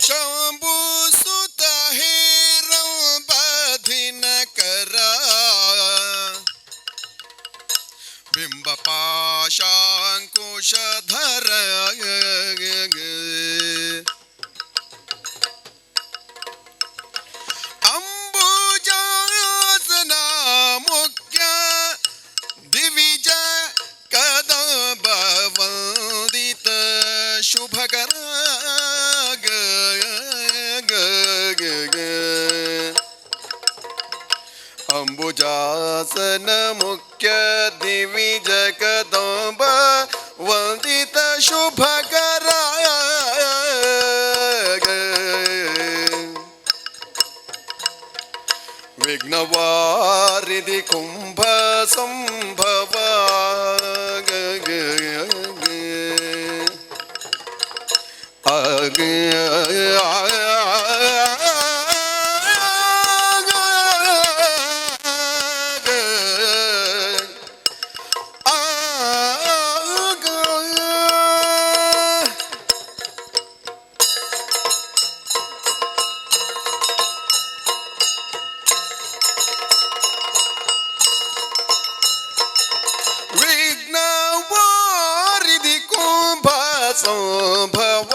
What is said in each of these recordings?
ಶಂಭು ಸುತ ಹೇರಂ ಬಧಿನ ಕರ ಬಿಂಬ ಪಾಶಾಂಕುಶಧರ ಅಂಬುಜಾಸನ ಮುಖ್ಯ ದಿವಿಜ ಕದಂಬ ವಂದಿತ ಶುಭಕರ ಅಂಬುಜಾಸನ ಮುಖ್ಯ ದಿವಿಜ ಕದಂಬ ವಂದಿತ ಶುಭಕರ ವಿಘ್ನವಾರಿಧಿ ಕುಂಭ ಸಂಭವ ವಿಘ್ನವಾರಿಧಿ ಕುಂಭ ಸಂಭವ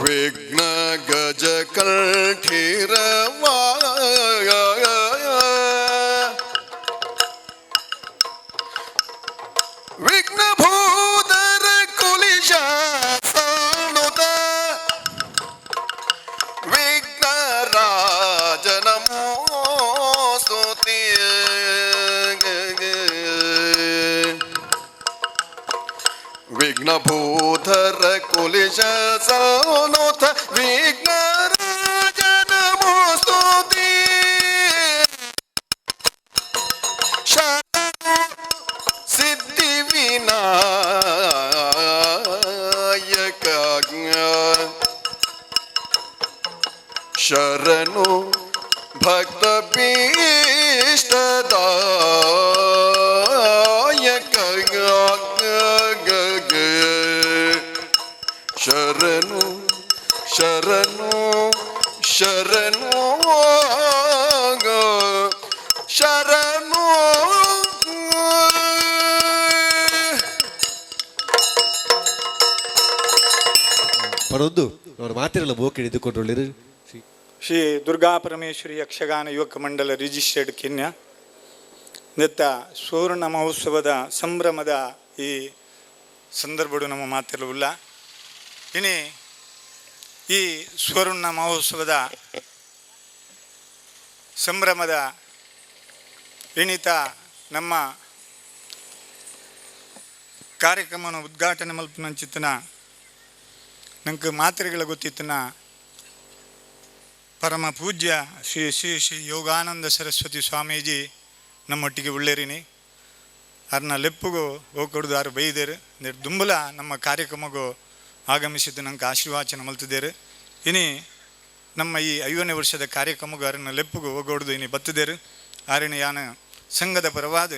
ವಿಘ್ನ ಗಜ ಕಂಠೀರವ ವಿಘ್ನ ಭೂಧರ ಕುಲಿಶ ಸಾನುತ ವಿಘ್ನ ರಾಜ ನಮೋ ಸ್ತುತಿ ವಿಘ್ನ ಭೂಧರ ಕುಲಿಶ ಸಾನುತ ವಿಘ್ನ ರಾಜ ನಮೋ ಸ್ತುತಿ ಸಿದ್ಧಿ ವಿನಾಯಕ ಶರಣು ಭಕ್ತ ಭೀಷ್ಟದಾಯಕ ಶರಣು ಶರಣು ಶರಣು ಶರಣು ಪರೊಂದು ಅವರು ಮಾತಿರಲ್ಲ ಬೋಕ್ ಹಿಡಿದುಕೊಂಡ್ರು ಶ್ರೀ ದುರ್ಗಾ ಪರಮೇಶ್ವರಿ ಯಕ್ಷಗಾನ ಯುವಕ ಮಂಡಲ ರಿಜಿಸ್ಟರ್ಡ್ ಕಿನ್ಯ ನೆತ್ತ ಸುವರ್ಣ ಮಹೋತ್ಸವದ ಸಂಭ್ರಮದ ಈ ಸಂದರ್ಭಡು ನಮ್ಮ ಮಾತಿರಲಿಲ್ಲ ಇನಿ ಈ ಸುವರ್ಣ ಮಹೋತ್ಸವದ ಸಂಭ್ರಮದ ಎಣಿತ ನಮ್ಮ ಕಾರ್ಯಕ್ರಮವನ್ನು ಉದ್ಘಾಟನೆ ಮಲ್ಪನಂಚಿತ್ತನ ನಂಗೆ ಮಾತ್ರೆಗಳ ಗೊತ್ತಿತ್ತನ ಪರಮ ಪೂಜ್ಯ ಶ್ರೀ ಶ್ರೀ ಶ್ರೀ ಯೋಗಾನಂದ ಸರಸ್ವತಿ ಸ್ವಾಮೀಜಿ ನಮ್ಮೊಟ್ಟಿಗೆ ಉಳ್ಳೇರಿನಿ ಅವ್ರನ್ನ ಲೆಪ್ಪುಗು ಹೋಗ್ಕೊಡ್ದು ಅವ್ರು ಬೈದೇರು ದುಂಬಲ ನಮ್ಮ ಕಾರ್ಯಕ್ರಮಗೂ ಆಗಮಿಸಿದ್ದು ನಂಗೆ ಆಶೀರ್ವಾಚನ ಮಲ್ತಿದ್ದೇರು ಇನಿ ನಮ್ಮ ಈ 5ನೇ ವರ್ಷದ ಕಾರ್ಯಕ್ರಮಗೂ ಅವ್ರನ್ನ ಲೆಪ್ಪುಗು ಹೋಗೋಡ್ದು ಇನಿ ಬತ್ತಿದ್ದೇರು ಆರಿನ ಯಾನ ಸಂಘದ ಪರವಾದ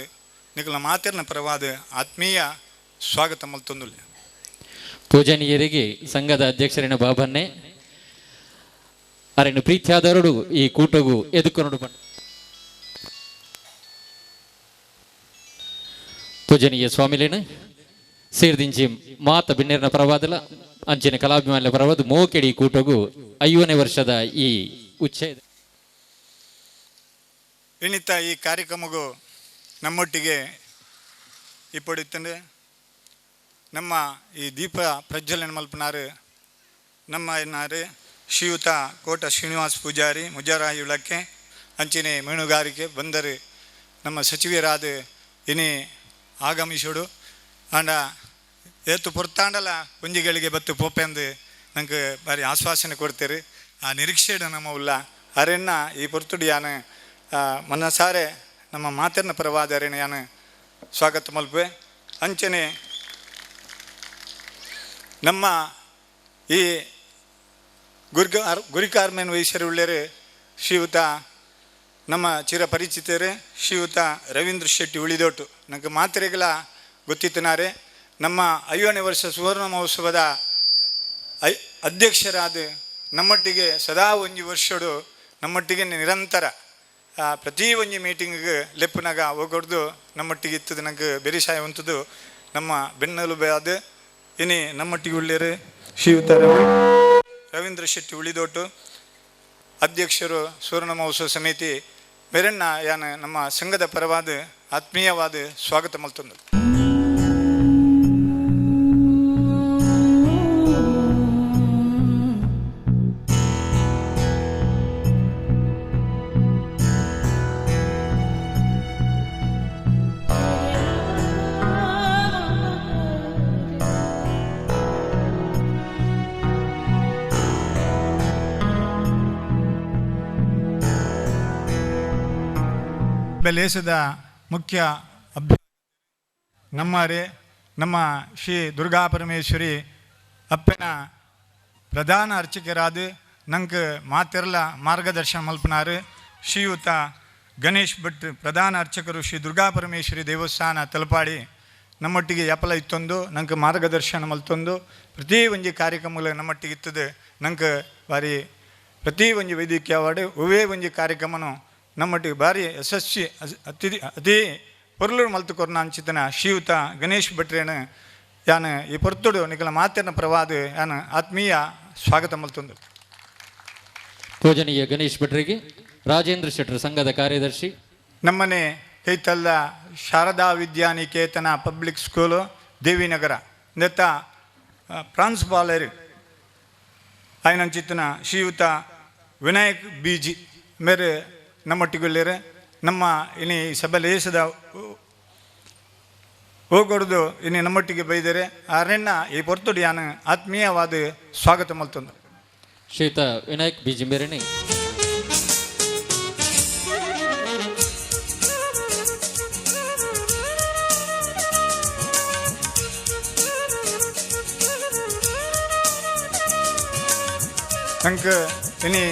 ನಿಖಲ ಮಾತಿನ ಪರವಾದ ಆತ್ಮೀಯ ಸ್ವಾಗತ ಮಲ್ತೊಂದುಲ್ಲ ಪೂಜನೀಯರಿಗೆ ಸಂಘದ ಅಧ್ಯಕ್ಷರಿನ ಬಾಬನ್ನೇ ಅರೆನು ಪ್ರೀತಿಯಾದವರು ಈ ಕೂಟಗೂ ಎದುಕೊಂಡು ಬಂದ ಪೂಜನೀಯ ಸ್ವಾಮಿಲೇನ ಸೇರ್ದಿಂಚಿ ಮಾತ ಬಿನ್ನೇರಿನ ಪರವಾದಲ್ಲ ಅಂಚಿನ ಕಲಾಭಿಮಾನ ಪರವಾದ ಮೋಕೆಡಿ ಕೂಟಗೂ 5ನೇ ವರ್ಷದ ಈ ಉಚ್ಛೇದ ಎಣಿತ ಈ ಕಾರ್ಯಕ್ರಮಗೂ ನಮ್ಮೊಟ್ಟಿಗೆ ಇಪ್ಪಡಿತ್ತಂದ್ರೆ ನಮ್ಮ ಈ ದೀಪ ಪ್ರಜ್ವಲನೆ ಮಲ್ಪನಾರು ನಮ್ಮ ಏನಾರು ಶ್ರೀಯುತ ಕೋಟ ಶ್ರೀನಿವಾಸ್ ಪೂಜಾರಿ ಮುಜರಾಯಿ ಇಳಕ್ಕೆ ಅಂಚಿನ ಮೀನುಗಾರಿಕೆ ಬಂದರು ನಮ್ಮ ಸಚಿವರಾದ ಇನಿ ಆಗಮಿಸೋಡು ಆಂಡ ಏತು ಪುರ್ತಾಂಡಲ ಕುಂಜಿಗಳಿಗೆ ಬತ್ತು ಪೋಪೆಂದು ನಂಗೆ ಬಾರಿ ಆಶ್ವಾಸನೆ ಕೊಡ್ತೀರಿ ಆ ನಿರೀಕ್ಷೆ ನಮ್ಮ ಉಲ್ಲ ಅರೆನ್ನ ಈ ಪೊರ್ತುಡಿ ಯಾನು ಮನಸಾರೆ ನಮ್ಮ ಮಾತಿನ ಪರವಾದ ಅರೆನ ಯಾನು ಸ್ವಾಗತ ಮಲ್ಪೆ ಅಂಚನೆ ನಮ್ಮ ಈ ಗುರಿಕಾರ್ಮೇನ್ ವೈಶ್ಯರು ಉಳ್ಳೇರು ಶ್ರೀಯುತ ನಮ್ಮ ಚಿರಪರಿಚಿತರು ಶ್ರೀಯುತ ರವೀಂದ್ರ ಶೆಟ್ಟಿ ಉಳಿದೋಟು ನನಗೆ ಮಾತ್ರೆಗಳ ಗೊತ್ತಿತ್ತನಾರೆ ನಮ್ಮ 50ನೇ ವರ್ಷ ಸುವರ್ಣ ಮಹೋತ್ಸವದ ಅಧ್ಯಕ್ಷರಾದ ನಮ್ಮೊಟ್ಟಿಗೆ ಸದಾ ಒಂಜಿ ವರ್ಷಡು ನಮ್ಮೊಟ್ಟಿಗೆ ನಿರಂತರ ಪ್ರತಿ ಒಂಜಿ ಮೀಟಿಂಗಿಗೆ ಲೆಪ್ಪನಾಗ ಹೋಗೊಡ್ದು ನಮ್ಮೊಟ್ಟಿಗೆ ಇತ್ತದು ನನಗೆ ಬೆರಿಸಾಯ ಹೊಂತದು ನಮ್ಮ ಬೆನ್ನೆಲುಬಾದ ಇನಿ ನಮ್ಮೊಟ್ಟಿಗೆ ಉಳ್ಳೇರು ಶ್ರೀಯುತ ರವೀಂದ್ರ ಶೆಟ್ಟಿ ಉಳಿದೋಟು ಅಧ್ಯಕ್ಷರು ಸುವರ್ಣ ಮಹೋತ್ಸವ ಸಮಿತಿ ಮೇರನ್ನ ಯಾನು ನಮ್ಮ ಸಂಘದ ಪರವಾದ ಆತ್ಮೀಯವಾದ ಸ್ವಾಗತ ಮಲ್ತಂದು ಬೆಲೇಸದ ಮುಖ್ಯ ನಮ್ಮ ಶ್ರೀ ದುರ್ಗಾ ಪರಮೇಶ್ವರಿ ಅಪ್ಪನ ಪ್ರಧಾನ ಅರ್ಚಕರಾದ ನಂಗೆ ಮಾತೆರಲ ಮಾರ್ಗದರ್ಶನ ಮಲ್ಪನಾರು ಶ್ರೀಯುತ ಗಣೇಶ್ ಭಟ್ ಪ್ರಧಾನ ಅರ್ಚಕರು ಶ್ರೀ ದುರ್ಗಾ ಪರಮೇಶ್ವರಿ ದೇವಸ್ಥಾನ ತಲಪಾಡಿ ನಮ್ಮೊಟ್ಟಿಗೆ ಯಪಲ ಇತ್ತೊಂದು ನಂಗೆ ಮಾರ್ಗದರ್ಶನ ಮಲ್ತೊಂದು ಪ್ರತಿ ಒಂಜಿ ಕಾರ್ಯಕ್ರಮಗಳು ನಮ್ಮೊಟ್ಟಿಗೆ ಇತ್ತದು ನಂಗೆ ಬಾರಿ ಪ್ರತಿ ಒಂಜಿ ವೇದಿಕೆ ಅವಾರ್ಡ್ ಒವೇ ಒಂಜಿ ಕಾರ್ಯಕ್ರಮನು ನಮ್ಮೊಟ್ಟಿಗೆ ಭಾರಿ ಯಶಸ್ವಿ ಅತಿ ಪೊರ್ಲು ಮಲ್ತುಕೊರ್ನ ಅಂಚಿತನ ಶ್ರೀಯುತ ಗಣೇಶ್ ಭಟ್ರೇನು ಯಾನು ಈ ಪೊರ್ತುಡು ನಿಖಲ ಮಾತಿನ ಪ್ರವಾದ ಯಾನು ಆತ್ಮೀಯ ಸ್ವಾಗತ ಮಲ್ತೊಂದು ಪೂಜನೀಯ ಗಣೇಶ್ ಭಟ್ರಿಗೆ ರಾಜೇಂದ್ರ ಶೆಟ್ಟರ್ ಸಂಘದ ಕಾರ್ಯದರ್ಶಿ ನಮ್ಮನೆ ಕೈತಲ್ಲ ಶಾರದಾ ವಿದ್ಯಾನಿಕೇತನ ಪಬ್ಲಿಕ್ ಸ್ಕೂಲು ದೇವಿನಗರ ನೆತ್ತ ಪ್ರಾನ್ಸಿಪಾಲರು ಆಯ್ನಂಚಿತನ ಶ್ರೀಯುತ ವಿನಾಯಕ್ ಬೀಜಿ ಮೇರೆ ನಮ್ಮೊಟ್ಟಿಗೊಳ್ಳೇರು ನಮ್ಮ ಇನಿ ಸಭೆಲೇಸದ ಹೋಗೊಡ್ದು ಇನ್ನು ನಮ್ಮೊಟ್ಟಿಗೆ ಬೈದರೆ ಅರೆನ್ನ ಈ ಪೊರ್ತುಡು ಯಾನು ಆತ್ಮೀಯವಾದ ಸ್ವಾಗತ ಮಲ್ತೊಂದು ಶ್ರೀಯುತ ವಿನಾಯಕ್ ಬಿಜಿ ಮೇರೆನೆ ನಂಗೆ ಇನಿ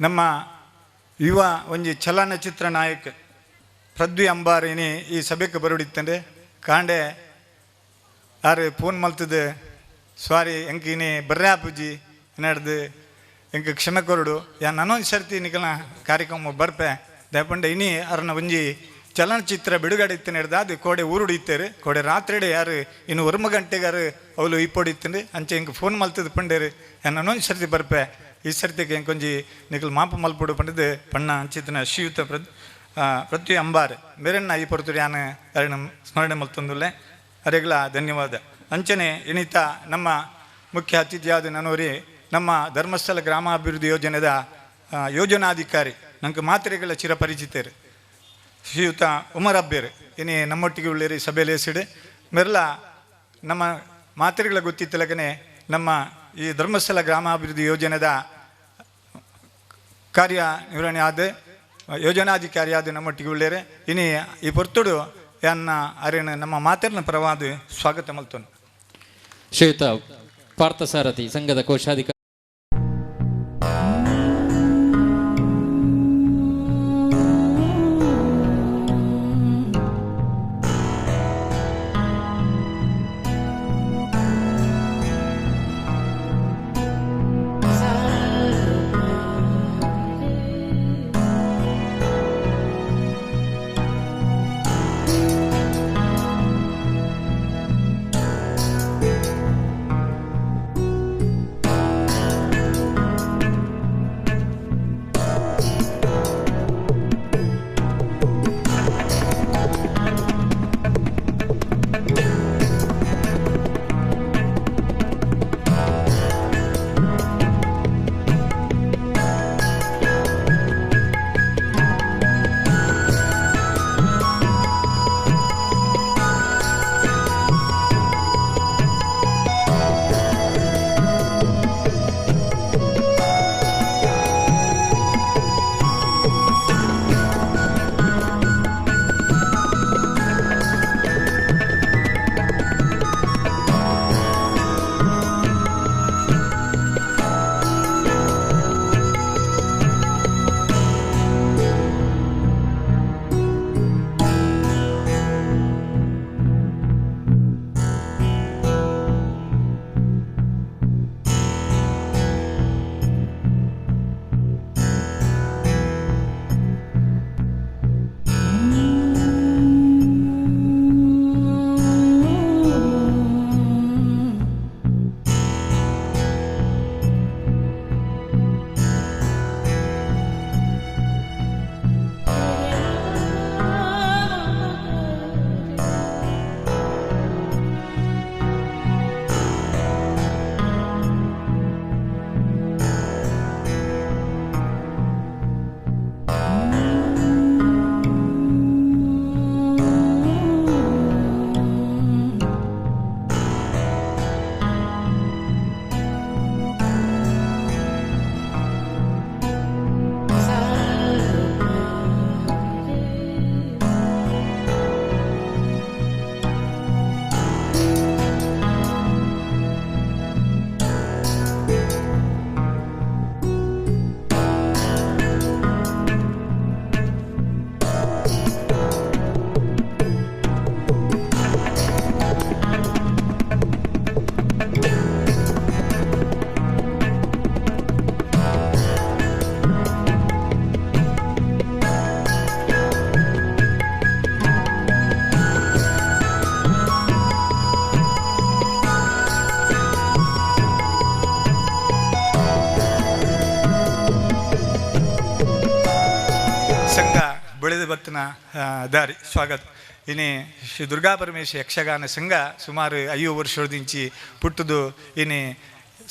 ನಮ್ಮ ಯುವ ಒಂಜಿ ಚಲನಚಿತ್ರ ನಾಯಕ ಪೃಥ್ವಿ ಅಂಬಾರ್ ಇನಿ ಈ ಸಭೆಗೆ ಬರೋಡಿತ್ತಂಡೆ ಕಾಂಡೆ ಯಾರು ಫೋನ್ ಮಲ್ತದೆ ಸಾರಿ ಎಂಕ ಇನಿ ಬರ್ರ್ಯಾಪುಜಿ ನಡೆದು ಎಂಕ ಕ್ಷಮೆ ಕೊರಡು ಯಾನ್ ನನೊಂದು ಸರ್ತಿ ನಿಕಲ್ನ ಕಾರ್ಯಕ್ರಮ ಬರ್ಪೆ ದಯಪಂಡೆ ಇನಿ ಅರ್ನ ಒಂಜಿ ಚಲನಚಿತ್ರ ಬಿಡುಗಡೆ ಇತ್ತು ನಡೆದ ಅದು ಕೋಡೆ ಊರುಡಿತ್ತೇರು ಕೋಡೆ ರಾತ್ರಿಡೆ ಯಾರು ಇನ್ನು 1 ಗಂಟೆಗಾರು ಅವಳು ಇಪ್ಪೊಡಿತ್ತಂಡು ಅಂಚೆ ಎಂಕ ಫೋನ್ ಮಲ್ತದ ಪಂಡೇರು ಯಾನ್ ನನೊಂದು ಸರ್ತಿ ಬರ್ಪೆ ಈ ಸರ್ತಿಗೆ ಎಂಕೊಂಜಿ ನಿಖಲ್ ಮಾಪ ಮಲ್ಪಡು ಪಂಡದು ಪಣ್ಣ ಅಂಚಿತನ ಶ್ರೀಯುತ ಪೃಥ್ವಿ ಅಂಬಾರ್ ಮೇರನ್ನ ಈ ಪೊರ್ತುಡು ಯಾನು ಅರಿನ ಸ್ಮರಣೆ ಮಲ್ತೊಂದುಲ್ಲೆ ಅರೆಗಳ ಧನ್ಯವಾದ ಅಂಚನೆ ಇಣಿತ ನಮ್ಮ ಮುಖ್ಯ ಅತಿಥಿಯಾದ ನನವರಿ ನಮ್ಮ ಧರ್ಮಸ್ಥಳ ಗ್ರಾಮಾಭಿವೃದ್ಧಿ ಯೋಜನೆದ ಯೋಜನಾಧಿಕಾರಿ ನಂಗೆ ಮಾತ್ರೆಗಳ ಚಿರಪರಿಚಿತರು ಶ್ರೀಯುತ ಉಮರ್ ಅಬ್ಬೇರು ಇನಿ ನಮ್ಮೊಟ್ಟಿಗೆ ಉಳ್ಳೇರಿ ಸಭೆಯಲ್ಲಿ ಹೆಸರು ಮೆರ್ಲ ನಮ್ಮ ಮಾತ್ರೆಗಳ ಗೊತ್ತಿತ್ತಲಗನೆ ನಮ್ಮ ಈ ಧರ್ಮಸ್ಥಳ ಗ್ರಾಮಾಭಿವೃದ್ಧಿ ಯೋಜನೆದ ಕಾರ್ಯನಿರ್ವಹಣೆ ಆದ ಯೋಜನಾಧಿಕಾರಿಯಾದ ನಮ್ಮೊಟ್ಟಿಗೆ ಉಳ್ಳೇರೆ ಇನಿ ಈ ಪೊರ್ತುಡು ಯಾನ್ನ ಅರೇನು ನಮ್ಮ ಮಾತಿನ ಪರವಾದ ಸ್ವಾಗತ ಮಲ್ತೊನು ಶ್ರೀಯುತ ಪಾರ್ಥಸಾರಥಿ ಸಂಘದ ಕೋಶಾಧಿಕಾರಿ ಐದು ಬತ್ತಿನ ದಾರಿ ಸ್ವಾಗತ ಇನಿ ಶ್ರೀ ದುರ್ಗಾ ಪರಮೇಶ್ವರಿ ಯಕ್ಷಗಾನ ಸಂಘ ಸುಮಾರು 5 ವರ್ಷದಿಂಚಿ ಪುಟ್ಟದು ಇನಿ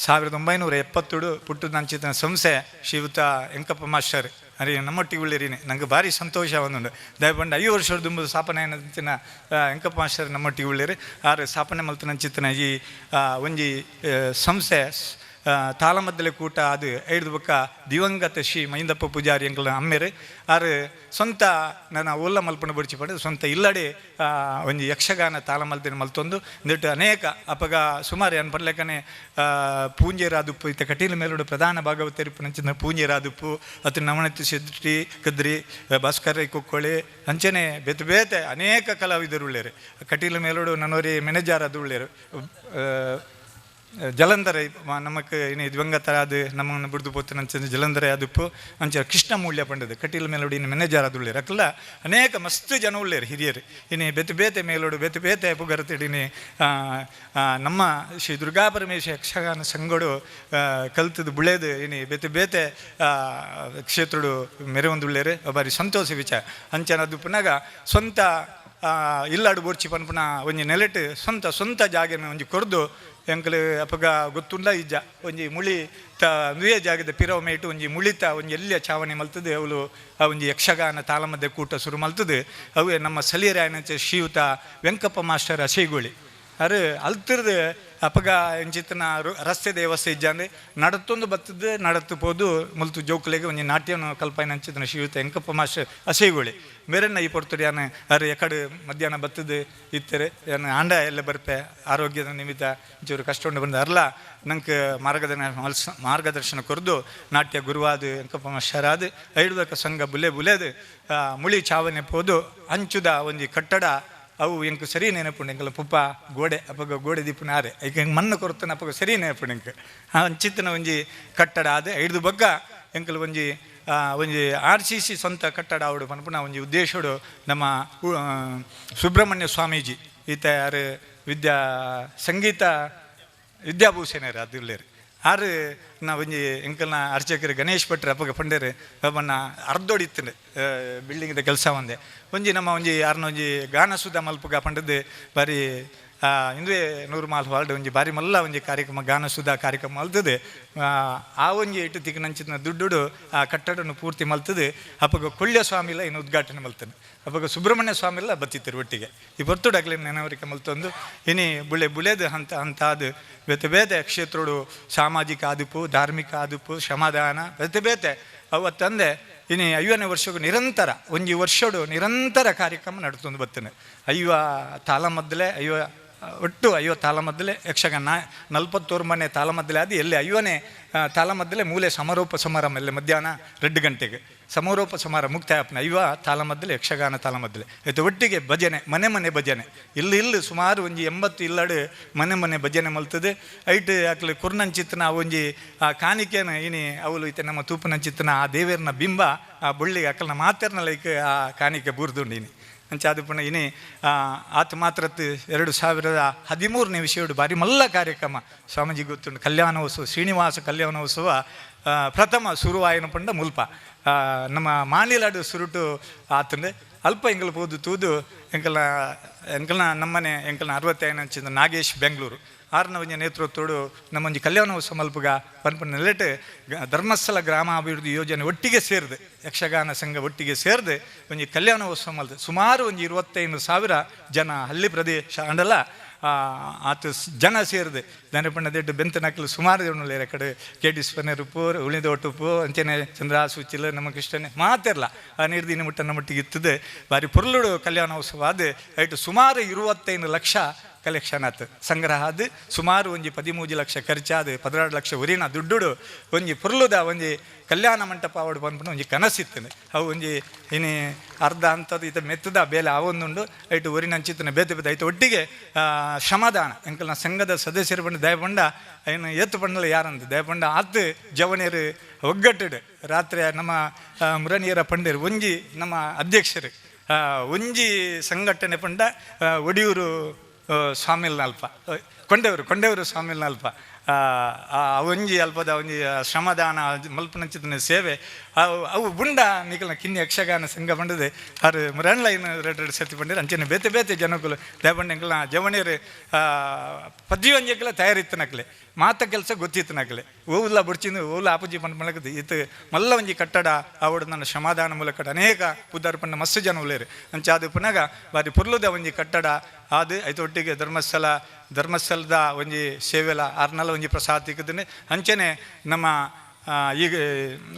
1970 ಪುಟ್ಟದ ನಂಚಿನ ಸಂಸ್ಥೆ ಶ್ರೀಯುತ ಎಂಕಪ್ಪ ಮಾಸ್ಟರ್ ಅರೆ ನಮ್ಮೊಟ್ಟಿಗೆ ಉಳ್ಳಿರೀನಿ ನಂಗೆ ಭಾರಿ ಸಂತೋಷ ಒಂದುಂಡು ದಯಪಂಡು 5 ವರ್ಷದ ದುಂಬು ಸ್ಥಾಪನೆ ನಂಚಿನ ಎಂಕಪ್ಪ ಮಾಸ್ಟರ್ ನಮ್ಮೊಟ್ಟಿಗೆ ಉಳ್ಳಿರಿ ಆರು ಸ್ಥಾಪನೆ ಮಲ್ತನಂಚಿತ್ತಿನ ಈ ಒಂಜಿ ಸಂಸ್ಥೆ ತಾಳಮದ್ದಲೆ ಕೂಟ ಅದು ಐದು ಬೊಕ್ಕ ದಿವಂಗತ ಶ್ರೀ ಮೈಂದಪ್ಪ ಪೂಜಾರಿ ಎಂಕಲ್ನ ಅಮ್ಮೆರು ಆರು ಸ್ವಂತ ನನ್ನ ಓಲ್ಲ ಮಲ್ಪನ ಬಡಿಸಿ ಪಡೆದು ಸ್ವಂತ ಇಲ್ಲಡೆ ಒಂಜಿ ಯಕ್ಷಗಾನ ತಾಳಮಲ್ತಿನ ಮಲ್ತೊಂದು ಇಂದಿಟ್ಟು ಅನೇಕ ಅಪಗ ಸುಮಾರು ಏನು ಬರ್ಲೆಕ್ಕನೆ ಪೂಂಜೆರಾದುಪ್ಪು ಇತ್ತ ಕಟೀಲ ಮೇಲುಡು ಪ್ರಧಾನ ಭಾಗವತರಿಪ್ಪು ನಂಚಿನ ಪೂಂಜೆರಾದುಪ್ಪು ಅತ್ತು ನವಣತಿ ಸಿದ್ರಿ ಕದ್ರಿ ಭಾಸ್ಕರ ಕೊಕ್ಕೊಳೆ ಅಂಚನೆ ಬೇತೆ ಬೇತೆ ಅನೇಕ ಕಲಾವಿದರು ಉಳ್ಳೇರು ಕಟೀಲ ಮೇಲುಡು ನನ್ನವರಿ ಮೆನೆಜಾರ್ ಅದು ಉಳ್ಳೇರು ಜಲಂಧರ ನಮಕ್ ಇನ್ನು ದಿವಂಗತ ಅದು ನಮ್ಮನ್ನು ಬಿಡ್ದು ಪೋತು ನಂಚ ಜಲಂಧರ ಅದುಪ್ಪು ಅಂಚ ಕೃಷ್ಣ ಮೂಲ್ಯ ಪಂಡದು ಕಟೀಲ ಮೇಲೋಡು ಇನ್ನು ಮೆನೆಜಾರ್ ಅದು ಉಳ್ಳೇರು ಅಕ್ಕಲ್ಲ ಅನೇಕ ಮಸ್ತ್ ಜನ ಉಳ್ಳೇರು ಹಿರಿಯರು ಇನ್ನು ಬೇತೆ ಬೇತೆ ಮೇಲೋಡು ಬೇತೆ ಬೇತೆ ಪುಗರತಿಡಿನಿ ನಮ್ಮ ಶ್ರೀ ದುರ್ಗಾ ಪರಮೇಶ್ವರಿ ಯಕ್ಷಗಾನ ಸಂಘಡು ಕಲ್ತದ್ದು ಬುಳ್ಳೇದು ಇನ್ನು ಬೇತೆ ಬೇತೆ ಕ್ಷೇತ್ರಡು ಮೆರವೊಂದುಳ್ಳೇರು ಬಾರಿ ಸಂತೋಷ ವಿಚಾರ ಅಂಚನ ಅದು ಪುನಗ ಸ್ವಂತ ಇಲ್ಲಾಡು ಬೋರ್ಚಿ ಪನ್ಪುನ ಒಂಜಿ ನೆಲೆಟ್ ಸ್ವಂತ ಜಾಗನ ಒಂಜಿ ಕೊರ್ದು ಎಂಕಲು ಅಪಗ ಗೊತ್ತುಂಡ ಇಜ್ಜ ಒಂಜಿ ಮುಳಿ ನುಯೆ ಜಾಗದ ಪಿರವ ಮೇಟು ಒಂಜಿ ಮುಳಿತ ಒಂಜಿ ಎಲ್ಲಿಯ ಚಾವಣಿ ಮಲ್ತದೆ ಅವಳು ಆ ಒಂಜಿ ಯಕ್ಷಗಾನ ತಾಳಮದ್ದೆ ಕೂಟ ಶುರು ಮಲ್ತದೆ ಅವೇ ನಮ್ಮ ಸಲಿಯರಾಯನಂಚ ಶ್ರೀಯುತ ವೆಂಕಪ್ಪ ಮಾಸ್ಟರ್ ಅಸೇಗೋಳಿ ಅರೆ ಅಲ್ತಿರ್ದು ಅಪಗ ಎಂಚಿತ್ತನ ರಸ್ತೆ ದೇವಸ್ಥೆ ಇಜ್ಜಂದ್ರೆ ನಡತ್ತೊಂದು ಬತ್ತದ ನಡತ್ತು ಪೋದು ಮುಲ್ತು ಜೋಕುಲೆಗೆ ಒಂಜಿ ನಾಟ್ಯನ ಕಲ್ಪನೆ ಹಂಚಿತನ ಶ್ರೀಯುತ ಎಂಕಪ್ಪ ಮಾಸ್ಟರ್ ಅಸೇಗೋಳಿ ಮೇರೆನ್ನ ಈ ಪೊರ್ತುಡು ಯಾನು ಅರೆ ಎಕಡೆ ಮಧ್ಯಾಹ್ನ ಬತ್ತದು ಇತ್ತರೆ ಏನು ಆಂಡ ಎಲ್ಲ ಬರ್ಪೆ ಆರೋಗ್ಯದ ನಿಮಿತ್ತ ಒಂಚೂರು ಕಷ್ಟ ಉಂಡು ಬಂದು ಅರ್ಲ ನಂಗೆ ಮಾರ್ಗದರ್ಶನ ಕೊರ್ದು ನಾಟ್ಯ ಗುರುವಾದ ಎಂಕಪ್ಪ ಮಾಸ್ಟರ್ ಆದ ಐಡುದಕ ಸಂಘ ಬುಲೇದು ಮುಳಿ ಚಾವನೆ ಪೋದು ಹಂಚುದ ಒಂಜಿ ಕಟ್ಟಡ ಅವು ಎಂಕು ಸರಿ ನೆನಪುಂಡು ಎಂಕಲ್ಲ ಪುಪ್ಪ ಗೋಡೆ ಅಪಗ ಗೋಡೆ ದಿಪ್ಪುನ ಆರೆ ಈಗ ಹೆಂಗೆ ಮಣ್ಣು ಕೊರತನ ಅಪಗ ಸರಿ ನೆನಪುಂಡು ಎಂಕ ಅಂಚಿತ್ತಿನ ಒಂಜಿ ಕಟ್ಟಡ ಆದ ಐದು ಬಗ್ಗ ಎಂಕಲ್ ಒಂಜಿ RCC ಸ್ವಂತ ಕಟ್ಟಡ ಅವಡು ಪನ್ಪುನ ಒಂಜಿ ಉದ್ದೇಶಡು ನಮ್ಮ ಸುಬ್ರಹ್ಮಣ್ಯ ಸ್ವಾಮೀಜಿ ಈತ ಯಾರು ಸಂಗೀತ ವಿದ್ಯಾಭೂಷಣರು ಅದು ಇಲ್ಲೇರು ಆರು ನಾ ಒಂಜಿ ಎಂಕಲ್ನ ಅರ್ಚಕರು ಗಣೇಶ್ ಭಟ್ರು ಅಪ್ಪಗ ಪಂಡೇರು ಅಪ್ಪನ ಅರ್ಧೋಡಿತ್ತು ಬಿಲ್ಡಿಂಗ್ದ ಕೆಲಸ ಒಂದೇ ಒಂಜಿ ನಮ್ಮ ಒಂಜಿ ಯಾರನ್ನ ಒಂಜಿ ಗಾನಸುಧ ಮಲ್ಪಗ ಪಂಡದ್ದು ಬಾರಿ ಇಂದುವೆ 100 ಮಾಲ್ ಹಾಲ್ಡ್ ಒಂಜಿ ಬಾರಿ ಮಲ್ಲ ಒಂಜಿ ಕಾರ್ಯಕ್ರಮ ಗಾನಸುಧ ಕಾರ್ಯಕ್ರಮ ಮಲ್ತದೆ ಆ ಒಂಜಿ ಇಟ್ಟು ತಿಕ್ಕ ನಂಚಿನ ದುಡ್ಡು ಆ ಕಟ್ಟಡನ್ನು ಪೂರ್ತಿ ಮಲ್ತದೆ ಅಪ್ಪಗ ಕೊಳ್ಳ್ಯ ಸ್ವಾಮಿಲ ಇನ್ನು ಉದ್ಘಾಟನೆ ಮಲ್ತಾನೆ ಅಪ್ಪಗ ಸುಬ್ರಹ್ಮಣ್ಯ ಸ್ವಾಮಿಲ್ಲ ಬತ್ತಿತ್ತರು ಒಟ್ಟಿಗೆ ಈ ಬರ್ತುಡಾಗ್ಲಿ ನೆನವರಿಕೆ ಮಲ್ತೊಂದು ಇನಿ ಬುಳೆದು ಅಂತ ಅದು ಬೇತೆ ಬೇತೆ ಕ್ಷೇತ್ರಡು ಸಾಮಾಜಿಕ ಆದುಪು ಧಾರ್ಮಿಕ ಆದುಪು ಶ್ರಮದಾನ ಬೇತೆ ಬೇತೆ ಅವತ್ತಂದೆ ಇನ್ನು 50ನೇ ವರ್ಷಕ್ಕೂ ನಿರಂತರ ಒಂಜಿ ವರ್ಷಡು ನಿರಂತರ ಕಾರ್ಯಕ್ರಮ ನಡ್ತೊಂದು ಬರ್ತೇನೆ 50 ತಾಳಮದ್ದಲೆ ಒಟ್ಟು 50 ತಾಳಮದ್ದಲೆ ಯಕ್ಷಗಾನ 41 ಮನೆ ತಾಳಮದ್ದಲೆ ಅದು ಎಲ್ಲಿ 50ನೇ ತಾಳಮದ್ದಲೆ ಮೂಲೆ ಸಮಾರೋಪ ಸಮಾರಂಭ ಎಲ್ಲ ಮಧ್ಯಾಹ್ನ 2 ಗಂಟೆಗೆ ಸಮಾರೋಪ ಸಮಾರಂಭ ಮುಕ್ತಾಯಪ್ಪನ 50 ತಾಳಮದ್ದಲೆ ಯಕ್ಷಗಾನ ತಾಳಮದ್ದಲೆ ಇದು ಒಟ್ಟಿಗೆ ಭಜನೆ ಮನೆ ಭಜನೆ ಇಲ್ಲಿ ಸುಮಾರು ಒಂಜಿ 80 ಇಲ್ಲಡು ಮನೆ ಭಜನೆ ಮಲ್ತದೆ ಐಟ್ ಆಕಲಿ ಕುರ್ನಂಚಿತ್ತನ ಒಂಜಿ ಕಾಣಿಕೆನ ಇನಿ ಅವಳು ಐತೆ ನಮ್ಮ ತೂಪನಂಚಿತ್ತನ ಆ ದೇವೇರ್ನ ಬಿಂಬ ಆ ಬುಳ್ಳಿಗೆ ಅಕ್ಕಲ್ನ ಮಾತೇರ್ನ ಲೈಕ್ ಆ ಕಾಣಿಕೆ ಬೂರ್ದುಂಡಿನಿ ಅಂಚಾದ ಪುಣ ಇನಿ ಆತ ಮಾತ್ರತ್ತು 2013ನೇ ವಿಷಯಡು ಬಾರಿ ಮಲ್ಲ ಕಾರ್ಯಕ್ರಮ ಸ್ವಾಮೀಜಿ ಗೊತ್ತುಂಡು ಕಲ್ಯಾಣೋತ್ಸವ ಶ್ರೀನಿವಾಸ ಕಲ್ಯಾಣೋತ್ಸವ ಪ್ರಥಮ ಶುರುವಾಯನ ಪಂಡ ಮುಲ್ಪ ನಮ್ಮ ಮಾನಿಲಾಡು ಸುರುಟು ಆತಂಡೆ ಅಲ್ಪ ಎಂಕಲ್ ಪೋದು ತೂದು ಎಂಕಲ್ನ ನಮ್ಮನೆ ಎಂಕಲ್ನ 65 ನಾಗೇಶ್ ಬೆಂಗಳೂರು ಆರ್ನ ಒಂಜಿ ನೇತೃತ್ವಡು ನಮ್ಮೊಂಜಿ ಕಲ್ಯಾಣೋತ್ಸವ ಮಲ್ಪಗ ಪನ್ಪನ ನೆಲೆಟ್ ಧರ್ಮಸ್ಥಳ ಗ್ರಾಮಾಭಿವೃದ್ಧಿ ಯೋಜನೆ ಒಟ್ಟಿಗೆ ಸೇರಿದೆ ಯಕ್ಷಗಾನ ಸಂಘ ಒಟ್ಟಿಗೆ ಸೇರಿದೆ ಒಂಜಿ ಕಲ್ಯಾಣೋತ್ಸವ ಮಲ್ತದೆ ಸುಮಾರು ಒಂಜಿ 25,000 ಜನ ಹಳ್ಳಿ ಪ್ರದೇಶ ಅಂಡಲ್ಲ ಆತ ಜನ ಸೇರಿದೆ ದನಪಣ್ಣ ದೆಡ್ಡು ಬೆಂತನಕ್ಕಲು ಸುಮಾರು ಜನ ಕಡೆ KD ಸ್ಪನ್ನರು ಪೂರ್ ಉಳಿದೋಟು ಅಂಚನೆ ಚಂದ್ರಾಸು ಚಿಲ್ಲ ನಮ್ಮ ಕೃಷ್ಣನೆ ಮಾತಿರಲ್ಲ ಆ ನಿರ್ದಿನ ಮುಟ್ಟ ನಮ್ಮೊಟ್ಟಿಗೆ ಇತ್ತದೆ ಬಾರಿ ಪುರ್ಲುಡು ಕಲ್ಯಾಣೋತ್ಸವ ಅದು ಐಟು ಸುಮಾರು 25 ಲಕ್ಷ ಕಲೆಕ್ಷನ್ ಆತು ಸಂಗ್ರಹ ಅದು ಸುಮಾರು ಒಂಜಿ 13 ಲಕ್ಷ ಖರ್ಚಾದ 16 ಲಕ್ಷ ಉರಿನ ದುಡ್ಡು ಒಂಜಿ ಪುರ್ಲುದ ಒಂಜಿ ಕಲ್ಯಾಣ ಮಂಟಪ ಅವಡು ಬಂದ್ಬಿಟ್ಟು ಒಂಜಿ ಕನಸಿತ್ತನೆ ಅವು ಒಂಜಿ ಇನಿ ಅರ್ಧ ಅಂಥದ್ದು ಇತ ಮೆತ್ತದ ಬೇಲೆ ಅವೊಂದುಂಡು ಐಟು ಊರಿನಂಚಿತ್ತನೆ ಬೇತೆ ಐತೆ ಒಟ್ಟಿಗೆ ಶ್ರಮದಾನ ಎಂಕಲ್ನ ಸಂಘದ ಸದಸ್ಯರು ಬಂದು ದಯಪಂಡ ಏನು ಏತು ಪಂಡಲ ಯಾರಂತ ದಯಪಂಡ ಆತು ಜವನಿಯರು ಒಗ್ಗಟ್ಟಿಡು ರಾತ್ರಿ ನಮ್ಮ ಮುರಣಿಯರ ಪಂಡಿರು ಒಂಜಿ ನಮ್ಮ ಅಧ್ಯಕ್ಷರು ಒಂಜಿ ಸಂಘಟನೆ ಪಂಡ ಒಡಿಯೂರು ಸ್ವಾಮಿಲ್ ನಾಲ್ಪ ಕೊಂಡೆವರು ಸ್ವಾಮಿಲ್ ನಾಲ್ಪ ಒಂಜಿ ಅಲ್ಪದ ಒಂಜಿ ಶ್ರಮದಾನ ಮಲ್ಪನಂಚಿನ ಸೇವೆ ಅವು ಬುಂಡ ನಿಖಲ್ನ ಕಿನ್ನಿ ಯಕ್ಷಗಾನ ಸಂಘ ಬಂಡದೆ ಅವ್ರು ಮರಣ್ಲೈನ್ ಎರಡು ಸರ್ತಿ ಬಂದಿರು ಅಂಚನೆ ಬೇತೆ ಬೇತೆ ಜನಕ್ಕಲು ದೇವಣ್ಣಂಕಲ್ನ ಜವಣಿಯರು ಪದ್ಯ ಒಂಜಕ್ಕೆಲ್ಲ ತಯಾರಿತ್ತನಕ್ಲೆ ಮಾತ ಕೆಲಸ ಗೊತ್ತಿತ್ತನಕ್ಲೆ ಓವುಲ್ಲ ಬುಡ್ಚಿಂದು ಓವುಲ್ಲ ಆಪುಜಿ ಪಂಡ ಮಲಕದು ಈತ ಮಲ್ಲ ಒಂಜಿ ಕಟ್ಟಡ ಆವಡು ನನ್ನ ಶ್ರಮದಾನ ಮೂಲಕ ಅನೇಕ ಉದ್ದಾರ ಪಂಡ ಮಸ್ತ್ ಜನ ಉಳ್ಳೇರು ಅಂಚ ಅದು ಪುನಗ ಬಾರಿ ಪುರ್ಲುದ ಒಂಜಿ ಕಟ್ಟಡ ಅದು ಐತ ಒಟ್ಟಿಗೆ ಧರ್ಮಸ್ಥಳದ ಒಂಜಿ ಸೇವೆಲ ಆರ್ನಲ್ಲ ಒಂಜಿ ಪ್ರಸಾದ ತಿಕ್ಕದನೆ ಅಂಚನೆ ನಮ್ಮ ಈಗ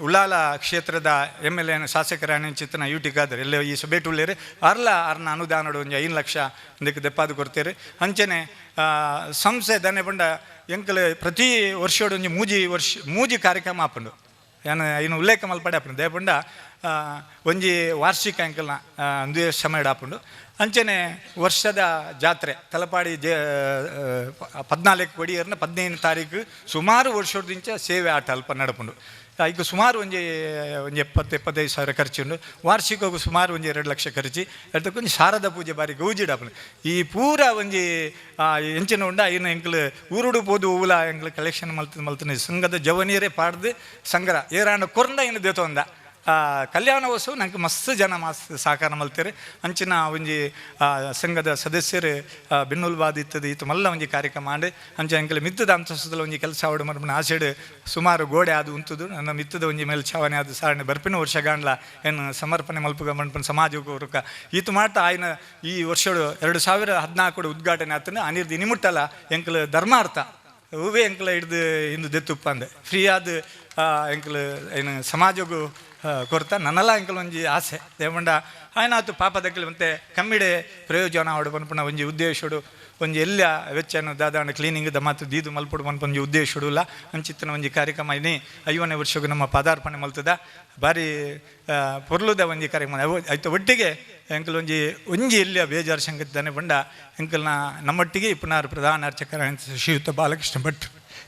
ಉಳ್ಳಾಲ ಕ್ಷೇತ್ರದ MLA ಶಾಸಕರ ಚಿತ್ತನ ಯೂಟಿಗಾದ್ರೆ ಎಲ್ಲ ಈ ಸಭೆಟ್ ಉಳ್ಳೇರಿ ಅರ್ನ ಅನುದಾನಡು ಒಂಜಿ 5 ಲಕ್ಷ ಇದಕ್ಕೆ ದೆಪ್ಪಾದು ಕೊಡ್ತೇವೆ ಅಂಚನೆ ಸಂಸ್ಥೆ ದನೆ ಬಂಡ ಎಂಕಲ್ ಪ್ರತಿ ವರ್ಷೋಡು ಒಂಜಿ ಮೂಜಿ ಕಾರ್ಯಕ್ರಮ ಆಪಂಡು ಇನ್ನು ಉಲ್ಲೇಖ ಮಲ್ಪಡೆ ಆಪಂಡು ದೇಪಂಡ ಒಂಜಿ ವಾರ್ಷಿಕ ಎಂಕಲ್ನ ಒಂದು ಸಮಯ ಆಪುಂಡು ಅಂಚನೆ ವರ್ಷದ ಜಾತ್ರೆ ತಲಪಾಡಿ 14 ಒಡಿಯರ್ನ 15 ತಾರೀಕು ಸುಮಾರು ವರ್ಷದಿಂದ ಸೇವೆ ಆಟ ಅಲ್ಪ ನಡಪುಂಡು ಈಗ ಸುಮಾರು ಒಂಜಿ 70-75 ಸಾವಿರ ಖರ್ಚುಂಡು ವಾರ್ಷಿಕಗೂ ಸುಮಾರು ಒಂಜಿ 2 ಲಕ್ಷ ಖರ್ಚು ಅದಕ್ಕೊಂದು ಶಾರದಾ ಪೂಜೆ ಬಾರಿ ಗೌಜಿಡಾಪುಂಡು ಈ ಪೂರ ಒಂಜಿ ಎಂಚಿನ ಉಂಡ ಇನ್ನು ಎಂಕಲು ಊರುಡು ಪೋದು ಹೂಲ ಎಂಕಲು ಕಲೆಕ್ಷನ್ ಮಲ್ತನೆ ಸಂಘದ ಜವನಿಯರೇ ಪಾಡ್ದು ಸಂಗ್ರಹ ಏರಾಂಡ ಕೊರಂಡ ಇನ್ನು ದೇತೊಂದ ಕಲ್ಯಾಣೋತ್ಸವ ನಂಗೆ ಮಸ್ತ್ ಜನ ಮಸ್ತ್ ಸಹಕಾರ ಮಲ್ತೇರೆ ಅಂಚಿನ ಒಂಜಿ ಸಂಘದ ಸದಸ್ಯರು ಬೆನ್ನುಲ್ವಾದ ಇತ್ತದು ಈತ ಮಲ್ಲ ಒಂಜಿ ಕಾರ್ಯಕ್ರಮ ಮಾಡಿ ಅಂಚೆ ಅಂಕಲ್ ಮಿತ್ತದ ಅಂತಸ್ತದಲ್ಲಿ ಒಂಜಿ ಕೆಲಸ ಆವಡು ಮರ್ಪನ ಆಸೆಡ್ ಸುಮಾರು ಗೋಡೆ ಅದು ಉಂತದು ನನ್ನ ಮಿತ್ತದ ಒಂಜಿ ಮೇಲ್ಛಾವಣೆ ಅದು ಸಾರಣೆ ಬರ್ಪಿನ ವರ್ಷಗಾಂಡ್ಲ ಏನು ಸಮರ್ಪಣೆ ಮಲ್ಪಗ ಮನ್ಪನ ಸಮಾಜಕ್ಕೆ ಈತ ಮಾಡ್ತಾ ಆಯ್ನ ಈ ವರ್ಷಡು 2014 ಉದ್ಘಾಟನೆ ಆತನ ಅನಿರ್ದು ಇನಿಮುಟ್ಟಲ್ಲ ಎಂಕಲ್ ಧರ್ಮಾರ್ಥ ಹೂವೇ ಎಂಕಲ ಹಿಡ್ದು ಇಂದು ದೆತ್ತುಪ್ಪ ಅಂದೆ ಫ್ರೀ ಆದ ಎಂಕಲ್ ಏನು ಸಮಾಜಗೂ ಕೊರತ ನನ್ನಲ್ಲ ಎಂಕಲ್ ಒಂಜಿ ಆಸೆ ದೇವಂಡ ಆಯ್ನಾತು ಪಾಪದಕ್ಕಲಿ ಮತ್ತೆ ಕಮ್ಮಿಡೆ ಪ್ರಯೋಜನ ಆವಡು ಪನ್ಪುನ ಒಂಜಿ ಉದ್ದೇಶಡು ಒಂಜಿ ಎಲ್ಲ ವೆಚ್ಚನು ದಾದಾಂಡ ಕ್ಲೀನಿಂಗ್ ಮಾತು ದೀದು ಮಲ್ಪಡು ಪನ್ಪೊಂಜಿ ಉದ್ದೇಶಡುಲ್ಲ ಅಂಚಿತ್ತಿನ ಒಂಜಿ ಕಾರ್ಯಕ್ರಮ ಇನ್ನಿ 5ನೇ ವರ್ಷಗೂ ನಮ್ಮ ಪದಾರ್ಪಣೆ ಮಲ್ತದ ಬಾರಿ ಪೊರ್ಲುದ ಒಂಜಿ ಕಾರ್ಯಕ್ರಮ ಆಯ್ತು ಒಟ್ಟಿಗೆ ಎಂಕಲ್ ಒಂಜಿ ಎಲ್ಲಿಯ ಬೇಜಾರು ಸಂಗತಿದ್ದಾನೆ ಬಂಡ ಎಂಕಲ್ನ ನಮ್ಮೊಟ್ಟಿಗೆ ಪುನರ್ ಪ್ರಧಾನ ಅರ್ಚಕರ ಶ್ರೀಯುತ ಬಾಲಕೃಷ್ಣ ಭಟ್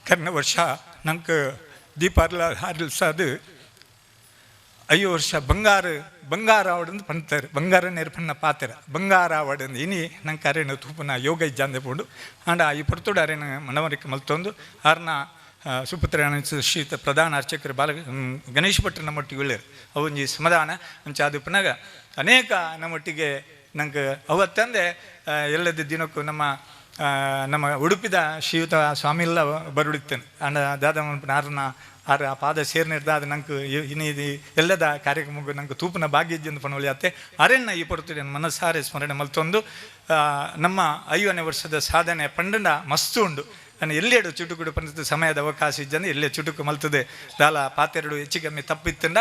ಕರ್ನ ವರ್ಷ ನಂಗೆ ದೀಪಾರ್ಲ ಹಾರಿಲ್ಸಾದು 5 ವರ್ಷ ಬಂಗಾರ ಆವಡಂದು ಪಂತಾರೆ ಬಂಗಾರ ನೇರ್ಪಣ್ಣ ಪಾತ್ರ ಬಂಗಾರ ಆವಡಂದು ಇನಿ ನಂಗೆ ಅರೇನು ತೂಪನ ಯೋಗ ಇಜ್ಜಾಂದೆ ಪೋಂಡು ಆಂಡ ಈ ಪೊರ್ತುಡು ಅರೇನು ಮನವರಿಕೆ ಮಲ್ತೊಂದು ಆರ್ನ ಸುಪುತ್ರ ಶ್ರೀಯುತ ಪ್ರಧಾನ ಅರ್ಚಕರು ಗಣೇಶ್ ಭಟ್ರು ನಮ್ಮೊಟ್ಟಿಗೆ ಒಳ್ಳೆಯರು ಅವೊಂಜಿ ಸಮಾಧಾನ ಅಂಚೆ ಅದು ಪುನಗ ಅನೇಕ ನಮ್ಮೊಟ್ಟಿಗೆ ನಂಗೆ ಅವತ್ತಂದೆ ಎಲ್ಲದ ದಿನಕ್ಕೂ ನಮ್ಮ ಉಡುಪಿದ ಶ್ರೀಯುತ ಸ್ವಾಮಿಲ್ಲ ಬರುಡಿತ್ತೇನೆ ಅಂಡ ದಾದ ಆರ್ನ ಆ ಪಾದ ಸೇರ್ನಿರ್ದಾದ ನಂಗೆ ಇನ್ನು ಇದು ಎಲ್ಲದ ಕಾರ್ಯಕ್ರಮಕ್ಕೂ ನಂಗೆ ತೂಪನ ಭಾಗ್ಯಜ್ಜಂದು ಪಣವಳಿ ಆತೆ ಅರೆನ್ನ ಈ ಪೊರ್ತು ಮನಸ್ಸಾರೆ ಸ್ಮರಣೆ ಮಲ್ತೊಂದು ನಮ್ಮ 5ನೇ ವರ್ಷದ ಸಾಧನೆ ಪಂಡಂಡ ಮಸ್ತು ಉಂಡು ನಾನು ಎಲ್ಲೆಡು ಚುಟುಕುಡು ಪಂಡ ಸಮಯದ ಅವಕಾಶ ಇಜ್ಜಂದು ಎಲ್ಲೇ ಚುಟುಕು ಮಲ್ತದೆ ದಾಲ ಪಾತೆರಡು ಹೆಚ್ಚು ಕಮ್ಮಿ ತಪ್ಪಿತ್ತಂಡ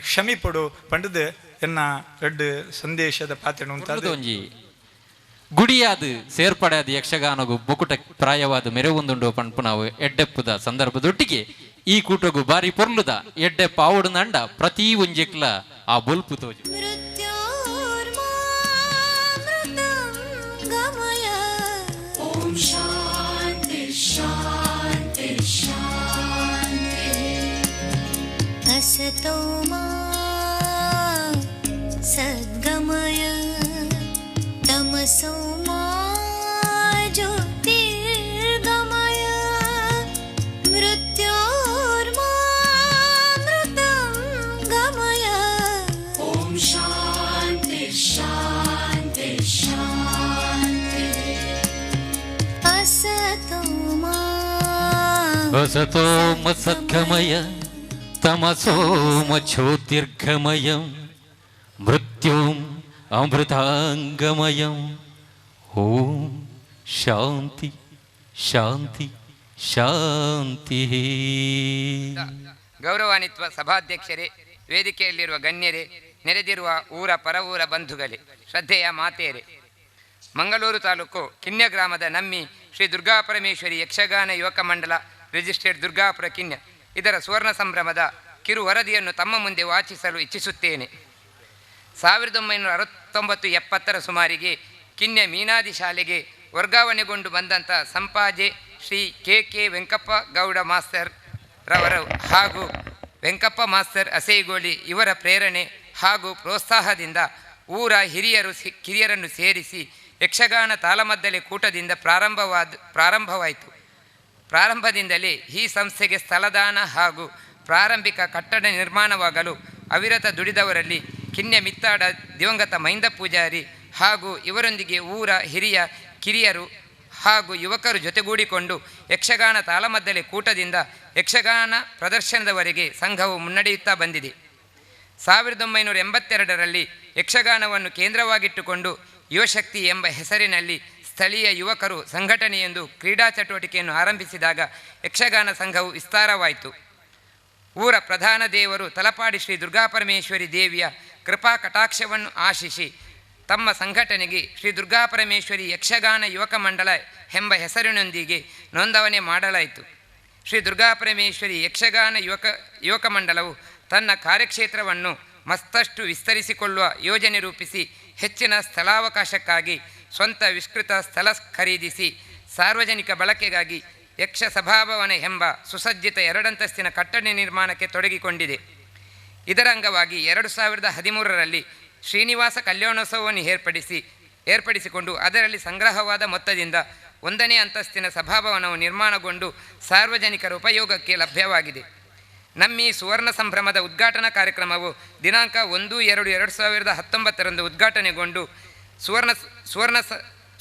ಕ್ಷಮಿಪಡು ಪಂಡದು ಎನ್ನ ರೆಡ್ ಸಂದೇಶದ ಪಾತ್ರೆ ಉಂಟಾದ ಗುಡಿಯಾದ ಸೇರ್ಪಡೆಯಾದ ಯಕ್ಷಗಾನಗೂ ಬೊಕುಟ ಪ್ರಾಯವಾದ ಮೆರವೊಂದುಂಡು ಪಂಪು ನಾವು ಎಡ್ಡೆಪ್ಪುದ ಸಂದರ್ಭದೊಟ್ಟಿಗೆ ಈ ಕೂಟಗೂ ಬಾರಿ ಪೊರ್ಲುದ ಎಡ್ಡೆಪ್ಪ ಆವಡು ನಂಡ ಪ್ರತಿ ಒಂಜೆಕ್ಲ ಆ ಬೊಲ್ಪು ತೋಜು ಸದ್ಗಮಯ ತಮಸೋ ಮಾ ಜ್ಯೋತಿರ್ಗಮಯ ಮೃತ್ಯೋರ್ಮಾ ಮೃತಂ ಗಮಯ ಓಂ ಶಾಂತಿ ಶಾಂತಿ ಶಾಂತಿ ಅಸತೋ ಮಾ ಸದ್ಗಮಯ ತಮಸೋಮ ಜ್ಯೋತಿರ್ಗಮಯಂ ಮೃತ್ಯುಂ ಅಮೃತಾಂಗಮಯಂ ಓಂ ಶಾಂತಿ ಶಾಂತಿ ಶಾಂತಿ. ಗೌರವಾನ್ವಿತ ಸಭಾಧ್ಯಕ್ಷರೇ, ವೇದಿಕೆಯಲ್ಲಿರುವ ಗಣ್ಯರೇ, ನೆರೆದಿರುವ ಊರ ಪರವೂರ ಬಂಧುಗಳೇ, ಶ್ರದ್ಧೆಯ ಮಾತೆಯರೇ, ಮಂಗಳೂರು ತಾಲೂಕು ಕಿನ್ಯ ಗ್ರಾಮದ ನಮ್ಮಿ ಶ್ರೀ ದುರ್ಗಾಪರಮೇಶ್ವರಿ ಯಕ್ಷಗಾನ ಯುವಕ ಮಂಡಲ ರಿಜಿಸ್ಟರ್ಡ್ ದುರ್ಗಾಪುರ ಕಿನ್ಯ ಇದರ ಸುವರ್ಣ ಸಂಭ್ರಮದ ಕಿರು ವರದಿಯನ್ನು ತಮ್ಮ ಮುಂದೆ ವಾಚಿಸಲು ಇಚ್ಛಿಸುತ್ತೇನೆ. 1969-70 ಸುಮಾರಿಗೆ ಕಿನ್ಯ ಮೀನಾದಿ ಶಾಲೆಗೆ ವರ್ಗಾವಣೆಗೊಂಡು ಬಂದಂಥ ಸಂಪಾಜೆ ಶ್ರೀ ಕೆ ವೆಂಕಪ್ಪ ಗೌಡ ಮಾಸ್ತರ್ ರವರು ಹಾಗೂ ವೆಂಕಪ್ಪ ಮಾಸ್ತರ್ ಅಸೇಗೋಳಿ ಇವರ ಪ್ರೇರಣೆ ಹಾಗೂ ಪ್ರೋತ್ಸಾಹದಿಂದ ಊರ ಕಿರಿಯರನ್ನು ಸೇರಿಸಿ ಯಕ್ಷಗಾನ ತಾಳಮದ್ದಲೆ ಕೂಟದಿಂದ ಪ್ರಾರಂಭವಾಯಿತು. ಪ್ರಾರಂಭದಿಂದಲೇ ಈ ಸಂಸ್ಥೆಗೆ ಸ್ಥಳದಾನ ಹಾಗೂ ಪ್ರಾರಂಭಿಕ ಕಟ್ಟಡ ನಿರ್ಮಾಣವಾಗಲು ಅವಿರತ ದುಡಿದವರಲ್ಲಿ ಕಿನ್ನೆ ಮಿತ್ತಾಡ ದಿವಂಗತ ಮಹಿಂದ ಪೂಜಾರಿ ಹಾಗೂ ಇವರೊಂದಿಗೆ ಊರ ಹಿರಿಯ ಕಿರಿಯರು ಹಾಗೂ ಯುವಕರು ಜೊತೆಗೂಡಿಕೊಂಡು ಯಕ್ಷಗಾನ ತಾಳಮದ್ದಲೆ ಕೂಟದಿಂದ ಯಕ್ಷಗಾನ ಪ್ರದರ್ಶನದವರೆಗೆ ಸಂಘವು ಮುನ್ನಡೆಯುತ್ತಾ ಬಂದಿದೆ. 1982ರಲ್ಲಿ ಯಕ್ಷಗಾನವನ್ನು ಕೇಂದ್ರವಾಗಿಟ್ಟುಕೊಂಡು ಯುವಶಕ್ತಿ ಎಂಬ ಹೆಸರಿನಲ್ಲಿ ಸ್ಥಳೀಯ ಯುವಕರು ಸಂಘಟನೆಯೊಂದು ಕ್ರೀಡಾ ಚಟುವಟಿಕೆಯನ್ನು ಆರಂಭಿಸಿದಾಗ ಯಕ್ಷಗಾನ ಸಂಘವು ವಿಸ್ತಾರವಾಯಿತು. ಊರ ಪ್ರಧಾನ ದೇವರು ತಲಪಾಡಿ ಶ್ರೀ ದುರ್ಗಾಪರಮೇಶ್ವರಿ ದೇವಿಯ ಕೃಪಾ ಕಟಾಕ್ಷವನ್ನು ಆಶಿಸಿ ತಮ್ಮ ಸಂಘಟನೆಗೆ ಶ್ರೀ ದುರ್ಗಾಪರಮೇಶ್ವರಿ ಯಕ್ಷಗಾನ ಯುವಕ ಮಂಡಲ ಎಂಬ ಹೆಸರಿನೊಂದಿಗೆ ನೋಂದಣಿ ಮಾಡಲಾಯಿತು. ಶ್ರೀ ದುರ್ಗಾಪರಮೇಶ್ವರಿ ಯಕ್ಷಗಾನ ಯುವಕ ಮಂಡಲವು ತನ್ನ ಕಾರ್ಯಕ್ಷೇತ್ರವನ್ನು ಮತ್ತಷ್ಟು ವಿಸ್ತರಿಸಿಕೊಳ್ಳುವ ಯೋಜನೆ ರೂಪಿಸಿ ಹೆಚ್ಚಿನ ಸ್ಥಳಾವಕಾಶಕ್ಕಾಗಿ ಸ್ವಂತ ವಿಸ್ತೃತ ಸ್ಥಳ ಖರೀದಿಸಿ ಸಾರ್ವಜನಿಕ ಬಳಕೆಗಾಗಿ ಯಕ್ಷ ಸಭಾಭವನ ಎಂಬ ಸುಸಜ್ಜಿತ 2 ಅಂತಸ್ತಿನ ಕಟ್ಟಡ ನಿರ್ಮಾಣಕ್ಕೆ ತೊಡಗಿಕೊಂಡಿದೆ. ಇದರ ಅಂಗವಾಗಿ 2013ರಲ್ಲಿ ಶ್ರೀನಿವಾಸ ಕಲ್ಯಾಣೋತ್ಸವವನ್ನು ಏರ್ಪಡಿಸಿಕೊಂಡು ಅದರಲ್ಲಿ ಸಂಗ್ರಹವಾದ ಮೊತ್ತದಿಂದ 1ನೇ ಅಂತಸ್ತಿನ ಸಭಾಭವನವು ನಿರ್ಮಾಣಗೊಂಡು ಸಾರ್ವಜನಿಕರ ಉಪಯೋಗಕ್ಕೆ ಲಭ್ಯವಾಗಿದೆ. ನಮ್ಮಿ ಸುವರ್ಣ ಸಂಭ್ರಮದ ಉದ್ಘಾಟನಾ ಕಾರ್ಯಕ್ರಮವು ದಿನಾಂಕ 1/2/2019 ಉದ್ಘಾಟನೆಗೊಂಡು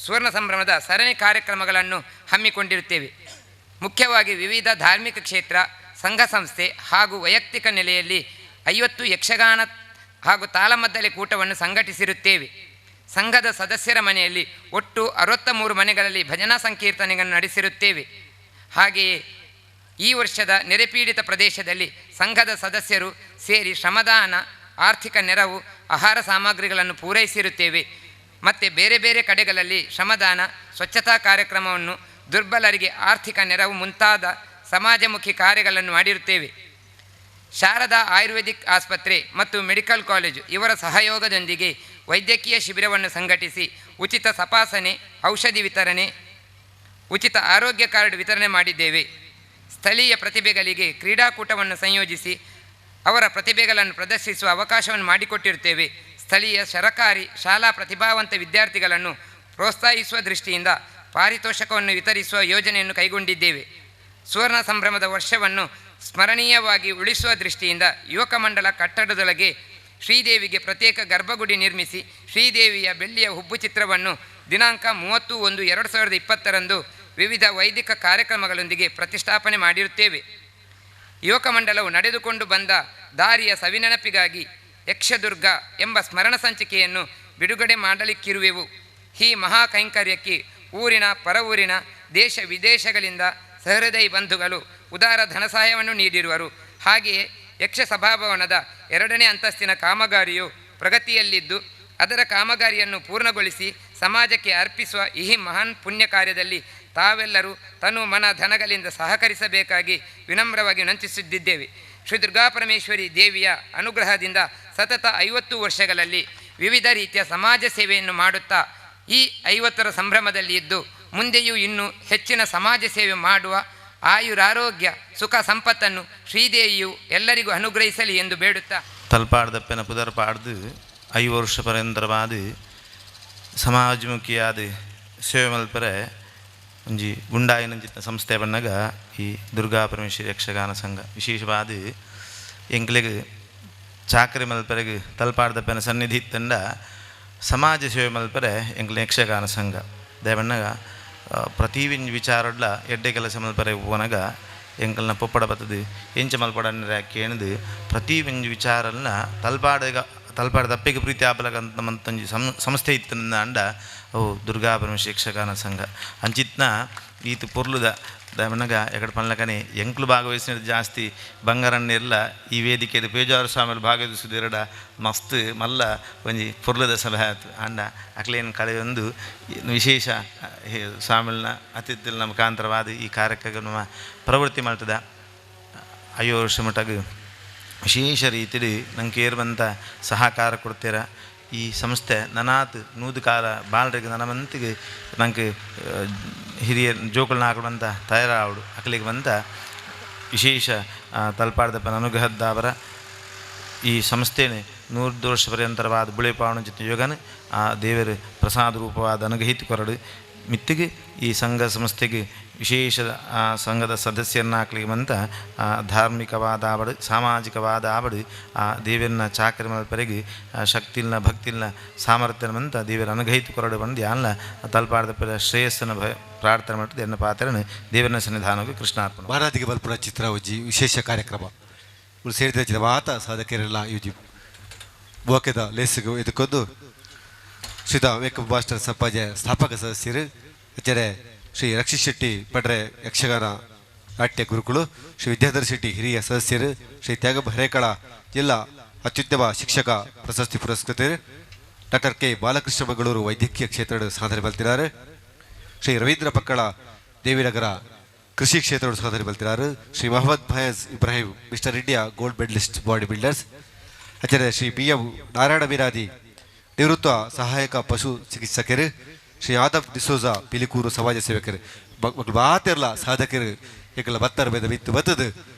ಸುವರ್ಣ ಸಂಭ್ರಮದ ಸರಣಿ ಕಾರ್ಯಕ್ರಮಗಳನ್ನು ಹಮ್ಮಿಕೊಂಡಿರುತ್ತೇವೆ. ಮುಖ್ಯವಾಗಿ ವಿವಿಧ ಧಾರ್ಮಿಕ ಕ್ಷೇತ್ರ, ಸಂಘ ಸಂಸ್ಥೆ ಹಾಗೂ ವೈಯಕ್ತಿಕ ನೆಲೆಯಲ್ಲಿ 50 ಯಕ್ಷಗಾನ ಹಾಗೂ ತಾಳಮದ್ದಲೆ ಕೂಟವನ್ನು ಸಂಘಟಿಸಿರುತ್ತೇವೆ. ಸಂಘದ ಸದಸ್ಯರ ಮನೆಯಲ್ಲಿ ಒಟ್ಟು 63 ಮನೆಗಳಲ್ಲಿ ಭಜನಾ ಸಂಕೀರ್ತನೆಗಳನ್ನು ನಡೆಸಿರುತ್ತೇವೆ. ಹಾಗೆಯೇ ಈ ವರ್ಷದ ನೆರೆಪೀಡಿತ ಪ್ರದೇಶದಲ್ಲಿ ಸಂಘದ ಸದಸ್ಯರು ಸೇರಿ ಶ್ರಮದಾನ, ಆರ್ಥಿಕ ನೆರವು, ಆಹಾರ ಸಾಮಗ್ರಿಗಳನ್ನು ಪೂರೈಸಿರುತ್ತೇವೆ. ಮತ್ತು ಬೇರೆ ಬೇರೆ ಕಡೆಗಳಲ್ಲಿ ಶ್ರಮದಾನ, ಸ್ವಚ್ಛತಾ ಕಾರ್ಯಕ್ರಮವನ್ನು, ದುರ್ಬಲರಿಗೆ ಆರ್ಥಿಕ ನೆರವು ಮುಂತಾದ ಸಮಾಜಮುಖಿ ಕಾರ್ಯಗಳನ್ನು ಮಾಡಿರುತ್ತೇವೆ. ಶಾರದಾ ಆಯುರ್ವೇದಿಕ್ ಆಸ್ಪತ್ರೆ ಮತ್ತು ಮೆಡಿಕಲ್ ಕಾಲೇಜು ಇವರ ಸಹಯೋಗದೊಂದಿಗೆ ವೈದ್ಯಕೀಯ ಶಿಬಿರವನ್ನು ಸಂಘಟಿಸಿ ಉಚಿತ ತಪಾಸಣೆ, ಔಷಧಿ ವಿತರಣೆ, ಉಚಿತ ಆರೋಗ್ಯ ಕಾರ್ಡ್ ವಿತರಣೆ ಮಾಡಿದ್ದೇವೆ. ಸ್ಥಳೀಯ ಪ್ರತಿಭೆಗಳಿಗೆ ಕ್ರೀಡಾಕೂಟವನ್ನು ಸಂಯೋಜಿಸಿ ಅವರ ಪ್ರತಿಭೆಗಳನ್ನು ಪ್ರದರ್ಶಿಸುವ ಅವಕಾಶವನ್ನು ಮಾಡಿಕೊಟ್ಟಿರುತ್ತೇವೆ. ಸ್ಥಳೀಯ ಸರಕಾರಿ ಶಾಲಾ ಪ್ರತಿಭಾವಂತ ವಿದ್ಯಾರ್ಥಿಗಳನ್ನು ಪ್ರೋತ್ಸಾಹಿಸುವ ದೃಷ್ಟಿಯಿಂದ ಪಾರಿತೋಷಕವನ್ನು ವಿತರಿಸುವ ಯೋಜನೆಯನ್ನು ಕೈಗೊಂಡಿದ್ದೇವೆ. ಸುವರ್ಣ ಸಂಭ್ರಮದ ವರ್ಷವನ್ನು ಸ್ಮರಣೀಯವಾಗಿ ಉಳಿಸುವ ದೃಷ್ಟಿಯಿಂದ ಯುವಕ ಮಂಡಲ ಕಟ್ಟಡದೊಳಗೆ ಶ್ರೀದೇವಿಗೆ ಪ್ರತ್ಯೇಕ ಗರ್ಭಗುಡಿ ನಿರ್ಮಿಸಿ ಶ್ರೀದೇವಿಯ ಬೆಳ್ಳಿಯ ಹುಬ್ಬು ಚಿತ್ರವನ್ನು ದಿನಾಂಕ 30/1/2020 ವಿವಿಧ ವೈದಿಕ ಕಾರ್ಯಕ್ರಮಗಳೊಂದಿಗೆ ಪ್ರತಿಷ್ಠಾಪನೆ ಮಾಡಿರುತ್ತೇವೆ. ಯುವಕ ಮಂಡಲವು ನಡೆದುಕೊಂಡು ಬಂದ ದಾರಿಯ ಸವಿನೆನಪಿಗಾಗಿ ಯಕ್ಷದುರ್ಗ ಎಂಬ ಸ್ಮರಣ ಸಂಚಿಕೆಯನ್ನು ಬಿಡುಗಡೆ ಮಾಡಲಿಕ್ಕಿರುವೆವು. ಈ ಮಹಾ ಕೈಂಕರ್ಯಕ್ಕೆ ಊರಿನ ಪರವೂರಿನ ದೇಶ ವಿದೇಶಗಳಿಂದ ಸಹೃದಯಿ ಬಂಧುಗಳು ಉದಾರ ಧನ ಸಹಾಯವನ್ನು ನೀಡಿರುವರು. ಹಾಗೆಯೇ ಯಕ್ಷ ಸಭಾಭವನದ 2ನೇ ಅಂತಸ್ತಿನ ಕಾಮಗಾರಿಯು ಪ್ರಗತಿಯಲ್ಲಿದ್ದು ಅದರ ಕಾಮಗಾರಿಯನ್ನು ಪೂರ್ಣಗೊಳಿಸಿ ಸಮಾಜಕ್ಕೆ ಅರ್ಪಿಸುವ ಈ ಮಹಾನ್ ಪುಣ್ಯ ಕಾರ್ಯದಲ್ಲಿ ತಾವೆಲ್ಲರೂ ತನು ಮನ ಧನಗಳಿಂದ ಸಹಕರಿಸಬೇಕಾಗಿ ವಿನಮ್ರವಾಗಿ ವಿನಂತಿಸುತ್ತಿದ್ದೇವೆ. ಶ್ರೀ ದುರ್ಗಾಪರಮೇಶ್ವರಿ ದೇವಿಯ ಅನುಗ್ರಹದಿಂದ ಸತತ 50 ವರ್ಷಗಳಲ್ಲಿ ವಿವಿಧ ರೀತಿಯ ಸಮಾಜ ಸೇವೆಯನ್ನು ಮಾಡುತ್ತಾ ಈ 50ರ ಸಂಭ್ರಮದಲ್ಲಿ ಇದ್ದು ಮುಂದೆಯೂ ಇನ್ನೂ ಹೆಚ್ಚಿನ ಸಮಾಜ ಸೇವೆ ಮಾಡುವ ಆಯುರಾರೋಗ್ಯ ಸುಖ ಸಂಪತ್ತನ್ನು ಶ್ರೀದೇವಿಯು ಎಲ್ಲರಿಗೂ ಅನುಗ್ರಹಿಸಲಿ ಎಂದು ಬೇಡುತ್ತಾ ತಲ್ಪಾಡ್ದಪ್ಪನ ಪುದರ್ಪಾಡ್ದು 5 ವರ್ಷ ಪರ್ಯಂತರವಾದ ಸಮಾಜಮುಖಿಯಾದ ಸೇವೆ ಮಲ್ಪರೆ ಒಂಜಿ ಗುಂಡಾಯಿನಂಚಿನ ಸಂಸ್ಥೆ ಬಣ್ಣಗ ಈ ದುರ್ಗಾಪರಮೇಶ್ವರಿ ಯಕ್ಷಗಾನ ಸಂಘ ವಿಶೇಷವಾದ ಎಂಕ್ಲೆಗ್ ಚಾಕರಿ ಮಲ್ಪರೆಗೆ ತಲ್ಪಾಡ್ದಪ್ಪನ ಸನ್ನಿಧಿ ತಂಡ ಸಮಾಜ ಸೇವೆ ಮಲ್ಪರೆ ಎಂಕ್ಲೆ ಯಕ್ಷಗಾನ ಸಂಘ ದಯಬಣ್ಣಗ ಪ್ರತಿ ವಿಚಾರಡ್ಲ ಎಡ್ಡೆ ಕೆಲಸ ಮಲ್ಪರೆ ಹೋನಗ ಎಂಕಲ್ನ ಪೊಪ್ಪಡ ಬತ್ತದು ಎಂಚ ಮಲ್ಪಡನ್ನ ಕೇಳಿದು ಪ್ರತಿ ವಿಚಾರನ್ನ ತಲ್ಪಾಡ ದಪ್ಪೆಗೆ ಪ್ರೀತಿ ಆಪಲಕಂತ ಮಂತಂಜಿ ಸಂಸ್ಥೆ ಇತ್ತನ ಅಂಡ ಅವು ದುರ್ಗಾಪರಮೇಶ್ವರಿ ಯಕ್ಷಗಾನ ಸಂಘ ಅಂಚಿತ್ನ ಈತು ಪೊರ್ಲುದ ದಮನಗ ಎಕಡೆ ಪನ್ಲಕನೆ ಎಂಕ್ಲು ಭಾಗವಹಿಸಿದ ಜಾಸ್ತಿ ಬಂಗಾರನ್ನೆಲ್ಲ ಈ ವೇದಿಕೆಯಲ್ಲಿ ಪೇಜಾವರ ಸ್ವಾಮಿಯಲ್ಲಿ ಭಾಗವಹಿಸುವುದೆರಡ ಮಸ್ತ್ ಮಲ್ಲ ಒಂಜಿ ಪೊರ್ಲುದ ಸಭೆ ಆಯ್ತು ಅಂಡ ಅಕ್ಲೇನು ಕಳೆಯೊಂದು ವಿಶೇಷ ಸ್ವಾಮಿಲ್ನ ಅತಿಥಿನ ಮುಖಾಂತರವಾದ ಈ ಕಾರ್ಯಕ್ರಮ ಪ್ರವೃತ್ತಿ ಮಾಡ್ತದ 5 ವರ್ಷ ಮಟ್ಟಿಗೆ ವಿಶೇಷ ರೀತಿಯಲ್ಲಿ ನಂಗೆ ಏರ್ಬಂತ ಸಹಕಾರ ಕೊಡ್ತೀರ. ಈ ಸಂಸ್ಥೆ ನನಾತ್ ನೂದು ಕಾಲ ಬಾಳರಿಗೆ ನನ್ನ ಮಂತಿಗೆ ನಂಗೆ ಹಿರಿಯ ಜೋಕುಳನ್ನ ಹಾಕೊಡಂತ ತಯಾರಾವಡು ಅಕಲಿಗೆ ಬಂತ ವಿಶೇಷ ತಲ್ಪಾಡ್ದಪ್ಪನ ಅನುಗ್ರಹದ್ದಾವರ ಈ ಸಂಸ್ಥೆನೇ 100 ವರ್ಷ ಪರ್ಯಂತರವಾದ ಬುಳೆ ಪಾವನ ಜೊತೆ ಯೋಗನ ಆ ದೇವರ ಪ್ರಸಾದ ರೂಪವಾದ ಅನುಗ್ರಹಿತ ಕೊರಡು ಮಿತ್ತಿಗೆ ಈ ಸಂಘ ಸಂಸ್ಥೆಗೆ ವಿಶೇಷ ಆ ಸಂಘದ ಸದಸ್ಯರನ್ನಾಕ್ಲಿಕ್ಕೆ ಮಂತ ಧಾರ್ಮಿಕವಾದ ಆವಡು ಸಾಮಾಜಿಕವಾದ ಆವಡು ಆ ದೇವರನ್ನ ಚಾಕರಿ ಮಲ್ಪರೆಗೆ ಶಕ್ತಿಲ್ನ ಭಕ್ತಿಲ್ನ ಸಾಮರ್ಥ್ಯ ಮಂತ ದೇವರ ಅನುಗ್ರಹಿತ ಕೊರಡು ಬಂದು ಯಾನ್ಲ ತಲ್ಪಾಡ್ದ ಪರ ಶ್ರೇಯಸ್ಸನ್ನು ಪ್ರಾರ್ಥನೆ ಮಾಡಿದ್ದು ಎನ್ನ ಪಾತ್ರನ ದೇವರನ ಸನ್ನಿಧಾನಕ್ಕೆ ಕೃಷ್ಣಾರ್ಪಣೆ ಮಹಾರಾಜಿಗೆ ಬಲ್ಪುರ ಚಿತ್ರ ಉಜ್ಜಿ ವಿಶೇಷ ಕಾರ್ಯಕ್ರಮ ಇವ್ರು ಸೇರಿದ ಮಾತ ಸಾಧಕರೆಲ್ಲ ಯುಜಿ ಬೋಕೆದ ಲೇಸಿಗೂ ಇದಕ್ಕೊಂದು ಶ್ರೀದ ಮೇಕಪ್ ಮಾಸ್ಟರ್ ಸಂಪಾಜೆ ಸ್ಥಾಪಕ ಸದಸ್ಯರು ಎಚ್ಚರೆ ಶ್ರೀ ರಕ್ಷಿತ್ ಶೆಟ್ಟಿ ಪಡ್ರೆ ಯಕ್ಷಗಾನ ನಾಟ್ಯ ಗುರುಗಳು ಶ್ರೀ ವಿದ್ಯಾಧರ್ ಶೆಟ್ಟಿ ಹಿರಿಯ ಸದಸ್ಯರು ಶ್ರೀ ತ್ಯಾಗಪ್ಪ ಹರೇಕಳ ಜಿಲ್ಲಾ ಅತ್ಯುತ್ತಮ ಶಿಕ್ಷಕ ಪ್ರಶಸ್ತಿ ಪುರಸ್ಕೃತರು ಡಾಕ್ಟರ್ ಕೆ ಬಾಲಕೃಷ್ಣ ಮಂಗಳೂರು ವೈದ್ಯಕೀಯ ಕ್ಷೇತ್ರದ ಸಾಧನೆ ಬಲ್ತಿದ್ದಾರೆ ಶ್ರೀ ರವೀಂದ್ರ ಪಕ್ಕಳ ದೇವಿನಗರ ಕೃಷಿ ಕ್ಷೇತ್ರದ ಸಾಧನೆ ಬಲ್ತಿದ್ದಾರೆ Shri Mohammed Fayaz Ibrahim Mister India gold medalist body builders Acharya Shri B M Narayana Miradi ನಿವೃತ್ತ ಸಹಾಯಕ ಪಶು ಚಿಕಿತ್ಸಕರು ಶ್ರೀ ಆದಮ್ ಡಿಸೋಜಾ ಪಿಲಿಕೂರು ಸಮಾಜ ಸೇವಕರು ಮಕ್ಕಳು ಮಾತಿರಲ್ಲ ಸಾಧಕರು ಈಗಲ ಬತ್ತರ ಬೇದ ಬಿತ್ತು ಬತ್ತದು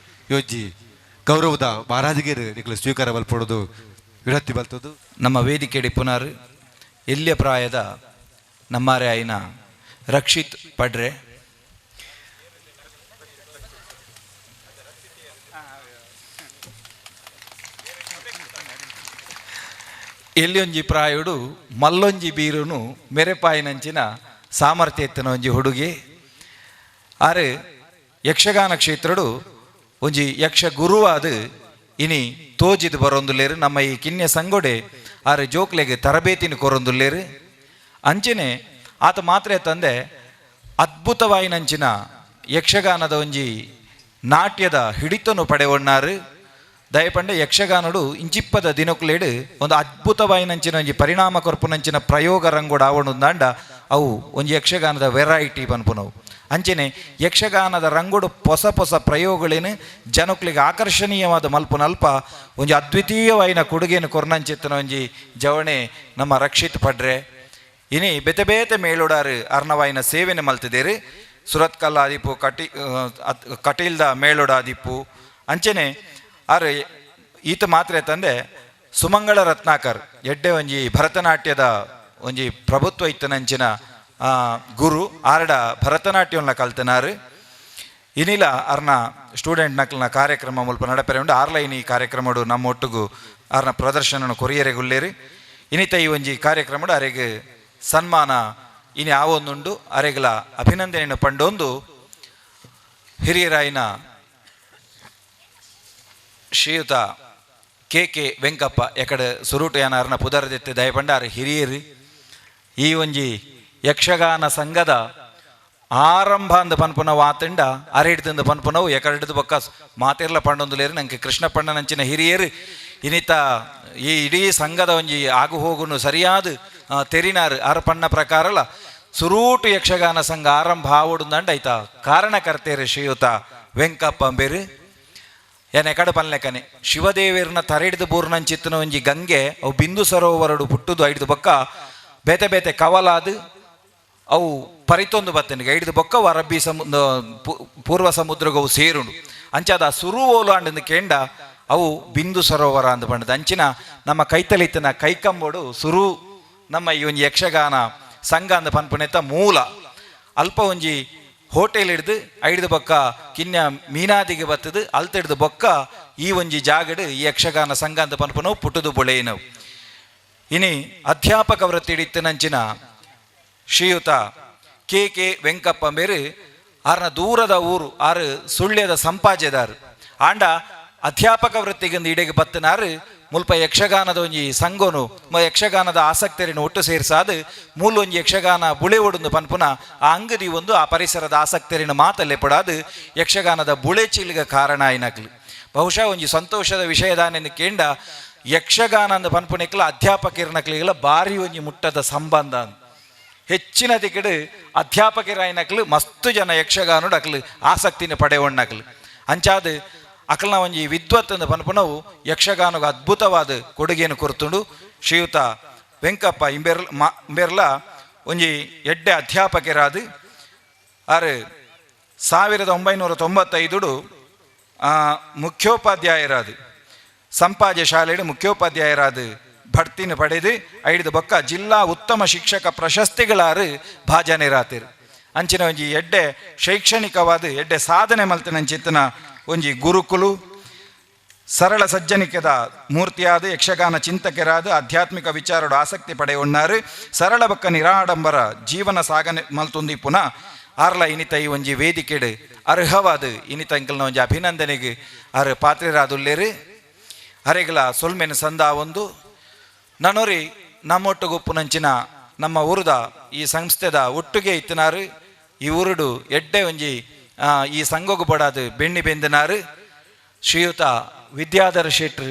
ಯೋಜಿ ಗೌರವದ ಮಹಾರಾಜಗಿರು ನಿಗಳು ಸ್ವೀಕಾರ ಬಲ್ಪಡೋದು ವಿನಂತಿ ಬಲ್ತದ್ದು ನಮ್ಮ ವೇದಿಕೆಡಿ ಪುನರ್ ಎಲ್ಲಿಯ ಪ್ರಾಯದ ನಮ್ಮಾರೆ ಆಯ್ನ ರಕ್ಷಿತ್ ಪಡ್ರೆ ಎಲ್ಲಿಯೊಂಜಿ ಪ್ರಾಯುಡು ಮಲ್ಲೊಂಜಿ ಬೀರುನು ಮೆರೆಪಾಯಿನಂಚಿನ ಸಾಮರ್ಥ್ಯ ಎತ್ತಿನ ಒಂಜಿ ಹುಡುಗಿ ಆರು ಯಕ್ಷಗಾನ ಕ್ಷೇತ್ರಡು ಒಂಜಿ ಯಕ್ಷ ಗುರುವಾದ ಇನಿ ತೋಜಿದು ಬರೊಂದುಲ್ಲೇರು ನಮ್ಮ ಈ ಕಿನ್ಯ ಸಂಗೊಡೆ ಆರು ಜೋಕ್ಲೆಗೆ ತರಬೇತಿನ ಕೊರೊಂದುಲ್ಲೇರು ಅಂಚನೆ ಆತ ಮಾತ್ರ ತಂದೆ ಅದ್ಭುತವಾಯಿನಂಚಿನ ಯಕ್ಷಗಾನದ ಒಂಜಿ ನಾಟ್ಯದ ಹಿಡಿತನು ಪಡೆವಣ್ಣಾರು ದಯಪಂಡ ಯಕ್ಷಗಾನಡು ಇಂಚಿಪ್ಪದ ದಿನಕ್ಕುಲೇಡು ಒಂದು ಅದ್ಭುತವಾಯಿನಂಚಿನ ಒಂಜಿ ಪರಿಣಾಮ ಕೊರ್ಪುನಂಚಿನ ಪ್ರಯೋಗ ರಂಗೋಡು ಆವಣುಂದಾಂಡ ಅವು ಒಂಜಿ ಯಕ್ಷಗಾನದ ವೆರೈಟಿ ಪನ್ಪುನವು ಅಂಚನೆ ಯಕ್ಷಗಾನದ ರಂಗೋಡು ಹೊಸ ಹೊಸ ಪ್ರಯೋಗಗಳೇನು ಜನಕ್ಲಿಗೆ ಆಕರ್ಷಣೀಯವಾದ ಮಲ್ಪುನಲ್ಪ ಒಂಜಿ ಅದ್ವಿತೀಯವಾಯಿನ ಕೊಡುಗೆಯನ್ನು ಕೊರ್ನಂಚಿತ್ತನ ಒಂಜಿ ಜವಣೆ ನಮ್ಮ ರಕ್ಷಿತ್ ಪಡ್ರೆ ಇನಿ ಬೆತೆ ಬೇತೆ ಮೇಲೋಡಾರು ಅರ್ಣವಾಯಿನ ಸೇವೆನೆ ಮಲ್ತಿದ್ದೇರು ಸುರತ್ಕಲ್ ಆದಿಪ್ಪು ಕಟೀಲ್ದ ಮೇಲೋಡ ಆದಿಪ್ಪು ಅಂಚನೆ ಆರು ಈತ ಮಾತ್ರ ತಂದೆ ಸುಮಂಗಳ ರತ್ನಾಕರ್ ಎಡ್ಡೆ ಒಂಜಿ ಭರತನಾಟ್ಯದ ಒಂಜಿ ಪ್ರಭುತ್ವ ಇತ್ತನಂಚಿನ ಗುರು ಆರಡ ಭರತನಾಟ್ಯಂನ ಕಲ್ತನಾರು ಇನಿಲ ಅರ್ನ ಸ್ಟೂಡೆಂಟ್ ನಕ್ಲನ ಕಾರ್ಯಕ್ರಮ ಮುಲ್ಪ ನಡಪೆರೆ ಉಂಡು ಆರ್ಲೈನ್ ಈ ಕಾರ್ಯಕ್ರಮಡು ನಮ್ಮ ಒಟ್ಟಿಗೂ ಅರ್ನ ಪ್ರದರ್ಶನ ಕೊರಿಯರೆಗುಲ್ಲೇರು ಇನಿತ ಈ ಒಂಜಿ ಕಾರ್ಯಕ್ರಮಡು ಅರೆಗೆ ಸನ್ಮಾನ ಇನಿ ಆವೊಂದುಂಡು ಅರೆಗಲ ಅಭಿನಂದನೆಯನ್ನು ಪಂಡೊಂದು ಹಿರಿಯರಾಯಿನ ಶ್ರೀಯುತ ಕೆ ವೆಂಕಪ್ಪ ಎಕಡೆ ಸುರುಟು ಪುದರದೆತ್ತೆ ದಯಪಂಡಾರ ಹಿರಿಯರು ಈ ಒಂಜಿ ಯಕ್ಷಗಾನ ಸಂಘದ ಆರಂಭ ಅಂದ ಪನ್ಪುನವು ಆತಂಡ ಅರೆಡ್ದಿಂದ ಪನ್ಪುನವು ಎಕಡೆದು ಬೊಕ್ಕ ಮಾತೆರ್ಲ ಪಂಡೊಂದುಲೇರು ನಂಗೆ ಕೃಷ್ಣ ಪಂಡನಂಚಿನ ಹಿರಿಯರು ಇನ್ನಿತ ಈ ಇಡೀ ಸಂಘದ ಒಂಜಿ ಆಗು ಹೋಗುನು ಸರಿಯಾದ ತೆರಿನಾರು ಆರು ಪಣ್ಣ ಪ್ರಕಾರಲ್ಲ ಸುರೂಟು ಯಕ್ಷಗಾನ ಸಂಘ ಆರಂಭ ಆವಡುಂದಂಡ ಆಯ್ತಾ ಕಾರಣಕರ್ತೇರು ಶ್ರೀಯುತ ವೆಂಕಪ್ಪ ಅಂಬೇರು ಏನ ಎಕಡೆ ಪನ್ಲೆಕ್ಕನೆ ಶಿವದೇವಿಯರ್ನ ತರೆಡಿದು ಬೂರ್ನಂಚಿತ್ತನ ಒಂಜಿ ಗಂಗೆ ಅವು ಬಿಂದು ಸರೋವರಡು ಪುಟ್ಟುದು ಐಡ್ದು ಬೊಕ್ಕ ಬೇತೆ ಬೇತೆ ಕವಲಾದು ಅವು ಪರಿತೊಂದು ಬತ್ತನಿಗೆ ಐಡ್ದು ಬೊಕ್ಕ ಅರಬ್ಬಿ ಪೂರ್ವ ಸಮುದ್ರಗವು ಸೇರುಂಡು ಅಂಚಾದ ಸುರು ಓಲಾಂಡ್ ಕೇಂಡ ಅವು ಬಿಂದು ಸರೋವರ ಅಂದು ಬಂಡದು ಅಂಚಿನ ನಮ್ಮ ಕೈತಲಿತನ ಕೈಕಂಬೋಡು ಸುರು ನಮ್ಮ ಈ ಒಂಜಿ ಯಕ್ಷಗಾನ ಸಂಘ ಅಂದ ಪನ್ಪುನೆತ್ತ ಮೂಲ ಅಲ್ಪ ಒಂಜಿ ಹೋಟೆಲ್ ಹಿಡ್ದು ಐಡ್ದು ಬೊಕ್ಕ ಕಿನ್ಯ ಮೀನಾದಿಗೆ ಬತ್ತದು ಅಲ್ತಿಡ್ದು ಬೊಕ್ಕ ಈ ಒಂಜಿ ಜಾಗಡು ಈ ಯಕ್ಷಗಾನ ಸಂಘ ಅಂತ ಪನ್ಪುನವು ಪುಟ್ಟದು ಬೊಳೆಯಿನವು ಇನಿ ಅಧ್ಯಾಪಕ ವೃತ್ತಿ ಹಿಡಿತನಂಚಿನ ಶ್ರೀಯುತ ಕೆ ವೆಂಕಪ್ಪ ಬೇರು ಆರ್ನ ದೂರದ ಊರು ಆರು ಸುಳ್ಯದ ಸಂಪಾಜೆದಾರು ಆಂಡ ಅಧ್ಯಾಪಕ ವೃತ್ತಿಗಿಂದ ಇಡೆಗೆ ಬತ್ತನಾರು ಮುಲ್ಪ ಯಕ್ಷಗಾನದ ಒಂಜಿ ಸಂಘನು ಯಕ್ಷಗಾನದ ಆಸಕ್ತರಿನ ಒಟ್ಟು ಸೇರಿಸಾದು ಮೂಲ ಒಂಜಿ ಯಕ್ಷಗಾನ ಬುಳೆ ಒಡೊಂದು ಪನ್ಪುನ ಆ ಅಂಗಡಿ ಒಂದು ಆ ಪರಿಸರದ ಆಸಕ್ತರಿನ ಮಾತಲ್ಲೇ ಪಡಾದು ಯಕ್ಷಗಾನದ ಬುಳೆ ಚೀಲಿಗೆ ಕಾರಣ ಆಯ್ನಕ್ಲು ಬಹುಶಃ ಒಂಜಿ ಸಂತೋಷದ ವಿಷಯದಾನೆಂದು ಕೇಂಡ ಯಕ್ಷಗಾನ ಅಂದ ಪನ್ಪುನೆಕ್ಲ ಅಧ್ಯಾಪಕರಿನಕ್ಲಿಗೆಲ್ಲ ಭಾರಿ ಒಂಜಿ ಮುಟ್ಟದ ಸಂಬಂಧ ಹೆಚ್ಚಿನ ತಿಕಡು ಅಧ್ಯಾಪಕರಾಯ್ನಕ್ಲು ಮಸ್ತು ಜನ ಯಕ್ಷಗಾನೋಡು ಅಕ್ಲು ಆಸಕ್ತಿನ ಪಡೆವಣ್ಣಕ್ಲು ಅಂಚಾದು ಅಕಲ್ನ ಒಂಜಿ ವಿದ್ವತ್ ಅಂದ ಪನ್ಪುನವು ಯಕ್ಷಗಾನಗ ಅದ್ಭುತವಾದ ಕೊಡುಗೆಯನ್ನು ಕೊರ್ತುಂಡು ಶ್ರೀಯುತ ವೆಂಕಪ್ಪ ಇಂಬೆರ್ಲ ಒಂಜಿ ಎಡ್ಡೆ ಅಧ್ಯಾಪಕರಾದು ಆರು 1995 ಮುಖ್ಯೋಪಾಧ್ಯಾಯರಾದು ಸಂಪಾಜೆ ಶಾಲೆಡು ಮುಖ್ಯೋಪಾಧ್ಯಾಯರಾದು ಬಡ್ತಿನ ಪಡೆದು ಐದು ಬೊಕ್ಕ ಜಿಲ್ಲಾ ಉತ್ತಮ ಶಿಕ್ಷಕ ಪ್ರಶಸ್ತಿಗಳಾರು ಭಾಜನೆರಾತಿರು. ಅಂಚಿನ ಒಂಜಿ ಎಡ್ಡೆ ಶೈಕ್ಷಣಿಕವಾದ ಎಡ್ಡೆ ಸಾಧನೆ ಮಲ್ತಿನಂಚಿತ್ತಿನ ಒಂಜಿ ಗುರುಕುಲು ಸರಳ ಸಜ್ಜನಿಕೆದ ಮೂರ್ತಿಯಾದ ಯಕ್ಷಗಾನ ಚಿಂತಕರಾದ ಆಧ್ಯಾತ್ಮಿಕ ವಿಚಾರಡು ಆಸಕ್ತಿ ಪಡೆಯುಣ್ಣಾರು. ಸರಳ ಬಕ್ಕ ನಿರಾಡಂಬರ ಜೀವನ ಸಾಗನೆ ಮಲ್ತುಂದಿ ಪುನಃ ಆರ್ಲ ಇನಿತ ಈ ಒಂಜಿ ವೇದಿಕೆಡು ಅರ್ಹವಾದ ಇನಿತ ಅಂಕಲ್ನ ಒಂಜಿ ಅಭಿನಂದನೆಗೆ ಅರ್ ಪಾತ್ರರಾದುಲ್ಲೇರು. ಅರೆಗಲ ಸೊಲ್ಮೆನ ಸಂದ ಒಂದು ನನೊರಿ ನಮ್ಮೊಟ್ಟುಗುಪ್ಪುನಂಚಿನ ನಮ್ಮ ಊರುದ ಈ ಸಂಸ್ಥೆದ ಒಟ್ಟಿಗೆ ಇತ್ತಿನಾರು. ಈ ಊರುಡು ಎಡ್ಡೆ ಒಂಜಿ ಈ ಸಂಘಗು ಬಡಾದು ಬೆಣ್ಣಿ ಬೆಂದಿನಾರು. ಶ್ರೀಯುತ ವಿದ್ಯಾಧರ ಶೆಟ್ರು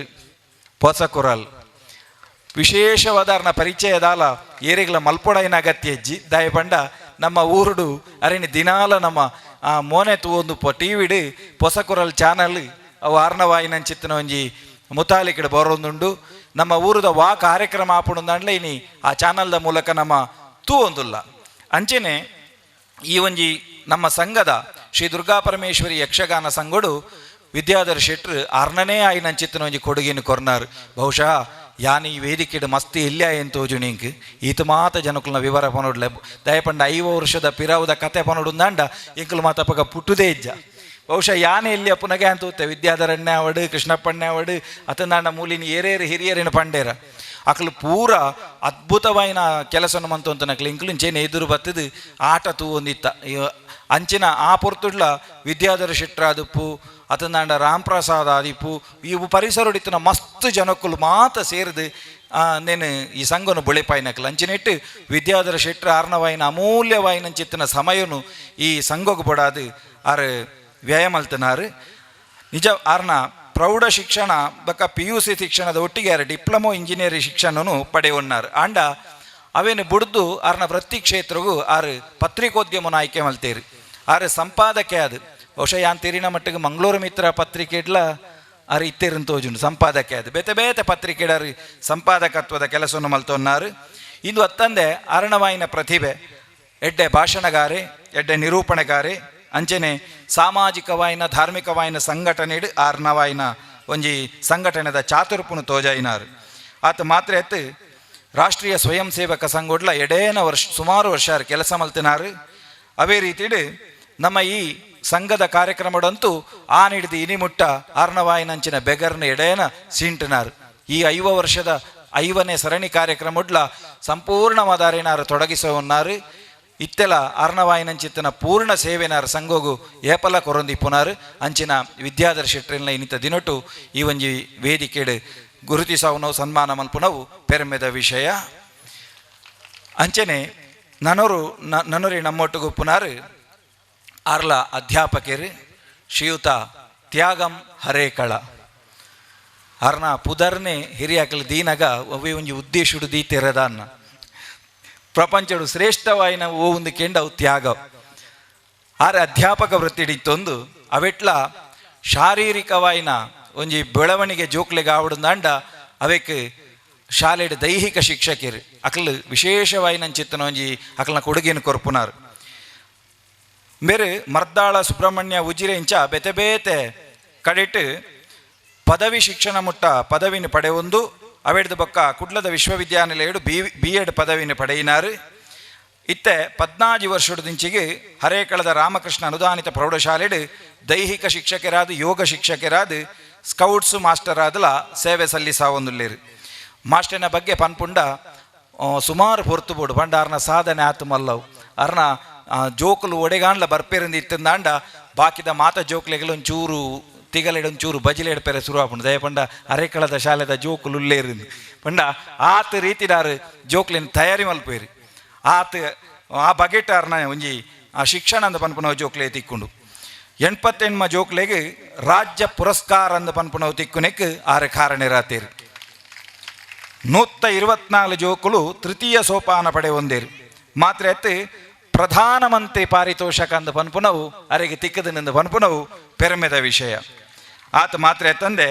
ಪೊಸಕುರಲ್ ವಿಶೇಷವಾದ ಪರಿಚಯದಾಲ ಏರಿಗಳ ಮಲ್ಪೊಡೈನ ಅಗತ್ಯ ಹೆಜ್ಜಿ ದಯಪಂಡ ನಮ್ಮ ಊರುಡು ಅರೇನಿ ದಿನಾಲ ನಮ್ಮ ಮೋನೆ ತೂವೊಂದು ಟಿವಿಡು ಪೊಸಕುರಲ್ ಚಾನಲ್ ಅವು ಆರ್ನವಾಯಿನಂಚಿತ್ತಿನ ಒಂಜಿ ಮುತಾಲಿಕಡೆ ಬರೋದುಂಡು. ನಮ್ಮ ಊರದ ವಾ ಕಾರ್ಯಕ್ರಮ ಆಪುಂದಂಡ್ಲೆ ಇನಿ ಆ ಚಾನಲ್ದ ಮೂಲಕ ನಮ್ಮ ತೂವೊಂದುಲ್ಲ. ಅಂಚೆನೆ ಈ ಒಂಜಿ ನಮ್ಮ ಸಂಘದ ಶ್ರೀ ದುರ್ಗಾಪರಮೇಶ್ವರಿ ಯಕ್ಷಗಾನ ಸಂಘಡು ವಿದ್ಯಾಧರ ಶೆಟ್ರು ಅರ್ನನೇ ಆಯ್ನಂಚಿತ್ತಿನ ಒಂಜಿ ಕೊಡುಗೆನು ಕೊರ್ನಾರು. ಬಹುಶಃ ಯಾನಿ ಈ ವೇದಿಕೆಡು ಮಸ್ತಿ ಇಲ್ಲ ಏನು ತೋಜು ನಿಂಕ್ ಈತ ಮಾತ ಜನಕುಲ್ನ ವಿವರ ಪನೋಡ್ಲೆ ದಯಪಂಡ 5 ವರ್ಷದ ಪಿರಾವುದ ಕತೆ ಪನೋಡುಂದಾಂಡ ಇಂಕಲು ಮಾತಪ್ಪಗ ಪುಟ್ಟುದೇ ಇಜ್ಜ. ಬಹುಶಃ ಯಾನೇ ಇಲ್ಲಿ ಅಪ್ಪನಗೆ ಅಂತೂತೆ ವಿದ್ಯಾಧರಣ್ಣ ಅವಡು ಕೃಷ್ಣಪ್ಪಣ್ಣ ಅವಡು ಅತಂದಾಂಡ ಮೂಲಿನ ಏರೇರು ಹಿರಿಯರಿನ ಪಂಡೇರ ಅಕ್ಲು ಪೂರ ಅದ್ಭುತವಾಯಿನ ಕೆಲಸನ ಮಂತು ಅಂತ ನಕ್ಲು ಇಂಕ್ಲಿಂಚೇನು ಎದುರು ಬತ್ತದು ಆಟ ತೂವೊಂದಿತ್ತ ಅಂಚಿನ ಆ ಪೊರ್ತುಡ್ಲ ವಿದ್ಯಾಧರ ಶೆಟ್ರಾದಪ್ಪು ಅತಂದಾಂಡ ರಾಮ್ ಪ್ರಸಾದ್ ಆದಿಪ್ಪು ಇವು ಪರಿಸರಡಿತ್ತಿನ ಮಸ್ತ್ ಜನಕ್ಕುಲು ಮಾತ ಸೇರಿದು ನೇನು ಈ ಸಂಘನು ಬುಳೆಪಾಯಿನಕ್ಲು ಅಂಚಿನೆಟ್ಟು ವಿದ್ಯಾಧರ ಶೆಟ್ರ ಆರ್ನವಾಯಿನ ಅಮೂಲ್ಯವಾಯಿನಂಚಿತ್ತಿನ ಸಮಯನು ಈ ಸಂಘಗು ಬಡಾದು ಆರು ವ್ಯಯಮಲ್ತನಾರು. ನಿಜ ಆರ್ನ ಪ್ರೌಢ ಶಿಕ್ಷಣ ಬಕ್ಕ PUC ಶಿಕ್ಷಣದ ಒಟ್ಟಿಗೆ ಯಾರು ಡಿಪ್ಲೊಮೊ ಇಂಜಿನಿಯರಿಂಗ್ ಶಿಕ್ಷಣನು ಪಡೆಯುన్నారు. ಆಂಡ ಅವೇನು ಬುಡ್ದು ಆರ್ನ ವೃತ್ತಿ ಕ್ಷೇತ್ರಗೂ ಆರು ಪತ್ರಿಕೋದ್ಯಮನ ಆಯ್ಕೆ ಮಲ್ತೇರಿ ಆರು ಸಂಪಾದಕೆ ಅದು ಬಹುಶಃ ಯಾನ್ ತೀರಿನ ಮಟ್ಟಿಗೆ ಮಂಗಳೂರು ಮಿತ್ರ ಪತ್ರಿಕೆಡ್ಲ ಆರು ಇತ್ತೇರಿನ ತೋಜುಂಡು ಸಂಪಾದಕೆ ಅದು ಬೇತೆ ಬೇತೆ ಪತ್ರಿಕೆಡಾರು ಸಂಪಾದಕತ್ವದ ಕೆಲಸವನ್ನು ಮಲ್ತೊన్నారు. ಇದು ಅತ್ತಂದೆ ಅರ್ಣವಾಯಿನ ಪ್ರತಿಭೆ ಎಡ್ಡೆ ಭಾಷಣಗಾರೆ ಎಡ್ಡೆ ನಿರೂಪಣೆಗಾರೆ ಅಂಚನೆ ಸಾಮಾಜಿಕವಾಯಿನ ಧಾರ್ಮಿಕವಾಯಿನ ಸಂಘಟನೆಡು ಆರ್ನವಾಯಿನ ಒಂಜಿ ಸಂಘಟನೆದ ಚಾತುರ್ಪುನು ತೋಜಾಯಿನಾರು. ಆತ ಮಾತ್ರ ಎತ್ತು ರಾಷ್ಟ್ರೀಯ ಸ್ವಯಂ ಸೇವಕ ಸಂಘಡ್ಲ ಎಡೇನ ಸುಮಾರು ವರ್ಷ ಕೆಲಸ ಮಲ್ತಿನಾರು. ಅವೇ ರೀತಿಡು ನಮ್ಮ ಈ ಸಂಘದ ಕಾರ್ಯಕ್ರಮದಂತೂ ಆ ನಿಡಿದು ಇನಿಮುಟ್ಟ ಆರ್ನವಾಯಿನಂಚಿನ ಬೆಗರ್ನ ಎಡೇನ ಸೀಂಟಿನಾರು. ಈ 5 ವರ್ಷದ 5ನೇ ಸರಣಿ ಕಾರ್ಯಕ್ರಮಡ್ಲ ಸಂಪೂರ್ಣವಾದ ಅರೇನಾರು ತೊಡಗಿಸುವನ್ನಾರು. ಇತ್ತೆಲ ಆರ್ನವಾಯಿನಂಚಿತ್ತಿನ ಪೂರ್ಣ ಸೇವೆನಾರು ಸಂಘಗು ಏಪಲ ಕೊರೊಂದಿಪ್ಪುನಾರು. ಅಂಚಿನ ವಿದ್ಯಾಧರ ಶೆಟ್ರಿನ ಇನಿತ ದಿನಟು ಈ ಒಂಜಿ ವೇದಿಕೆಡು ಗುರುತಿಸವು ಸನ್ಮಾನ ಮಲ್ಪುನವು ಪೆರ್ಮೆದ ವಿಷಯ. ಅಂಚನೆ ನನೊರಿ ನಮ್ಮೊಟ್ಟುಗುಪ್ಪುನಾರು ಆರ್ಲ ಅಧ್ಯಾಪಕರು ಶ್ರೀಯುತ ತ್ಯಾಗಂ ಹರೇಕಳ ಅರ್ನ ಪುದರ್ನೆ ಹಿರಿಯಾಕಲು ದೀನಗ ಅವೇ ಒಂಜಿ ಉದ್ದೇಶುಡು ದೀತೆರದನ್ನ ಪ್ರಪಂಚಡು ಶ್ರೇಷ್ಠವಾಯಿನ ಓ ಒಂದು ಕೆಂಡವು ತ್ಯಾಗ ಆರೆ ಅಧ್ಯಾಪಕ ವೃತ್ತಿಡಿತ್ತೊಂದು ಅವೆಟ್ಲ ಶಾರೀರಿಕವಾಯಿನ ಒಂಜಿ ಬೆಳವಣಿಗೆ ಜೋಕ್ಲೆಗೆ ಆವಡುಂದಾಂಡ ಅವಕ್ಕೆ ಶಾಲೆಡ್ ದೈಹಿಕ ಶಿಕ್ಷಕರು ಅಕ್ಲು ವಿಶೇಷವಾಯಿನಂಚಿತ್ತನ ಒಂಜಿ ಅಕ್ಲನ ಕೊಡುಗೆಯನ್ನು ಕೊರ್ಪುನಾರು. ಮೇರೆ ಮರ್ದಾಳ ಸುಬ್ರಹ್ಮಣ್ಯ ಉಜಿರೆ ಇಂಚ ಬೇತೆ ಬೇತೆ ಕಡೆಟ್ ಪದವಿ ಶಿಕ್ಷಣ ಮುಟ್ಟ ಪದವಿನ ಪಡೆಯೊಂದು ಅವೆಡ್ದು ಬೊಕ್ಕ ಕುಡ್ಲದ ವಿಶ್ವವಿದ್ಯಾನಿಲಯಡು B.Ed ಪದವಿನ ಪಡೆಯಿನಾರು. ಇತ್ತೆ 14 ವರ್ಷದಿಂಚಿಗೆ ಹರೇಕಳದ ರಾಮಕೃಷ್ಣ ಅನುದಾನಿತ ಪ್ರೌಢಶಾಲೆಡು ದೈಹಿಕ ಶಿಕ್ಷಕರಾದ ಯೋಗ ಶಿಕ್ಷಕರಾದ ಸ್ಕೌಟ್ಸ್ ಮಾಸ್ಟರ್ ಆದಲ ಸೇವೆ ಸಲ್ಲಿಸಾವೊಂದುಲ್ಲೇರು. ಮಾಸ್ಟರ್ನ ಬಗ್ಗೆ ಪನ್ಪುಂಡ ಸುಮಾರು ಹೊರ್ತು ಬೋಡು ಪಂಡ ಅರ್ನ ಸಾಧನೆ ಆತು ಮಲ್ಲವು ಅರ್ನ ಜೋಕುಲು ಒಡೆಗಾಣ್ಲ ಬರ್ಪೇರಿಂದ ಇತ್ತಂದಾಂಡ ಬಾಕಿದ ಮಾತ ಜೋಕ್ಲೆಗಳು ಒಂಚೂರು ತಿಗಲೆಡೊಂಚೂರು ಬಜಿಲೆಡ್ ಪೆರೆ ಶುರು ಆಪುಂಡು ದಯಪಂಡ ಅರೆಕಳದ ಶಾಲೆದ ಜೋಕುಲು ಉಲ್ಲೇರಿಂದ ಪಂಡ ಆತ ರೀತಿದಾರು ಜೋಕ್ಲಿನ ತಯಾರಿ ಮಲ್ಪೇರಿ ಆತ ಆ ಬಗೆಟಾರ್ನ ಒಂಜಿ ಆ ಶಿಕ್ಷಣ ಅಂದ ಪನ್ಪುನವು ಜೋಕ್ಲೆ ತಿಕ್ಕೊಂಡು 88 ಜೋಕ್ಲೆಗೆ ರಾಜ್ಯ ಪುರಸ್ಕಾರ ಅಂದ ಪನ್ಪುನವು ತಿಕ್ಕುನೆಕ್ ಆರೆ ಕಾರಣರಾತೇರು. 124 ಜೋಕುಲು ತೃತೀಯ ಸೋಪಾನ ಪಡೆ ಹೊಂದೇರು ಮಾತ್ರ ಎತ್ತು ಪ್ರಧಾನಮಂತ್ರಿ ಪಾರಿತೋಷಕ ಅಂದ ಪನ್ಪುನವು ಅರೆಗೆ ತಿಕ್ಕದನೆಂದು ಪನ್ಪುನವು ಪೆರಮೆದ ವಿಷಯ. ಆತ ಮಾತ್ರ ಎತ್ತಂದೆ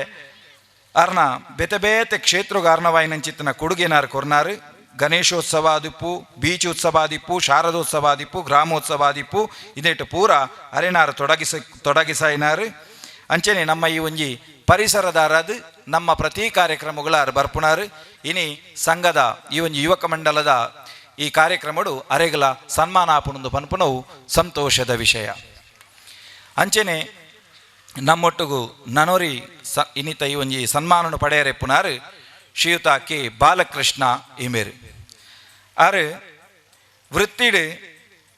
ಅರ್ನ ಬೇತೆ ಬೇತೆ ಕ್ಷೇತ್ರಗ ಅರ್ನವಾಯಿನಂಚಿತ್ತನ ಕೊಡುಗೆನಾರು ಕೊರ್ನಾರು. ಗಣೇಶೋತ್ಸವ ಆದಿಪ್ಪು, ಬೀಚ್ ಉತ್ಸವ ಆದಿಪ್ಪು, ಶಾರದೋತ್ಸವ ಆದಿಪ್ಪು, ಗ್ರಾಮೋತ್ಸವ ಆದಿಪ್ಪು ಇದೆಟ್ಟು ಪೂರ ಅರೆನಾರು ತೊಡಗಿಸಾಯಿನಾರು. ಅಂಚನೆ ನಮ್ಮ ಈ ಒಂಜಿ ಪರಿಸರದಾರದು ನಮ್ಮ ಪ್ರತಿ ಕಾರ್ಯಕ್ರಮಗಳ ಬರ್ಪುನಾರು ಇನಿ ಸಂಘದ ಈ ಒಂಜಿ ಯುವಕ ಮಂಡಲದ ಈ ಕಾರ್ಯಕ್ರಮಡು ಅರೆಗಲ ಸನ್ಮಾನ ಆಪುಣಂದು ಪನ್ಪುನವು ಸಂತೋಷದ ವಿಷಯ. ಅಂಚನೆ ನಮ್ಮೊಟ್ಟಿಗೂ ನನೋರಿ ಇನಿತ ಈ ಒಂಜಿ ಸನ್ಮಾನನು ಪಡೆಯರೆಪ್ಪುನಾರು ಶ್ರೀಯುತ ಕೆ ಬಾಲಕೃಷ್ಣ ಇಮೇರು. ಆರು ವೃತ್ತಿಡು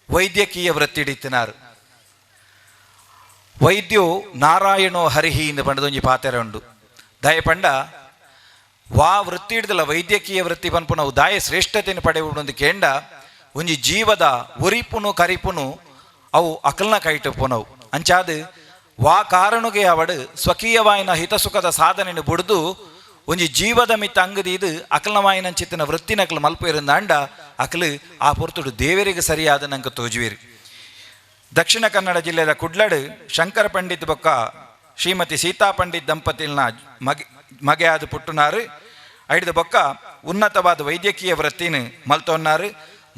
ವೈದ್ಯಕೀಯ ವೃತ್ತಿಡಿತ್ತಿನಾರು. ವೈದ್ಯೋ ನಾರಾಯಣೋ ಹರಿಹಿ ಇಂದು ಪಂಡದೊಂಜಿ ಪಾತೆರೆ ಉಂಡು. ದಯಪಂಡ ವಾ ವೃತ್ತಿ ಹಿಡ್ದಲ್ಲ ವೈದ್ಯಕೀಯ ವೃತ್ತಿ ಪನ್ಪುನವು ದಾಯ ಶ್ರೇಷ್ಠತೆಯನ್ನು ಪಡೆಯುವುದು ಕೇಂಡ ಒಂಜಿ ಜೀವದ ಒರಿಪುನು ಕರಿಪುನು ಅವು ಅಕಲ್ನ ಕೈಟುಪುನವು ಅಂಚಾದು ವಾ ಕಾರಣಗೆ ಅವಡು ಸ್ವಕೀಯವಾಯಿನ ಹಿತಸುಖದ ಸಾಧನೆಯನ್ನು ಬುಡ್ದು ಒಂಜಿ ಜೀವದ ಮಿತ್ತ ಅಂಗದಿ ಇದು ಅಕಲ್ನವಾಯಿನ ಚಿತ್ತಿನ ವೃತ್ತಿನಕಲು ಮಲ್ಪೇರಿಂದ ಅಂಡ ಅಕಲು ಆ ಪೊರ್ತುಡು ದೇವರಿಗೆ ಸರಿಯಾದ ನಂಗೆ ತೋಜುವಿರಿ. ದಕ್ಷಿಣ ಕನ್ನಡ ಜಿಲ್ಲೆಯ ಕುಡ್ಲಡು ಶಂಕರ ಪಂಡಿತ್ ಬೊಕ್ಕ ಶ್ರೀಮತಿ ಸೀತಾ ಪಂಡಿತ್ ದಂಪತಿಲ್ನ ಮಗೆ ಆದ ಪುಟ್ಟುನಾರು ಐಡ್ದ ಬೊಕ್ಕ ಉನ್ನತವಾದ ವೈದ್ಯಕೀಯ ವೃತ್ತಿನ ಮಲ್ತೊನ್ನಾರು.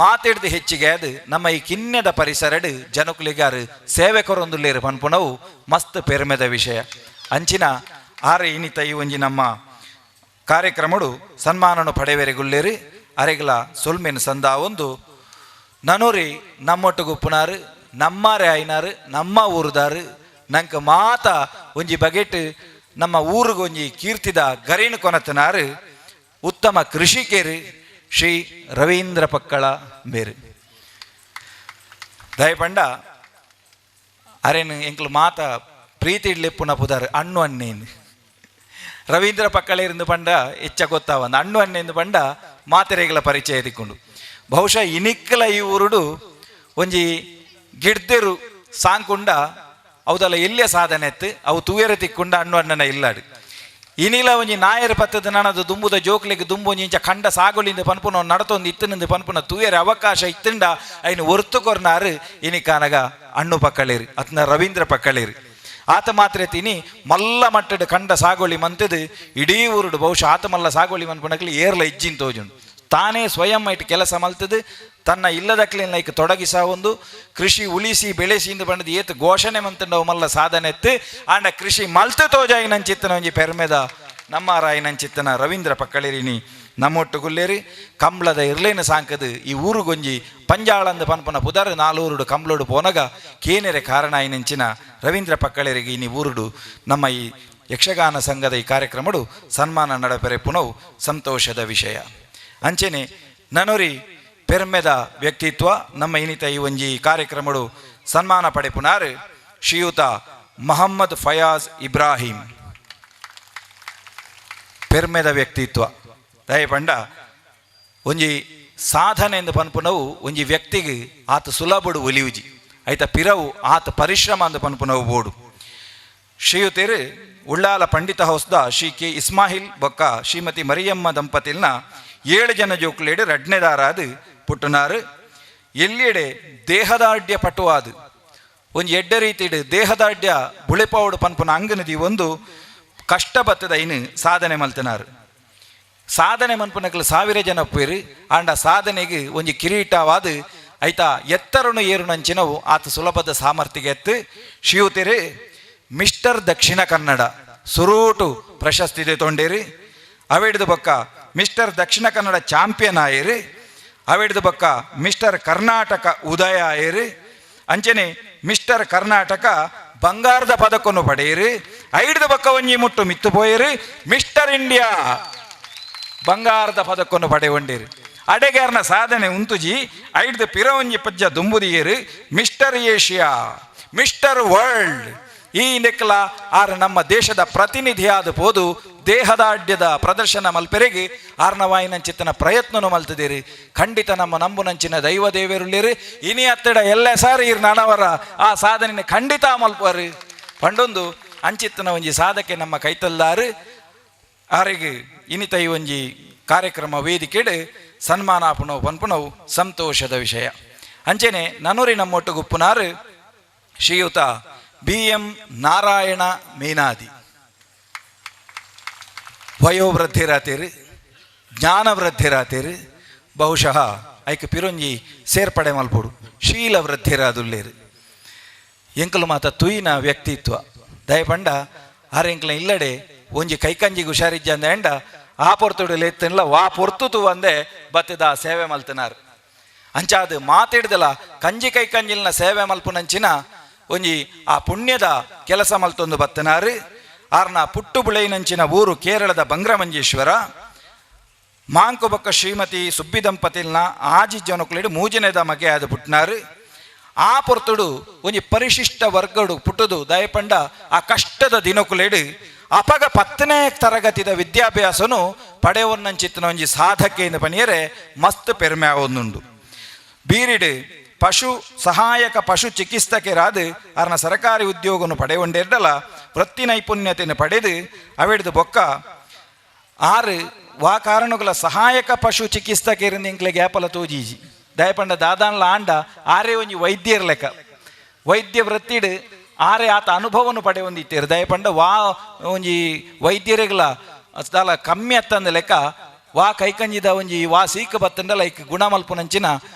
ಮಾತಿಡ್ದು ಹೆಚ್ಚಿಗೆ ಅದು ನಮ್ಮ ಈ ಕಿನ್ಯದ ಪರಿಸರಡು ಜನಕುಲಿಗಾರು ಸೇವೆ ಕೊರೊಂದುಲ್ಲೇರು ಪನ್ಪುಣವು ಮಸ್ತ್ ಪೆರ್ಮೆದ ವಿಷಯ. ಅಂಚಿನ ಆರೆ ಇನಿತ ಈ ಒಂಜಿ ನಮ್ಮ ಕಾರ್ಯಕ್ರಮಡು ಸನ್ಮಾನನು ಪಡೆವೆರೆಗುಲ್ಲೇರು ಅರೆಗಲ ಸೊಲ್ಮೆನ್ ಸಂದ ಒಂದು ನನೂರಿ ನಮ್ಮೊಟ್ಟುಗುಪ್ಪುನಾರು ನಮ್ಮಾರೆ ಆಯ್ನಾರು ನಮ್ಮ ಊರುದಾರು ನಂಗೆ ಮಾತ ಒಂಜಿ ಬಗೆಟ್ ನಮ್ಮ ಊರಿಗೊಂಜಿ ಕೀರ್ತಿದ ಗರಿನು ಕೊನತನಾರು ಉತ್ತಮ ಕೃಷಿಕೇರು ಶ್ರೀ ರವೀಂದ್ರ ಪಕ್ಕಳ ಬೇರು. ದಯಪಂಡ ಅರೇನು ಎಂಕ್ಲು ಮಾತ ಪ್ರೀತಿ ಇಡ್ಲೆಪ್ಪುನ ಪುದಾರು ಅಣ್ಣು ಅಣ್ಣೇನು ರವೀಂದ್ರ ಪಕ್ಕಳೇರಿಂದ ಪಂಡ ಹೆಚ್ಚ ಗೊತ್ತಾವಂದ ಅಣ್ಣು ಅಣ್ಣೆಂದು ಪಂಡ ಮಾತೆರೆಗಳ ಪರಿಚಯ ತಿಕ್ಕೊಂಡು ಬಹುಶಃ ಇನಿಕ್ಕಲ ಈ ಊರುಡು ಒಂಜಿ ಗಿಡ್ದೆರು ಸಾಂಕುಂಡ ಅವದಲ್ಲ ಎಲ್ಲಿಯ ಸಾಧನೆ ಎತ್ತು ಅವು ತೂಯರ ತಿಕ್ಕೊಂಡ ಅಣ್ಣು ಅಣ್ಣನ ಇಲ್ಲಾಡು ಇನಿಲ ಒಂಜಿ ನಾಯರ ಪತ್ತದ ನನದು ದುಂಬುದ ಜೋಕ್ಲೆಗೆ ದುಂಬು ಒಂಜಿ ಇಂಚ ಕಂಡ ಸಾಗುಳಿಂದ ಪನ್ಪುನ ನಡತೊಂದು ಇತ್ತನಿಂದ ಪನ್ಪುನ ತೂಯರ ಅವಕಾಶ ಇತ್ತಂಡ ಐನು ಒರ್ತುಕೊರ್ನಾರು ಇನಿ ಕಾನಗ ಅಣ್ಣು ಪಕ್ಕಳೇರಿ ಅತ್ನ ರವೀಂದ್ರ ಪಕ್ಕಳೇರಿ ಆತ ಮಾತ್ರ ತಿನಿ ಮಲ್ಲ ಮಟ್ಟದ ಕಂಡ ಸಾಗೋಳಿ ಮಂತದು ಇಡೀ ಊರುಡು ಬಹುಶಃ ಆತ ಮಲ್ಲ ಸಾಗೋಳಿ ಮನ್ಪುನಕ್ಲಿ ಏರ್ಲ ಇಜ್ಜಿನ್ ತೋಜುಂಡು ತಾನೇ ಸ್ವಯಂ ಐಟ್ ಕೆಲಸ ಮಲ್ತದು ತನ್ನ ಇಲ್ಲದಕ್ಲಿನ ಲೈಕ್ ತೊಡಗಿಸ ಒಂದು ಕೃಷಿ ಉಳಿಸಿ ಬೆಳೆಸಿಂದ ಬಂಡದು ಏತು ಘೋಷಣೆ ಮಂತಂಡವು ಮಲ್ಲ ಸಾಧನೆ ಎತ್ತು ಆಂಡ ಕೃಷಿ ಮಲ್ತು ತೋಜಾಯಿನಂಚಿತ್ತನ ಒಂಜಿ ಪೆರ್ಮೆದ ನಮ್ಮ ರಾಯಿನಂಚಿತ್ತನ ರವೀಂದ್ರ ಪಕ್ಕಳೇರಿನಿ ನಮ್ಮೊಟ್ಟು ಗುಲ್ಲೇರಿ ಕಂಬ್ಳದ ಇರ್ಲೇನು ಸಾಂಕದು ಈ ಊರುಗೊಂಜಿ ಪಂಜಾಳಂದ ಪನ್ಪನ ಪುದರ್ ನಾಲೂರುಡು ಕಂಬ್ಳೋಡು ಪೋನಗ ಕೇನೆರೆ ಕಾರಣ ಐನಂಚಿನ ರವೀಂದ್ರ ಪಕ್ಕಳೇರಿಗೆ ಇನಿ ಊರುಡು ನಮ್ಮ ಈ ಯಕ್ಷಗಾನ ಸಂಘದ ಈ ಕಾರ್ಯಕ್ರಮಡು ಸನ್ಮಾನ ನಡಪೆರೆ ಪುನವು ಸಂತೋಷದ ವಿಷಯ. ಅಂಚೆನೆ ನನೂರಿ ಪೆರ್ಮೆದ ವ್ಯಕ್ತಿತ್ವ ನಮ್ಮ ಇನಿತ ಈ ಒಂಜಿ ಕಾರ್ಯಕ್ರಮಡು ಸನ್ಮಾನ ಪಡೆಪುನಾರು ಶ್ರೀಯುತ ಮೊಹಮ್ಮದ್ ಫಯಾಜ್ ಇಬ್ರಾಹಿಂ. ಪೆರ್ಮೆದ ವ್ಯಕ್ತಿತ್ವ ದಯಪಂಡ ಒಂಜಿ ಸಾಧನೆ ಎಂದು ಪನ್ಪುನವು ಒಂಜಿ ವ್ಯಕ್ತಿಗೆ ಆತ ಸುಲಭಡು ಒಲಿವುಜಿ ಐತ ಪಿರವು ಆತ ಪರಿಶ್ರಮ ಅಂದು ಪನ್ಪುನವು ಬೋಡು. ಶ್ರೀಯುತೇರು ಉಳ್ಳಾಲ ಪಂಡಿತ ಹೌಸ್ದ ಶ್ರೀ ಕೆ ಇಸ್ಮಾಹಿಲ್ ಬೊಕ್ಕ ಶ್ರೀಮತಿ ಮರಿಯಮ್ಮ ದಂಪತಿಲ್ನ 7 ಜನ ಜೋಕ್ಲೇಡು ರಡ್ನೆದಾರಾದು ಪುಟ್ಟುನಾರು. ಎಲ್ಲಿಯಡೆ ದೇಹದಾಢ್ಯ ಪಟುವಾದು ಒಂಜಿ ಎಡ್ಡ ರೀತಿಡು ದೇಹದಾಢ್ಯ ಬುಳೆಪಾವುಡು ಪನ್ಪುನ ಅಂಗನದಿ ಒಂದು ಕಷ್ಟ ಬತ್ತದ ಐನು ಸಾಧನೆ ಮಲ್ತನಾರು. ಸಾಧನೆ ಮನ್ಪುನಕ್ಲು 1000 ಜನ ಪೇರು ಆಂಡ ಸಾಧನೆಗೆ ಒಂಜಿ ಕಿರೀಟವಾದು ಐತ ಎತ್ತರನು ಏರುನಂಚಿನವು ಆತ ಸುಲಭದ ಸಾಮರ್ಥ್ಯ ಎತ್ತು. ಶ್ರೀಯುತೇರೆ ಮಿಸ್ಟರ್ ದಕ್ಷಿಣ ಕನ್ನಡ ಸುರೂಟು ಪ್ರಶಸ್ತಿದೆ ತೊಂಡೇರಿ. ಅವೇಡ್ದು ಬೊಕ್ಕ ಮಿಸ್ಟರ್ ದಕ್ಷಿಣ ಕನ್ನಡ ಚಾಂಪಿಯನ್ ಆಯೇರಿ. ಅವೇಡ್ದು ಬೊಕ್ಕ ಮಿಸ್ಟರ್ ಕರ್ನಾಟಕ ಉದಯ ಆಯೇರಿ. ಅಂಚನೆ ಮಿಸ್ಟರ್ ಕರ್ನಾಟಕ ಬಂಗಾರದ ಪದಕವನ್ನು ಪಡೆಯಿರಿ. ಐಡ್ದು ಬೊಕ್ಕ ಒಂಜಿ ಮುಟ್ಟು ಮಿತ್ತು ಪೋಯಿರಿ ಮಿಸ್ಟರ್ ಇಂಡಿಯಾ ಬಂಗಾರದ ಪದಕವನ್ನು ಪಡೆಯೊಂಡೇರಿ. ಅಡೆಗಾರನ ಸಾಧನೆ ಉಂತುಜಿ ಐಡ್ದು ಪಿರ ಒಂಜಿ ಪಜ್ಜ ದುಂಬುದಿಯೇರಿ ಮಿಸ್ಟರ್ ಏಷ್ಯಾ ಮಿಸ್ಟರ್ ವರ್ಲ್ಡ್ ಈ ನೆಕ್ಕಲ ಆರು ನಮ್ಮ ದೇಶದ ಪ್ರತಿನಿಧಿಯಾದ ಪೋದು ದೇಹದಾಢ್ಯದ ಪ್ರದರ್ಶನ ಮಲ್ಪೆರೆಗೆ ಆರ್ನವಾಯಿನಂಚಿತ್ತನ ಪ್ರಯತ್ನನು ಮಲ್ತದೇರಿ. ಖಂಡಿತ ನಮ್ಮ ನಂಬುನಂಚಿನ ದೈವ ದೇವರುಳ್ಳೇರಿ ಇನಿ ಹತ್ತಿರ ಎಲ್ಲ ಸಾರಿ ಇರ್ ನನವರ ಆ ಸಾಧನೆ ಖಂಡಿತ ಮಲ್ಪರು ಪಂಡೊಂದು ಅಂಚಿತ್ತನ ಒಂಜಿ ಸಾಧಕೆ ನಮ್ಮ ಕೈತಲ್ಲಾರು ಆರಿಗೆ ಇನಿತ ಈ ಒಂಜಿ ಕಾರ್ಯಕ್ರಮ ವೇದಿಕೆಡು ಸನ್ಮಾನ ಆಪುನವು ಪನ್ಪುನವು ಸಂತೋಷದ ವಿಷಯ. ಅಂಚೆನೆ ನನೂರಿ ನಮ್ಮೊಟ್ಟು ಗುಪ್ಪುನಾರು ಶ್ರೀಯುತ BM ನಾರಾಯಣ ಮೇನಾದಿ. ವಯೋವೃದ್ಧಿರಾತೇರು ಜ್ಞಾನವೃದ್ಧಿರಾತೇರು ಬಹುಶಃ ಐಕ ಪಿರೊಂಜಿ ಸೇರ್ಪಡೆ ಮಲ್ಪೊಡು ಶೀಲ ವೃದ್ಧಿರಾದುಲ್ಲೇರು ಎಂಕಲು ಮಾತ ತುಯಿನ ವ್ಯಕ್ತಿತ್ವ ದಯಪಂಡ ಆರೆಂಕ್ಲ ಇಲ್ಲಡೆ ಒಂಜಿ ಕೈಕಂಜಿಗೆ ಹುಷಾರಿಜ್ಜ ಅಂದ ಎಂಡ ಆ ಪೊರ್ತುಡು ಲೆತ್ತನ್ಲ ವಾ ಪೊರ್ತುತು ಅಂದೆ ಬತ್ತದ ಸೇವೆ ಮಲ್ತನಾರು ಅಂಚಾದು ಮಾತಿಡ್ದಲ ಕಂಜಿ ಕೈಕಂಜಿಲ್ನ ಸೇವೆ ಮಲ್ಪುನಂಚಿನ ಒಂಜಿ ಆ ಪುಣ್ಯದ ಕೆಲಸ ಮಲ್ತೊಂದು ಬತ್ತನಾರು ಆರ್ನ ಪುಟ್ಟು ಬುಳೈನಂಚಿನ ಊರು ಕೇರಳದ ಬಂಗ್ರಮಂಜೇಶ್ವರ ಮಾಂಕು ಬೊಕ್ಕ ಶ್ರೀಮತಿ ಸುಬ್ಬಿ ದಂಪತಿಲ್ನ ಆಜಿ ಜನಕ್ಲೆಡು ಮೂಜನೆದ ಮಗೆ ಅದು ಪುಟ್ನಾರು ಆ ಪೊರ್ತುಡು ಒಂಜಿ ಪರಿಶಿಷ್ಟ ವರ್ಗಡು ಪುಟ್ಟದು ದಯಪಂಡ ಆ ಕಷ್ಟದ ದಿನಕುಲೆಡು ಅಪಗ 10ನೇ ತರಗತಿದ ವಿದ್ಯಾಭ್ಯಾಸನು ಪಡೆಯವನ್ನಂಚಿತ್ತಿನ ಒಂಜಿ ಸಾಧಕೆಯಿಂದ ಪನಿಯರೆ ಮಸ್ತ್ ಪೆರ್ಮೆ ಆವೊಂದುಂಡು ಬೀರಿಡು ಪಶು ಸಹಾಯಕ ಪಶು ಚಿಕಿತ್ಸಕರಾದು ಅರ್ನ ಸರ್ಕಾರಿ ಉದ್ಯೋಗನು ಪಡೆಯೊಂಡಿರ್ಡಲ ವೃತ್ತಿ ನೈಪುಣ್ಯತೆಯನ್ನು ಪಡೆದು ಅವಿಡ್ದು ಬೊಕ್ಕ ಆರು ವಾ ಕಾರಣಗಳ ಸಹಾಯಕ ಪಶು ಚಿಕಿತ್ಸಕರಿಂದ ಇಂಕ್ಲೆಗೆ ಆಪಲ ತೋಜೀಜಿ ದಯಪಂಡ ದಾದಾನ್ಲ ಆಂಡ ಆರೇ ಒಂಜಿ ವೈದ್ಯರ ಲೆಕ್ಕ ವೈದ್ಯ ವೃತ್ತಿಡು ಆರೇ ಆತ ಅನುಭವನು ಪಡೆಯೊಂದಿತ್ತೇರು ದಯಪಂಡ ವಾ ಒಂಜಿ ವೈದ್ಯರಿಗಳ ದಾಲ ಕಮ್ಮಿ ಅತ್ತಂದ ಲೆಕ್ಕ ವಾ ಕೈಕಂಜಿದ ಒಂಜಿ ವಾ ಸೀಕ ಬತ್ತಂಡ ಲೈಕ್ ಗುಣಮಲ್ಪುನಂಚಿನ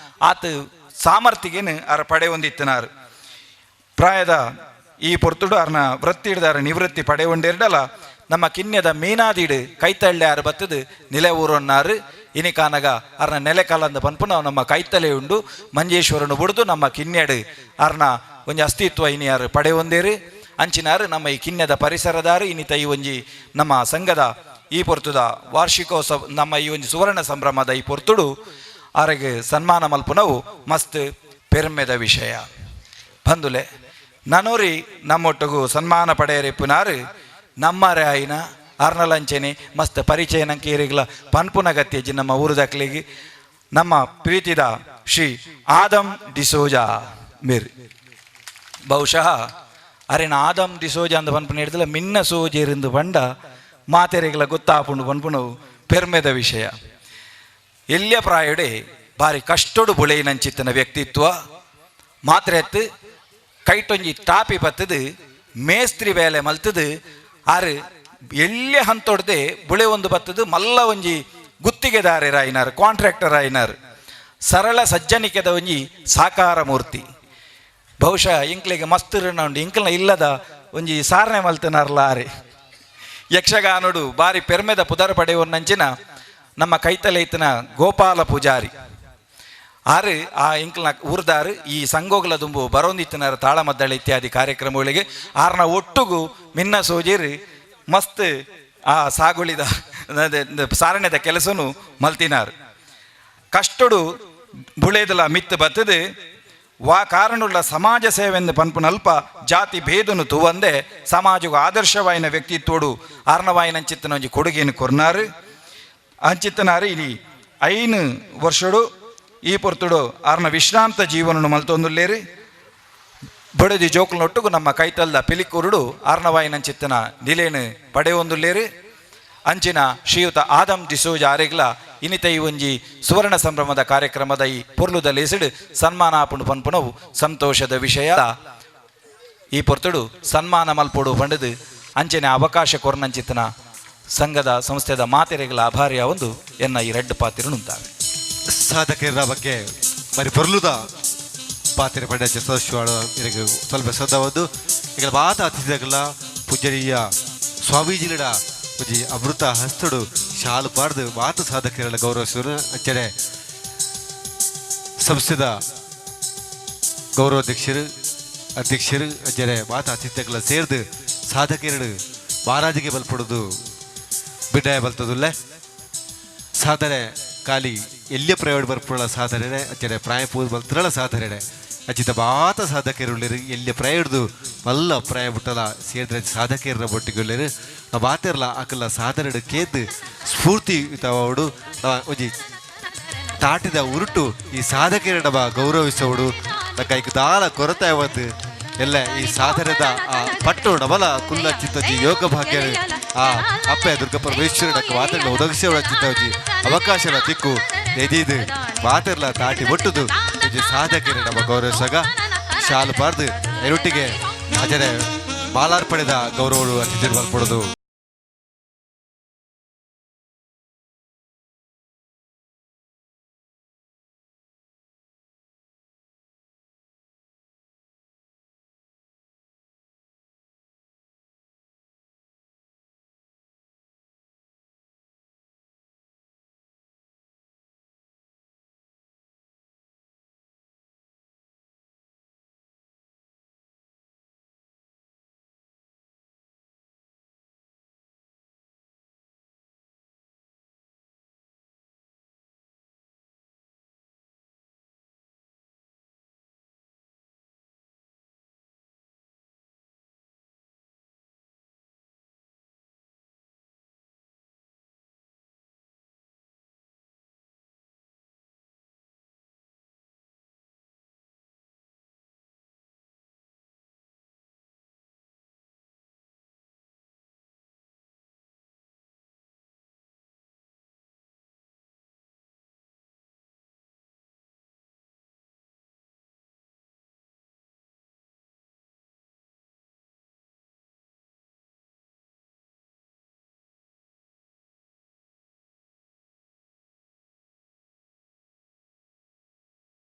ಆತ ಸಾಮರ್ಥ್ಯಗೇನು ಅರ ಪಡೆಯೊಂದಿತ್ತನಾರು ಪ್ರಾಯದ ಈ ಪೊರ್ತುಡು ಅರ್ನ ವೃತ್ತಿ ಹಿಡ್ದಾರ ನಿವೃತ್ತಿ ಪಡೆಯೊಂಡಿರ್ಡಲ ನಮ್ಮ ಕಿನ್ಯದ ಮೀನಾದೀಡು ಕೈತಳ್ಳೆ ಯಾರು ಬತ್ತದು ನಿಲೆ ಊರನ್ನಾರು ಇನಿಕಾನಗ ಅರ್ನ ನೆಲೆಕಾಲಂದ ಪನ್ಪುನ ನಮ್ಮ ಕೈತಲೆ ಉಂಡು ಮಂಜೇಶ್ವರನು ಬಿಡ್ದು ನಮ್ಮ ಕಿನ್ಯಡು ಅರ್ನ ಒಂಜಿ ಅಸ್ತಿತ್ವ ಇನಿ ಯಾರು ಪಡೆಯೊಂದೇರು ಅಂಚಿನಾರು ನಮ್ಮ ಈ ಕಿನ್ಯದ ಪರಿಸರದಾರು ಇನಿತ ಈ ಒಂಜಿ ನಮ್ಮ ಸಂಘದ ಈ ಪೊರ್ತುದ ವಾರ್ಷಿಕೋತ್ಸವ ನಮ್ಮ ಈ ಒಂಜಿ ಸುವರ್ಣ ಸಂಭ್ರಮದ ಈ ಪೊರ್ತುಡು ಆರೆಗೆ ಸನ್ಮಾನ ಮಲ್ಪುನವು ಮಸ್ತ್ ಪೆರ್ಮೆದ ವಿಷಯ ಬಂದುಲೆ ನನೂರಿ ನಮ್ಮೊಟ್ಟಿಗೂ ಸನ್ಮಾನ ಪಡೆಯರೆಪ್ಪುನಾರು ನಮ್ಮರೆ ಆಯ್ನ ಅರ್ನಲಂಚನೆ ಮಸ್ತ್ ಪರಿಚಯ ನಂಕೇರಿಗ್ಲ ಪನ್ಪುನಗತ್ಯಜಿ ನಮ್ಮ ಊರುದಕ್ಲಿಗೆ ನಮ್ಮ ಪ್ರೀತಿದ ಶ್ರೀ ಆದಂ ಡಿಸೋಜಾ ಮೇರ್ ಬಹುಶಃ ಅರೆನ ಆದಂ ಡಿಸೋಜಾ ಅಂದ ಪನ್ಪುನ ಹಿಡಿದಲ್ಲ ಮಿನ್ನ ಸೋಜೇರಿಂದು ಬಂಡ ಮಾತೆರೆಗ್ಲ ಗೊತ್ತಾಪುಂಡು ಪನ್ಪುನವು ಪೆರ್ಮೆದ ವಿಷಯ ಎಲ್ಯ ಪ್ರಾಯಡೆ ಬಾರಿ ಕಷ್ಟೊಡು ಬುಳೆಯಿನಂಚಿತ್ತಿನ ವ್ಯಕ್ತಿತ್ವ ಮಾತ್ರ ಎತ್ತು ಕೈಟೊಂಜಿ ಟಾಪಿ ಬತ್ತದು ಮೇಸ್ತ್ರಿ ವೇಲೆ ಮಲ್ತದು ಆರು ಎಳ್ಳೆ ಹಂತೊಡ್ದೆ ಬುಳೆ ಒಂದು ಬತ್ತದು ಮಲ್ಲ ಒಂಜಿ ಗುತ್ತಿಗೆದಾರರ ಆಯ್ನಾರು ಕಾಂಟ್ರಾಕ್ಟರ್ ಆಯ್ನಾರು ಸರಳ ಸಜ್ಜನಿಕೆದ ಒಂಜಿ ಸಾಕಾರ ಮೂರ್ತಿ ಬಹುಶಃ ಇಂಕ್ಲೆಗೆ ಮಸ್ತ್ ಉಂಡು ಇಂಕ್ಲ ಇಲ್ಲದ ಒಂಜಿ ಸಾರಣೆ ಮಲ್ತನಾರಲ್ಲ ಆರೆ ಯಕ್ಷಗಾನೋಡು ಬಾರಿ ಪೆರ್ಮೆದ ಪುದರ ಪಡೆಯುವನ್ನಂಚಿನ ನಮ್ಮ ಕೈತಲೈತನ ಗೋಪಾಲ ಪೂಜಾರಿ ಆರು ಆ ಇಂಕ್ಲ ಊರ್ದಾರು ಈ ಸಂಗೋಗ್ಲ ದುಂಬು ಬರೋಂದಿತ್ತಿನಾರ ತಾಳಮದ್ದಳೆ ಇತ್ಯಾದಿ ಕಾರ್ಯಕ್ರಮಗಳಿಗೆ ಆರ್ನ ಒಟ್ಟುಗು ಮಿನ್ನ ಸೋಜೇರಿ ಮಸ್ತ್ ಆ ಸಾಗುಳಿದ ಸಾರಣೆದ ಕೆಲಸನು ಮಲ್ತಿನಾರು ಕಷ್ಟಡು ಬುಳೆದಲ ಮಿತ್ತು ಬತ್ತದು ವಾ ಕಾರಣುಳ್ಳ ಸಮಾಜ ಸೇವೆಂದು ಪನ್ಪುನಲ್ಪ ಜಾತಿ ಭೇದನು ತೂವಂದೆ ಸಮಾಜಗೂ ಆದರ್ಶವಾಯಿನ ವ್ಯಕ್ತಿತ್ವಡು ಆರ್ನವಾಯಿನಂಚಿತ್ತನ ಒಂಜಿ ಕೊಡುಗೆಯನ್ನು ಕೊರ್ನಾರು ಅಂಚಿತ್ತನಾರು ಇನಿ 5 ವರ್ಷಡು ಈ ಪೊರ್ತುಡು ಆರ್ನ ವಿಶ್ರಾಂತ ಜೀವನನು ಮಲ್ತೊಂದುಲ್ಲೇರಿ ಬಡದಿ ಜೋಕುಲನೊಟ್ಟುಗು ನಮ್ಮ ಕೈತಲ್ದ ಪಿಲಿಕುರುಡು ಆರ್ನವಾಯಿನಂಚಿತ್ತನ ನಿಲೇನು ಪಡೆಯೊಂದುಲ್ಲೇರಿ ಅಂಚಿನ ಶ್ರೀಯುತ ಆದಂ ಡಿಸೋಜ ಆರೆಗ್ಲ ಇನಿತ ಈ ಒಂಜಿ ಸುವರ್ಣ ಸಂಭ್ರಮದ ಕಾರ್ಯಕ್ರಮದ ಈ ಪೊರ್ಲುದ ಲೇಸಿಡು ಸನ್ಮಾನ ಆಪುಂಡು ಪನ್ಪುನವು ಸಂತೋಷದ ವಿಷಯ ಈ ಪೊರ್ತುಡು ಸನ್ಮಾನ ಮಲ್ಪೊಡು ಪಂಡದು ಅಂಚನೆ ಅವಕಾಶ ಕೊರ್ನಂಚಿತ್ತನ ಸಂಘದ ಸಂಸ್ಥೆದ ಮಾತೆರೆಗಳ ಆಭಾರಿಯ ಒಂದು ಎನ್ನ ಈ ರೆಡ್ ಪಾತಿರು ಉಂಟಾವೆ ಸಾಧಕರ ಬಗ್ಗೆ ಬರೀ ಪೊರ್ಲುದ ಪಾತ್ರೆ ಪಂಡ ಸದಸ್ಯಗಳು ಇರಗೆ ಸ್ವಲ್ಪ ಸದವದ್ದು ಈಗ ಬಾತ ಅತಿಥಿಗಳ ಪೂಜನೀಯ ಸ್ವಾಮೀಜಿಲಡ ಪೂಜಿ ಅಮೃತ ಹಸ್ತಡು ಶಾಲು ಪಾಡ್ದು ಬಾತ ಸಾಧಕರ ಗೌರವಿಸಿದ್ರು ಅಚ್ಚಡೆ ಸಂಸ್ಥೆದ ಗೌರವಾಧ್ಯಕ್ಷರು ಅಧ್ಯಕ್ಷರು ಅಚ್ಚಡೆ ಬಾತ ಅತಿಥಿಗಳ ಸೇರ್ದು ಸಾಧಕರು ಮಹಾರಾಜಿಗೆ ಬಲ್ಪಡೋದು ಬಿಡ್ಡಾಯ ಬಲ್ತದುಲ್ಲ ಸಾಧನೆ ಖಾಲಿ ಎಲ್ಲಿಯ ಪ್ರಯೋಡ ಬರ್ಪುಳ ಸಾಧನೆ ಅಚ್ಚಡೆ ಪ್ರಾಯಪೂರ್ ಬಲ್ತಿರಳ ಸಾಧನೆ ಅಚ್ಚಿತ ಬಾತ ಸಾಧಕರುಳ್ಳರು ಎಲ್ಲಿಯ ಪ್ರಾಯಡ್ದು ಮಲ್ಲ ಪ್ರಾಯ ಬಿಟ್ಟಲ ಸೇರಿದ್ರೆ ಸಾಧಕರ ಬೊಟ್ಟಿಗೊಳ್ಳರು ಬಾತಿರಲ್ಲ ಅಕಲ್ಲ ಸಾಧನೆ ಕೇದ್ದು ಸ್ಫೂರ್ತಿ ಅವಡು ಒಂಜಿ ತಾಟಿದ ಉರುಟು ಈ ಸಾಧಕರ ಗೌರವಿಸೋಡು ಕೈಗೆ ದಾಳ ಕೊರತೆ ಅವತ್ತು ಎಲ್ಲ ಈ ಸಾಧನೆದ ಆ ಪಟ್ಟು ಡಬಲ ಕುಲ್ಲ ಚಿತ್ತಜಿ ಯೋಗ ಭಾಗ್ಯ ಆ ಅಪ್ಪೆ ದುರ್ಗ ಪರಮೇಶ್ವರಕ್ಕೆ ಮಾತಾಡಲು ಒದಗಿಸೋಳ ಚಿತ್ತಜಿ ಅವಕಾಶನ ತಿಕ್ಕು ಎದಿದು ಮಾತಿರ್ಲ ತಾಟಿ ಒಟ್ಟುದು ಸಾಧಕರ ನಮ್ಮ ಗೌರವಿಸಾಗ ಶಾಲು ಪಾರ್ದು ಎರೊಟ್ಟಿಗೆ ಅಜರೆ ಮಾಲಾರ್ಪಣೆದ ಗೌರವಗಳು ಅತಿಥಿ ಬಲ್ಪಡೋದು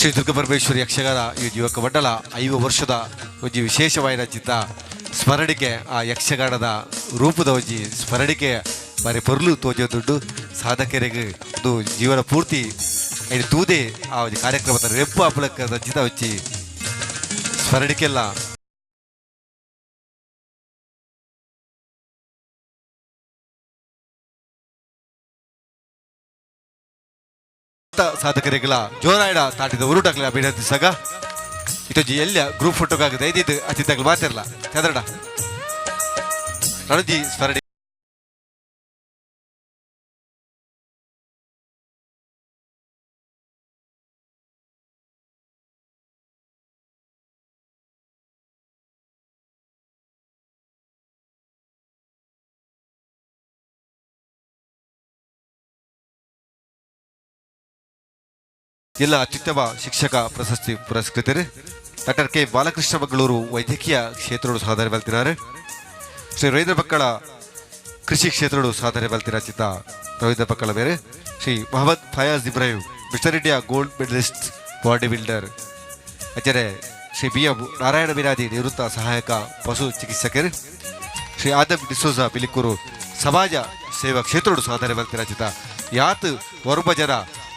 ಶ್ರೀ ದುರ್ಗಪರಮೇಶ್ವರಿ ಯಕ್ಷಗಾನ ಈ ಯುವಕ ಮಂಡಲ 5 ವರ್ಷದ ಒಂಜಿ ವಿಶೇಷವಾದ ಚಿತ್ತ ಸ್ಮರಣಿಕೆ ಆ ಯಕ್ಷಗಾನದ ರೂಪದ ಒಂಜಿ ಸ್ಮರಣಿಕೆ ಬಾರಿ ಪೊರ್ಲು ತೋಜೋ ದುಡ್ಡು ಸಾಧಕರಿಗೆ ಒಂದು ಜೀವನ ಪೂರ್ತಿ ಐದು ತೂದೆ ಆ ಒಂದು ಕಾರ್ಯಕ್ರಮದ ರೆಪ್ಪು ಹಬ್ಬಳಕ್ಕೆ ರಚಿತ ಹಚ್ಚಿ ಸ್ಮರಣಿಕೆಲ್ಲ ಸಾಧಕರಿಗಳ ಜೋರಾಯಡ ತಾಟಿದ ಉರುಟಾಗ್ಲಿ ಅಭಿನಂದಿಸಾಗ ಇತೊಂಜಿ ಎಲ್ಲ ಗ್ರೂಪ್ ಫೋಟೋಗಾಗದ ಐದಿದ್ದು ಅತಿಥಿಗಳು ಮಾತಿರಲ್ಲ ಚಂದ್ರಡ ರಣಜಿ ಸ್ಮರಣಿ ಜಿಲ್ಲಾ ಅತ್ಯುತ್ತಮ ಶಿಕ್ಷಕ ಪ್ರಶಸ್ತಿ ಪುರಸ್ಕೃತರು ಡಾಕ್ಟರ್ ಕೆ ಬಾಲಕೃಷ್ಣ ಮಂಗಳೂರು ವೈದ್ಯಕೀಯ ಕ್ಷೇತ್ರಗಳು ಸಾಧನೆ ಬಲ್ತಿದ್ದಾರೆ. ಶ್ರೀ ರವೀಂದ್ರ ಬಕ್ಕಳ ಕೃಷಿ ಕ್ಷೇತ್ರಗಳು ಸಾಧನೆ ಬಲ್ತಿರ ಚಿತ್ತ ರವೀಂದ್ರ ಬಕ್ಕಳ ಬೇರೆ. Shri Mohammed Fayaz Ibrahim Mister India gold medalist body builder. ಅಚರೆ ಶ್ರೀ ಬಿ ಎಂ ನಾರಾಯಣ ಬಿರಾದಿ ನಿವೃತ್ತ ಸಹಾಯಕ ಪಶು ಚಿಕಿತ್ಸಕರು. ಶ್ರೀ ಆದಮ್ ಡಿಸೋಜಾ ಬಿಲಿಕೂರು ಸಮಾಜ ಸೇವಾ ಕ್ಷೇತ್ರಗಳು ಸಾಧನೆ ಬಲ್ತಿರ ಚಿತ್ತ ಯಾತ್ ಒರ್ಬ ಜನ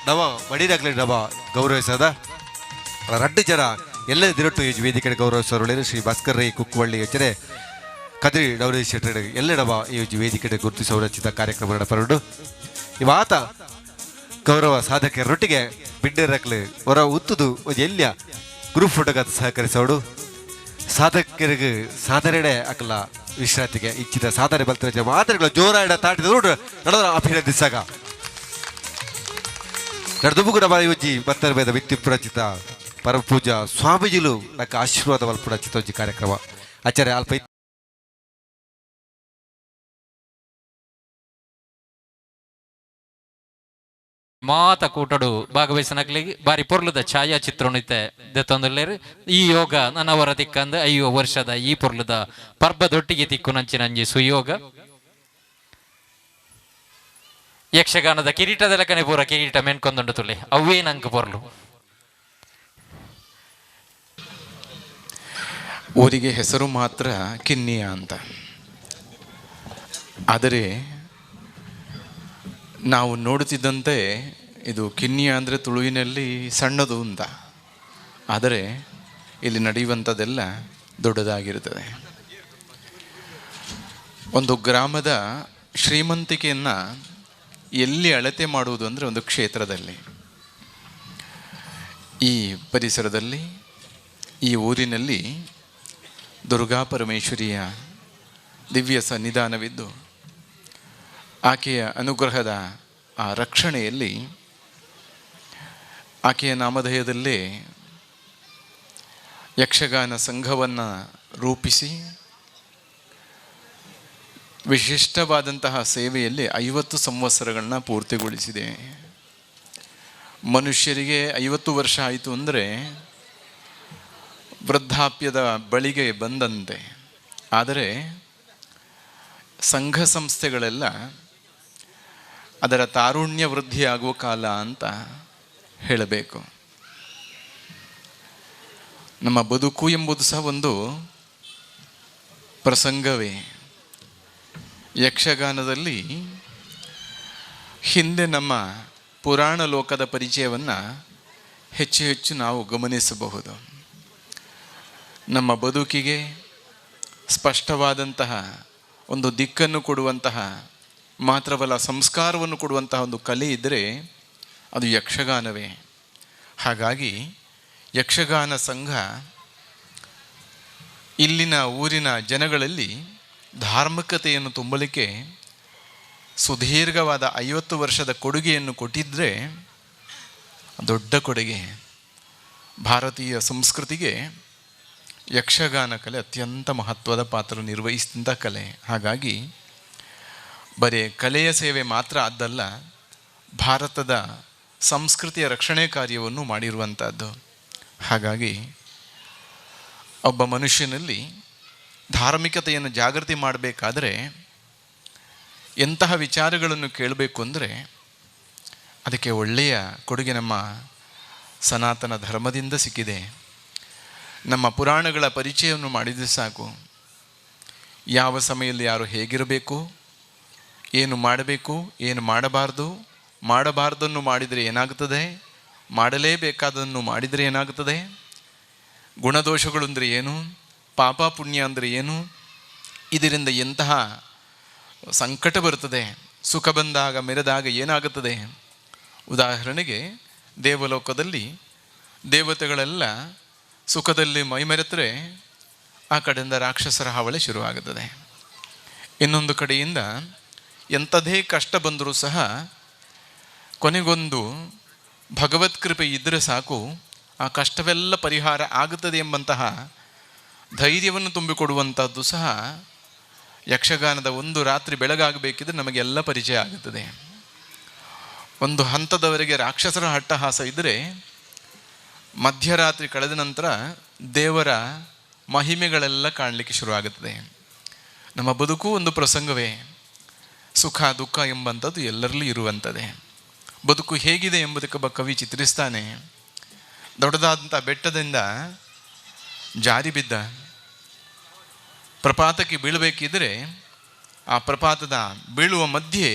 ನವ ಮಡಿನಾಗ್ಲಿ ನವ ಗೌರವಿಸದ 2 ಜನ ಎಲ್ಲ ದಿರಟ್ಟು ಈ ವೇದಿಕೆ ಗೌರವಿಸೋರು ಶ್ರೀ ಭಾಸ್ಕರ್ ರೈ ಕುಕ್ಕುವಳ್ಳಿ ಯೋಚನೆ ಕದ್ರಿ ಡೌರಿ ಶೆಟ್ಟಿ ಎಲ್ಲ ನವ ಈ ವೇದಿಕೆ ಗುರುತಿಸುವ ರಚಿತ ಕಾರ್ಯಕ್ರಮ ನಡಪರುಡು ಇವಾತ ಗೌರವ ಸಾಧಕರೊಟ್ಟಿಗೆ ಬಿಡ್ಡರಕ್ಲೆ ಹೊರ ಉತ್ತುದು ಎಲ್ಯ ಗ್ರೂಪ್ ಫೋಟೋಗ ಸಹಕರಿಸೋಡು ಸಾಧಕರಿಗೆ ಸಾಧನೆ ಅಕಲ ವಿಶ್ರಾಂತಿಗೆ ಇಚ್ಛಿತ ಸಾಧನೆ ಬಲ್ತಿರ ಮಾತುಗಳು ಜೋರಾಡ ತಾಟಿದ ನಡೆದ ಅಭಿನಂದಿಸಾಗ ನಡ್ದುಬುಗುಡ ಬಾಯಿ ಬತ್ತರಬೇದ ವ್ಯಕ್ತಿಪುರಚಿತ ಪರಮಪೂಜ ಸ್ವಾಮೀಜಿಲು ನಕ್ಕ ಆಶೀರ್ವಾದ ವಲ್ಪುರಚಿತ ಒಂಜಿ ಕಾರ್ಯಕ್ರಮ ಆಚಾರ್ಯ ಅಲ್ಪ ಮಾತ ಕೂಟಡು ಭಾಗವಹಿಸನಕ್ಲಿಗೆ ಬಾರಿ ಪೊರ್ಲದ ಛಾಯಾಚಿತ್ರಣತೆ ದೆತ್ತೊಂದುಲ್ಲೇರು ಈ ಯೋಗ ನನವರ ದಿಕ್ಕಂದ 5 ವರ್ಷದ ಈ ಪೊರ್ಲದ ಪರ್ಬದೊಟ್ಟಿಗೆ ತಿಕ್ಕು ನಂಚಿನಂಜಿ ಸುಯೋಗ ಯಕ್ಷಗಾನದ ಕಿರೀಟದ ಲೆಕ್ಕನೆ ಪೂರ ಕಿರೀಟ ಮೆನ್ಕೊಂದುಂಡು ತುಲೆ ಅವೇ ನಂಗೆ ಪೊರ್ಲು ಊರಿಗೆ ಹೆಸರು ಮಾತ್ರ ಕಿನ್ನಿಯ ಅಂತ. ಆದರೆ ನಾವು ನೋಡುತ್ತಿದ್ದಂತೆ ಇದು ಕಿನ್ನಿಯ ಅಂದರೆ ತುಳುವಿನಲ್ಲಿ ಸಣ್ಣದು ಅಂತ. ಆದರೆ ಇಲ್ಲಿ ನಡೆಯುವಂಥದ್ದೆಲ್ಲ ದೊಡ್ಡದಾಗಿರುತ್ತದೆ. ಒಂದು ಗ್ರಾಮದ ಶ್ರೀಮಂತಿಕೆಯನ್ನು ಎಲ್ಲಿ ಅಳತೆ ಮಾಡುವುದು ಅಂದರೆ ಒಂದು ಕ್ಷೇತ್ರದಲ್ಲಿ. ಈ ಪರಿಸರದಲ್ಲಿ ಈ ಊರಿನಲ್ಲಿ ದುರ್ಗಾ ಪರಮೇಶ್ವರಿಯ ದಿವ್ಯ ಸನ್ನಿಧಾನವಿದ್ದು ಆಕೆಯ ಅನುಗ್ರಹದ ಆ ರಕ್ಷಣೆಯಲ್ಲಿ ಆಕೆಯ ನಾಮಧೇಯದಲ್ಲೇ ಯಕ್ಷಗಾನ ಸಂಘವನ್ನು ರೂಪಿಸಿ ವಿಶಿಷ್ಟವಾದಂತಹ ಸೇವೆಯಲ್ಲಿ 50 ಸಂವತ್ಸರಗಳನ್ನ ಪೂರ್ತಿಗೊಳಿಸಿದೆ. ಮನುಷ್ಯರಿಗೆ 50 ವರ್ಷ ಆಯಿತು ಅಂದರೆ ವೃದ್ಧಾಪ್ಯದ ಬಳಿಗೆ ಬಂದಂತೆ. ಆದರೆ ಸಂಘ ಸಂಸ್ಥೆಗಳೆಲ್ಲ ಅದರ ತಾರುಣ್ಯ ವೃದ್ಧಿಯಾಗುವ ಕಾಲ ಅಂತ ಹೇಳಬೇಕು. ನಮ್ಮ ಬದುಕು ಎಂಬುದು ಸಹ ಒಂದು ಪ್ರಸಂಗವೇ. ಯಕ್ಷಗಾನದಲ್ಲಿ ಹಿಂದೆ ನಮ್ಮ ಪುರಾಣ ಲೋಕದ ಪರಿಚಯವನ್ನು ಹೆಚ್ಚು ಹೆಚ್ಚು ನಾವು ಗಮನಿಸಬಹುದು. ನಮ್ಮ ಬದುಕಿಗೆ ಸ್ಪಷ್ಟವಾದಂತಹ ಒಂದು ದಿಕ್ಕನ್ನು ಕೊಡುವಂತಹ ಮಾತ್ರವಲ್ಲ ಸಂಸ್ಕಾರವನ್ನು ಕೊಡುವಂತಹ ಒಂದು ಕಲೆ ಇದ್ದರೆ ಅದು ಯಕ್ಷಗಾನವೇ. ಹಾಗಾಗಿ ಯಕ್ಷಗಾನ ಸಂಘ ಇಲ್ಲಿನ ಊರಿನ ಜನಗಳಲ್ಲಿ ಧಾರ್ಮಿಕತೆಯನ್ನು ತುಂಬಲಿಕ್ಕೆ ಸುದೀರ್ಘವಾದ 50 ವರ್ಷದ ಕೊಡುಗೆಯನ್ನು ಕೊಟ್ಟಿದ್ದರೆ ದೊಡ್ಡ ಕೊಡುಗೆ. ಭಾರತೀಯ ಸಂಸ್ಕೃತಿಗೆ ಯಕ್ಷಗಾನ ಕಲೆ ಅತ್ಯಂತ ಮಹತ್ವದ ಪಾತ್ರ ನಿರ್ವಹಿಸಿದಂಥ ಕಲೆ. ಹಾಗಾಗಿ ಬರೀ ಕಲೆಯ ಸೇವೆ ಮಾತ್ರ ಅದ್ದಲ್ಲ, ಭಾರತದ ಸಂಸ್ಕೃತಿಯ ರಕ್ಷಣೆ ಕಾರ್ಯವನ್ನು ಮಾಡಿರುವಂಥದ್ದು. ಹಾಗಾಗಿ ಒಬ್ಬ ಮನುಷ್ಯನಲ್ಲಿ ಧಾರ್ಮಿಕತೆಯನ್ನು ಜಾಗೃತಿ ಮಾಡಬೇಕಾದ್ರೆ ಎಂತಹ ವಿಚಾರಗಳನ್ನು ಕೇಳಬೇಕು ಅಂದರೆ ಅದಕ್ಕೆ ಒಳ್ಳೆಯ ಕೊಡುಗೆ ನಮ್ಮ ಸನಾತನ ಧರ್ಮದಿಂದ ಸಿಕ್ಕಿದೆ. ನಮ್ಮ ಪುರಾಣಗಳ ಪರಿಚಯವನ್ನು ಮಾಡಿದರೆ ಸಾಕು. ಯಾವ ಸಮಯದಲ್ಲಿ ಯಾರು ಹೇಗಿರಬೇಕು, ಏನು ಮಾಡಬೇಕು, ಏನು ಮಾಡಬಾರ್ದನ್ನು ಮಾಡಿದರೆ ಏನಾಗುತ್ತದೆ, ಮಾಡಲೇಬೇಕಾದನ್ನು ಮಾಡಿದರೆ ಏನಾಗುತ್ತದೆ, ಗುಣದೋಷಗಳು ಅಂದರೆ ಏನು, ಪಾಪ ಪುಣ್ಯ ಅಂದರೆ ಏನು, ಇದರಿಂದ ಎಂತಹ ಸಂಕಟ ಬರುತ್ತದೆ, ಸುಖ ಬಂದಾಗ ಮೆರೆದಾಗ ಏನಾಗುತ್ತದೆ. ಉದಾಹರಣೆಗೆ ದೇವಲೋಕದಲ್ಲಿ ದೇವತೆಗಳೆಲ್ಲ ಸುಖದಲ್ಲಿ ಮೈಮೆರೆತರೆ ಆ ಕಡೆಯಿಂದ ರಾಕ್ಷಸರ ಹಾವಳಿ ಶುರುವಾಗುತ್ತದೆ. ಇನ್ನೊಂದು ಕಡೆಯಿಂದ ಎಂಥದೇ ಕಷ್ಟ ಬಂದರೂ ಸಹ ಕೊನೆಗೊಂದು ಭಗವತ್ ಕೃಪೆ ಇದ್ದರೆ ಸಾಕು, ಆ ಕಷ್ಟವೆಲ್ಲ ಪರಿಹಾರ ಆಗುತ್ತದೆ ಎಂಬಂತಹ ಧೈರ್ಯವನ್ನು ತುಂಬಿಕೊಡುವಂಥದ್ದು ಸಹ ಯಕ್ಷಗಾನದ ಒಂದು ರಾತ್ರಿ ಬೆಳಗಾಗಬೇಕಿದ್ರೆ ನಮಗೆಲ್ಲ ಪರಿಚಯ ಆಗುತ್ತದೆ. ಒಂದು ಹಂತದವರೆಗೆ ರಾಕ್ಷಸರ ಅಟ್ಟಹಾಸ ಇದ್ದರೆ ಮಧ್ಯರಾತ್ರಿ ಕಳೆದ ನಂತರ ದೇವರ ಮಹಿಮೆಗಳೆಲ್ಲ ಕಾಣಲಿಕ್ಕೆ ಶುರುವಾಗುತ್ತದೆ. ನಮ್ಮ ಬದುಕು ಒಂದು ಪ್ರಸಂಗವೇ. ಸುಖ ದುಃಖ ಎಂಬಂಥದ್ದು ಎಲ್ಲರಲ್ಲೂ ಇರುವಂಥದ್ದೇ. ಬದುಕು ಹೇಗಿದೆ ಎಂಬುದಕ್ಕೆ ಕವಿ ಚಿತ್ರಿಸ್ತಾನೆ. ದೊಡ್ಡದಾದಂಥ ಬೆಟ್ಟದಿಂದ ಜಾರಿ ಬಿದ್ದ, ಪ್ರಪಾತಕ್ಕೆ ಬೀಳಬೇಕಿದ್ರೆ ಆ ಪ್ರಪಾತದ ಬೀಳುವ ಮಧ್ಯೆ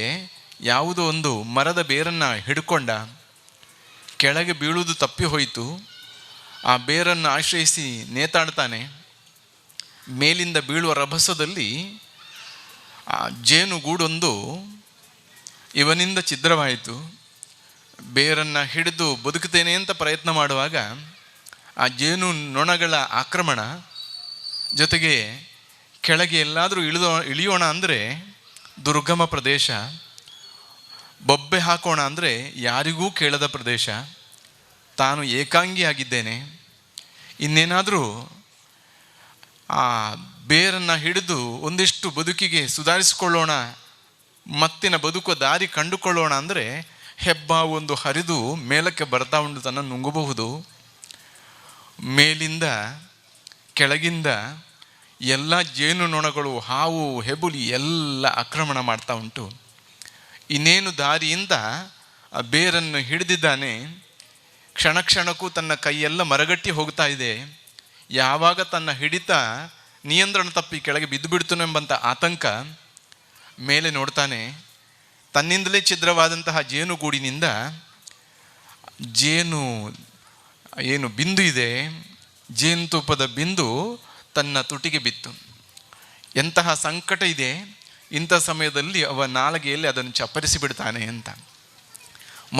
ಯಾವುದೋ ಒಂದು ಮರದ ಬೇರನ್ನು ಹಿಡ್ಕೊಂಡ, ಕೆಳಗೆ ಬೀಳುವುದು ತಪ್ಪಿ ಹೋಯಿತು. ಆ ಬೇರನ್ನು ಆಶ್ರಯಿಸಿ ನೇತಾಡ್ತಾನೆ. ಮೇಲಿಂದ ಬೀಳುವ ರಭಸದಲ್ಲಿ ಆ ಜೇನುಗೂಡೊಂದು ಇವನಿಂದ ಛಿದ್ರವಾಯಿತು. ಬೇರನ್ನು ಹಿಡಿದು ಬದುಕುತ್ತೇನೆ ಅಂತ ಪ್ರಯತ್ನ ಮಾಡುವಾಗ ಆ ಜೇನು ನೊಣಗಳ ಆಕ್ರಮಣ, ಜೊತೆಗೆ ಕೆಳಗೆ ಎಲ್ಲಾದರೂ ಇಳಿಯೋಣ ಅಂದರೆ ದುರ್ಗಮ ಪ್ರದೇಶ, ಬೊಬ್ಬೆ ಹಾಕೋಣ ಅಂದರೆ ಯಾರಿಗೂ ಕೇಳದ ಪ್ರದೇಶ, ತಾನು ಏಕಾಂಗಿಯಾಗಿದ್ದೇನೆ. ಇನ್ನೇನಾದರೂ ಆ ಬೇರನ್ನು ಹಿಡಿದು ಒಂದಿಷ್ಟು ಬದುಕಿಗೆ ಸುಧಾರಿಸಿಕೊಳ್ಳೋಣ, ಮತ್ತಿನ ಬದುಕುವ ದಾರಿ ಕಂಡುಕೊಳ್ಳೋಣ ಅಂದರೆ ಹೆಬ್ಬಾವೊಂದು ಹರಿದು ಮೇಲಕ್ಕೆ ಬರ್ತಾ ಉಂಟು, ತನ್ನ ನುಂಗಬಹುದು. ಮೇಲಿಂದ ಕೆಳಗಿಂದ ಎಲ್ಲ ಜೇನು ನೊಣಗಳು, ಹಾವು ಹೆಬುಲಿ ಎಲ್ಲ ಆಕ್ರಮಣ ಮಾಡ್ತಾ ಉಂಟು. ಇನ್ನೇನು ದಾರಿಯಿಂದ ಆ ಬೇರನ್ನು ಹಿಡಿದಿದ್ದಾನೆ. ಕ್ಷಣ ಕ್ಷಣಕ್ಕೂ ತನ್ನ ಕೈಯೆಲ್ಲ ಮರಗಟ್ಟಿ ಹೋಗ್ತಾ ಇದೆ. ಯಾವಾಗ ತನ್ನ ಹಿಡಿತ ನಿಯಂತ್ರಣ ತಪ್ಪಿ ಕೆಳಗೆ ಬಿದ್ದು ಬಿಡ್ತಾನೆ ಎಂಬಂಥ ಆತಂಕ. ಮೇಲೆ ನೋಡ್ತಾನೆ, ತನ್ನಿಂದಲೇ ಛಿದ್ರವಾದಂತಹ ಜೇನುಗೂಡಿನಿಂದ ಏನು ಬಿಂದು ಇದೆ, ಜೇನುತುಪ್ಪದ ಬಿಂದು ತನ್ನ ತುಟಿಗೆ ಬಿತ್ತು. ಎಂತಹ ಸಂಕಟ ಇದೆ. ಇಂಥ ಸಮಯದಲ್ಲಿ ಅವ ನಾಲಿಗೆಯಲ್ಲಿ ಅದನ್ನು ಚಪ್ಪರಿಸಿ ಬಿಡ್ತಾನೆ ಅಂತ.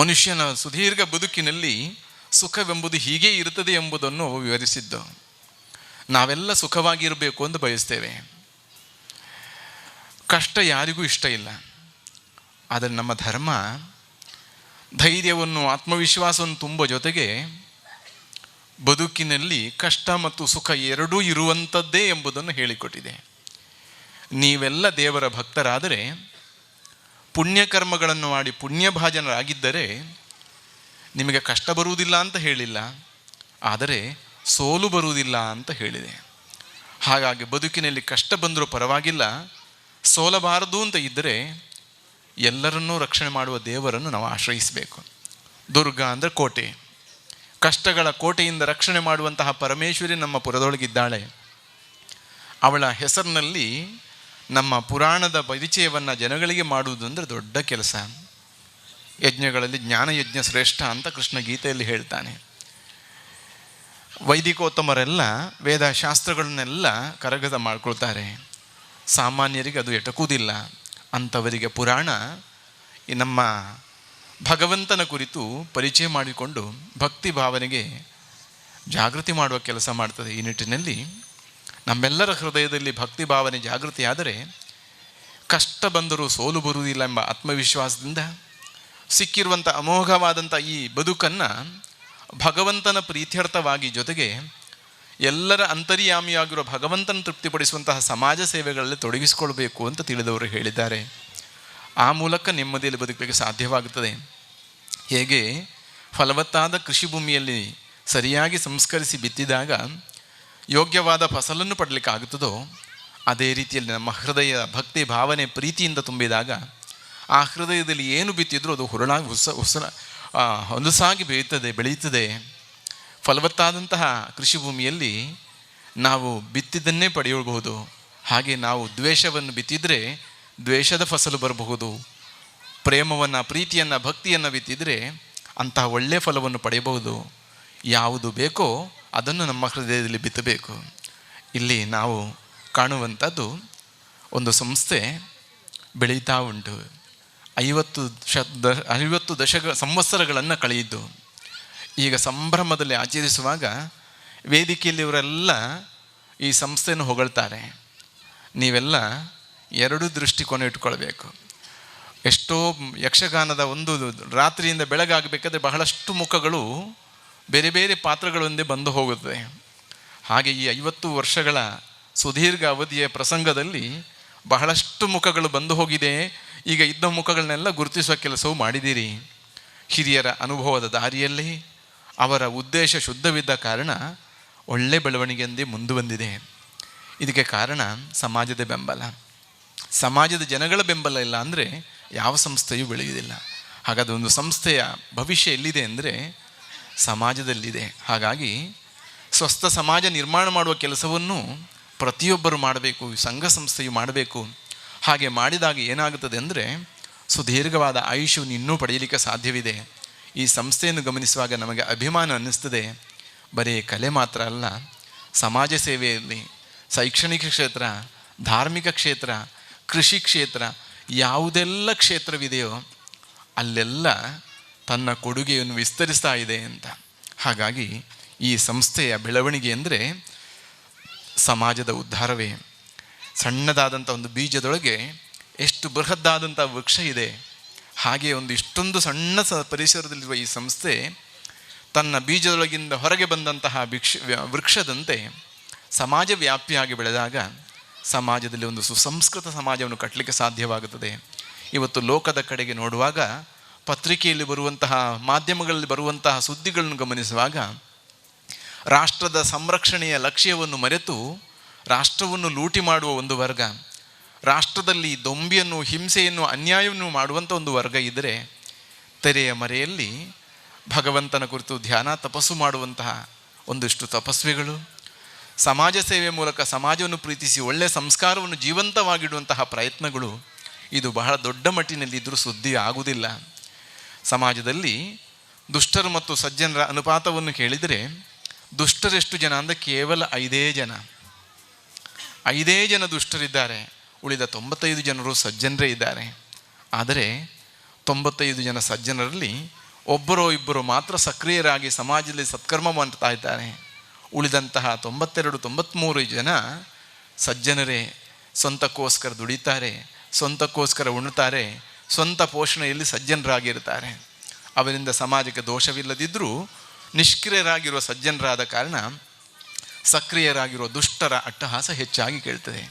ಮನುಷ್ಯನ ಸುದೀರ್ಘ ಬದುಕಿನಲ್ಲಿ ಸುಖವೆಂಬುದು ಹೀಗೆ ಇರುತ್ತದೆ ಎಂಬುದನ್ನು ವಿವರಿಸಿದ್ದು. ನಾವೆಲ್ಲ ಸುಖವಾಗಿರಬೇಕು ಅಂತ ಬಯಸ್ತೇವೆ. ಕಷ್ಟ ಯಾರಿಗೂ ಇಷ್ಟ ಇಲ್ಲ. ಆದರೆ ನಮ್ಮ ಧರ್ಮ ಧೈರ್ಯವನ್ನು, ಆತ್ಮವಿಶ್ವಾಸವನ್ನು ತುಂಬುವ ಜೊತೆಗೆ ಬದುಕಿನಲ್ಲಿ ಕಷ್ಟ ಮತ್ತು ಸುಖ ಎರಡೂ ಇರುವಂಥದ್ದೇ ಎಂಬುದನ್ನು ಹೇಳಿಕೊಟ್ಟಿದೆ. ನೀವೆಲ್ಲ ದೇವರ ಭಕ್ತರಾದರೆ, ಪುಣ್ಯಕರ್ಮಗಳನ್ನು ಮಾಡಿ ಪುಣ್ಯಭಾಜನರಾಗಿದ್ದರೆ ನಿಮಗೆ ಕಷ್ಟ ಬರುವುದಿಲ್ಲ ಅಂತ ಹೇಳಿಲ್ಲ, ಆದರೆ ಸೋಲು ಬರುವುದಿಲ್ಲ ಅಂತ ಹೇಳಿದೆ. ಹಾಗಾಗಿ ಬದುಕಿನಲ್ಲಿ ಕಷ್ಟ ಬಂದರೂ ಪರವಾಗಿಲ್ಲ, ಸೋಲಬಾರದು ಅಂತ ಇದ್ದರೆ ಎಲ್ಲರನ್ನೂ ರಕ್ಷಣೆ ಮಾಡುವ ದೇವರನ್ನು ನಾವು ಆಶ್ರಯಿಸಬೇಕು. ದುರ್ಗಾ ಅಂದರೆ ಕೋಟೆ. ಕಷ್ಟಗಳ ಕೋಟೆಯಿಂದ ರಕ್ಷಣೆ ಮಾಡುವಂತಹ ಪರಮೇಶ್ವರಿ ನಮ್ಮ ಪುರದೊಳಗಿದ್ದಾಳೆ. ಅವಳ ಹೆಸರಿನಲ್ಲಿ ನಮ್ಮ ಪುರಾಣದ ಪರಿಚಯವನ್ನು ಜನಗಳಿಗೆ ಮಾಡುವುದು ಅಂದರೆ ದೊಡ್ಡ ಕೆಲಸ. ಯಜ್ಞಗಳಲ್ಲಿ ಜ್ಞಾನಯಜ್ಞ ಶ್ರೇಷ್ಠ ಅಂತ ಕೃಷ್ಣ ಗೀತೆಯಲ್ಲಿ ಹೇಳ್ತಾನೆ. ವೈದಿಕೋತ್ತಮರೆಲ್ಲ ವೇದಶಾಸ್ತ್ರಗಳನ್ನೆಲ್ಲ ಕರಗತ ಮಾಡ್ಕೊಳ್ತಾರೆ. ಸಾಮಾನ್ಯರಿಗೆ ಅದು ಎಟಕುವುದಿಲ್ಲ. ಅಂಥವರಿಗೆ ಪುರಾಣ ಈ ನಮ್ಮ ಭಗವಂತನ ಕುರಿತು ಪರಿಚಯ ಮಾಡಿಕೊಂಡು ಭಕ್ತಿ ಭಾವನೆಗೆ ಜಾಗೃತಿ ಮಾಡುವ ಕೆಲಸ ಮಾಡ್ತದೆ. ಈ ನಿಟ್ಟಿನಲ್ಲಿ ನಮ್ಮೆಲ್ಲರ ಹೃದಯದಲ್ಲಿ ಭಕ್ತಿ ಭಾವನೆ ಜಾಗೃತಿಯಾದರೆ ಕಷ್ಟ ಬಂದರೂ ಸೋಲು ಬರುವುದಿಲ್ಲ ಎಂಬ ಆತ್ಮವಿಶ್ವಾಸದಿಂದ ಸಿಕ್ಕಿರುವಂಥ ಅಮೋಘವಾದಂಥ ಈ ಬದುಕನ್ನು ಭಗವಂತನ ಪ್ರೀತ್ಯರ್ಥವಾಗಿ, ಜೊತೆಗೆ ಎಲ್ಲರ ಅಂತರ್ಯಾಮಿಯಾಗಿರುವ ಭಗವಂತನ ತೃಪ್ತಿಪಡಿಸುವಂತಹ ಸಮಾಜ ಸೇವೆಗಳಲ್ಲಿ ತೊಡಗಿಸಿಕೊಳ್ಬೇಕು ಅಂತ ತಿಳಿದವರು ಹೇಳಿದ್ದಾರೆ. ಆ ಮೂಲಕ ನೆಮ್ಮದಿಯಲ್ಲಿ ಬದುಕಲಿಕ್ಕೆ ಸಾಧ್ಯವಾಗುತ್ತದೆ. ಹೇಗೆ ಫಲವತ್ತಾದ ಕೃಷಿ ಭೂಮಿಯಲ್ಲಿ ಸರಿಯಾಗಿ ಸಂಸ್ಕರಿಸಿ ಬಿತ್ತಿದಾಗ ಯೋಗ್ಯವಾದ ಫಸಲನ್ನು ಪಡಲಿಕ್ಕೆ ಆಗುತ್ತದೋ, ಅದೇ ರೀತಿಯಲ್ಲಿ ನಮ್ಮ ಹೃದಯ ಭಕ್ತಿ ಭಾವನೆ ಪ್ರೀತಿಯಿಂದ ತುಂಬಿದಾಗ ಆ ಹೃದಯದಲ್ಲಿ ಏನು ಬಿತ್ತಿದ್ರೂ ಅದು ಹೊಲಸಾಗಿ ಬೆಳೀತದೆ. ಫಲವತ್ತಾದಂತಹ ಕೃಷಿ ಭೂಮಿಯಲ್ಲಿ ನಾವು ಬಿತ್ತಿದ್ದನ್ನೇ ಪಡೆಯಬಹುದು. ಹಾಗೆ ನಾವು ದ್ವೇಷವನ್ನು ಬಿತ್ತಿದರೆ ದ್ವೇಷದ ಫಸಲು ಬರಬಹುದು. ಪ್ರೇಮವನ್ನು, ಪ್ರೀತಿಯನ್ನು, ಭಕ್ತಿಯನ್ನು ಬಿತ್ತಿದರೆ ಅಂತಹ ಒಳ್ಳೆಯ ಫಲವನ್ನು ಪಡೆಯಬಹುದು. ಯಾವುದು ಬೇಕೋ ಅದನ್ನು ನಮ್ಮ ಹೃದಯದಲ್ಲಿ ಬಿತ್ತಬೇಕು. ಇಲ್ಲಿ ನಾವು ಕಾಣುವಂಥದ್ದು ಒಂದು ಸಂಸ್ಥೆ ಬೆಳೀತಾ ಉಂಟು. 50 ಸಂವತ್ಸರಗಳನ್ನು ಕಳೆಯಿದ್ದು. ಈಗ ಸಂಭ್ರಮದಲ್ಲಿ ಆಚರಿಸುವಾಗ ವೇದಿಕೆಯಲ್ಲಿ ಇವರೆಲ್ಲ ಈ ಸಂಸ್ಥೆಯನ್ನು ಹೊಗಳ್ತಾರೆ. ನೀವೆಲ್ಲ 2 ದೃಷ್ಟಿಕೋನ ಇಟ್ಕೊಳ್ಬೇಕು. ಎಷ್ಟೋ ಯಕ್ಷಗಾನದ ಒಂದು ರಾತ್ರಿಯಿಂದ ಬೆಳಗಾಗಬೇಕಾದ್ರೆ ಬಹಳಷ್ಟು ಮುಖಗಳು ಬೇರೆ ಬೇರೆ ಪಾತ್ರಗಳೊಂದೇ ಬಂದು ಹೋಗುತ್ತದೆ. ಹಾಗೆ ಈ 50 ವರ್ಷಗಳ ಸುದೀರ್ಘ ಅವಧಿಯ ಪ್ರಸಂಗದಲ್ಲಿ ಬಹಳಷ್ಟು ಮುಖಗಳು ಬಂದು ಹೋಗಿದೆ. ಈಗ ಇದ್ದ ಮುಖಗಳನ್ನೆಲ್ಲ ಗುರುತಿಸುವ ಕೆಲಸವು ಮಾಡಿದ್ದೀರಿ. ಹಿರಿಯರ ಅನುಭವದ ದಾರಿಯಲ್ಲಿ ಅವರ ಉದ್ದೇಶ ಶುದ್ಧವಿದ್ದ ಕಾರಣ ಒಳ್ಳೆ ಬೆಳವಣಿಗೆಯಂದೇ ಮುಂದೆ ಬಂದಿದೆ. ಇದಕ್ಕೆ ಕಾರಣ ಸಮಾಜದ ಬೆಂಬಲ. ಸಮಾಜದ ಜನಗಳ ಬೆಂಬಲ ಇಲ್ಲ ಅಂದರೆ ಯಾವ ಸಂಸ್ಥೆಯೂ ಬೆಳೆಯುವುದಿಲ್ಲ. ಹಾಗಾದರೆ ಒಂದು ಸಂಸ್ಥೆಯ ಭವಿಷ್ಯ ಎಲ್ಲಿದೆ ಅಂದರೆ ಸಮಾಜದಲ್ಲಿದೆ. ಹಾಗಾಗಿ ಸ್ವಸ್ಥ ಸಮಾಜ ನಿರ್ಮಾಣ ಮಾಡುವ ಕೆಲಸವನ್ನು ಪ್ರತಿಯೊಬ್ಬರು ಮಾಡಬೇಕು, ಸಂಘ ಸಂಸ್ಥೆಯು ಮಾಡಬೇಕು. ಹಾಗೆ ಮಾಡಿದಾಗ ಏನಾಗುತ್ತದೆ ಅಂದರೆ ಸುದೀರ್ಘವಾದ ಆಯುಷ್ಯವನ್ನು ಇನ್ನೂ ಪಡೆಯಲಿಕ್ಕೆ ಸಾಧ್ಯವಿದೆ. ಈ ಸಂಸ್ಥೆಯನ್ನು ಗಮನಿಸುವಾಗ ನಮಗೆ ಅಭಿಮಾನ ಅನ್ನಿಸ್ತದೆ. ಬರೀ ಕಲೆ ಮಾತ್ರ ಅಲ್ಲ, ಸಮಾಜ ಸೇವೆಯಲ್ಲಿ ಶೈಕ್ಷಣಿಕ ಕ್ಷೇತ್ರ, ಧಾರ್ಮಿಕ ಕ್ಷೇತ್ರ, ಕೃಷಿ ಕ್ಷೇತ್ರ, ಯಾವುದೆಲ್ಲ ಕ್ಷೇತ್ರವಿದೆಯೋ ಅಲ್ಲೆಲ್ಲ ತನ್ನ ಕೊಡುಗೆಯನ್ನು ವಿಸ್ತರಿಸ್ತಾ ಇದೆ ಅಂತ. ಹಾಗಾಗಿ ಈ ಸಂಸ್ಥೆಯ ಬೆಳವಣಿಗೆ ಅಂದರೆ ಸಮಾಜದ ಉದ್ಧಾರವೇ. ಸಣ್ಣದಾದಂಥ ಒಂದು ಬೀಜದೊಳಗೆ ಎಷ್ಟು ಬೃಹದ್ದಾದಂಥ ವೃಕ್ಷ ಇದೆ. ಹಾಗೆ ಒಂದು ಇಷ್ಟೊಂದು ಸಣ್ಣ ಪರಿಸರದಲ್ಲಿರುವ ಈ ಸಂಸ್ಥೆ ತನ್ನ ಬೀಜದೊಳಗಿಂದ ಹೊರಗೆ ಬಂದಂತಹ ವೃಕ್ಷದಂತೆ ಸಮಾಜ ವ್ಯಾಪಿಯಾಗಿ ಬೆಳೆದಾಗ ಸಮಾಜದಲ್ಲಿ ಒಂದು ಸುಸಂಸ್ಕೃತ ಸಮಾಜವನ್ನು ಕಟ್ಟಲಿಕ್ಕೆ ಸಾಧ್ಯವಾಗುತ್ತದೆ. ಇವತ್ತು ಲೋಕದ ಕಡೆಗೆ ನೋಡುವಾಗ, ಪತ್ರಿಕೆಯಲ್ಲಿ ಬರುವಂತಹ, ಮಾಧ್ಯಮಗಳಲ್ಲಿ ಬರುವಂತಹ ಸುದ್ದಿಗಳನ್ನು ಗಮನಿಸುವಾಗ ರಾಷ್ಟ್ರದ ಸಂರಕ್ಷಣೆಯ ಲಕ್ಷ್ಯವನ್ನು ಮರೆತು ರಾಷ್ಟ್ರವನ್ನು ಲೂಟಿ ಮಾಡುವ ಒಂದು ವರ್ಗ, ರಾಷ್ಟ್ರದಲ್ಲಿ ದೊಂಬಿಯನ್ನು, ಹಿಂಸೆಯನ್ನು, ಅನ್ಯಾಯವನ್ನು ಮಾಡುವಂಥ ಒಂದು ವರ್ಗ ಇದ್ದರೆ, ತೆರೆಯ ಮರೆಯಲ್ಲಿ ಭಗವಂತನ ಕುರಿತು ಧ್ಯಾನ ತಪಸ್ಸು ಮಾಡುವಂತಹ ಒಂದಿಷ್ಟು ತಪಸ್ವಿಗಳು, ಸಮಾಜ ಸೇವೆ ಮೂಲಕ ಸಮಾಜವನ್ನು ಪ್ರೀತಿಸಿ ಒಳ್ಳೆಯ ಸಂಸ್ಕಾರವನ್ನು ಜೀವಂತವಾಗಿಡುವಂತಹ ಪ್ರಯತ್ನಗಳು, ಇದು ಬಹಳ ದೊಡ್ಡ ಮಟ್ಟಿನಲ್ಲಿದ್ದರೂ ಸುದ್ದಿ ಆಗುವುದಿಲ್ಲ. ಸಮಾಜದಲ್ಲಿ ದುಷ್ಟರು ಮತ್ತು ಸಜ್ಜನರ ಅನುಪಾತವನ್ನು ಕೇಳಿದರೆ ದುಷ್ಟರೆಷ್ಟು ಜನ ಅಂದರೆ ಕೇವಲ 5 ಜನ. 5 ಜನ ದುಷ್ಟರಿದ್ದಾರೆ, ಉಳಿದ 95 ಜನರು ಸಜ್ಜನರೇ ಇದ್ದಾರೆ. ಆದರೆ 95 ಜನ ಸಜ್ಜನರಲ್ಲಿ ಒಬ್ಬರೋ ಇಬ್ಬರು ಮಾತ್ರ ಸಕ್ರಿಯರಾಗಿ ಸಮಾಜದಲ್ಲಿ ಸತ್ಕರ್ಮ ಮಾಡ್ತಾ ಇದ್ದಾರೆ. ಉಳಿದಂತಹ 92-93 ಜನ ಸಜ್ಜನರೇ, ಸ್ವಂತಕ್ಕೋಸ್ಕರ ದುಡಿತಾರೆ, ಸ್ವಂತಕ್ಕೋಸ್ಕರ ಉಣ್ತಾರೆ, ಸ್ವಂತ ಪೋಷಣೆಯಲ್ಲಿ ಸಜ್ಜನರಾಗಿರ್ತಾರೆ. ಅವರಿಂದ ಸಮಾಜಕ್ಕೆ ದೋಷವಿಲ್ಲದಿದ್ದರೂ ನಿಷ್ಕ್ರಿಯರಾಗಿರುವ ಸಜ್ಜನರಾದ ಕಾರಣ ಸಕ್ರಿಯರಾಗಿರುವ ದುಷ್ಟರ ಅಟ್ಟಹಾಸ ಹೆಚ್ಚಾಗಿ ಕೇಳ್ತದೆ.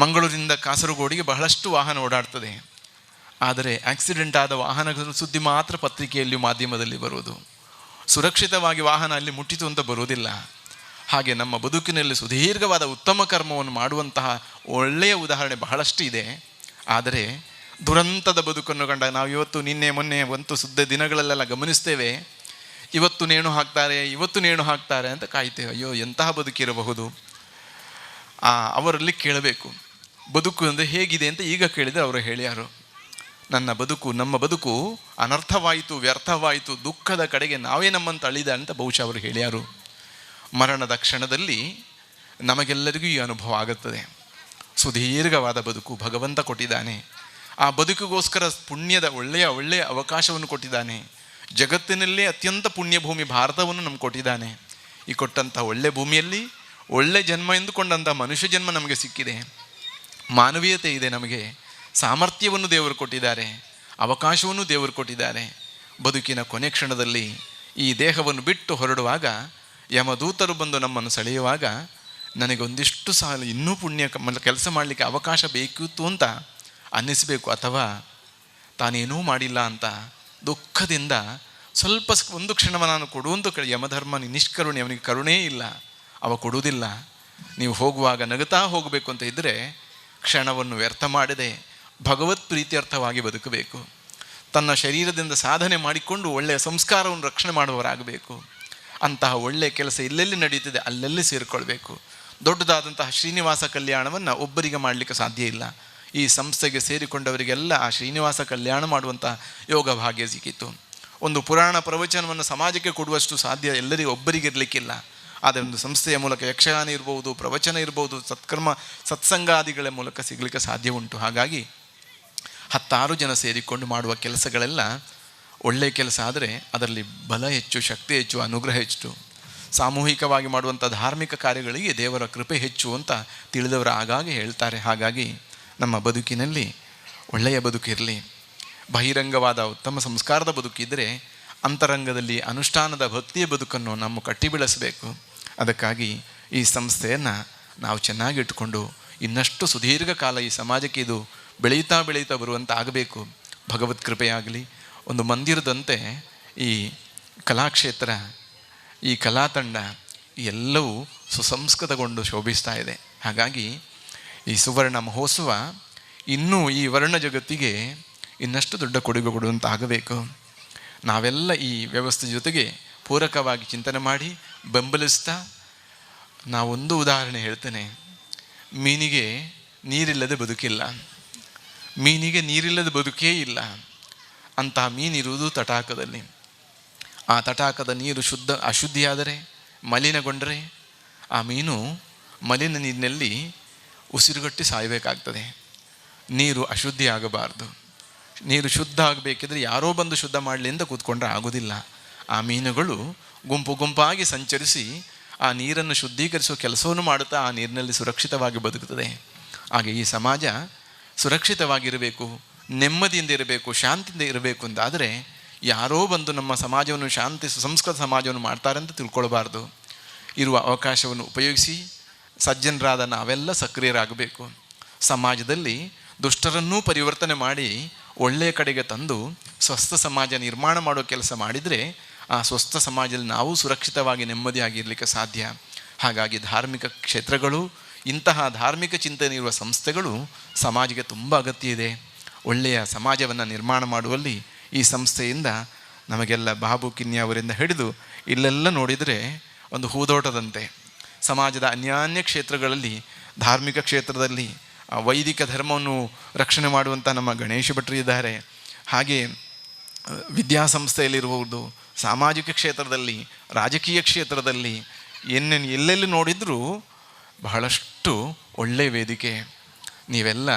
ಮಂಗಳೂರಿನಿಂದ ಕಾಸರಗೋಡಿಗೆ ಬಹಳಷ್ಟು ವಾಹನ ಓಡಾಡ್ತದೆ. ಆದರೆ ಆಕ್ಸಿಡೆಂಟ್ ಆದ ವಾಹನಗಳ ಸುದ್ದಿ ಮಾತ್ರ ಪತ್ರಿಕೆಯಲ್ಲಿ, ಮಾಧ್ಯಮದಲ್ಲಿ ಬರುವುದು. ಸುರಕ್ಷಿತವಾಗಿ ವಾಹನ ಅಲ್ಲಿ ಮುಟ್ಟಿತು ಅಂತ ಬರುವುದಿಲ್ಲ. ಹಾಗೆ ನಮ್ಮ ಬದುಕಿನಲ್ಲಿ ಸುದೀರ್ಘವಾದ ಉತ್ತಮ ಕರ್ಮವನ್ನು ಮಾಡುವಂತಹ ಒಳ್ಳೆಯ ಉದಾಹರಣೆ ಬಹಳಷ್ಟು ಇದೆ. ಆದರೆ ದುರಂತದ ಬದುಕನ್ನು ಕಂಡ ನಾವು ಇವತ್ತು, ನಿನ್ನೆ ಮೊನ್ನೆ ಒಂದು ಸುದ್ದಿ ದಿನಗಳಲ್ಲೆಲ್ಲ ಗಮನಿಸ್ತೇವೆ. ಇವತ್ತು ನೇಣು ಹಾಕ್ತಾರೆ, ಇವತ್ತು ನೇಣು ಹಾಕ್ತಾರೆ ಅಂತ ಕಾಯ್ತೇವೆ. ಅಯ್ಯೋ, ಎಂತಹ ಬದುಕಿರಬಹುದು. ಅವರಲ್ಲಿ ಕೇಳಬೇಕು, ಬದುಕು ಅಂದರೆ ಹೇಗಿದೆ ಅಂತ ಈಗ ಕೇಳಿದರೆ ಅವರು ಹೇಳ್ಯಾರು, ನಮ್ಮ ಬದುಕು ಅನರ್ಥವಾಯಿತು, ವ್ಯರ್ಥವಾಯಿತು, ದುಃಖದ ಕಡೆಗೆ ನಾವೇ ನಮ್ಮನ್ನು ತಳ್ಳಿದ ಅಂತ ಬಹುಶಃ ಅವರು ಹೇಳ್ಯಾರು. ಮರಣದ ಕ್ಷಣದಲ್ಲಿ ನಮಗೆಲ್ಲರಿಗೂ ಈ ಅನುಭವ ಆಗುತ್ತದೆ. ಸುದೀರ್ಘವಾದ ಬದುಕು ಭಗವಂತ ಕೊಟ್ಟಿದ್ದಾನೆ. ಆ ಬದುಕಿಗೋಸ್ಕರ ಪುಣ್ಯದ ಒಳ್ಳೆಯ ಅವಕಾಶವನ್ನು ಕೊಟ್ಟಿದ್ದಾನೆ. ಜಗತ್ತಿನಲ್ಲೇ ಅತ್ಯಂತ ಪುಣ್ಯಭೂಮಿ ಭಾರತವನ್ನು ನಮ್ಗೆ ಕೊಟ್ಟಿದ್ದಾನೆ. ಈ ಕೊಟ್ಟಂಥ ಒಳ್ಳೆ ಭೂಮಿಯಲ್ಲಿ ಒಳ್ಳೆ ಜನ್ಮ ಎಂದುಕೊಂಡಂಥ ಮನುಷ್ಯ ಜನ್ಮ ನಮಗೆ ಸಿಕ್ಕಿದೆ. ಮಾನವೀಯತೆ ಇದೆ, ನಮಗೆ ಸಾಮರ್ಥ್ಯವನ್ನು ದೇವರು ಕೊಟ್ಟಿದ್ದಾರೆ, ಅವಕಾಶವನ್ನು ದೇವರು ಕೊಟ್ಟಿದ್ದಾರೆ. ಬದುಕಿನ ಕೊನೆ ಕ್ಷಣದಲ್ಲಿ ಈ ದೇಹವನ್ನು ಬಿಟ್ಟು ಹೊರಡುವಾಗ ಯಮದೂತರು ಬಂದು ನಮ್ಮನ್ನು ಸೆಳೆಯುವಾಗ ನನಗೊಂದಿಷ್ಟು ಸಾಲ ಇನ್ನೂ ಪುಣ್ಯ ಕೆಲಸ ಮಾಡಲಿಕ್ಕೆ ಅವಕಾಶ ಬೇಕಿತ್ತು ಅಂತ ಅನ್ನಿಸಬೇಕು. ಅಥವಾ ತಾನೇನೂ ಮಾಡಿಲ್ಲ ಅಂತ ದುಃಖದಿಂದ ಸ್ವಲ್ಪ ಒಂದು ಕ್ಷಣವ ನಾನು ಕೊಡುವಂತ ಯಮಧರ್ಮ ನಿಷ್ಕರುಣೆ, ಅವನಿಗೆ ಕರುಣೇ ಇಲ್ಲ, ಅವ ಕೊಡುವುದಿಲ್ಲ. ನೀವು ಹೋಗುವಾಗ ನಗುತ್ತಾ ಹೋಗಬೇಕು ಅಂತ ಇದ್ದರೆ ಕ್ಷಣವನ್ನು ವ್ಯರ್ಥ ಮಾಡದೆ ಭಗವತ್ ಪ್ರೀತ್ಯರ್ಥವಾಗಿ ಬದುಕಬೇಕು. ತನ್ನ ಶರೀರದಿಂದ ಸಾಧನೆ ಮಾಡಿಕೊಂಡು ಒಳ್ಳೆಯ ಸಂಸ್ಕಾರವನ್ನು ರಕ್ಷಣೆ ಮಾಡುವವರಾಗಬೇಕು. ಅಂತಹ ಒಳ್ಳೆಯ ಕೆಲಸ ಎಲ್ಲೆಲ್ಲಿ ನಡೀತಿದೆ ಅಲ್ಲೆಲ್ಲಿ ಸೇರಿಕೊಳ್ಬೇಕು. ದೊಡ್ಡದಾದಂತಹ ಶ್ರೀನಿವಾಸ ಕಲ್ಯಾಣವನ್ನು ಒಬ್ಬರಿಗೆ ಮಾಡಲಿಕ್ಕೆ ಸಾಧ್ಯ ಇಲ್ಲ. ಈ ಸಂಸ್ಥೆಗೆ ಸೇರಿಕೊಂಡವರಿಗೆಲ್ಲ ಆ ಶ್ರೀನಿವಾಸ ಕಲ್ಯಾಣ ಮಾಡುವಂತಹ ಯೋಗ ಭಾಗ್ಯ ಸಿಕ್ಕಿತು. ಒಂದು ಪುರಾಣ ಪ್ರವಚನವನ್ನು ಸಮಾಜಕ್ಕೆ ಕೊಡುವಷ್ಟು ಸಾಧ್ಯ ಎಲ್ಲರಿಗೂ ಒಬ್ಬರಿಗೆ ಇರಲಿಕ್ಕಿಲ್ಲ. ಆದರೆ ಒಂದು ಸಂಸ್ಥೆಯ ಮೂಲಕ ಯಕ್ಷಗಾನ ಇರ್ಬೋದು, ಪ್ರವಚನ ಇರ್ಬೋದು, ಸತ್ಕರ್ಮ ಸತ್ಸಂಗಾದಿಗಳ ಮೂಲಕ ಸಿಗಲಿಕ್ಕೆ ಸಾಧ್ಯ ಉಂಟು. ಹಾಗಾಗಿ 10 ಜನ ಸೇರಿಕೊಂಡು ಮಾಡುವ ಕೆಲಸಗಳೆಲ್ಲ ಒಳ್ಳೆಯ ಕೆಲಸ ಆದರೆ ಅದರಲ್ಲಿ ಬಲ ಹೆಚ್ಚು, ಶಕ್ತಿ ಹೆಚ್ಚು, ಅನುಗ್ರಹ ಹೆಚ್ಚು. ಸಾಮೂಹಿಕವಾಗಿ ಮಾಡುವಂಥ ಧಾರ್ಮಿಕ ಕಾರ್ಯಗಳಿಗೆ ದೇವರ ಕೃಪೆ ಹೆಚ್ಚು ಅಂತ ತಿಳಿದವರು ಆಗಾಗ ಹೇಳ್ತಾರೆ. ಹಾಗಾಗಿ ನಮ್ಮ ಬದುಕಿನಲ್ಲಿ ಒಳ್ಳೆಯ ಬದುಕಿರಲಿ, ಬಹಿರಂಗವಾದ ಉತ್ತಮ ಸಂಸ್ಕಾರದ ಬದುಕಿದ್ದರೆ ಅಂತರಂಗದಲ್ಲಿ ಅನುಷ್ಠಾನದ ಭಕ್ತಿಯ ಬದುಕನ್ನು ನಮ್ಮ ಕಟ್ಟಿ ಬೆಳೆಸಬೇಕು. ಅದಕ್ಕಾಗಿ ಈ ಸಂಸ್ಥೆಯನ್ನು ನಾವು ಚೆನ್ನಾಗಿ ಇಟ್ಕೊಂಡು ಇನ್ನಷ್ಟು ಸುದೀರ್ಘ ಕಾಲ ಈ ಸಮಾಜಕ್ಕೆ ಇದು ಬೆಳೀತಾ ಬರುವಂಥ ಆಗಬೇಕು. ಭಗವತ್ ಕೃಪೆಯಾಗಲಿ. ಒಂದು ಮಂದಿರದಂತೆ ಈ ಕಲಾಕ್ಷೇತ್ರ, ಈ ಕಲಾತಂಡ ಎಲ್ಲವೂ ಸುಸಂಸ್ಕೃತಗೊಂಡು ಶೋಭಿಸ್ತಾ ಇದೆ. ಹಾಗಾಗಿ ಈ ಸುವರ್ಣ ಮಹೋತ್ಸವ ಇನ್ನೂ ಈ ವರ್ಣ ಜಗತ್ತಿಗೆ ಇನ್ನಷ್ಟು ದೊಡ್ಡ ಕೊಡುಗೆ ಕೊಡುವಂತ ಆಗಬೇಕು. ನಾವೆಲ್ಲ ಈ ವ್ಯವಸ್ಥೆ ಜೊತೆಗೆ ಪೂರಕವಾಗಿ ಚಿಂತನೆ ಮಾಡಿ ಬೆಂಬಲಿಸ್ತಾ, ನಾವೊಂದು ಉದಾಹರಣೆ ಹೇಳ್ತೇನೆ. ಮೀನಿಗೆ ನೀರಿಲ್ಲದೆ ಬದುಕಿಲ್ಲ, ಮೀನಿಗೆ ನೀರಿಲ್ಲದೆ ಬದುಕೇ ಇಲ್ಲ. ಅಂತಹ ಮೀನಿರುವುದು ತಟಾಕದಲ್ಲಿ. ಆ ತಟಾಕದ ನೀರು ಅಶುದ್ಧಿಯಾದರೆ, ಮಲಿನಗೊಂಡರೆ ಆ ಮೀನು ಮಲಿನ ನೀರಿನಲ್ಲಿ ಉಸಿರುಗಟ್ಟಿ ಸಾಯಬೇಕಾಗ್ತದೆ. ನೀರು ಅಶುದ್ಧಿ ಆಗಬಾರ್ದು. ನೀರು ಶುದ್ಧ ಆಗಬೇಕಿದ್ರೆ ಯಾರೋ ಬಂದು ಶುದ್ಧ ಮಾಡಲಿ ಅಂತ ಕೂತ್ಕೊಂಡ್ರೆ ಆಗೋದಿಲ್ಲ. ಆ ಮೀನುಗಳು ಗುಂಪು ಗುಂಪಾಗಿ ಸಂಚರಿಸಿ ಆ ನೀರನ್ನು ಶುದ್ಧೀಕರಿಸುವ ಕೆಲಸವನ್ನು ಮಾಡುತ್ತಾ ಆ ನೀರಿನಲ್ಲಿ ಸುರಕ್ಷಿತವಾಗಿ ಬದುಕುತ್ತದೆ. ಹಾಗೆ ಈ ಸಮಾಜ ಸುರಕ್ಷಿತವಾಗಿರಬೇಕು, ನೆಮ್ಮದಿಯಿಂದ ಇರಬೇಕು, ಶಾಂತಿಯಿಂದ ಇರಬೇಕು ಅಂತಾದರೆ ಯಾರೋ ಬಂದು ನಮ್ಮ ಸಮಾಜವನ್ನು ಶಾಂತಿ ಸುಸಂಸ್ಕೃತ ಸಮಾಜವನ್ನು ಮಾಡ್ತಾರೆ ಅಂತ ತಿಳ್ಕೊಳ್ಬಾರ್ದು. ಇರುವ ಅವಕಾಶವನ್ನು ಉಪಯೋಗಿಸಿ ಸಜ್ಜನರಾದ ನಾವೆಲ್ಲ ಸಕ್ರಿಯರಾಗಬೇಕು. ಸಮಾಜದಲ್ಲಿ ದುಷ್ಟರನ್ನೂ ಪರಿವರ್ತನೆ ಮಾಡಿ ಒಳ್ಳೆಯ ಕಡೆಗೆ ತಂದು ಸ್ವಸ್ಥ ಸಮಾಜ ನಿರ್ಮಾಣ ಮಾಡೋ ಕೆಲಸ ಮಾಡಿದರೆ ಆ ಸ್ವಸ್ಥ ಸಮಾಜದಲ್ಲಿ ನಾವು ಸುರಕ್ಷಿತವಾಗಿ ನೆಮ್ಮದಿಯಾಗಿರಲಿಕ್ಕೆ ಸಾಧ್ಯ. ಹಾಗಾಗಿ ಧಾರ್ಮಿಕ ಕ್ಷೇತ್ರಗಳು, ಇಂತಹ ಧಾರ್ಮಿಕ ಚಿಂತನೆ ಇರುವ ಸಂಸ್ಥೆಗಳು ಸಮಾಜಕ್ಕೆ ತುಂಬ ಅಗತ್ಯ ಇದೆ. ಒಳ್ಳೆಯ ಸಮಾಜವನ್ನು ನಿರ್ಮಾಣ ಮಾಡುವಲ್ಲಿ ಈ ಸಂಸ್ಥೆಯಿಂದ ನಮಗೆಲ್ಲ ಬಾಬು ಕಿನ್ಯ ಅವರಿಂದ ಹಿಡಿದು ಇಲ್ಲೆಲ್ಲ ನೋಡಿದರೆ ಒಂದು ಹೂದೋಟದಂತೆ ಸಮಾಜದ ಅನ್ಯಾನ್ಯ ಕ್ಷೇತ್ರಗಳಲ್ಲಿ, ಧಾರ್ಮಿಕ ಕ್ಷೇತ್ರದಲ್ಲಿ ವೈದಿಕ ಧರ್ಮವನ್ನು ರಕ್ಷಣೆ ಮಾಡುವಂಥ ನಮ್ಮ ಗಣೇಶ ಭಟ್ರು ಇದ್ದಾರೆ. ಹಾಗೆ ವಿದ್ಯಾಸಂಸ್ಥೆಯಲ್ಲಿರುವುದು, ಸಾಮಾಜಿಕ ಕ್ಷೇತ್ರದಲ್ಲಿ, ರಾಜಕೀಯ ಕ್ಷೇತ್ರದಲ್ಲಿ ಎಲ್ಲೆಲ್ಲಿ ನೋಡಿದರೂ ಬಹಳಷ್ಟು ಒಳ್ಳೆಯ ವೇದಿಕೆ. ನೀವೆಲ್ಲ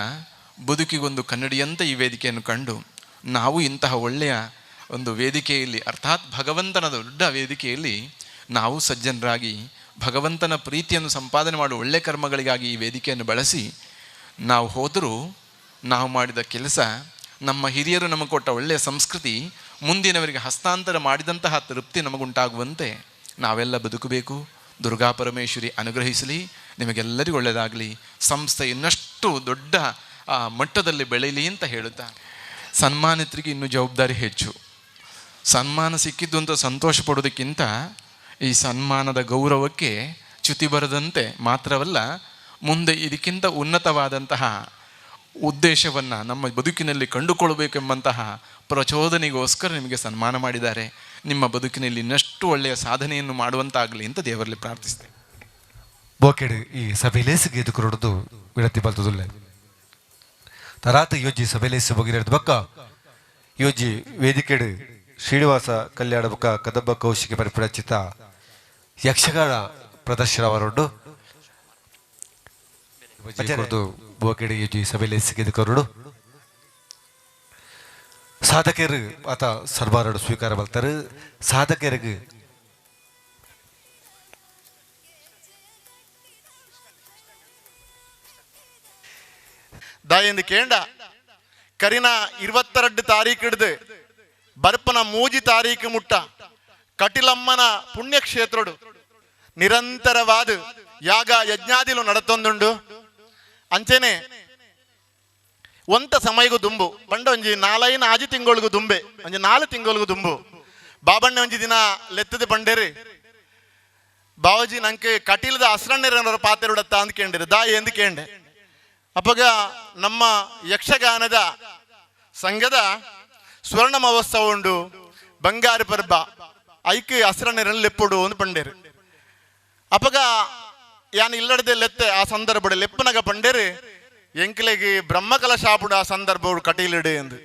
ಬದುಕಿಗೊಂದು ಕನ್ನಡಿಯಂತೆ ಈ ವೇದಿಕೆಯನ್ನು ಕಂಡು ನಾವು ಇಂತಹ ಒಳ್ಳೆಯ ಒಂದು ವೇದಿಕೆಯಲ್ಲಿ, ಅರ್ಥಾತ್ ಭಗವಂತನ ದೊಡ್ಡ ವೇದಿಕೆಯಲ್ಲಿ ನಾವು ಸಜ್ಜನರಾಗಿ ಭಗವಂತನ ಪ್ರೀತಿಯನ್ನು ಸಂಪಾದನೆ ಮಾಡುವ ಒಳ್ಳೆಯ ಕರ್ಮಗಳಿಗಾಗಿ ಈ ವೇದಿಕೆಯನ್ನು ಬಳಸಿ ನಾವು ಹೋದರೂ ನಾವು ಮಾಡಿದ ಕೆಲಸ, ನಮ್ಮ ಹಿರಿಯರು ನಮಗೆ ಕೊಟ್ಟ ಒಳ್ಳೆಯ ಸಂಸ್ಕೃತಿ ಮುಂದಿನವರಿಗೆ ಹಸ್ತಾಂತರ ಮಾಡಿದಂತಹ ತೃಪ್ತಿ ನಮಗುಂಟಾಗುವಂತೆ ನಾವೆಲ್ಲ ಬದುಕಬೇಕು. ದುರ್ಗಾ ಪರಮೇಶ್ವರಿ ಅನುಗ್ರಹಿಸಲಿ. ನಿಮಗೆಲ್ಲರಿಗೂ ಒಳ್ಳೆಯದಾಗಲಿ. ಸಂಸ್ಥೆ ಇನ್ನಷ್ಟು ದೊಡ್ಡ ಮಟ್ಟದಲ್ಲಿ ಬೆಳೀಲಿ ಅಂತ ಹೇಳುತ್ತಾ, ಸನ್ಮಾನಿತರಿಗೆ ಇನ್ನೂ ಜವಾಬ್ದಾರಿ ಹೆಚ್ಚು. ಸನ್ಮಾನ ಸಿಕ್ಕಿದ್ದು ಅಂತ ಸಂತೋಷ ಪಡೋದಕ್ಕಿಂತ ಈ ಸನ್ಮಾನದ ಗೌರವಕ್ಕೆ ಚ್ಯುತಿ ಬರದಂತೆ ಮಾತ್ರವಲ್ಲ, ಮುಂದೆ ಇದಕ್ಕಿಂತ ಉನ್ನತವಾದಂತಹ ಉದ್ದೇಶವನ್ನು ನಮ್ಮ ಬದುಕಿನಲ್ಲಿ ಕಂಡುಕೊಳ್ಳಬೇಕೆಂಬಂತಹ ಪ್ರಚೋದನೆಗೋಸ್ಕರ ನಿಮಗೆ ಸನ್ಮಾನ ಮಾಡಿದ್ದಾರೆ. ನಿಮ್ಮ ಬದುಕಿನಲ್ಲಿ ಇನ್ನಷ್ಟು ಒಳ್ಳೆಯ ಸಾಧನೆಯನ್ನು ಮಾಡುವಂತಾಗಲಿ ಅಂತ ದೇವರಲ್ಲಿ ಪ್ರಾರ್ಥಿಸ್ತೇನೆ. ಬೋಕೆಡ್ ಈ ಸಭೆಲೇಸಿಗೆ ಇದು ಕೊರಡದು ವಿಳತಿ ಬಲ್ತದುಲ್ಲ ತರಾತ ಯೋಜಿ ಸಭೆಲೇಸಿ ಬಗೆರದ ಬಕ್ಕ ಯೋಜಿ ವೇದಿಕೆಡ್ ಶ್ರೀನಿವಾಸ ಕಲ್ಯಾಣ ಬುಕ್ಕ ಕದಂಬ ಕೌಶಿಕ ಪರಿಪುರಚಿತ ಯಕ್ಷಗಾನ ಪ್ರದರ್ಶನ ಹೊರಡು ಬೋಕೆಡ್ ಯೋಜಿ ಸಭೆಲೇಸಿಗೆ ಇದು ಕೊರಡು ಸಾಧಕರು ಆತ ಸರ್ಬಾರಡು ಸ್ವೀಕಾರ ಬರ್ತಾರೆ. ಸಾಧಕರಿಗೆ ದಾಯಂದು ಕೇಂಡ ಕರಿನ 22 ತಾರೀಕು ಹಿಡ್ದು ಬರ್ಪನ 3 ತಾರೀಕು ಮುಟ್ಟ ಕಟಿಲಮ್ಮನ ಪುಣ್ಯಕ್ಷೇತ್ರಡು ನಿರಂತರವಾದ ಯಾಗ ಯಜ್ಞಾದಿಲು ನಡತೊಂದುಂಡು. ಅಂಚೆನೆ ಒಂತ ಸಮಯಗೂ ದುಂಬು ಪಂಡ ಒಂಜಿ 4-5 ತಿಂಗಳಿಗೂ ದುಂಬೆ, ಒಂಜಿ 4 ತಿಂಗಳಿಗೂ ದುಂಬು. ಬಾಬಣ್ಣ ಒಂಜಿ ದಿನ ಲೆತ್ತದ ಪಂಡೇರಿ ಬಾವಜಿ ನಂಗೆ ಕಟೀಲದ ಅಸ್ರಣ್ಣರ ಪಾತ್ರೆಡತ್ತ ಅಂದ್ಕೇಂಡಿರು ದಾಯಿ ಎಂದು ಕೇಂಡೆ. ಅಪ್ಪಗ ನಮ್ಮ ಯಕ್ಷಗಾನದ ಸಂಘದ ಸ್ವರ್ಣ ಮಹೋತ್ಸವ ಉಂಡು, ಬಂಗಾರ ಪರ್ಬ ಐಕ್ ಹಸಿರ ನೆರಳು ಲೆಪ್ಪುಡು ಅಂತ ಪಂಡೇರು ಅಪ್ಪಗ ಯಾನ್ ಇಲ್ಲಡದೆ ಲೆತ್ತೆ ಆ ಸಂದರ್ಭ ಲೆಪ್ಪನಗ ಪಂಡೇರು ಎಂಕ್ಲೆಗೆ ಬ್ರಹ್ಮಕಲಶ ಆಪುಡು ಆ ಸಂದರ್ಭ ಕಟೀಲಿಡು ಎಂದು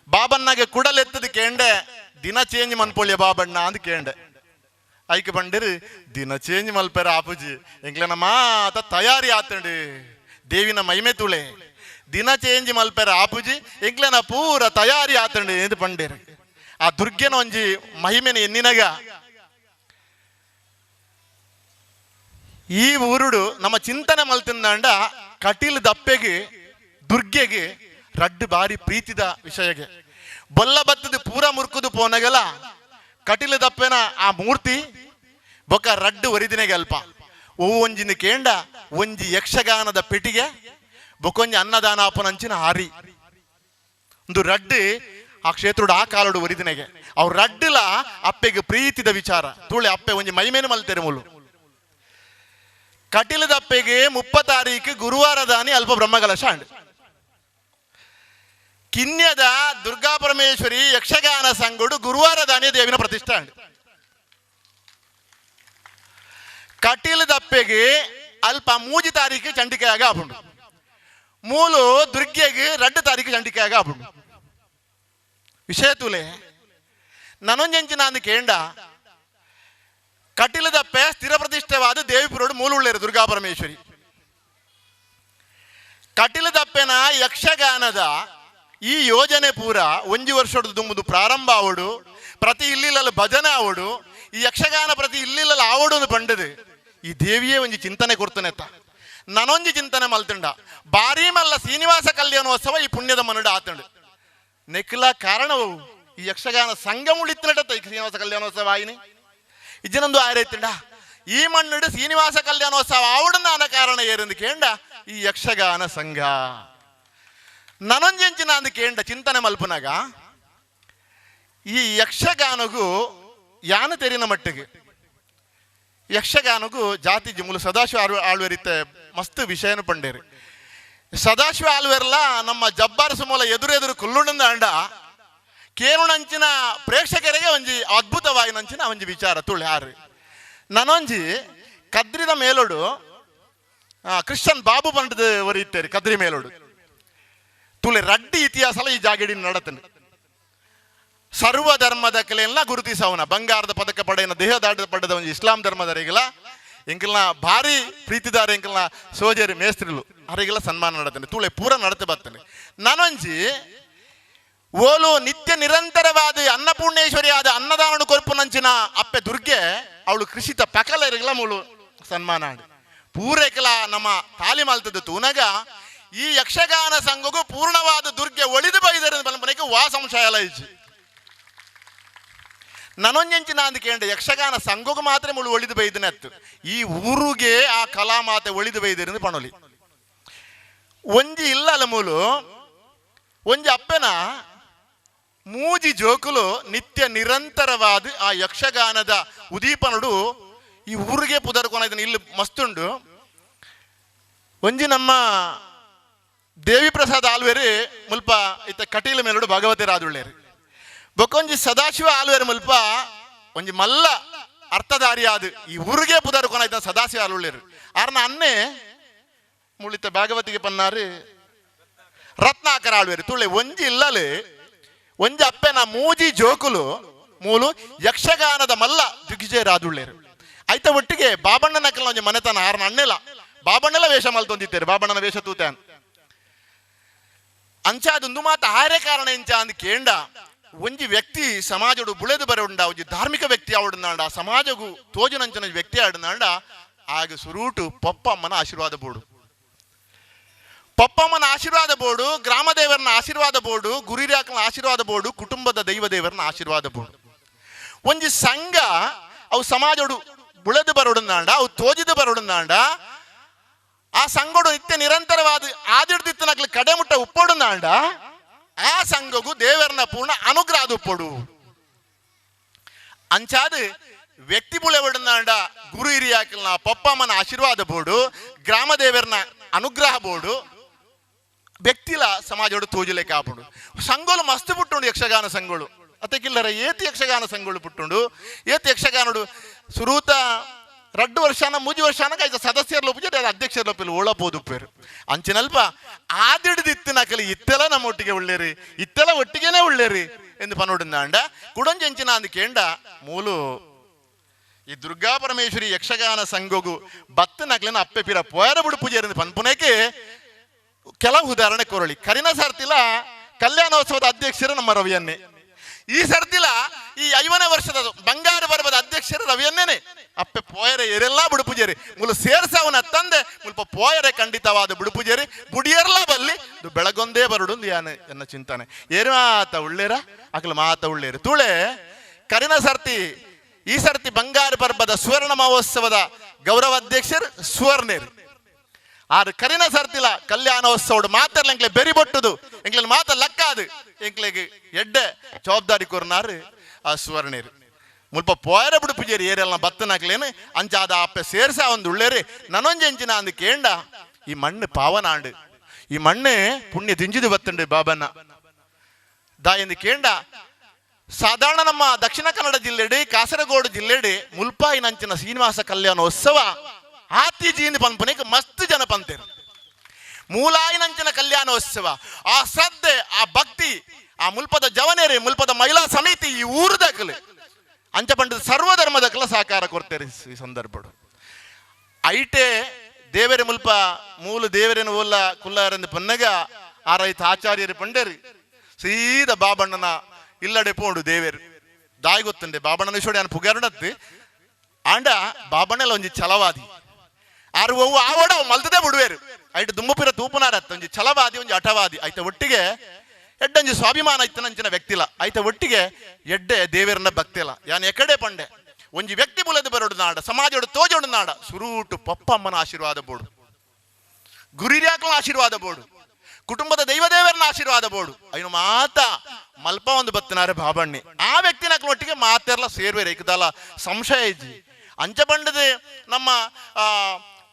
ಬಾಬಣ್ಣಗೆ ಕುಡಲೆತ್ತದ ಕೇಂಡೆ ದಿನ ಚೇಂಜ್ ಮನ್ಪೊಳ್ಯ ಬಾಬಣ್ಣ ಅಂತ ಕೇಂಡೆ ಐಕ್ ಪಂಡೇರು ದಿನ ಚೇಂಜ್ ಮಲ್ಪೇರ ಆಪುಜಿ ಎಂಕ್ಲೆನ ಮಾತ ತಯಾರಿ ಆತಂಡು ದೇವಿನ ಮೈಮೆ ತುಳೆ ದಿನ ಚೇಂಜ್ ಮಲ್ಪೇರ ಆಪುಜಿ ಎಂಕ್ಲೆನ ಪೂರ ತಯಾರಿ ಆತಂಡು ಎಂದು ಪಂಡೇರು ಆ ದುರ್ಗೆನ ಒಂಜಿ ಮಹಿಮೆನ ಎನ್ನಿನಗ ಈ ಊರುಡು ನಮ್ಮ ಚಿಂತನೆ ಮಲ್ತಿಂದಾಂಡ ಕಟೀಲ್ ದಪ್ಪೆಗೆ ದುರ್ಗೆಗೆ ರಡ್ಡು ಬಾರಿ ಪ್ರೀತಿದ ವಿಷಯಗೆ ಬೊಲ್ಲ ಬತ್ತದ ಪೂರ ಮುರ್ಕುದು ಪೋನಗಲ ಕಟೀಲ್ ದಪ್ಪೆನ ಆ ಮೂರ್ತಿ ಬೊಕ್ಕ ರಡ್ಡು ಒರಿದಿನೆಗೆ ಅಲ್ಪ ಓ ಒಂಜಿನ ಕೇಂಡ ಒಂಜಿ ಯಕ್ಷಗಾನದ ಪೆಟ್ಟಿಗೆ ಬೊಕೊಂಜಿ ಅನ್ನದಾನ ಅಪನಂಚಿನ ಹಾರಿ ಒಂದು ರಡ್ಡು ಆ ಕ್ಷೇತ್ರದ ಆ ಕಾಲಡು ಒರಿದಿನೆಗೆ ಅವ್ರು ರಡ್ಡಿಲ ಅಪ್ಪೆಗೆ ಪ್ರೀತಿದ ವಿಚಾರ ತುಳೆ ಅಪ್ಪೆ ಒಂಜಿ ಮೈಮೇನು ಮಲ್ತೆರೆ ಮೂಲು ಕಟೀಲದ ಅಪ್ಪೆಗೆ 30 ತಾರೀಕು ಗುರುವಾರ ದಾನಿ ಅಲ್ಪ ಬ್ರಹ್ಮಕಲಶ ಅಂಡ್ ಕಿನ್ಯದ ದುರ್ಗಾ ಪರಮೇಶ್ವರಿ ಯಕ್ಷಗಾನ ಸಂಘಡು ಗುರುವಾರ ದಾನಿ ದೇವಿನ ಪ್ರತಿಷ್ಠೆ ಅಂಡ್ ಕಟೀಲದ ಅಪ್ಪೆಗೆ ಅಲ್ಪ 3 ತಾರೀಕು ಚಂಡಿಕೆಯಾಗ ಆಪುಂಡು ಮೂಲು ದುರ್ಗೆಗೆ 2 ತಾರೀಕು ಚಂಡಿಕೆಯಾಗ ಆಪುಂಡು ವಿಷಯ ತುಲೆ ನನೊಂಜೆಂಚಿನ ಅಂದು ಕೇಂಡ ಕಟೀಲದಪ್ಪೆ ಸ್ಥಿರ ಪ್ರತಿಷ್ಠೆವಾದ ದೇವಿಪುರೋಡು ಮೂಲುಳ್ಳೇರು ದುರ್ಗಾ ಪರಮೇಶ್ವರಿ ಕಟೀಲದಪ್ಪೆನ ಯಕ್ಷಗಾನದ ಈ ಯೋಜನೆ ಪೂರ 1 ವರ್ಷದ ದುಂಬುದು ಪ್ರಾರಂಭ ಆವಡು ಪ್ರತಿ ಇಲ್ಲಿಲ್ಲ ಭಜನೆ ಆವಡು ಈ ಯಕ್ಷಗಾನ ಪ್ರತಿ ಇಲ್ಲಿಲ್ಲ ಆವಡು ಬಂಡದು ಈ ದೇವಿಯೇ ಒಂಜಿ ಚಿಂತನೆ ಕೊಡ್ತಾನೆತ್ತ ನನೊಂಜಿ ಚಿಂತನೆ ಮಲ್ತಂಡ ಬಾರಿ ಮಲ್ಲ ಶ್ರೀನಿವಾಸ ಕಲ್ಯಾಣೋತ್ಸವ ಈ ಪುಣ್ಯದ ಮನುಡ ಆತಂಡು ನೆಕ್ಲ ಕಾರಣವು ಈ ಯಕ್ಷಗಾನ ಸಂಘ ಉಳಿತಿನಟ ಶ್ರೀನಿವಾಸ ಕಲ್ಯಾಣೋತ್ಸವ ಆಯ್ನಿ ಇಜ್ಜನೊಂದು ಆಯ್ತಂಡ ಈ ಮಣ್ಣುಡು ಶ್ರೀನಿವಾಸ ಕಲ್ಯಾಣೋತ್ಸವ ಆವಡನ್ನ ಅನ ಕಾರಣ ಏರೆಂದು ಕೇಂಡ ಈ ಯಕ್ಷಗಾನ ಸಂಘ ನನೊಂಜೆಂಚಿನ ಅಂದು ಕೇಂಡ ಚಿಂತನೆ ಮಲ್ಪನಾಗ ಈ ಯಕ್ಷಗಾನಗೂ ಯಾನ ತೆರಿನ ಮಟ್ಟಿಗೆ ಯಕ್ಷಗಾನಗೂ ಜಾತಿ ಜಿಮುಲು ಸದಾಶಿವ ಆಳ್ವೇರಿತ್ತೆ ಮಸ್ತ್ ವಿಷಯನ ಪಂಡೇರಿ ಸದಾಶಿವ ಆಳ್ವೇರ್ಲ ನಮ್ಮ ಜಬ್ಬಾರ್ ಸುಮೂಲ ಎದುರೆದುರು ಕುಲ್ಲುಂಡ ಅಂಡ ಕೇನುಣಂಚಿನ ಪ್ರೇಕ್ಷಕರಿಗೆ ಒಂಜಿ ಅದ್ಭುತವಾಗಿನಂಚಿನ ಒಂಜಿ ವಿಚಾರ ತುಳು ಯಾರು ನನೊಂಜಿ ಕದ್ರಿದ ಮೇಲೋಡು ಕ್ರಿಶ್ಚಿಯನ್ ಬಾಬು ಪಂಡದ ಒರಿತ್ತೇರಿ ಕದ್ರಿ ಮೇಲೋಡು ತುಳೆ ರಡ್ಡಿ ಇತಿಹಾಸಲ ಈ ಜಾಗಡಿ ನಡತನೆ ಸರ್ವ ಧರ್ಮದ ಕಲೆಯನ್ನ ಗುರುತಿಸವನ ಬಂಗಾರದ ಪದಕ ಪಡೆಯನ ದೇಹದಾಟದ ಪಡೆದ ಒಂದು ಇಸ್ಲಾಂ ಧರ್ಮದವರಿಗೆಲ್ಲ ಎಂಕಲ್ನ ಭಾರಿ ಪ್ರೀತಿದಾರ ಎಂಕಲ್ನ ಸೋಜರಿ ಮೇಸ್ತ್ರಿಲು ಅವರಿಗೆಲ್ಲ ಸನ್ಮಾನ ನಡತನೆ ತುಳೆ ಪೂರ ನಡತೆ ಬರ್ತನೆ ನಾನೊಂಜಿ ಓಲು ನಿತ್ಯ ನಿರಂತರವಾದ ಅನ್ನಪೂರ್ಣೇಶ್ವರಿ ಆದ ಅನ್ನದಾನ ಕೊರ್ಪುನಂಚಿನ ಅಪ್ಪೆ ದುರ್ಗೆ ಅವಳು ಕೃಷಿತ ಪಕಲರಿಗೆಲ್ಲ ಮೂಳು ಸನ್ಮಾನ ಆಡಿ ಪೂರೈಕಲ ನಮ್ಮ ತಾಲಿ ಮಾಲ್ತದ್ದು ತೂನಗ ಈ ಯಕ್ಷಗಾನ ಸಂಘಗೂ ಪೂರ್ಣವಾದ ದುರ್ಗೆ ಒಳಿದು ಬೈದರ ಬಲಪನೆಗೆ ವಾ ಸಂಶಯ ಎಲ್ಲ ಇಜ್ಜಿ ನನೊಂಜೆಂಚಿನ ಅಂದು ಕೇಂದ್ರ ಯಕ್ಷಗಾನ ಸಂಘಗೂ ಮಾತ್ರ ಮುಳು ಒಳಿದು ಬೈದನೆ ಅತ್ತು ಈ ಊರಿಗೆ ಆ ಕಲಾ ಮಾತೆ ಒಳಿದು ಬೈದಿರಿಂದ ಪಣೋಲಿ ಒಂಜಿ ಇಲ್ಲಲ್ಲ ಮೂಲು ಒಂಜಿ ಅಪ್ಪೆನ ಮೂಜಿ ಜೋಕುಲು ನಿತ್ಯ ನಿರಂತರವಾದ ಆ ಯಕ್ಷಗಾನದ ಉದೀಪನುಡು ಈ ಊರಿಗೆ ಪುದರ್ಕೊನ ಇಲ್ಲಿ ಮಸ್ತುಂಡು ಒಂಜಿ ನಮ್ಮ ದೇವಿ ಪ್ರಸಾದ್ ಆಲ್ವೇರಿ ಮುಲ್ಪ ಇತ್ತ ಕಟೀಲ ಮೇಲುಡು ಭಗವತಿ ರಾದುಳ್ಳೇರಿ ಬೊಕೊಂಜಿ ಸದಾಶಿವ ಆಲ್ವೇರಿ ಮುಲ್ಪ ಒಂಜಿ ಮಲ್ಲ ಅರ್ಥಧಾರಿ ಆದ ಈ ಊರಿಗೆ ಪುದರ್ಕೊನ ಇದ್ದ ಸದಾಶಿವ ಆಲುಳ್ಳೇರು ಆರ್ನ ಅನ್ನೆ ಮುಳಿತ ಭಾಗವತಿಗೆ ಪನ್ನಾರು ರತ್ನಾಕರ ಆಳ್ವೇರಿ ತುಳೆ ಒಂಜಿ ಇಲ್ಲಲೆ ಒಂಜಿ ಅಪ್ಪೆನ ಮೂಜಿ ಜೋಕುಲು ಮೂಲು ಯಕ್ಷಗಾನದ ಮಲ್ಲ ದಿಗ್ವಿಜಯ ರಾದುಳ್ಳೇರು ಆಯ್ತ ಒಟ್ಟಿಗೆ ಬಾಬಣ್ಣನ ನಕಲ್ನ ಒಂಜಿ ಮನೆತನ ಆರ್ನ ಅನ್ನೆಲ್ಲ ಬಾಬಣ್ಣೆಲ್ಲ ವೇಷ ಮಲ್ತೊಂದಿತ್ತೇರು ಬಾಬಣ್ಣನ ವೇಷ ತೂತಾನ್ ಅಂಚಾದೊಂದು ಮಾತು ಆರೇ ಕಾರಣ ಎಂಚ ಅಂದ್ ಕೇಂಡ ಒಂಜಿ ವ್ಯಕ್ತಿ ಸಮಾಜಡು ಬುಳೆದು ಬರೋಂಡ ಒಂಜಿ ಧಾರ್ಮಿಕ ವ್ಯಕ್ತಿ ಆವಡ್ನಾಂಡ ಸಮಾಜಗೂ ತೋಜುನಂಚನ ವ್ಯಕ್ತಿ ಆಡ್ನಾಂಡ ಆಗ ಸುರೂಟು ಪಪ್ಪಮ್ಮನ ಆಶೀರ್ವಾದ ಬೋಡು ಪಪ್ಪಮ್ಮನ ಆಶೀರ್ವಾದ ಬೋರ್ಡು ಗ್ರಾಮ ದೇವರನ್ನ ಆಶೀರ್ವಾದ ಬೋರ್ಡು ಗುರಿರಾಕನ ಆಶೀರ್ವಾದ ಬೋರ್ಡು ಕುಟುಂಬದ ದೈವ ದೇವರನ್ನ ಆಶೀರ್ವಾದ ಬೋರ್ಡು ಒಂಜಿ ಸಂಘ ಅವು ಸಮಾಜಡು ಬುಳೆದು ಬರೋಡನಾಂಡ ಅವು ತೋಜಿದು ಬರೋಡನಾಂಡ ಆ ಸಂಘಡು ನಿತ್ಯ ನಿರಂತರವಾದ ಆದಿಡ್ದಿತ್ತನಕ್ಲು ಕಡೆ ಮುಟ್ಟ ಉಪ್ಪೊಡುನಾಂಡ ಆ ಸಂಘಗೂ ದೇವರನ್ನ ಪೂರ್ಣ ಅನುಗ್ರಹ ಉಪ್ಪೊಡು ಅಂಚಾದ ವ್ಯಕ್ತಿ ಬುಳೆ ಒಡನಾಂಡ ಗುರು ಹಿರಿಯಾಕಲ್ನ ಪಪ್ಪಮ್ಮನ ಆಶೀರ್ವಾದ ಬೋರ್ಡು ಗ್ರಾಮ ದೇವರನ್ನ ಅನುಗ್ರಹ ಬೋರ್ಡು ವ್ಯಕ್ತಿಲ ಸಮಾಜೋಡು ತೋಜಲೆಕ್ಕ ಆಪುಂಡು ಸಂಘೋಲು ಮಸ್ತ್ ಬಿಟ್ಟುಂಡು ಯಕ್ಷಗಾನ ಸಂಘಗಳು ಅತಕ್ಕಿಲ್ಲರ ಏತಿ ಯಕ್ಷಗಾನ ಸಂಘಗಳು ಪುಟ್ಟುಂಡು ಏತಿ ಯಕ್ಷಗಾನಡು ಸುರೂತ 2 ವರ್ಷನ 3 ವರ್ಷನಕ ಐತ ಸದಸ್ಯರ್ಲು ಪೂಜೆ ಅದು ಅಧ್ಯಕ್ಷರ್ಲ ಪಿಲ್ ಒಳಪೋದು ಪೇರು ಅಂಚಿನಲ್ಪ ಆದಿಡ್ದಿತ್ತಿನಕಲಿ ಇತ್ತೆಲ್ಲ ನಮ್ಮ ಒಟ್ಟಿಗೆ ಉಳ್ಳೇರಿ ಇತ್ತೆಲ್ಲ ಒಟ್ಟಿಗೆನೇ ಉಳ್ಳೇರಿ ಎಂದು ಪನೋಡಿಂದಾಂಡ ಕುಡಂಜೆಂಚಿನ ಅಂದಿಕೇಂಡ ಮೂಲು ಈ ದುರ್ಗಾ ಪರಮೇಶ್ವರಿ ಯಕ್ಷಗಾನ ಸಂಘಗು ಬತ್ತನಕ್ಲಿನ ಅಪ್ಪೆ ಪಿರ ಪೋಯರ ಬುಡು ಪೂಜೆ ಪನ್ಪುನೇಕೆ ಕೆಲವು ಉದಾಹರಣೆ ಕೊರಳಿ ಕರಿನ ಸರ್ತಿಲ ಕಲ್ಯಾಣೋತ್ಸವದ ಅಧ್ಯಕ್ಷರು ನಮ್ಮ ರವಿಯನ್ನೇ ಈ ಸರ್ತಿಲ ಈ 5ನೇ ವರ್ಷದ ಬಂಗಾರ ಪರ್ವದ ಅಧ್ಯಕ್ಷರು ರವಿಯನ್ನೇನೆ ಅಪ್ಪೆ ಪೋಯರೆ ಎರೆಲ್ಲ ಬುಡು ಪೂಜೇರಿ ಮುಲು ಸೇರ್ಸವನ ತಂದೆ ಮುಲ್ಪ ಪೋಯರೆ ಖಂಡಿತವಾದ ಬುಡು ಪೂಜೇರಿ ಬುಡಿಯರ್ಲ ಬಲ್ಲಿ ಬೆಳಗೊಂದೇ ಬರುಡು ಯಾನ ಎನ್ನ ಚಿಂತನೆ ಏರು ಮಾತ ಉಳ್ಳೇರ ಅಕಲು ಮಾತ ಉಳ್ಳೇರು ತುಳೆ ಕರಿನ ಸರ್ತಿ ಈ ಸರ್ತಿ ಬಂಗಾರ ಪರ್ವದ ಸುವರ್ಣ ಮಹೋತ್ಸವದ ಗೌರವ ಅಧ್ಯಕ್ಷರು ಸುವರ್ಣೇರು ಆರು ಕರಿನ ಸರ್ತಿಲ ಕಲ್ಯಾಣೋತ್ಸವ ಮಾತರ್ಲ ಎಂಕ್ಲೆ ಬೆರಿ ಬೊಟ್ಟುದು ಎಂಕ್ಲೆ ಮಾತ ಲಕ್ಕಾದು ಎಂಕ್ಲೆಗೆ ಎಡ್ಡೆ ಜವಾಬ್ದಾರಿ ಕೊರ್ನಾರು ಆ ಸುವರ್ಣೇರು ಮುಲ್ಪ ಪೋಯರ ಬಿಡು ಪೂಜೇರಿ ಏರೆಲ್ಲ ಬತ್ತನಾಕ್ಲೇನು ಅಂಚಾದ ಅಪ್ಪೆ ಸೇರ್ಸ ಒಂದು ಉಳ್ಳೇರಿ ನನೊಂಜೆಂಚಿನ ಅಂದು ಕೇಂಡ ಈ ಮಣ್ಣು ಪಾವನಾಂಡು ಈ ಮಣ್ಣು ಪುಣ್ಯ ದಿಂಜಿದು ಬತ್ತಂಡು ಬಾಬನ್ನ ದಾಯಂದು ಕೇಂಡ ಸಾಧಾರಣ ನಮ್ಮ ದಕ್ಷಿಣ ಕನ್ನಡ ಜಿಲ್ಲೆಡೆ ಕಾಸರಗೋಡು ಜಿಲ್ಲೆಡೆ ಮುಲ್ಪಾಯಿನಂಚಿನ ಶ್ರೀನಿವಾಸ ಕಲ್ಯಾಣೋತ್ಸವ ಆತಿ ಜೀಂದು ಪನ್ಪುನೇಕ ಮಸ್ತ್ ಜನ ಪಂತೇರು ಮೂಲಾಯಿನಂಚಿನ ಕಲ್ಯಾಣೋತ್ಸವ ಆ ಶ್ರದ್ಧೆ ಆ ಭಕ್ತಿ ಆ ಮುಲ್ಪದ ಜವನೇರಿ ಮುಲ್ಪದ ಮಹಿಳಾ ಸಮಿತಿ ಈ ಊರದಕ್ಕಲೆ ಅಂಚ ಪಂಡದ ಸರ್ವಧರ್ಮದಕ್ಕಲ ಸಹಕಾರ ಕೊಡ್ತೇರಿ ಈ ಸಂದರ್ಭ ಐಟೆ ದೇವರ ಮುಲ್ಪ ಮೂಲ ದೇವರೇನು ಓಲ್ಲ ಕುಲ್ಲಾರೆಂದು ಪನ್ನಗ ಆ ರೈತ ಆಚಾರ್ಯರು ಪಂಡೇರಿ ಸೀದ ಬಾಬಣ್ಣನ ಇಲ್ಲಡೆ ಪೋಂಡು ದೇವೇರು ದಾಯಿ ಗೊತ್ತಂಡೆ ಬಾಬಣ್ಣನ ಶೋಡಿ ಅನ್ ಪುಗಾರಡತ್ತಿ ಆಂಡ ಬಾಬಣ್ಣೆಲ್ಲ ಒಂಜಿ ಛಲವಾದಿ ಆರು ಅವು ಆವಡ ಮಲ್ತದೆ ಬಿಡುವೇರು ಐಟ್ ದುಂಬುಪಿರ ತೂಪನಾರತ್ತ ಒಂಜಿ ಛಲವಾದಿ ಒಂಜಿ ಹಠವಾದಿ ಐತ ಒಟ್ಟಿಗೆ ಎಡ್ಡಂಜಿ ಸ್ವಾಭಿಮಾನ ಐತನಂಚಿನ ವ್ಯಕ್ತಿಲ ಐತ ಒಟ್ಟಿಗೆ ಎಡ್ಡೆ ದೇವೇರನ್ನ ಭಕ್ತಿಲ ಯಾನ್ ಎಕಡೆ ಪಂಡೆ ಒಂಜಿ ವ್ಯಕ್ತಿ ಬುಲದು ಬರೋಡು ನಾಡ ಸಮಾಜೋಡು ತೋಜೋಡು ನಾಡ ಸುರೂಟು ಪಪ್ಪಮ್ಮನ ಆಶೀರ್ವಾದ ಬೋಡು ಗುರಿರ್ಯಾಕಲ ಆಶೀರ್ವಾದ ಬೋಡು ಕುಟುಂಬದ ದೈವದೇವರನ್ನ ಆಶೀರ್ವಾದ ಬೋಡು ಅಯ್ಯನು ಮಾತ ಮಲ್ಪ ಒಂದು ಬತ್ತನಾರೆ ಬಾಬಣ್ಣಿ ಆ ವ್ಯಕ್ತಿನ ಒಟ್ಟಿಗೆ ಮಾತೆರ್ಲ ಸೇರ್ವೇರೆ ಏಕದಲ್ಲ ಸಂಶಯ ಇಜ್ಜಿ ಅಂಚ ಬಂಡದೆ ನಮ್ಮ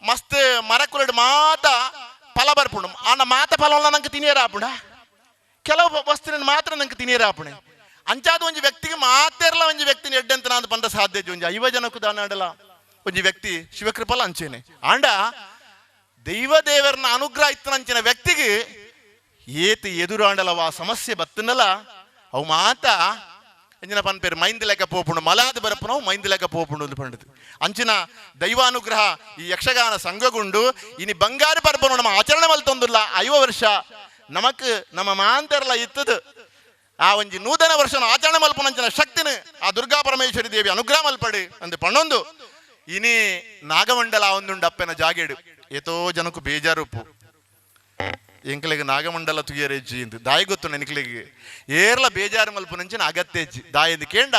ಮಸ್ತ್ ಮರಕುಲಡ್ ಮಾತ ಫಲ ಬರ್ಪುಂಡು ಆ ಮಾತ ಫಲವನ್ನ ನಂಗೆ ತಿನಿಯರಾಪುಂಡ ಕೆಲವು ವಸ್ತುವಿನ ಮಾತ್ರ ನಂಗೆ ತಿನಿಯರಾಪುಣೆ ಅಂಚಾದ ಒಂಜಿ ವ್ಯಕ್ತಿಗೆ ಮಾತೆರ್ಲ ಒಂಜಿ ವ್ಯಕ್ತಿನ ಎಡ್ಡಂತ ನಾನು ಬಂದ ಸಾಧ್ಯ ಒಂಜಿ 5 ಜನಕ್ಕೂ ದಾನಾಡಲ ಒಂಜಿ ವ್ಯಕ್ತಿ ಶಿವಕೃಪಲ ಅಂಚೇನೆ ಆಂಡ ದೈವದೇವರನ್ನ ಅನುಗ್ರಹ ಇತ್ತನಂಚಿನ ವ್ಯಕ್ತಿಗೆ ಏತಿ ಎದುರಾಂಡಲವ ಸಮಸ್ಯೆ ಬತ್ತನಲ್ಲ ಅವು ಮಾತ ಎಂಜಿನ ಪನ್ಪೇರು ಮೈಂದ ಲೆಕ್ಕ ಪೋಪುಂಡು ಮಲಾದ ಬರಪ್ಪು ನಾವು ಮೈಂದ ಲೆಕ್ಕ ಪೋಪುಂಡು ಪಂಡಿತು ಅಂಚಿನ ದೈವಾನುಗ್ರಹ ಈ ಯಕ್ಷಗಾನ ಸಂಘಗುಂಡು ಇನಿ ಬಂಗಾರ ಪರ್ಬನು ನಮ್ಮ ಆಚರಣೆ ಮಲ್ತೊಂದಿಲ್ಲ 5 ವರ್ಷ ನಮಕ್ ನಮ್ಮ ಮಾಂತರ್ಲ ಇತ್ತದು ಆ ಒಂಜಿ ನೂತನ ವರ್ಷನ ಆಚರಣೆ ಮಲ್ಪನಂಚಿನ ಶಕ್ತಿನ ಆ ದುರ್ಗಾ ಪರಮೇಶ್ವರಿ ದೇವಿ ಅನುಗ್ರಹ ಮಲ್ಪಡಿ ಅಂದು ಪಣ್ಣೊಂದು ಇನಿ ನಾಗಮಂಡಲ ಒಂದುಂಡು ಅಪ್ಪನ ಜಾಗೇಡು ಏತೋ ಜನಕ್ಕೂ ಬೇಜಾರುಪ್ಪು ಎಂಕ್ಲೆಗೆ ನಾಗಮಂಡಲ ತುಯ್ಯರೆಜ್ಜಿ ಎಂದು ದಾಯಿ ಗೊತ್ತು ನೆನಕ್ಲಿಗೆ ಏರ್ಲ ಬೇಜಾರು ಮಲ್ಪುನಂಚಿನ ಅಗತ್ಯ ಹೆಜ್ಜಿ ದಾಯಂದು ಕೇಂಡ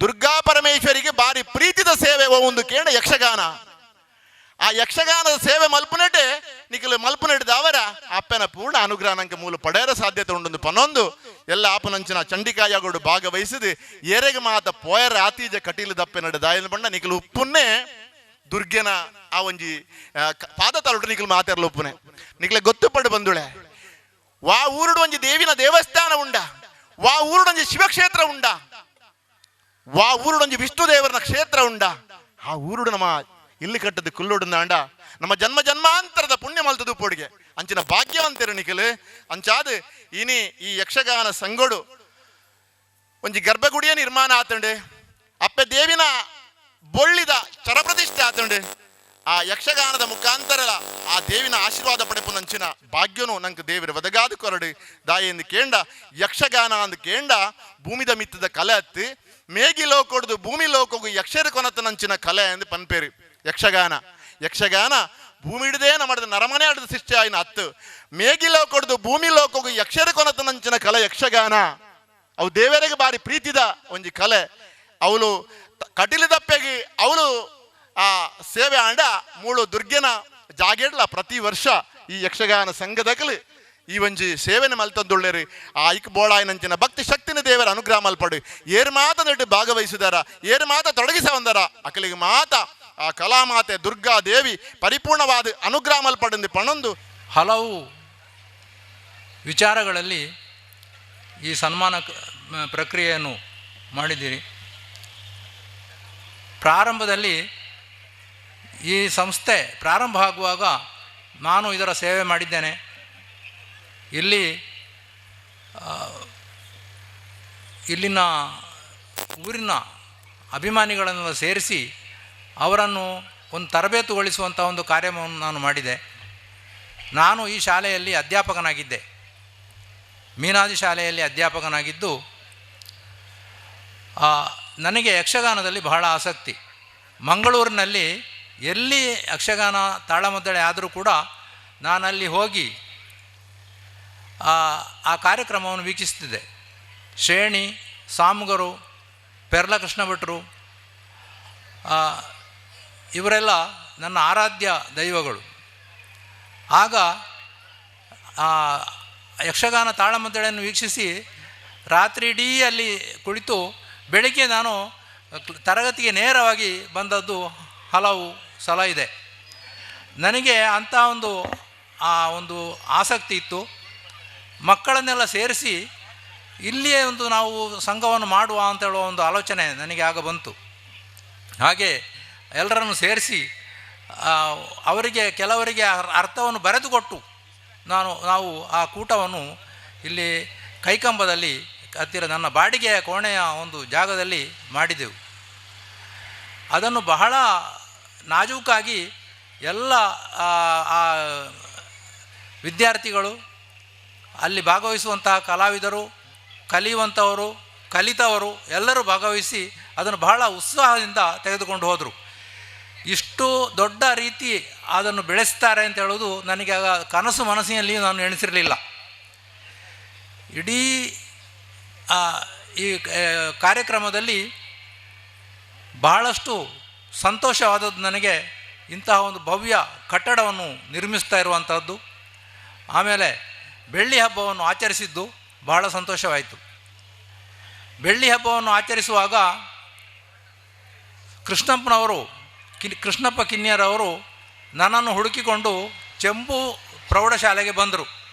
ದುರ್ಗಾ ಪರಮೇಶ್ವರಿಗೆ ಬಾರಿ ಪ್ರೀತಿದ ಸೇವೆ ಒಂದು ಕೇಂಡ ಯಕ್ಷಗಾನ ಆ ಯಕ್ಷಗಾನದ ಸೇವೆ ಮಲ್ಪುನಟೆ ನಿಖಲು ಮಲ್ಪುನಟಿದ ಅವರ ಅಪ್ಪನ ಪೂರ್ಣ ಅನುಗ್ರಹ ನಂಗೆ ಮೂಲ ಪಡೆಯರ ಸಾಧ್ಯತೆ ಉಂಟು ಪನ್ನೊಂದು ಎಲ್ಲ ಆಪನಂಚಿನ ಚಂಡಿಕಾಯಗೋಡು ಭಾಗವಹಿಸಿದು ಏರೆಗೆ ಮಾತ ಪೋಯರ ಆತೀಜ ಕಟೀಲು ದಪ್ಪೆ ನಡೆ ದಾಯಲ್ ಬಂಡ ನಿಖಲು ಉಪ್ಪುನ್ನೇ ದುರ್ಗೆನ ಆ ಒಂಜಿ ಪಾದ ತಲುಟು ನಿಖಲು ಮಾತಾರ್ಲ ಉಪ್ಪುನೆ ನಿಖಲೆ ಗೊತ್ತು ಪಡು ಬಂದುಳೆ ವಾ ಊರುಡು ಒಂಜಿ ದೇವಿನ ದೇವಸ್ಥಾನ ಉಂಡ ವಾ ಊರುಡು ಒಂಜಿ ಶಿವಕ್ಷೇತ್ರ ಉಂಡ ವಾ ಊರುಡು ಒಂಜಿ ವಿಷ್ಣು ದೇವರನ ಕ್ಷೇತ್ರ ಉಂಡ ಆ ಊರುಡು ನಮ್ಮ ಇಲ್ಲಿ ಕಟ್ಟದ ಕುಲ್ಲುಡು ಅಂಡ ನಮ್ಮ ಜನ್ಮ ಜನ್ಮಾಂತರದ ಪುಣ್ಯ ಮಲ್ತದು ಪೋಡಿಗೆ ಅಂಚಿನ ಭಾಗ್ಯವಂತರು ನಿಖಲು ಅಂಚಾದ ಇನಿ ಈ ಯಕ್ಷಗಾನ ಸಂಗೋಡು ಒಂಜಿ ಗರ್ಭಗುಡಿಯ ನಿರ್ಮಾಣ ಆತಂಡೆ ಅಪ್ಪೆ ದೇವಿನ ಬೊಳ್ಳಿದ ಚರಪ್ರತಿಷ್ಠೆ ಆತಂಡೆ ಆ ಯಕ್ಷಗಾನದ ಮುಖಾಂತರ ಆ ದೇವಿನ ಆಶೀರ್ವಾದ ಪಡೆಪುನಂಚಿನ ಭಾಗ್ಯನು ನಂಗೆ ದೇವರ ಒದಗಾದ ಕೊರಡು ದಾಯೆಂದು ಕೇಂಡ ಯಕ್ಷಗಾನ ಅಂದು ಕೇಂಡ ಭೂಮಿದ ಮಿತ್ತದ ಕಲೆ ಹತ್ತಿ ಮೇಗಿಲೋ ಕೊಡ್ದು ಭೂಮಿ ಲೋಕೋಗು ಯಕ್ಷರ ಕೊನತನಂಚಿನ ಕಲೆ ಎಂದು ಪನ್ಪೇರಿ ಯಕ್ಷಗಾನ ಭೂಮಿ ಹಿಡಿದೇ ನಮ್ಮದ ನರಮನೆ ಆಡದ ಶಿಷ್ಯ ಆಯ್ನ ಹತ್ತು ಮೇಗಿಲೋ ಕೊಡ್ದು ಭೂಮಿ ಲೋಕೋಗು ಯಕ್ಷರ ಕೊನತನಂಚಿನ ಕಲೆ ಯಕ್ಷಗಾನ ಅವು ದೇವರಿಗೆ ಬಾರಿ ಪ್ರೀತಿದ ಒಂಜಿ ಕಲೆ ಅವಳು ಕಟೀಲದಪ್ಪೆಗೆ ಅವಳು ಆ ಸೇವೆ ಆಂಡ ಮೂಳು ದುರ್ಗೆನ ಜಾಗೇಡ್ಲ ಪ್ರತಿ ವರ್ಷ ಈ ಯಕ್ಷಗಾನ ಸಂಘದಕಲಿ ಈ ಒಂಜಿ ಸೇವೆನ ಮಲ್ತಂದುಳ್ಳೇರಿ ಆ ಐಕ್ ಬೋಳಾಯನಂಚಿನ ಭಕ್ತಿ ಶಕ್ತಿನ ದೇವರ ಅನುಗ್ರಹ ಮಲ್ಪಡು ಏರು ಮಾತ ನೆಟ್ಟು ಭಾಗವಹಿಸಿದಾರ ಏರು ಮಾತ ತೊಡಗಿಸ ಬಂದಾರ ಅಕಲಿಗೆ ಮಾತ ಆ ಕಲಾಮಾತೆ ದುರ್ಗಾ ದೇವಿ ಪರಿಪೂರ್ಣವಾದ ಅನುಗ್ರಹ ಮಲ್ಪಡೆಂದು ಪಣೊಂದು ಹಲವು ವಿಚಾರಗಳಲ್ಲಿ ಈ ಸನ್ಮಾನ ಪ್ರಕ್ರಿಯೆಯನ್ನು ಮಾಡಿದ್ದೀರಿ. ಪ್ರಾರಂಭದಲ್ಲಿ ಈ ಸಂಸ್ಥೆ ಪ್ರಾರಂಭ ಆಗುವಾಗ ನಾನು ಇದರ ಸೇವೆ ಮಾಡಿದ್ದೇನೆ. ಇಲ್ಲಿನ ಊರಿನ ಅಭಿಮಾನಿಗಳನ್ನು ಸೇರಿಸಿ ಅವರನ್ನು ಒಂದು ತರಬೇತುಗೊಳಿಸುವಂಥ ಒಂದು ಕಾರ್ಯವನ್ನು ನಾನು ಮಾಡಿದೆ. ನಾನು ಈ ಶಾಲೆಯಲ್ಲಿ ಅಧ್ಯಾಪಕನಾಗಿದ್ದೆ, ಮೀನಾದಿ ಶಾಲೆಯಲ್ಲಿ ಅಧ್ಯಾಪಕನಾಗಿದ್ದು ನನಗೆ ಯಕ್ಷಗಾನದಲ್ಲಿ ಬಹಳ ಆಸಕ್ತಿ. ಮಂಗಳೂರಿನಲ್ಲಿ ಎಲ್ಲಿ ಯಕ್ಷಗಾನ ತಾಳಮದ್ದಳೆ ಆದರೂ ಕೂಡ ನಾನಲ್ಲಿ ಹೋಗಿ ಆ ಕಾರ್ಯಕ್ರಮವನ್ನು ವೀಕ್ಷಿಸ್ತಿದ್ದೆ. ಶ್ರೇಣಿ, ಸಾಮುಗರು, ಪೆರ್ಲ ಕೃಷ್ಣ ಭಟ್ರು ಇವರೆಲ್ಲ ನನ್ನ ಆರಾಧ್ಯ ದೈವಗಳು. ಆಗ ಯಕ್ಷಗಾನ ತಾಳಮದ್ದಳೆಯನ್ನು ವೀಕ್ಷಿಸಿ ರಾತ್ರಿ ಇಡೀ ಅಲ್ಲಿ ಕುಳಿತು ಬೆಳಿಗ್ಗೆ ನಾನು ತರಗತಿಗೆ ನೇರವಾಗಿ ಬಂದದ್ದು ಹಲವು ಸಲ ಇದೆ. ನನಗೆ ಅಂಥ ಒಂದು ಆಸಕ್ತಿ ಇತ್ತು. ಮಕ್ಕಳನ್ನೆಲ್ಲ ಸೇರಿಸಿ ಇಲ್ಲಿಯೇ ನಾವು ಸಂಘವನ್ನು ಮಾಡುವ ಅಂತ ಹೇಳುವ ಒಂದು ಆಲೋಚನೆ ನನಗೆ ಆಗ ಬಂತು. ಹಾಗೆ ಎಲ್ಲರನ್ನು ಸೇರಿಸಿ ಅವರಿಗೆ ಕೆಲವರಿಗೆ ಅರ್ಥವನ್ನು ಬರೆದುಕೊಟ್ಟು ನಾವು ಆ ಕೂಟವನ್ನು ಇಲ್ಲಿ ಕೈಕಂಬದಲ್ಲಿ ಹತ್ತಿರ ನನ್ನ ಬಾಡಿಗೆಯ ಕೋಣೆಯ ಒಂದು ಜಾಗದಲ್ಲಿ ಮಾಡಿದೆವು. ಅದನ್ನು ಬಹಳ ನಾಜೂಕಾಗಿ ಎಲ್ಲ ವಿದ್ಯಾರ್ಥಿಗಳು, ಅಲ್ಲಿ ಭಾಗವಹಿಸುವಂತಹ ಕಲಾವಿದರು, ಕಲಿಯುವಂಥವರು, ಕಲಿತವರು ಎಲ್ಲರೂ ಭಾಗವಹಿಸಿ ಅದನ್ನು ಬಹಳ ಉತ್ಸಾಹದಿಂದ ತೆಗೆದುಕೊಂಡು ಹೋದರು. ಇಷ್ಟು ದೊಡ್ಡ ರೀತಿ ಅದನ್ನು ಬೆಳೆಸ್ತಾರೆ ಅಂತ ಹೇಳೋದು ನನಗೆ ಆಗ ಕನಸು ಮನಸ್ಸಿನಲ್ಲಿ ನಾನು ಎಣಿಸಿರಲಿಲ್ಲ. ಇಡೀ ಈ ಕಾರ್ಯಕ್ರಮದಲ್ಲಿ ಬಹಳಷ್ಟು ಸಂತೋಷವಾದದ್ದು ನನಗೆ ಇಂತಹ ಒಂದು ಭವ್ಯ ಕಟ್ಟಡವನ್ನು ನಿರ್ಮಿಸ್ತಾ ಇರುವಂಥದ್ದು. ಆಮೇಲೆ ಬೆಳ್ಳಿ ಹಬ್ಬವನ್ನು ಆಚರಿಸಿದ್ದು ಬಹಳ ಸಂತೋಷವಾಯಿತು. ಬೆಳ್ಳಿ ಹಬ್ಬವನ್ನು ಆಚರಿಸುವಾಗ ಕೃಷ್ಣಪ್ಪ ಕಿನ್ನಿಯರವರು ನನ್ನನ್ನು ಹುಡುಕಿಕೊಂಡು ಚೆಂಬು ಪ್ರೌಢಶಾಲೆಗೆ ಬಂದರು.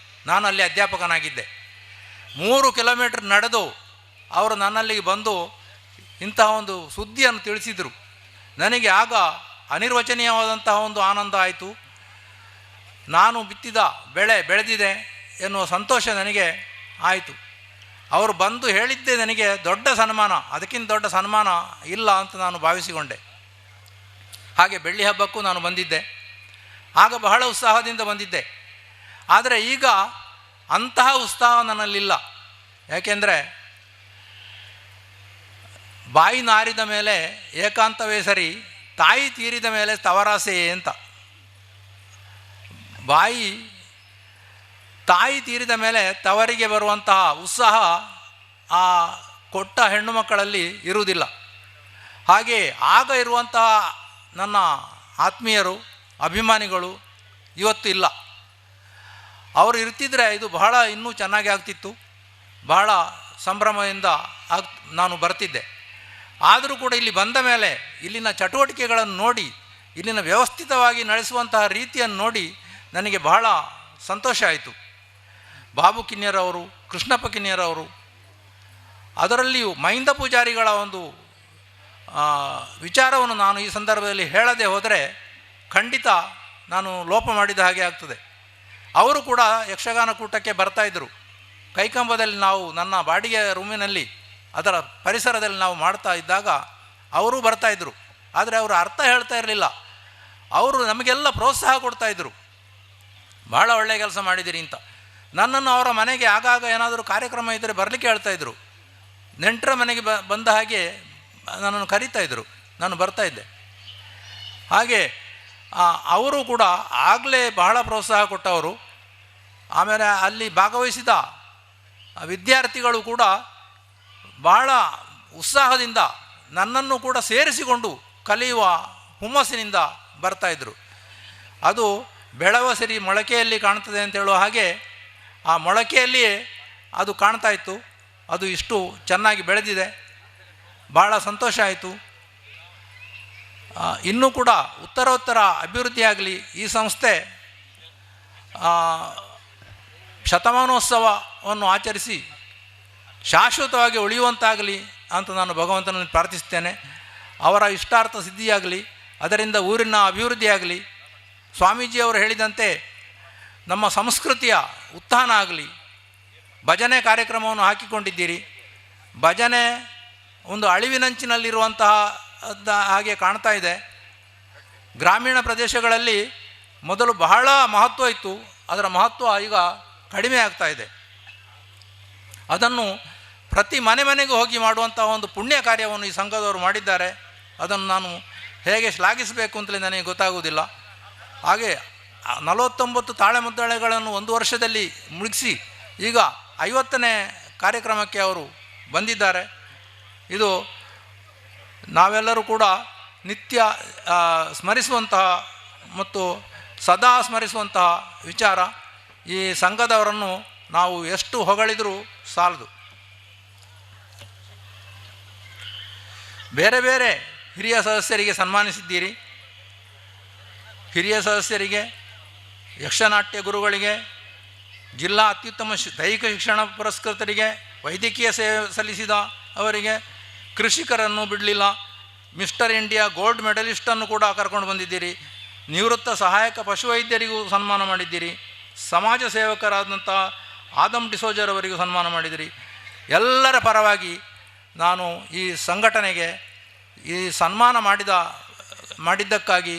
ನಾನು ಅಲ್ಲಿ ಅಧ್ಯಾಪಕನಾಗಿದ್ದೆ. 3 ಕಿಲೋಮೀಟರ್ ನಡೆದು ಅವರು ನನ್ನಲ್ಲಿಗೆ ಬಂದು ಇಂತಹ ಒಂದು ಸುದ್ದಿಯನ್ನು ತಿಳಿಸಿದರು. ನನಗೆ ಆಗ ಅನಿರ್ವಚನೀಯವಾದಂತಹ ಒಂದು ಆನಂದ ಆಯಿತು. ನಾನು ಬಿತ್ತಿದ ಬೆಳೆ ಬೆಳೆದಿದೆ ಎನ್ನುವ ಸಂತೋಷ ನನಗೆ ಆಯಿತು. ಅವರು ಬಂದು ಹೇಳಿದ್ದೇ ನನಗೆ ದೊಡ್ಡ ಸನ್ಮಾನ, ಅದಕ್ಕಿಂತ ದೊಡ್ಡ ಸನ್ಮಾನ ಇಲ್ಲ ಅಂತ ನಾನು ಭಾವಿಸಿಕೊಂಡೆ. ಹಾಗೆ ಬೆಳ್ಳಿ ಹಬ್ಬಕ್ಕೂ ನಾನು ಬಂದಿದ್ದೆ. ಆಗ ಬಹಳ ಉತ್ಸಾಹದಿಂದ ಬಂದಿದ್ದೆ. ಆದರೆ ಈಗ ಅಂತಹ ಉತ್ಸಾಹ ನನ್ನಲ್ಲಿಲ್ಲ. ಯಾಕೆಂದರೆ ಬಾಯಿ ನಾರಿದ ಮೇಲೆ ಏಕಾಂತವೇ ಸರಿ, ತಾಯಿ ತೀರಿದ ಮೇಲೆ ತವರಾಸೆಯೇ ಅಂತ. ತಾಯಿ ತೀರಿದ ಮೇಲೆ ತವರಿಗೆ ಬರುವಂತಹ ಉತ್ಸಾಹ ಆ ಕೊಟ್ಟ ಹೆಣ್ಣು ಮಕ್ಕಳಲ್ಲಿ ಇರುವುದಿಲ್ಲ. ಹಾಗೆ ಆಗ ಇರುವಂತಹ ನನ್ನ ಆತ್ಮೀಯರು, ಅಭಿಮಾನಿಗಳು ಇವತ್ತು ಇಲ್ಲ. ಅವರು ಇರ್ತಿದ್ರೆ ಇದು ಬಹಳ ಇನ್ನೂ ಚೆನ್ನಾಗಿ ಆಗ್ತಿತ್ತು. ಬಹಳ ಸಂಭ್ರಮದಿಂದ ನಾನು ಬರ್ತಿದ್ದೆ. ಆದರೂ ಕೂಡ ಇಲ್ಲಿ ಬಂದ ಮೇಲೆ ಇಲ್ಲಿನ ಚಟುವಟಿಕೆಗಳನ್ನು ನೋಡಿ, ಇಲ್ಲಿನ ವ್ಯವಸ್ಥಿತವಾಗಿ ನಡೆಸುವಂತಹ ರೀತಿಯನ್ನು ನೋಡಿ ನನಗೆ ಬಹಳ ಸಂತೋಷ ಆಯಿತು. ಬಾಬು ಕಿನ್ನಿಯರವರು, ಕೃಷ್ಣಪ್ಪ ಕಿನ್ನಿಯರವರು, ಅದರಲ್ಲಿಯೂ ಮಹಿಂದ ಪೂಜಾರಿಗಳ ಒಂದು ವಿಚಾರವನ್ನು ನಾನು ಈ ಸಂದರ್ಭದಲ್ಲಿ ಹೇಳದೆ ಹೋದರೆ ಖಂಡಿತ ನಾನು ಲೋಪ ಮಾಡಿದ ಹಾಗೆ ಆಗ್ತದೆ. ಅವರು ಕೂಡ ಯಕ್ಷಗಾನ ಕೂಟಕ್ಕೆ ಬರ್ತಾಯಿದ್ರು. ಕೈಕಂಬದಲ್ಲಿ ನಾವು ನನ್ನ ಬಾಡಿಗೆ ರೂಮಿನಲ್ಲಿ ಅದರ ಪರಿಸರದಲ್ಲಿ ನಾವು ಮಾಡ್ತಾ ಇದ್ದಾಗ ಅವರೂ ಬರ್ತಾಯಿದ್ರು. ಆದರೆ ಅವರು ಅರ್ಥ ಹೇಳ್ತಾ ಇರಲಿಲ್ಲ. ಅವರು ನಮಗೆಲ್ಲ ಪ್ರೋತ್ಸಾಹ ಕೊಡ್ತಾಯಿದ್ರು, ಭಾಳ ಒಳ್ಳೆಯ ಕೆಲಸ ಮಾಡಿದ್ದೀರಿ ಅಂತ. ನನ್ನನ್ನು ಅವರ ಮನೆಗೆ ಆಗಾಗ ಏನಾದರೂ ಕಾರ್ಯಕ್ರಮ ಇದ್ದರೆ ಬರಲಿಕ್ಕೆ ಹೇಳ್ತಾಯಿದ್ರು. ನೆಂಟರ ಮನೆಗೆ ಬಂದ ಹಾಗೆ ನನ್ನನ್ನು ಕರೀತಾಯಿದ್ರು, ನಾನು ಬರ್ತಾಯಿದ್ದೆ. ಹಾಗೆ ಅವರು ಕೂಡ ಆಗಲೇ ಬಹಳ ಪ್ರೋತ್ಸಾಹ ಕೊಟ್ಟವರು. ಆಮೇಲೆ ಅಲ್ಲಿ ಭಾಗವಹಿಸಿದ ವಿದ್ಯಾರ್ಥಿಗಳು ಕೂಡ ಬಹಳ ಉತ್ಸಾಹದಿಂದ ನನ್ನನ್ನು ಕೂಡ ಸೇರಿಸಿಕೊಂಡು ಕಲಿಯುವ ಹುಮ್ಮಸ್ಸಿನಿಂದ ಬರ್ತಾಯಿದ್ರು. ಅದು ಬೆಳೆವ ಸಿರಿ ಮೊಳಕೆಯಲ್ಲಿ ಕಾಣ್ತದೆ ಅಂತ ಹೇಳುವ ಹಾಗೆ ಆ ಮೊಳಕೆಯಲ್ಲಿಯೇ ಅದು ಕಾಣ್ತಾ ಇತ್ತು. ಅದು ಇಷ್ಟು ಚೆನ್ನಾಗಿ ಬೆಳೆದಿದೆ, ಭಾಳ ಸಂತೋಷ ಆಯಿತು. ಇನ್ನೂ ಕೂಡ ಉತ್ತರೋತ್ತರ ಅಭಿವೃದ್ಧಿಯಾಗಲಿ, ಈ ಸಂಸ್ಥೆ ಶತಮಾನೋತ್ಸವವನ್ನು ಆಚರಿಸಿ ಶಾಶ್ವತವಾಗಿ ಉಳಿಯುವಂತಾಗಲಿ ಅಂತ ನಾನು ಭಗವಂತನಲ್ಲಿ ಪ್ರಾರ್ಥಿಸ್ತೇನೆ. ಅವರ ಇಷ್ಟಾರ್ಥ ಸಿದ್ಧಿಯಾಗಲಿ, ಅದರಿಂದ ಊರಿನ ಅಭಿವೃದ್ಧಿಯಾಗಲಿ, ಸ್ವಾಮೀಜಿಯವರು ಹೇಳಿದಂತೆ ನಮ್ಮ ಸಂಸ್ಕೃತಿಯ ಉತ್ಥಾನ ಆಗಲಿ. ಭಜನೆ ಕಾರ್ಯಕ್ರಮವನ್ನು ಹಾಕಿಕೊಂಡಿದ್ದೀರಿ. ಭಜನೆ ಒಂದು ಅಳಿವಿನಂಚಿನಲ್ಲಿರುವಂತಹ ಹಾಗೆ ಕಾಣ್ತಾ ಇದೆ. ಗ್ರಾಮೀಣ ಪ್ರದೇಶಗಳಲ್ಲಿ ಮೊದಲು ಬಹಳ ಮಹತ್ವ ಇತ್ತು, ಅದರ ಮಹತ್ವ ಈಗ ಕಡಿಮೆ ಆಗ್ತಾ ಇದೆ. ಅದನ್ನು ಪ್ರತಿ ಮನೆಗೂ ಹೋಗಿ ಮಾಡುವಂಥ ಒಂದು ಪುಣ್ಯ ಕಾರ್ಯವನ್ನು ಈ ಸಂಘದವರು ಮಾಡಿದ್ದಾರೆ. ಅದನ್ನು ನಾನು ಹೇಗೆ ಶ್ಲಾಘಿಸಬೇಕು ಅಂತಲೇ ನನಗೆ ಗೊತ್ತಾಗುವುದಿಲ್ಲ. ಹಾಗೆ 49 ತಾಳೆಮದ್ದಳೆಗಳನ್ನು ಒಂದು ವರ್ಷದಲ್ಲಿ ಮುಗಿಸಿ ಈಗ 50ನೇ ಕಾರ್ಯಕ್ರಮಕ್ಕೆ ಅವರು ಬಂದಿದ್ದಾರೆ. ಇದು ನಾವೆಲ್ಲರೂ ಕೂಡ ನಿತ್ಯ ಸ್ಮರಿಸುವಂತಹ ಮತ್ತು ಸದಾ ಸ್ಮರಿಸುವಂತಹ ವಿಚಾರ. ಈ ಸಂಘದವರನ್ನು ನಾವು ಎಷ್ಟು ಹೊಗಳಿದರೂ ಸಾಲದು. ಬೇರೆ ಬೇರೆ ಹಿರಿಯ ಸದಸ್ಯರಿಗೆ ಸನ್ಮಾನಿಸಿದ್ದೀರಿ. ಹಿರಿಯ ಸದಸ್ಯರಿಗೆ, ಯಕ್ಷನಾಟ್ಯ ಗುರುಗಳಿಗೆ, ಜಿಲ್ಲಾ ಅತ್ಯುತ್ತಮ ದೈಹಿಕ ಶಿಕ್ಷಣ ಪುರಸ್ಕೃತರಿಗೆ, ವೈದ್ಯಕೀಯ ಸೇವೆ ಸಲ್ಲಿಸಿದ ಅವರಿಗೆ, ಕೃಷಿಕರನ್ನು ಬಿಡಲಿಲ್ಲ, ಮಿಸ್ಟರ್ ಇಂಡಿಯಾ ಗೋಲ್ಡ್ ಮೆಡಲಿಸ್ಟನ್ನು ಕೂಡ ಕರ್ಕೊಂಡು ಬಂದಿದ್ದೀರಿ. ನಿವೃತ್ತ ಸಹಾಯಕ ಪಶುವೈದ್ಯರಿಗೂ ಸನ್ಮಾನ ಮಾಡಿದ್ದೀರಿ. ಸಮಾಜ ಸೇವಕರಾದಂಥ ಆದಮ್ ಡಿಸೋಜರ್ ಅವರಿಗೂ ಸನ್ಮಾನ ಮಾಡಿದಿರಿ. ಎಲ್ಲರ ಪರವಾಗಿ ನಾನು ಈ ಸಂಘಟನೆಗೆ ಈ ಸನ್ಮಾನ ಮಾಡಿದ್ದಕ್ಕಾಗಿ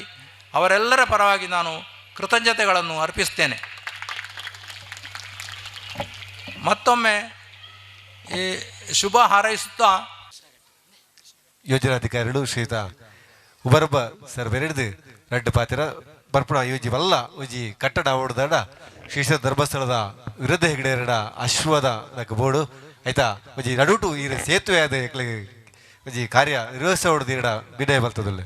ಅವರೆಲ್ಲರ ಪರವಾಗಿ ನಾನು ಕೃತಜ್ಞತೆಗಳನ್ನು ಅರ್ಪಿಸ್ತೇನೆ. ಮತ್ತೊಮ್ಮೆ ಈ ಶುಭ ಹಾರೈಸುತ್ತಾ ಯೋಜನಾಧಿಕಾರಿಗಳು ಶ್ರೀಯುತ ಉಬರ್ಬ ಸರ್ ಬೆರೆಡ್ದು ರಡ್ಡು ಪಾತ್ರ ಬರ್ಪಣ ಯೋಜಿ ವಲ್ಲ ಉಜಿ ಕಟ್ಟಡ ಓಡ್ದಾಡ ಶ್ರೀಶ ಧರ್ಮಸ್ಥಳದ ವಿರುದ್ಧ ಹೆಗಡೆರಡ ಅಶ್ವದ ನಕ್ಕ ಬೋರ್ಡು ಆಯ್ತಾ ಉಜಿ ನಡುಟು ಈ ಸೇತುವೆ ಆದ ಉಜಿ ಕಾರ್ಯ ನಿರ್ವಹಿಸ ಹೊಡೆದಿರಡ ಬಿಡೇ ಬರ್ತದಲ್ಲ.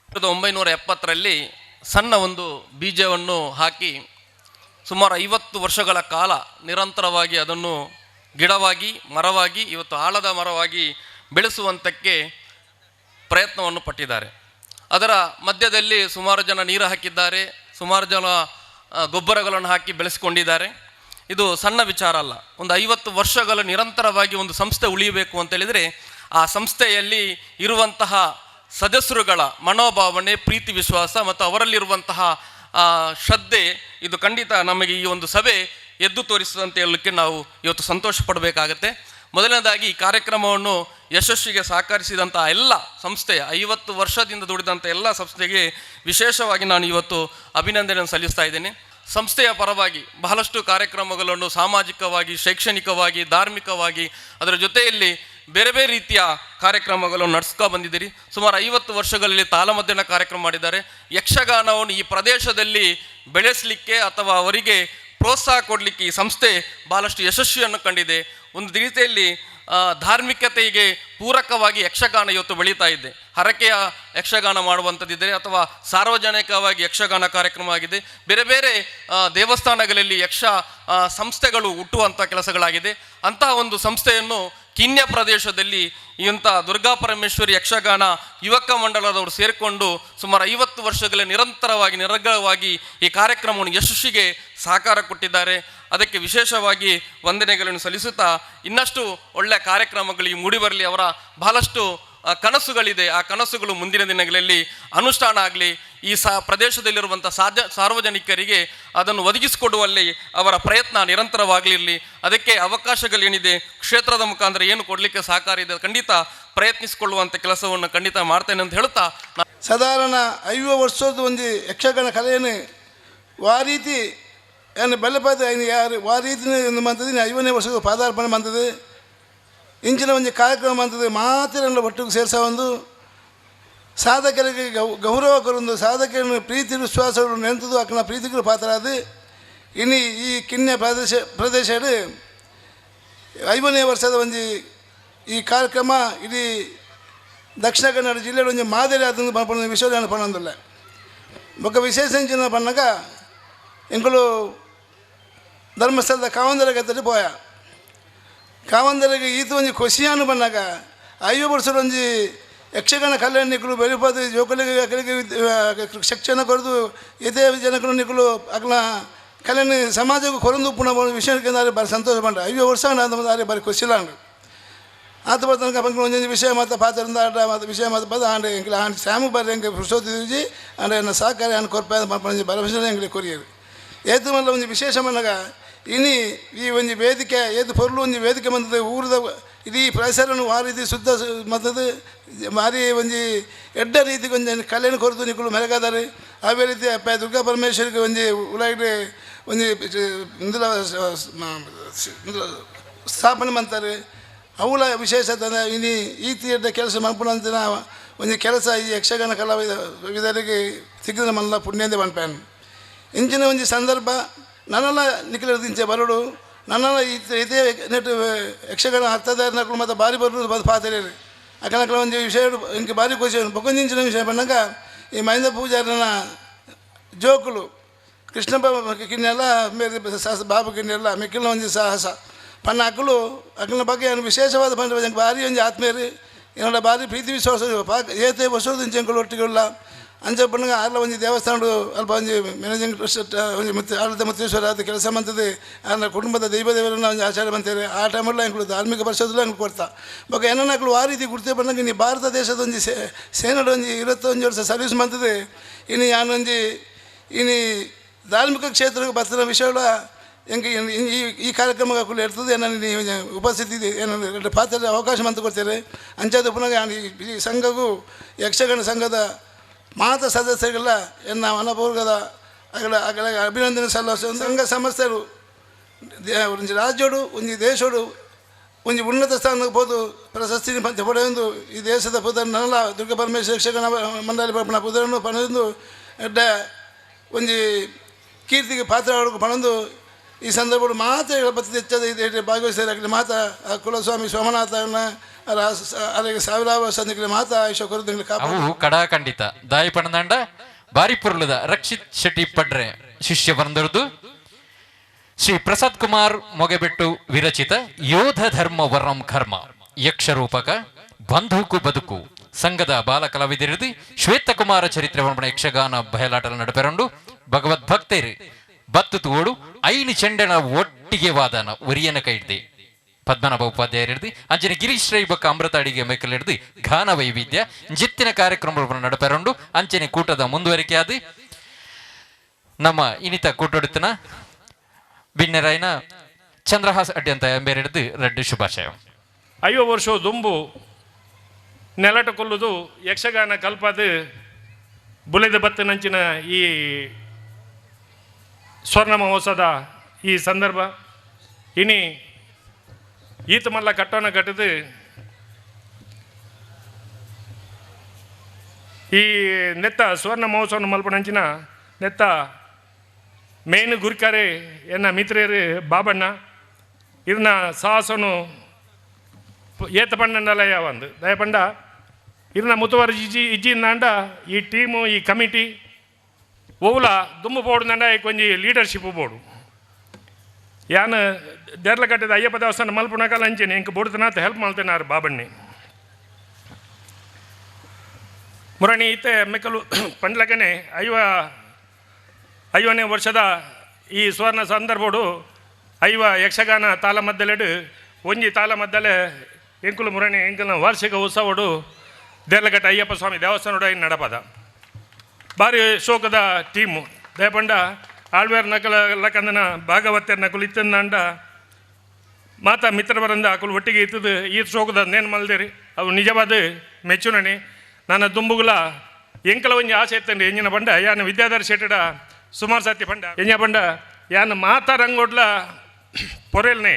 1970ರಲ್ಲಿ ಸಣ್ಣ ಒಂದು ಬೀಜವನ್ನು ಹಾಕಿ ಸುಮಾರು 50 ವರ್ಷಗಳ ಕಾಲ ನಿರಂತರವಾಗಿ ಅದನ್ನು ಗಿಡವಾಗಿ ಮರವಾಗಿ ಇವತ್ತು ಆಳದ ಮರವಾಗಿ ಬೆಳೆಸುವಂತಕ್ಕೆ ಪ್ರಯತ್ನವನ್ನು ಪಟ್ಟಿದ್ದಾರೆ. ಅದರ ಮಧ್ಯದಲ್ಲಿ ಸುಮಾರು ಜನ ನೀರು ಹಾಕಿದ್ದಾರೆ, ಸುಮಾರು ಜನ ಗೊಬ್ಬರಗಳನ್ನು ಹಾಕಿ ಬೆಳೆಸಿಕೊಂಡಿದ್ದಾರೆ. ಇದು ಸಣ್ಣ ವಿಚಾರ ಅಲ್ಲ. ಒಂದು 50 ವರ್ಷಗಳ ನಿರಂತರವಾಗಿ ಒಂದು ಸಂಸ್ಥೆ ಉಳಿಯಬೇಕು ಅಂತೇಳಿದರೆ ಆ ಸಂಸ್ಥೆಯಲ್ಲಿ ಇರುವಂತಹ ಸದಸ್ಯರುಗಳ ಮನೋಭಾವನೆ, ಪ್ರೀತಿ, ವಿಶ್ವಾಸ ಮತ್ತು ಅವರಲ್ಲಿರುವಂತಹ ಶ್ರದ್ಧೆ ಇದು ಖಂಡಿತ ನಮಗೆ ಈ ಒಂದು ಸಭೆ ಎದ್ದು ತೋರಿಸಿದಂತೆ ಹೇಳಲಿಕ್ಕೆ ನಾವು ಇವತ್ತು ಸಂತೋಷ ಪಡಬೇಕಾಗತ್ತೆ. ಮೊದಲನೇದಾಗಿ ಈ ಕಾರ್ಯಕ್ರಮವನ್ನು ಯಶಸ್ವಿಗೆ ಸಹಕರಿಸಿದಂಥ ಎಲ್ಲ ಸಂಸ್ಥೆಯ 50 ವರ್ಷದಿಂದ ದುಡಿದಂಥ ಎಲ್ಲ ಸಂಸ್ಥೆಗೆ ವಿಶೇಷವಾಗಿ ನಾನು ಇವತ್ತು ಅಭಿನಂದನೆಯನ್ನು ಸಲ್ಲಿಸ್ತಾ ಇದ್ದೇನೆ. ಸಂಸ್ಥೆಯ ಪರವಾಗಿ ಬಹಳಷ್ಟು ಕಾರ್ಯಕ್ರಮಗಳನ್ನು ಸಾಮಾಜಿಕವಾಗಿ, ಶೈಕ್ಷಣಿಕವಾಗಿ, ಧಾರ್ಮಿಕವಾಗಿ ಅದರ ಜೊತೆಯಲ್ಲಿ ಬೇರೆ ಬೇರೆ ರೀತಿಯ ಕಾರ್ಯಕ್ರಮಗಳನ್ನು ನಡೆಸ್ಕೊ ಬಂದಿದ್ದೀರಿ. ಸುಮಾರು 50 ವರ್ಷಗಳಲ್ಲಿ ತಾಳಮದ್ದಳೆ ಕಾರ್ಯಕ್ರಮ ಮಾಡಿದ್ದಾರೆ. ಯಕ್ಷಗಾನವನ್ನು ಈ ಪ್ರದೇಶದಲ್ಲಿ ಬೆಳೆಸಲಿಕ್ಕೆ ಅಥವಾ ಅವರಿಗೆ ಪ್ರೋತ್ಸಾಹ ಕೊಡಲಿಕ್ಕೆ ಈ ಸಂಸ್ಥೆ ಬಹಳಷ್ಟು ಯಶಸ್ವಿಯನ್ನು ಕಂಡಿದೆ. ಒಂದು ರೀತಿಯಲ್ಲಿ ಧಾರ್ಮಿಕತೆಗೆ ಪೂರಕವಾಗಿ ಯಕ್ಷಗಾನ ಇವತ್ತು ಬೆಳೀತಾ ಇದೆ. ಹರಕೆಯ ಯಕ್ಷಗಾನ ಮಾಡುವಂಥದ್ದಿದ್ದರೆ ಅಥವಾ ಸಾರ್ವಜನಿಕವಾಗಿ ಯಕ್ಷಗಾನ ಕಾರ್ಯಕ್ರಮ ಆಗಿದೆ. ಬೇರೆ ಬೇರೆ ದೇವಸ್ಥಾನಗಳಲ್ಲಿ ಸಂಸ್ಥೆಗಳು ಹುಟ್ಟುವಂಥ ಕೆಲಸಗಳಾಗಿದೆ. ಅಂತಹ ಒಂದು ಸಂಸ್ಥೆಯನ್ನು ಕಿನ್ಯ ಪ್ರದೇಶದಲ್ಲಿ ಇಂಥ ದುರ್ಗಾ ಪರಮೇಶ್ವರಿ ಯಕ್ಷಗಾನ ಯುವಕ ಮಂಡಲದವರು ಸೇರಿಕೊಂಡು ಸುಮಾರು 50 ವರ್ಷಗಳ ನಿರಂತರವಾಗಿ ನಿರರ್ಗಳವಾಗಿ ಈ ಕಾರ್ಯಕ್ರಮವನ್ನು ಯಶಸ್ವಿಗೆ ಸಹಕಾರ ಕೊಟ್ಟಿದ್ದಾರೆ. ಅದಕ್ಕೆ ವಿಶೇಷವಾಗಿ ವಂದನೆಗಳನ್ನು ಸಲ್ಲಿಸುತ್ತಾ ಇನ್ನಷ್ಟು ಒಳ್ಳೆಯ ಕಾರ್ಯಕ್ರಮಗಳಿಗೆ ಮೂಡಿಬರಲಿ. ಅವರ ಬಹಳಷ್ಟು ಕನಸುಗಳಿದೆ. ಆ ಕನಸುಗಳು ಮುಂದಿನ ದಿನಗಳಲ್ಲಿ ಅನುಷ್ಠಾನ ಆಗಲಿ. ಈ ಪ್ರದೇಶದಲ್ಲಿರುವಂಥ ಸಾರ್ವಜನಿಕರಿಗೆ ಅದನ್ನು ಒದಗಿಸಿಕೊಡುವಲ್ಲಿ ಅವರ ಪ್ರಯತ್ನ ನಿರಂತರವಾಗಲಿರಲಿ. ಅದಕ್ಕೆ ಅವಕಾಶಗಳೇನಿದೆ ಕ್ಷೇತ್ರದ ಮುಖಾಂತರ ಏನು ಕೊಡಲಿಕ್ಕೆ ಸಹಕಾರ ಇದೆ ಖಂಡಿತ ಪ್ರಯತ್ನಿಸಿಕೊಳ್ಳುವಂಥ ಕೆಲಸವನ್ನು ಖಂಡಿತ ಮಾಡ್ತೇನೆ ಅಂತ ಹೇಳ್ತಾ, ಸಾಧಾರಣ 50 ವರ್ಷದ ಒಂದು ಯಕ್ಷಗಾನ ಕಲೆಯನ್ನು ಆ ರೀತಿ ಏನು ಬೆಲ್ಲಪಾದ ಯಾರು ಆ ರೀತಿ ಮಂತದ್ದು 50ನೇ ವರ್ಷದ ಪಾದಾರ್ಪಣೆ ಮಂತದ್ದು ಇಂಚಿನ ಒಂದು ಕಾರ್ಯಕ್ರಮ ಮಂತದ್ದು ಮಾತಿರಲ್ಲ ಒಟ್ಟಿಗೆ ಸೇರಿಸ ಒಂದು ಸಾಧಕರಿಗೆ ಗೌರವ ಕೊರೊಂದು ಸಾಧಕರನ್ನು ಪ್ರೀತಿ ವಿಶ್ವಾಸಗಳು ನೆನೆತದು ಅಕ್ಕನ ಪ್ರೀತಿಗಳು ಪಾತ್ರ ಅದು. ಇನ್ನು ಈ ಕಿನ್ಯ ಪ್ರದೇಶ 50ನೇ ವರ್ಷದ ಒಂದು ಈ ಕಾರ್ಯಕ್ರಮ ಇಡೀ ದಕ್ಷಿಣ ಕನ್ನಡ ಜಿಲ್ಲೆಯಲ್ಲಿ ಒಂದು ಮಾದರಿ ಆದಂದು ಪಣ್ಣ ವಿಷಯ ಪಣ್ಣೊಂದಿಲ್ಲ. ఒక విశేషించిన పండగ ఇంకలు ಧರ್ಮಸ್ಥಳದ ಕಾವಂದರಗತ್ತಲ್ಲಿ ಪೋಯ ಕಾವಂದರಿಗೆ ಈತ ಒಂದು ಖುಷಿಯಾನು ಬಂದಾಗ 5 ವರ್ಷದ ಒಂದು ಯಕ್ಷಗಾನ ಕಲ್ಯಾಣ ನಿಕ್ಕಲು ಬೆಳಿಬೋದು ಜೋಕಲಿಗೆ ಅಕಲಿಗೆ ಶಿಕ್ಷಣ ಕೊರದು ಇದೇ ಜನಗಳು ನಿಕ್ಕಲು ಅಕಲ ಕಲ್ಯಾಣ ಸಮಾಜಕ್ಕೆ ಕೊರಂದು ಪುನಃ ವಿಷಯಕ್ಕೆ ಬಾರಿ ಸಂತೋಷ ಪಂಡ 5 ವರ್ಷ ನಾನು ಬಾರಿ ಖುಷಿಲ್ಲ ಆತ ಬರ್ತಾನೆ ಪಂಕ ಒಂದೊಂದು ವಿಷಯ ಮತ್ತು ಪಾತ್ರದ ಆಟ ಮತ್ತು ವಿಷಯ ಮತ್ತು ಬಂದು ಆಂಡೆ ಎಂಕ್ಲೆ ಆಂಡ್ ಸ್ಯಾಮು ಬರ್ರಿ ಎಂಗೆ ಪುರುಷೋತ್ತಿದ್ವಿ ಆಂಡೆ ಎನ್ನ ಸಾಕಾರಿ ಆನ್ ಕೊರ್ಪೆ ಪಂಪಂಜಿ ಭರವಸೆ ಎಂಗ್ಲೆ ಕೊರಿಯರು ಏತು ಮಲ್ಲ ಒಂದು ವಿಶೇಷ ಮನ್ನಗ ಇನಿ ಈ ಒಂದು ವೇದಿಕೆ ಏದು ಪೊರ್ಲು ಒಂದು ವೇದಿಕೆ ಬಂದದ್ದು ಊರದ ಇಡೀ ಪರಿಸರನು ಆ ರೀತಿ ಶುದ್ಧ ಮತ್ತದು ಮಾರಿ ಒಂದು ಎಡ್ಡ ರೀತಿಗೆ ಒಂದು ಕಲೆಯನ್ನು ಕೊರತು ನಿಕ್ಕಳು ಮೆರಗಾದಾರೆ ಅವೇ ರೀತಿ ಅಪ್ಪ ದುರ್ಗಾ ಪರಮೇಶ್ವರಿಗೆ ಒಂದು ಉಲಾಗಿ ಒಂದು ಇಂದುಲ ಸ್ಥಾಪನೆ ಮಾಡ್ತಾರೆ ಅವಳ ವಿಶೇಷತೆ ಇನಿ ಈ ತೀರ್ಥ ಕೆಲಸ ಮನ್ಪುಣಂತಿನ ಒಂದು ಕೆಲಸ ಈ ಯಕ್ಷಗಾನ ಕಲಾವಿದರಿಗೆ ಸಿಕ್ಕಿದ ಮಲ್ಲ ಪುಣ್ಯಂದೇ ಮನ್ಪಾನು ಇಂಚಿನ ಒಂದು ಸಂದರ್ಭ ನನ್ನೆಲ್ಲ ನಿಖಿಲಿಂಚೆ ಬರಡು ನನ್ನೆಲ್ಲ ಇದೇ ನೆಟ್ ಯಕ್ಷಗಾನ ಹತ್ತದಾರಿ ನಕಲು ಮತ್ತು ಭಾರಿ ಬರೋದು ಬಂದು ಪಾತ್ರೆ ಅಕ್ಕನಕಲ ಒಂದು ವಿಷಯ ಇಂಕೆ ಭಾರಿ ಖುಷಿ ಬೊಕ್ಕೊಂದಿಂಚಿನ ವಿಷಯ ಬಂದಾಗ ಈ ಮಹಿಂದ ಪೂಜಾರನ ಜೋಕುಲು ಕೃಷ್ಣ ಕಿನ್ನೆಲ್ಲ ಮೇರೆ ಬಾಬು ಕಿನ್ನೆಲ್ಲ ಮಿಕ್ಕಿನ ಒಂದು ಸಾಹಸ ಪಣ್ಣ ಅಕ್ಕಲು ಅಕ್ಕನ ಬಗ್ಗೆ ವಿಶೇಷವಾದ ಪಂಡ ಭಾರಿ ಒಂದು ಆತ್ಮೀಯರು ಏನೋ ಭಾರಿ ಪ್ರೀತಿ ವಿಶ್ವಾಸ ಏತೆ ವರ್ಷದಿಂದ ಎಂಕಲು ಒಟ್ಟಿಗೆಲ್ಲ ಅಂಚೆ ಪಣ್ಣಗ ಅಲ್ಲ ಒಂದು ದೇವಸ್ಥಾನ ಅಲ್ಪ ಒಂದು ಮ್ಯಾನೇಜಿಂಗ್ ಟ್ರಸ್ಟ್ ಒಂದು ಮತ್ತೆ ಆಡಳಿತ ಮುತ್ತೇಶ್ವರ ಅದು ಕೆಲಸ ಮಂತದೆ ಅದನ್ನ ಕುಟುಂಬದ ದೈವದೇವರನ್ನ ಒಂದು ಆಚಾರ ಬಂತೇವೆ ಆ ಟೈಮಲ್ಲ ಎಂಕ್ಳು ಧಾರ್ಮಿಕ ಪರಿಷತ್ತಲ್ಲ ಎಂಕ್ಳು ಕೊಡ್ತಾ ಬೊಕ್ಕ ಏನನ್ನಕ್ಳು ಆ ರೀತಿ ಗುರ್ತೆ ಬಂದಾಗ ನೀ ಭಾರತ ದೇಶದ ಒಂದು ಸೇನದ ಒಂದು 21 ವರ್ಷ ಸರ್ವಿಸ್ ಮಂತದೆ ಇನ್ನು ಯಾನೊಂದು ಇನ್ನು ಧಾರ್ಮಿಕ ಕ್ಷೇತ್ರಕ್ಕೆ ಬರ್ತಿರೋ ವಿಷಯಗಳ ಹೆಂಗೆ ಈ ಕಾರ್ಯಕ್ರಮ ಕುಳ್ಳು ಇರ್ತದೆ ನಾನು ನೀವು ಉಪಸ್ಥಿತಿ ಏನು ಪಾತ್ರ ಅವಕಾಶ ಮಂತ ಕೊಡ್ತಾರೆ ಅಂಚಾದ ಪುನಃ ಈ ಸಂಘಗೂ ಯಕ್ಷಗಾನ ಸಂಘದ ಮಾತ ಸದಸ್ಯರಿಗೆಲ್ಲ ಎನ್ನ ಮನಪೂರ್ವಕದ ಅಗಲ ಅಭಿನಂದನೆ ಸಲ್ಲಿಸ ಸಂಘ ಸಂಸ್ಥೆಗಳು ಒಂದು ರಾಜ್ಯೋಡು ಒಂದು ದೇಶೋಡು ಒಂದು ಉನ್ನತ ಸ್ಥಾನಕ್ಕೆ ಹೋದು ಪ್ರಶಸ್ತಿ ಪಡೆಯೊಂದು ಈ ದೇಶದ ಪುತ್ರ ನನ್ನಲ್ಲ ದುರ್ಗಾ ಪರಮೇಶ್ವರ ಯಕ್ಷಗಾನ ಮಂಡಳಿ ಪಣ ಪುತ್ರನ್ನು ಪಡೆದು ಎಡ್ಡ ಒಂದು ಕೀರ್ತಿಗೆ ಪಾತ್ರ ಪಣಂದು ಈ ಸಂದರ್ಭ ಮಾತ್ರ ಬತ್ತದ ಹೆಚ್ಚದ ಭಾಗವಹಿಸಿದ ಮಾತ ಕುಲಸ್ವಾಮಿ ಸೋಮನಾಥನ ಅದಕ್ಕೆ ಸಾವಿರಾರು ವರ್ಷ ಮಾತ ಆಯುಷ್ಯ ಕೊರದು ಅವು ಕಡಾಖಂಡಿತ ದಾಯಿ ಪಣದಂಡ ಬಾರಿ ಪುರ್ಲದ ರಕ್ಷಿತ್ ಶೆಟ್ಟಿ ಪಡ್ರೆ ಶಿಷ್ಯ ಬಂದರದು ಶ್ರೀ ಪ್ರಸಾದ್ ಕುಮಾರ್ ಮೊಗೆಬೆಟ್ಟು ವಿರಚಿತ ಯೋಧ ಧರ್ಮ ವರಂ ಕರ್ಮ ಯಕ್ಷರೂಪಕ ಬಂಧುಕು ಬದುಕು ಸಂಘದ ಬಾಲ ಕಲಾವಿದರಿದು ಶ್ವೇತಕುಮಾರ ಚರಿತ್ರೆ ವರ್ಮಣ ಯಕ್ಷಗಾನ ಬಯಲಾಟಲ ನಡಪೆರಂಡು ಭಗವದ್ಭಕ್ತರು ಬತ್ತು ತೋಡು ಐನು ಚೆಂಡನ ಒಟ್ಟಿಗೆ ವಾದನ ಒರಿಯನ ಕೈಡ್ದೆ ಪದ್ಮನಾಭ ಉಪಾಧ್ಯಾಯರಿಡ್ದು ಅಂಚನೆ ಗಿರೀಶ್ ರೈ ಬಕ್ಕ ಅಮೃತ ಅಡಿಗೆ ಮೇಕಲಿಡ್ದು ಗಾನ ವೈವಿಧ್ಯ ಜಿತ್ತಿನ ಕಾರ್ಯಕ್ರಮ ನಡಪೆರಂಡು ಅಂಚನೆ ಕೂಟದ ಮುಂದುವರಿಕೆ ಆದ ನಮ್ಮ ಇನಿತ ಕೂಟೊಡುತ್ತನ ಬಿನ್ನೆರಾಯ್ನ ಚಂದ್ರಹಾಸ್ ಅಡ್ಡಿ ಅಂತ ಬೇರೆಡ್ದು ರೆಡ್ಡಿ ಶುಭಾಶಯ 5 ವರ್ಷ ದುಂಬು ನೆಲಟ ಕೊಲ್ಲುದು ಯಕ್ಷಗಾನ ಕಲ್ಪದು ಬುಲೆದ ಬತ್ತನಂಚಿನ ಈ ಸ್ವರ್ಣ ಮಹೋತ್ಸವದ ಈ ಸಂದರ್ಭ ಇನಿ ಈತ ಮಲ್ಲ ಕಟ್ಟೋಣ ಕಟ್ಟದು ಈ ನೆತ್ತ ಸ್ವರ್ಣ ಮಹೋತ್ಸವ ಮಲ್ಪನಂಚಿನ ನೆತ್ತ ಮೇನ್ ಗುರಿಕಾರೆ ಎನ್ನ ಮಿತ್ರರು ಬಾಬಣ್ಣ ಇದನ್ನ ಸಾಹಸನು ಏತ ಪಂಡಲಯ ಒಂದು ದಯಪಂಡ ಇದನ್ನ ಮುತುವರ್ಜಿ ಇಜ್ಜಿಂದಾಂಡ ಈ ಟೀಮು ಈ ಕಮಿಟಿ ಓವುಲ ದುಮ್ಮು ಪೋಡುಂದಂಡ ಕೊಂಚ ಲೀಡರ್ಶಿಪ್ ಬೋಡು ಯಾನು ದೇರ್ಲ ಕಟ್ಟಿದ ಅಯ್ಯಪ್ಪ ದೇವಸ್ಥಾನ ಮಲ್ಪುನಕಲ್ಲ ಅಂಚೇನೆ ಇಂಕ ಬೋಡ್ತನಾಥ ಹೆಲ್ಪ್ ಮಾಡ್ತೇನಾರು ಬಾಬಣ್ಣಿ ಮುರಣಿ ಈತೆ ಮೆಕ್ಕಲು ಪಂಡ್ಲಕನೆ 5ನೇ ವರ್ಷದ ಈ ಸುವರ್ಣ ಸಂದರ್ಭಡು 5 ಯಕ್ಷಗಾನ ತಾಲ ಮದ್ದಲೆಡು ಒಂಜಿ ತಾಲ ಮದ್ದಲೆ ಎಂಕುಲು ಮುರಣಿ ಎಂಕಲ್ನ ವಾರ್ಷಿಕ ಉತ್ಸವಡು ದೇರ್ಲಗಟ್ಟ ಅಯ್ಯಪ್ಪ ಸ್ವಾಮಿ ದೇವಸ್ಥಾನೋಡ ಇನ್ನು ನಡಪದ ಭಾರಿ ಶೋಕದ ಟೀಮು ದಯಪಂಡ ಆಳ್ವೇರ್ ನಕಲ ಲಕ್ಕಂದನ ಭಾಗವತ್ಯರ ನಕಲು ಇತ್ತಂದ ಮಾತಾ ಮಿತ್ರ ಬರಂದ ಅಕುಲು ಒಟ್ಟಿಗೆ ಇತ್ತದು ಈ ಶೋಕದ ನೇನು ಮಲ್ದೇರಿ ಅವು ನಿಜವಾದ ಮೆಚ್ಚುನಣಿ ನನ್ನ ದುಂಬುಗುಲ ಎಂಕಲ ಒಂಜಿ ಆಸೆ ಇತ್ತಂడి ಎಂಜಿನ ಬಂಡ ಯಾನು ವಿದ್ಯಾಧರ್ ಶೆಟ್ಟಡ ಸುಮಾರು ಸತಿ ಬಂಡ ಎಂಜ ಬಂಡ ಯಾನು ಮಾತಾ ರಂಗೋಡ್ಲ ಪೊರೆಲ್ನೆ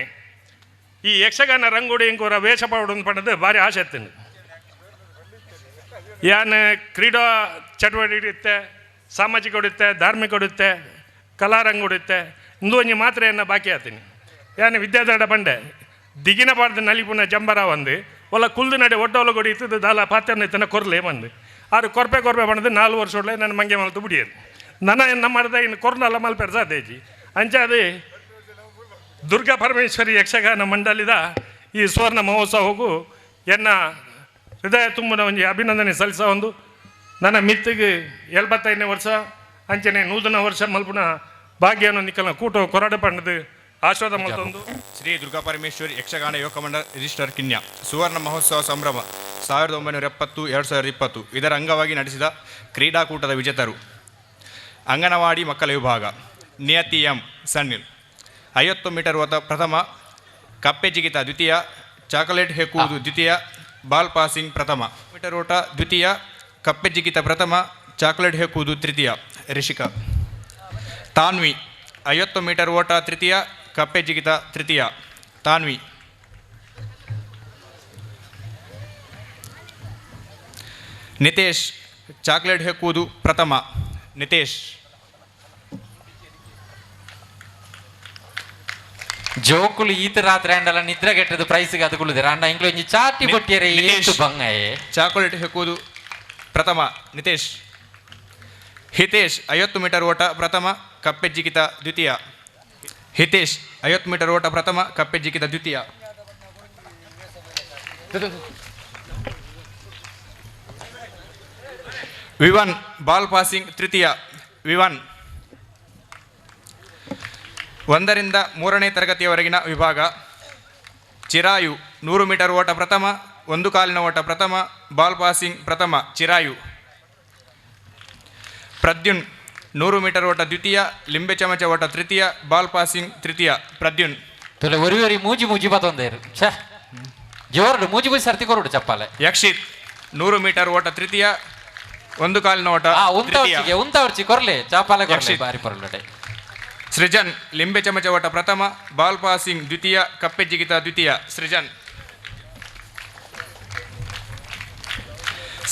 ಈ ಯಕ್ಷಗಾನ ರಂಗೋಡಿ ಇಂಕೋರ ವೇಷ ಪಡೋದು ಪಂಡದು ಭಾರಿ ಆಸೆ ಇತ್ತಂడి ಯಾನು ಕ್ರೀಡಾ ಚಟುವಟಿಕೆ ಇರುತ್ತೆ ಸಾಮಾಜಿಕ ಹೊಡುತ್ತೆ ಧಾರ್ಮಿಕ ಹೊಡುತ್ತೆ ಕಲಾರಂಗ ಹೊಡುತ್ತೆ ಇಂದು ಒಂಜಿ ಮಾತ್ರ ಎನ್ನ ಬಾಕಿ ಆತೀನಿ ಯಾನು ವಿದ್ಯಾಧರ ಬಂಡೆ ದಿಗಿನ ಪಾಡ್ದು ನಲಿಪುನ ಜಂಬರ ಒಂದು ಒಲ್ಲ ಕುಲ್ದು ನಡೆ ಒಡ್ಡೋಲ ಕೊಡಿ ಇತ್ತದು ದಾಲ ಪಾತ್ರನ ಇತ್ತನ ಕೊರ್ಲೆ ಬಂದು ಆರು ಕೊರ್ಪೆ ಬಂದು 4 ವರ್ಷ ಒಳ್ಳೆ ನನ್ನ ಮಂಗೆ ಮಲ್ತು ಬಿಡಿಯೋದು ನನ್ನ ಎನ್ನ ಮಾಡಿದ ಇನ್ನು ಕೊರ್ನಲ್ಲ ಮಲ್ಪೆರ್ ಸಾತೇಜಿ ಅಂಚಾದು ದುರ್ಗಾ ಪರಮೇಶ್ವರಿ ಯಕ್ಷಗಾನ ಮಂಡಳಿದ ಈ ಸುವರ್ಣ ಮಹೋತ್ಸವಗೂ ಎನ್ನ ಹೃದಯ ತುಂಬಿನ ಒಂದು ಅಭಿನಂದನೆ ಸಲ್ಲಿಸ ಒಂದು ನನ್ನ ಮಿತ್ತಿಗೆ 75ನೇ ವರ್ಷ ಅಂಚನೆ 100ನೇ ವರ್ಷ ಮಲ್ಪುನ ಭಾಗ್ಯವನ್ನು ನಿಕ್ಕಲ್ನ ಕೂಟ ಕೊರಡೆ ಪಂಡದು ಆಶ್ವಾದ ಮತ್ತೊಂದು ಶ್ರೀ ದುರ್ಗಾಪರಮೇಶ್ವರಿ ಯಕ್ಷಗಾನ ಯೋಗ ಮಂಡಳ ರಿಜಿಸ್ಟರ್ ಕಿನ್ಯ ಸುವರ್ಣ ಮಹೋತ್ಸವ ಸಂಭ್ರಮ 1970-2020 ಇದರ ಅಂಗವಾಗಿ ನಡೆಸಿದ ಕ್ರೀಡಾಕೂಟದ ವಿಜೇತರು ಅಂಗನವಾಡಿ ಮಕ್ಕಳ ವಿಭಾಗ ನಿಯತಿ ಎಂ ಸನ್ನಿಲ್ 50 ಮೀಟರ್ ಓಟ ಪ್ರಥಮ, ಕಪ್ಪೆ ಜಿಗಿತ ದ್ವಿತೀಯ, ಚಾಕೊಲೇಟ್ ಹೆಕ್ಕುವುದು ದ್ವಿತೀಯ, ಬಾಲ್ ಪಾಸಿಂಗ್ ಪ್ರಥಮ. ಮೀಟರ್ ಓಟ ದ್ವಿತೀಯ, ಕಪ್ಪೆ ಜಿಗಿತ ಪ್ರಥಮ, ಚಾಕೊಲೇಟ್ ಹೆಕ್ಕುವುದು ತೃತೀಯ ರಿಷಿಕಾ. ತಾನ್ವಿ 50 ಮೀಟರ್ ಓಟ ತೃತೀಯ, ಕಪ್ಪೆ ಜಿಗಿತ ತೃತೀಯ ತಾನ್ವಿ. ನಿತೇಶ್ ಚಾಕ್ಲೇಟ್ ಹೆಕ್ಕುವುದು ಪ್ರಥಮ ನಿತೇಶ್. ಜೋಕುಲು ಈತ ರಾತ್ರಿ ಅಂಡಲ ನಿದ್ರೆ ಕೆಟ್ಟದು ಪ್ರೈಸ್ಗೆ ಅದು ಕುಳಿದ್ರೆ ಅಂಡ ಇಂಗ್ಲು ಒಂಜಿ ಚಾಟಿ ಕೊಟ್ಟಿಯರೆ ಏತು ಬಂಗಾಯೆ. ಚಾಕೊಲೇಟ್ ಹೆಕ್ಕುವುದು ಪ್ರಥಮ ನಿತೇಶ್. ಹಿತೇಶ್ 50 ಮೀಟರ್ ಓಟ ಪ್ರಥಮ, ಕಪ್ಪೆ ಜಿಗಿತ ದ್ವಿತೀಯ. ಹಿತೇಶ್ 50 ಮೀಟರ್ ಓಟ ಪ್ರಥಮ, ಕಪ್ಪೆ ಜಿಗಿತ ದ್ವಿತೀಯ. ವಿವನ್ ಬಾಲ್ ಪಾಸಿಂಗ್ ತೃತೀಯ ವಿವನ್. 1 ರಿಂದ 3ನೇ ತರಗತಿಯವರೆಗಿನ ವಿಭಾಗ ಚಿರಾಯು 100 ಮೀಟರ್ ಓಟ ಪ್ರಥಮ, 1 ಕಾಲಿನ ಓಟ ಪ್ರಥಮ, ಬಾಲ್ ಪಾಸಿಂಗ್ ಪ್ರಥಮ ಚಿರಾಯು. ಪ್ರದ್ಯುನ್ 100 ಮೀಟರ್ ಓಟ ದ್ವಿತೀಯ, ಲಿಂಬೆ ಚಮಚ ಓಟ ತೃತೀಯ, ಬಾಲ್ ಪಾಸಿಂಗ್ ತೃತೀಯ ಪ್ರದ್ಯುನ್. ತುಲೆ ಒರಿ ಮೂಜಿ ಮೂಜಿ ಬತ್ತೊಂದೇರು ಛೇ ಜೋರ್ಡು ಮೂಜಿ ಮೂಜಿ ಸರ್ತಿ ಕೊರುಡು ಚಪ್ಪಾಲೆ. ಯಕ್ಷಿತ್ 100 ಮೀಟರ್ ಓಟ ತೃತೀಯ, 1 ಕಾಲಿನ ಓಟ ಉಂತವರ್ಚಿ ಕೊರ್ಲೆ ಚಾಪಾಲೆ ಕೊರ್ಲೆ ಬಾರಿ ಪೊರ್ಲಡೆ. ಸೃಜನ್ ಲಿಂಬೆ ಚಮಚ ಓಟ ಪ್ರಥಮ, ಬಾಲ್ ಪಾಸಿಂಗ್ ದ್ವಿತೀಯ, ಕಪ್ಪೆ ಜಿಗಿತ ದ್ವಿತೀಯ ಸೃಜನ್.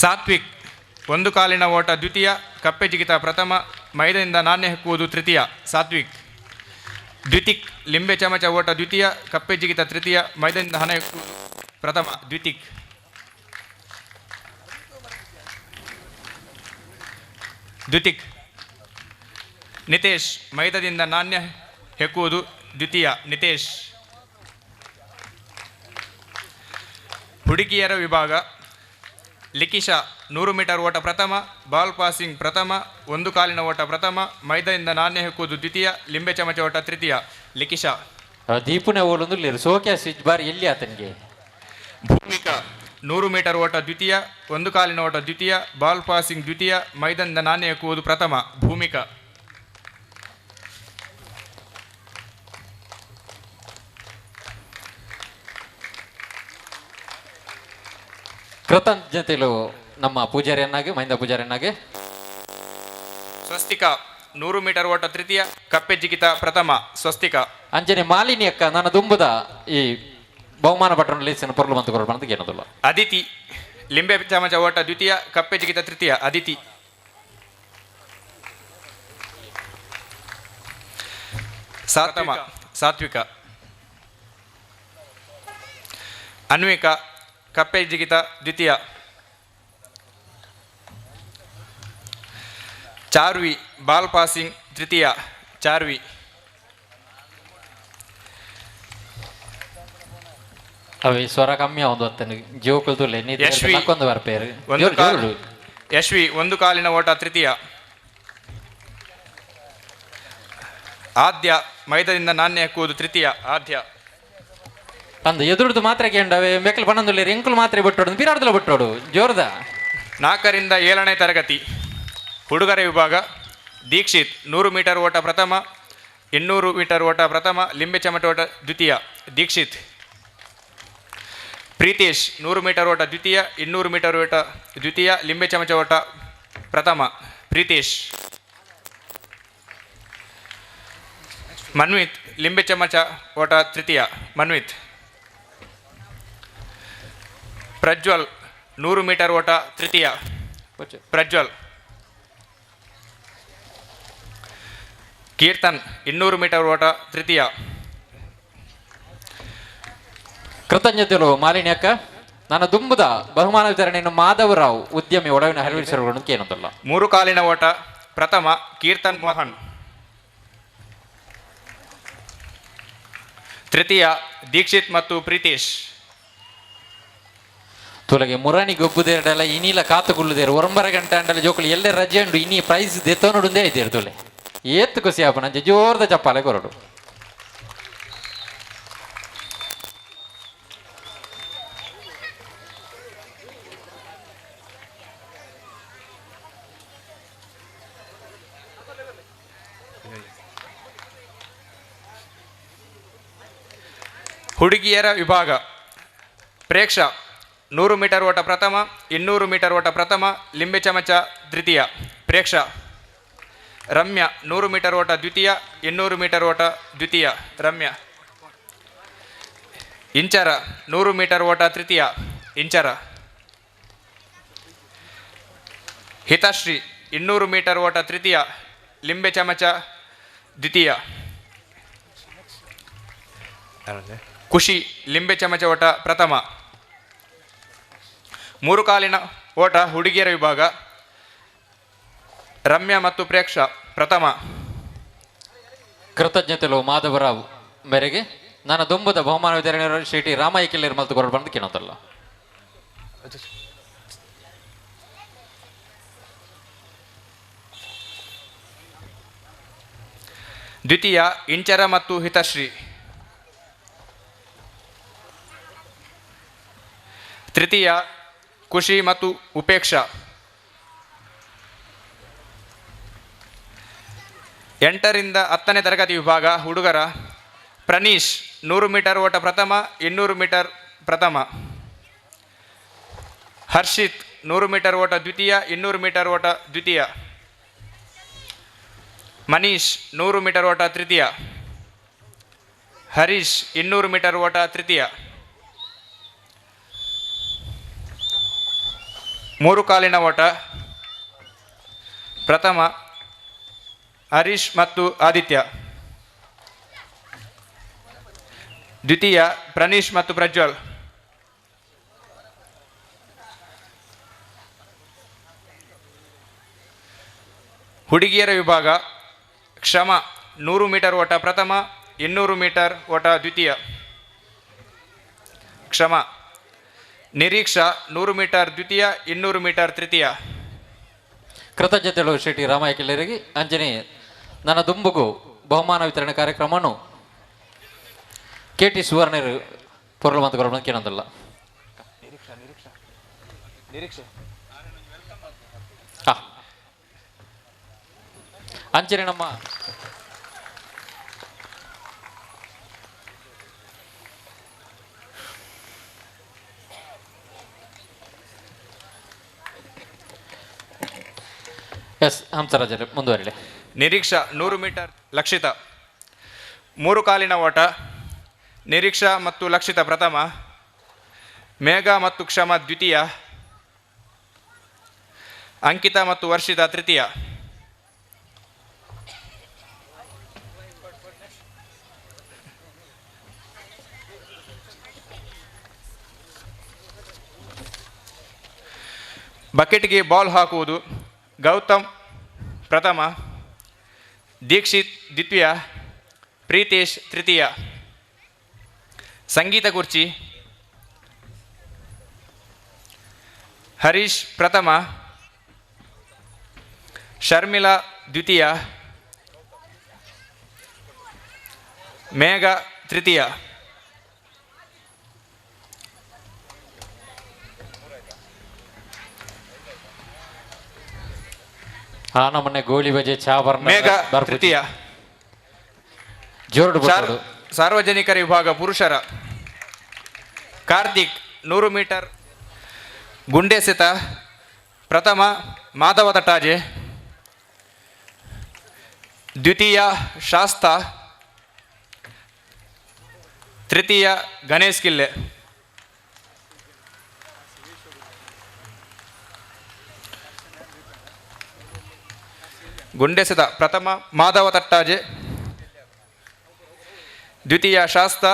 ಸಾತ್ವಿಕ್ 1 ಕಾಲಿನ ಓಟ ದ್ವಿತೀಯ, ಕಪ್ಪೆ ಜಿಗಿತ ಪ್ರಥಮ, ಮೈದಾನದಿಂದ ನಾಣ್ಯ ಹೆಕ್ಕುವುದು ತೃತೀಯ ಸಾತ್ವಿಕ್. ದ್ವಿತಿಕ್ ಲಿಂಬೆ ಚಮಚ ಓಟ ದ್ವಿತೀಯ, ಕಪ್ಪೆ ಜಿಗಿತ ತೃತೀಯ, ಮೈದಾನದಿಂದ ಹಣ ಹೆಕ್ಕುವುದು ಪ್ರಥಮ ದ್ವಿತಿಕ್. ದ್ವಿತಿಕ್. ನಿತೇಶ್ ಮೈದಾನದಿಂದ ನಾಣ್ಯ ಹೆಕ್ಕುವುದು ದ್ವಿತೀಯ ನಿತೇಶ್. ಹುಡುಗಿಯರ ವಿಭಾಗ ಲಿಕಿಶಾ 100 ಮೀಟರ್ ಓಟ ಪ್ರಥಮ, ಬಾಲ್ ಪಾಸಿಂಗ್ ಪ್ರಥಮ, 1 ಕಾಲಿನ ಓಟ ಪ್ರಥಮ, ಮೈದಾನದಿಂದ ನಾಣ್ಯ ಹೆಕ್ಕುವುದು ದ್ವಿತೀಯ, ಲಿಂಬೆ ಚಮಚ ಓಟ ತೃತೀಯ ಲಿಕಿಶಾ. ದೀಪುನೆ ಓಲೊಂದು ಸೋಕ್ಯಾ ಸ್ವಿಚ್ ಬಾರ್ ಎಲ್ಲಿ ಆತನಿಗೆ. ಭೂಮಿಕಾ 100 ಮೀಟರ್ ಓಟ ದ್ವಿತೀಯ, 1 ಕಾಲಿನ ಓಟ ದ್ವಿತೀಯ, ಬಾಲ್ ಪಾಸಿಂಗ್ ದ್ವಿತೀಯ, ಮೈದಾನದಿಂದ ನಾಣ್ಯ ಹೆಕ್ಕುವುದು ಪ್ರಥಮ ಭೂಮಿಕಾ. ಕೃತಜ್ಞತೆಗಳು ನಮ್ಮ ಪೂಜಾರಿಯನ್ನಾಗಿ ಮಹಿಂದ ಪೂಜಾರಿಯನ್ನಾಗಿ. ಸ್ವಸ್ತಿಕಾ 100 ಮೀಟರ್ ಓಟ ತೃತೀಯ, ಕಪ್ಪೆ ಜಿಗಿತ ಪ್ರಥಮ ಸ್ವಸ್ತಿಕಾ. ಅಂಜನೆ ಮಾಲಿನಿ ಅಕ್ಕ ನನ್ನ ದುಂಬುದ ಈ ಬಹುಮಾನ ಪಟ್ಟಣ ಲೇಸಿನ ಪೊರ್ಲು ಬಂತು ಕೊರಡು ಅಂತ ಏನೋದಿಲ್ಲ. ಅದಿತಿ ಲಿಂಬೆ ಚಮಚ ಓಟ ದ್ವಿತೀಯ, ಕಪ್ಪೆ ಜಿಗಿತ ತೃತೀಯ ಅದಿತಿ. ಸಾತ್ವಿಕ. ಅನ್ವಿಕಾ ಕಪ್ಪೆ ಜಿಗಿತ ದ್ವಿತೀಯ. ಚಾರ್ವಿ ಬಾಲ್ ಪಾಸಿಂಗ್ ತೃತೀಯ ಚಾರ್ವಿ. ಅವಿ ಸ್ವರ ಕಮ್ಮಿ ಒಂದು ಹೊತ್ತನು ಜೋಕುಲ್ ತುಲೆ ನೀಕೊಂದು ಬರ್ಪೇರು. ಯಶ್ವಿ 1 ಕಾಲಿನ ಓಟ ತೃತೀಯ. ಆದ್ಯ ಮೈದಾನದಿಂದ ನಾಣ್ಯ ಹೆಕ್ಕುವುದು ತೃತೀಯ ಆದ್ಯ. ಅಂದು ಎದುರುದು ಮಾತ್ರ ಕೇಂಡವೆ ಮೆಕ್ಕಲು ಪಣ್ಣಂದುಲ್ಲೇರು ಎಂಕುಲು ಮಾತ್ರ ಬಿಟ್ಟೋಡು ಬಿರಾಡ್ದಲ್ಲ ಬಿಟ್ಟೋಡು ಜೋರ್ದ. 4 ರಿಂದ 7ನೇ ತರಗತಿ ಹುಡುಗರ ವಿಭಾಗ ದೀಕ್ಷಿತ್ 100 ಮೀಟರ್ ಓಟ ಪ್ರಥಮ, 200 ಮೀಟರ್ ಓಟ ಪ್ರಥಮ, ಲಿಂಬೆ ಚಮಟ ಓಟ ದ್ವಿತೀಯ ದೀಕ್ಷಿತ್. ಪ್ರೀತೇಶ್ 100 ಮೀಟರ್ ಓಟ ದ್ವಿತೀಯ, 200 ಮೀಟರ್ ಓಟ ದ್ವಿತೀಯ, ಲಿಂಬೆ ಚಮಚ ಓಟ ಪ್ರಥಮ ಪ್ರೀತೇಶ್. ಮನ್ವಿತ್ ಲಿಂಬೆ ಚಮಚ ಓಟ ತೃತೀಯ ಮನ್ವಿತ್. ಪ್ರಜ್ವಲ್ 100 ಮೀಟರ್ ಓಟ ತೃತೀಯ ಪ್ರಜ್ವಲ್. ಕೀರ್ತನ್ 200 ಮೀಟರ್ ಓಟ ತೃತೀಯ. ಕೃತಜ್ಞತೆಗಳು ಮಾಲಿನಿ ಅಕ್ಕ. ನನ್ನ ದುಂಬುದ ಬಹುಮಾನ ವಿತರಣೆಯನ್ನು ಮಾಧವರಾವ್ ಉದ್ಯಮಿ ಒಡವಿನ ಹರಿವಿಸರುಗಳನ್ನು ಕೇಳೋದಲ್ಲ. 3 ಕಾಲಿನ ಓಟ ಪ್ರಥಮ ಕೀರ್ತನ್ ಮೋಹನ್. ತೃತೀಯ ದೀಕ್ಷಿತ್ ಮತ್ತು ಪ್ರೀತೇಶ್. ತುಲಗೆ ಮುರಾಣಿ ಗೊಬ್ಬುದೇರಡಲ್ಲ ಇನ್ನಿಲ ಕಾತುಕೊಳ್ಳುದೇರು 1 ಗಂಟೆ ಅಂಡಲ್ಲ ಜೋಕುಲು ಎಲ್ಲೇ ರಜೆ ಉಂಡು ಇನ್ನಿ ಪ್ರೈಸ್ ದೆತ್ತೋನುಡುಂದೇ ಇದ್ದೇರು ತುಲೆ ಏತ್ತು ಖುಷಿ ಆಪನ ಜೋರ್ದ ಚಪ್ಪಾಲೆ ಕೊರಡು. ಹುಡುಗಿಯರ ವಿಭಾಗ ಪ್ರೇಕ್ಷ 100 ಮೀಟರ್ ಓಟ ಪ್ರಥಮ, 200 ಮೀಟರ್ ಓಟ ಪ್ರಥಮ, ಲಿಂಬೆ ಚಮಚ ದ್ವಿತೀಯ. ಪ್ರೇಕ್ಷ ರಮ್ಯ 100 ಮೀಟರ್ ಓಟ ದ್ವಿತೀಯ, 200 ಮೀಟರ್ ಓಟ ದ್ವಿತೀಯ. ರಮ್ಯ. ಇಂಚರ 100 ಮೀಟರ್ ಓಟ ತೃತೀಯ. ಇಂಚರ. ಹಿತಶ್ರೀ 200 ಮೀಟರ್ ಓಟ ತೃತೀಯ, ಲಿಂಬೆ ಚಮಚ ದ್ವಿತೀಯ. ಖುಷಿ ಲಿಂಬೆ ಚಮಚ ಓಟ ಪ್ರಥಮ. 3 ಕಾಲಿನ ಓಟ ಹುಡುಗಿಯರ ವಿಭಾಗ ರಮ್ಯ ಮತ್ತು ಪ್ರೇಕ್ಷ ಪ್ರಥಮ. ಕೃತಜ್ಞತೆಲು ಮಾಧವರಾವ್ ಮೇರೆಗೆ ನನ್ನ ದುಂಬದ ಬಹುಮಾನ ವಿತರಣೆ ಶ್ರೀ ಟಿ ರಾಮಯ್ಯ ಕಿಲ್ಲೇರು ಮತ್ತು ಕೊರಡು ಬಂದು ಕೇಳೋದಲ್ಲ. ದ್ವಿತೀಯ ಇಂಚರ ಮತ್ತು ಹಿತಶ್ರೀ. ತೃತೀಯ ಖುಷಿ ಮತ್ತು ಉಪೇಕ್ಷಾ. 8ರಿಂದ 10ನೇ ತರಗತಿ ವಿಭಾಗ ಹುಡುಗರ ಪ್ರನೀಶ್ 100 ಮೀಟರ್ ಓಟ ಪ್ರಥಮ, 200 ಮೀಟರ್ ಪ್ರಥಮ. ಹರ್ಷಿತ್ 100 ಮೀಟರ್ ಓಟ ದ್ವಿತೀಯ, 200 ಮೀಟರ್ ಓಟ ದ್ವಿತೀಯ. ಮನೀಶ್ 100 ಮೀಟರ್ ಓಟ ತೃತೀಯ. ಹರೀಶ್ 200 ಮೀಟರ್ ಓಟ ತೃತೀಯ. 3 ಕಾಲಿನ ಓಟ ಪ್ರಥಮ ಹರೀಶ್ ಮತ್ತು ಆದಿತ್ಯ. ದ್ವಿತೀಯ ಪ್ರನೀಶ್ ಮತ್ತು ಪ್ರಜ್ವಲ್. ಹುಡುಗಿಯರ ವಿಭಾಗ ಕ್ಷಮ 100 ಮೀಟರ್ ಓಟ ಪ್ರಥಮ, 200 ಮೀಟರ್ ಓಟ ದ್ವಿತೀಯ. ಕ್ಷಮ. ನಿರೀಕ್ಷಾ 100 ಮೀಟರ್ ದ್ವಿತೀಯ, 200 ಮೀಟರ್ ತೃತೀಯ. ಕೃತಜ್ಞತೆಗಳು ಶ್ರೀ ಟಿ ರಾಮಯ್ಯ ಕಿಲ್ಲೇರಿಗೆ. ಅಂಜನೆ ನನ್ನ ದುಂಬುಗು ಬಹುಮಾನ ವಿತರಣೆ ಕಾರ್ಯಕ್ರಮವನ್ನು KT ಸುವರ್ಣರು ಪೊರಲು ಮತ್ತು ಕೊರಡು ಬಂದು ಕೇಳೋದಲ್ಲ. ಅಂಚನೆ ನಮ್ಮ ಹಂಸರಾಜರು ಮುಂದುವರಿಲಿ. ನಿರೀಕ್ಷಾ 100 ಮೀಟರ್ ಲಕ್ಷಿತ. 3 ಕಾಲಿನ ಓಟ ನಿರೀಕ್ಷಾ ಮತ್ತು ಲಕ್ಷಿತ ಪ್ರಥಮ, ಮೇಘ ಮತ್ತು ಕ್ಷಮ ದ್ವಿತೀಯ, ಅಂಕಿತಾ ಮತ್ತು ವರ್ಷಿತಾ ತೃತೀಯ. ಬಕೆಟ್ಗೆ ಬಾಲ್ ಹಾಕುವುದು ಗೌತಮ್ ಪ್ರಥಮ, ದೀಕ್ಷಿತ್ ದ್ವಿತೀಯ, ಪ್ರೀತೇಶ್ ತೃತೀಯ. ಸಂಗೀತ ಕುರ್ಚಿ ಹರೀಶ್ ಪ್ರಥಮ, ಶರ್ಮಿಳಾ ದ್ವಿತೀಯ, ಮೇಘ ತೃತೀಯ. ನಮ್ಮನೆ ಗೋಳಿ ಬಜೆ ಚಾವರ್ಣ ಮೇಘ ತೃತೀಯ. ಜೋರ್ಡು ಸಾರ್ವಜನಿಕರ ವಿಭಾಗ ಪುರುಷರ ಕಾರ್ತಿಕ್ 100 ಮೀಟರ್ ಗುಂಡೆಸೆತ ಪ್ರಥಮ, ಮಾಧವ ತಟಾಜೆ. ದ್ವಿತೀಯ ಶಾಸ್ತ, ತೃತೀಯ ಗಣೇಶ್ ಕಿಲ್ಲೆ. ಗುಂಡೆಸೆತ ಪ್ರಥಮ ಮಾಧವ ತಟ್ಟಾಜೆ, ದ್ವಿತೀಯ ಶಾಸ್ತ,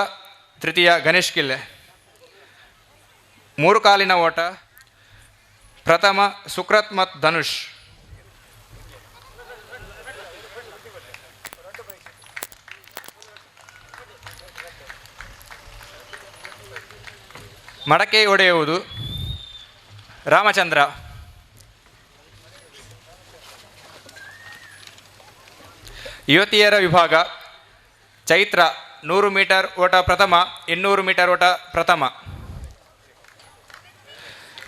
ತೃತೀಯ ಗಣೇಶ್ ಕಿಲ್ಲೆ. 3 ಕಾಲಿನ ಓಟ ಪ್ರಥಮ ಸುಕ್ರತ್ ಮತ್ತು ಧನುಷ್. ಮಡಕೆ ಒಡೆಯುವುದು ರಾಮಚಂದ್ರ. ಯುವತಿಯರ ವಿಭಾಗ ಚೈತ್ರ 100 ಮೀಟರ್ ಓಟ ಪ್ರಥಮ, 200 ಮೀಟರ್ ಓಟ ಪ್ರಥಮ.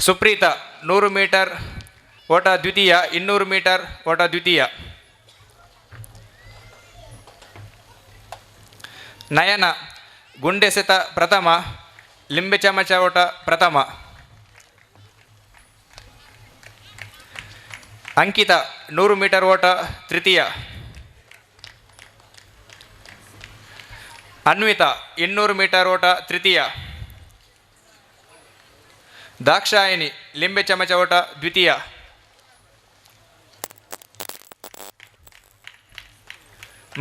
ಸುಪ್ರೀತಾ 100 ಮೀಟರ್ ಓಟ ದ್ವಿತೀಯ, 200 ಮೀಟರ್ ಓಟ ದ್ವಿತೀಯ. ನಯನ ಗುಂಡೆಸೆತ ಪ್ರಥಮ, ಲಿಂಬೆ ಚಮಚ ಓಟ ಪ್ರಥಮ. ಅಂಕಿತ 100 ಮೀಟರ್ ಓಟ ತೃತೀಯ. ಅನ್ವಿತ 200 ಮೀಟರ್ ಓಟ ತೃತೀಯ. ದಾಕ್ಷಾಯಿನಿ ಲಿಂಬೆ ಚಮಚ ಓಟ ದ್ವಿತೀಯ.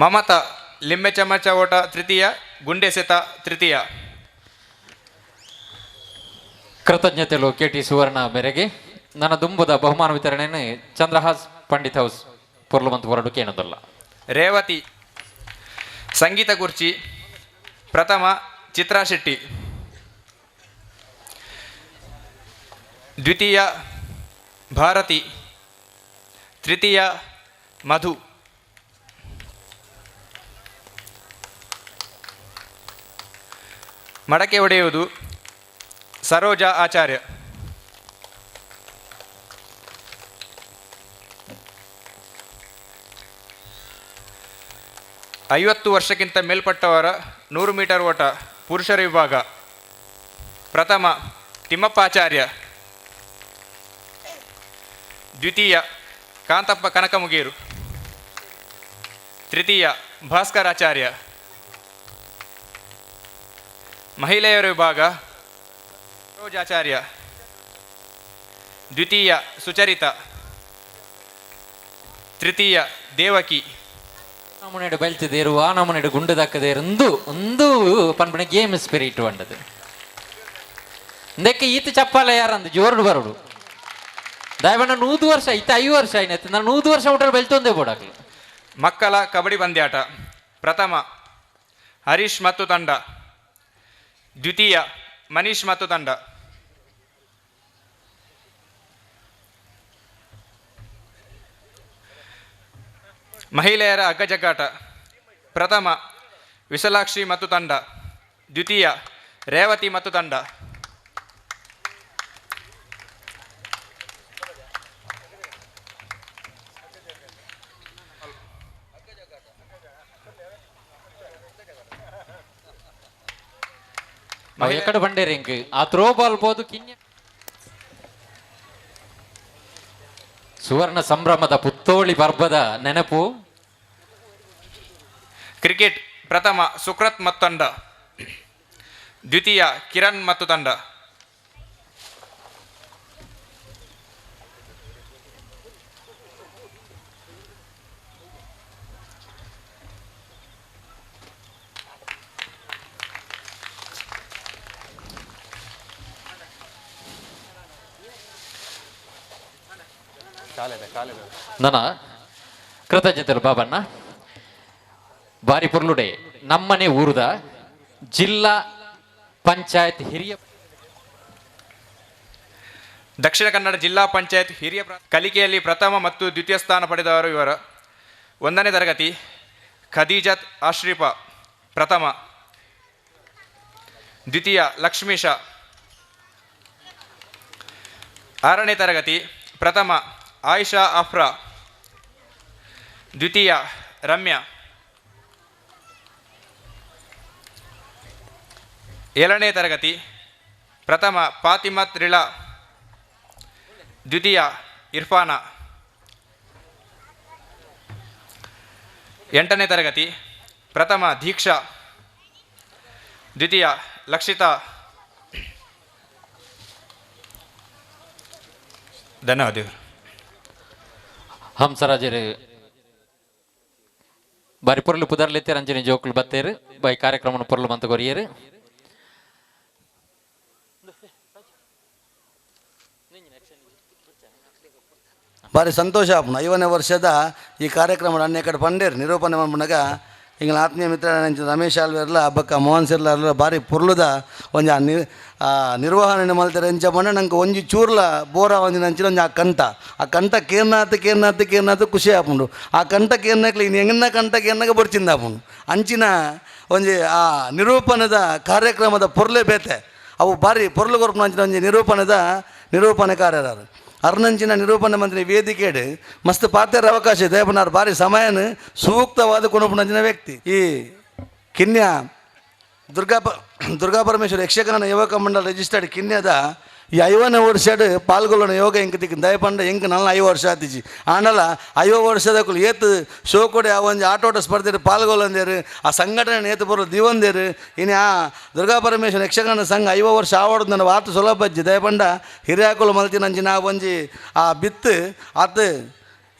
ಮಮತಾ ಲಿಂಬೆ ಚಮಚ ಓಟ ತೃತೀಯ, ಗುಂಡೆಸೆತ ತೃತೀಯ. ಕೃತಜ್ಞತೆಗಳು KT ಸುವರ್ಣ ಮೇರೆಗೆ ನನ್ನ ದುಂಬುದ ಬಹುಮಾನ ವಿತರಣೆಯನ್ನು ಚಂದ್ರಹಾಸ್ ಪಂಡಿತ್ ಹೌಸ್ ಪೊರ್ಲುಮಂತ್ ಹೊರಡು ಕೇನದಲ್ಲ. ರೇವತಿ ಸಂಗೀತ ಕುರ್ಚಿ ಪ್ರಥಮ, ಚಿತ್ರಾ ಶೆಟ್ಟಿ. ದ್ವಿತೀಯ ಭಾರತಿ. ತೃತೀಯ ಮಧು. ಮಡಕೆ ಒಡೆಯುವುದು ಸರೋಜಾ ಆಚಾರ್ಯ. ಐವತ್ತು ವರ್ಷಕ್ಕಿಂತ ಮೇಲ್ಪಟ್ಟವರ 100 ಮೀಟರ್ ಓಟ ಪುರುಷರ ವಿಭಾಗ. ಪ್ರಥಮ ತಿಮ್ಮಪ್ಪಾಚಾರ್ಯ. ದ್ವಿತೀಯ ಕಾಂತಪ್ಪ ಕನಕಮುಗೇರು. ತೃತೀಯ ಭಾಸ್ಕರಾಚಾರ್ಯ. ಮಹಿಳೆಯರ ವಿಭಾಗ ಸರೋಜಾಚಾರ್ಯ. ದ್ವಿತೀಯ ಸುಚರಿತ. ತೃತೀಯ ದೇವಕಿ. ನಮ್ಮನೆಡು ಬೆಳ್ತಿದ್ದೇರು ಆ ನಮ್ಮನೆಡು ಗುಂಡು ದಕ್ಕದೇರು ಒಂದು ಪನ್ಪಣ ಗೇಮ್ ಸ್ಪಿರಿಟ್ ಬಂಡದು ಇಂದಕ್ಕೆ ಈತ ಚಪ್ಪಾಲ ಯಾರಂದು ಜೋರ್ಡು ಬರೋಡು ದಯವಣ್ಣ 100 ವರ್ಷ ಈತ 5 ವರ್ಷ ಆಯ್ತು ನಾನು 100 ವರ್ಷ ಊಟ ಬೆಳ್ತೊಂದೇ ಬೋಡಾಕ್ಲಿ. ಮಕ್ಕಳ ಕಬಡ್ಡಿ ಪಂದ್ಯಾಟ. ಪ್ರಥಮ ಹರೀಶ್ ಮತ್ತು ತಂಡ. ದ್ವಿತೀಯ ಮನೀಶ್ ಮತ್ತು ತಂಡ. ಮಹಿಳೆಯರ ಹಗ್ಗಜಗ್ಗಾಟ. ಪ್ರಥಮ ವಿಶಾಲಾಕ್ಷಿ ಮತ್ತು ತಂಡ. ದ್ವಿತೀಯ ರೇವತಿ ಮತ್ತು ತಂಡ. ఎక్కడ బండేరు ఇంక ఆ త్రో బాల్ పోదు ಕಿನ್ಯ ಸುವರ್ಣ ಸಂಭ್ರಮದ ಪುತ್ತೋಳಿ ಪರ್ವದ ನೆನಪು. ಕ್ರಿಕೆಟ್. ಪ್ರಥಮ ಸುಕ್ರತ್ ಮತ್ತು ತಂಡ. ದ್ವಿತೀಯ ಕಿರಣ್ ಮತ್ತು ತಂಡ. ನನ್ನ ಕೃತಜ್ಞತೆಗಳು ಬಾಬಣ್ಣ. ಬಾರಿ ಪೊರ್ಲುಡೆ ನಮ್ಮನೆ ಊರುದ ಜಿಲ್ಲಾ ಪಂಚಾಯತ್ ಹಿರಿಯ ದಕ್ಷಿಣ ಕನ್ನಡ ಜಿಲ್ಲಾ ಪಂಚಾಯತ್ ಹಿರಿಯ ಕಲಿಕೆಯಲ್ಲಿ ಪ್ರಥಮ ಮತ್ತು ದ್ವಿತೀಯ ಸ್ಥಾನ ಪಡೆದವರು ಇವರು. 1ನೇ ತರಗತಿ ಖದೀಜತ್ ಆಶ್ರೀಫ ಪ್ರಥಮ. ದ್ವಿತೀಯ ಲಕ್ಷ್ಮೀಶ. 6ನೇ ತರಗತಿ ಪ್ರಥಮ ಆಯಿಷಾ ಅಫ್ರಾ. ದ್ವಿತೀಯ ರಮ್ಯಾ. 7ನೇ ತರಗತಿ ಪ್ರಥಮ ಫಾತಿಮತ್ ರಿಳಾ. ದ್ವಿತೀಯ ಇರ್ಫಾನ. 8ನೇ ತರಗತಿ ಪ್ರಥಮ ದೀಕ್ಷಾ. ದ್ವಿತೀಯ ಲಕ್ಷಿತಾ. ಧನ್ಯವಾದಗಳು. ಹಂಸರಾಜರು ಬಾರಿ ಪೊರ್ಲು ಪುದರ್ಲೆತ್ತೇರು ಅಂಜನೆ ಜೋಕುಲು ಬತ್ತೇರು ಬೈ ಕಾರ್ಯಕ್ರಮ ಪೊರ್ಲು ಮಂತ ಕೊರಿಯರು. ಭಾರಿ ಸಂತೋಷ ಆಪುಂಡು 5ನೇ ವರ್ಷದ ಈ ಕಾರ್ಯಕ್ರಮ ಅನ್ಯ ಕಡೆ ಪಂಡೇರು ನಿರೂಪಣೆ ಮಾಡ್ಬಿಡಾಗ ಹಿಂಗೆ ಆತ್ಮೀಯ ಮಿತ್ರ ರಮೇಶ್ ಆಲ್ವೇರ್ಲ ಹಬ್ಬಕ್ಕ ಮೋಹನ್ ಸಿರ್ಲ ಭಾರಿ ಪುರ್ಲುದ ಒಂಜಿ ನಿರ್ವಹಣೆ ಮಲ್ತಾರೆ ಎಂಚ ಬಂಡ ನಂಗೆ ಒಂಜಿ ಚೂರ್ಲ ಬೋರ ಒಂಜಿ ನಂಚಿನ ಒಂಜಿ ಆ ಕಂಠ ಕೇರ್ನಾತ್ ಖುಷಿ ಆಪುಂಡು. ಆ ಕಂಠ ಕೇರ್ನಾಕ್ಲಿ ಎಂಗನ್ನ ಕಂಠ ಕೇರ್ನಾಗ ಬೊಡ್ಚಿಂದ ಆಪುಂಡು ಅಂಚಿನ ಒಂಜಿ ಆ ನಿರೂಪಣದ ಕಾರ್ಯಕ್ರಮದ ಪೊರ್ಲೆ ಬೇತೆ ಅವು ಭಾರಿ ಪೊರ್ಲು ಕೊರ್ಪು ನಂಚಿನ ಒಂಜಿ ನಿರೂಪಣೆಕಾರರು ಅರ್ನಂಚಿನ ನಿರೂಪಣೆ ಮಂತ್ರಿ ವೇದಿಕೆಡು ಮಸ್ತ್ ಪಾತ್ಯರ ಅವಕಾಶ ಇದೆ. ಪುನರ್ ಭಾರಿ ಸಮಯನ ಸೂಕ್ತವಾದ ಕೊನಪುನಂಚಿನ ವ್ಯಕ್ತಿ ಈ ಕಿನ್ಯ ದುರ್ಗಾ ಪರಮೇಶ್ವರ ಯಕ್ಷಗಾನ ಯುವಕ ಮಂಡಲ ರಿಜಿಸ್ಟರ್ಡ್ ಕಿನ್ಯದ ಈ 50ನೇ ವರ್ಷಡ್ ಪಾಲ್ಗೊಳ್ಳೋಣ ಯೋಗ ಎಂಕ್ ತಿಕ್ಕಿನ ದಯಪಂಡ ಎಂಕ್ ನಲ್ಲ 5 ವರ್ಷ ಆತಿಜಿ ಆಂಡಲ 5 ವರ್ಷದಕ್ಕೂ ಏತ್ ಶೋ ಕೊಡಿ ಆ ಒಂದು ಆಟೋಟ ಸ್ಪರ್ಧೆ ಪಾಲ್ಗೊಳ್ಳಂದೇರು ಆ ಸಂಘಟನೆ ಏತು ಬರೋ ದಿವಂದೇರು ಇನ್ನು ಆ ದುರ್ಗಾ ಪರಮೇಶ್ವರ ಯಕ್ಷಗಾನ ಸಂಘ 5 ವರ್ಷ ಆವಡದು ನನ್ನ ವಾತು ಸುಲಭಜ್ಜಿ ದಯಪಂಡ ಹಿರಿಯಾಕುಲು ಮಲ್ತಿ ನಂಜಿನ ಆ ಒಂಜಿ ಆ ಬಿತ್ತು ಆತು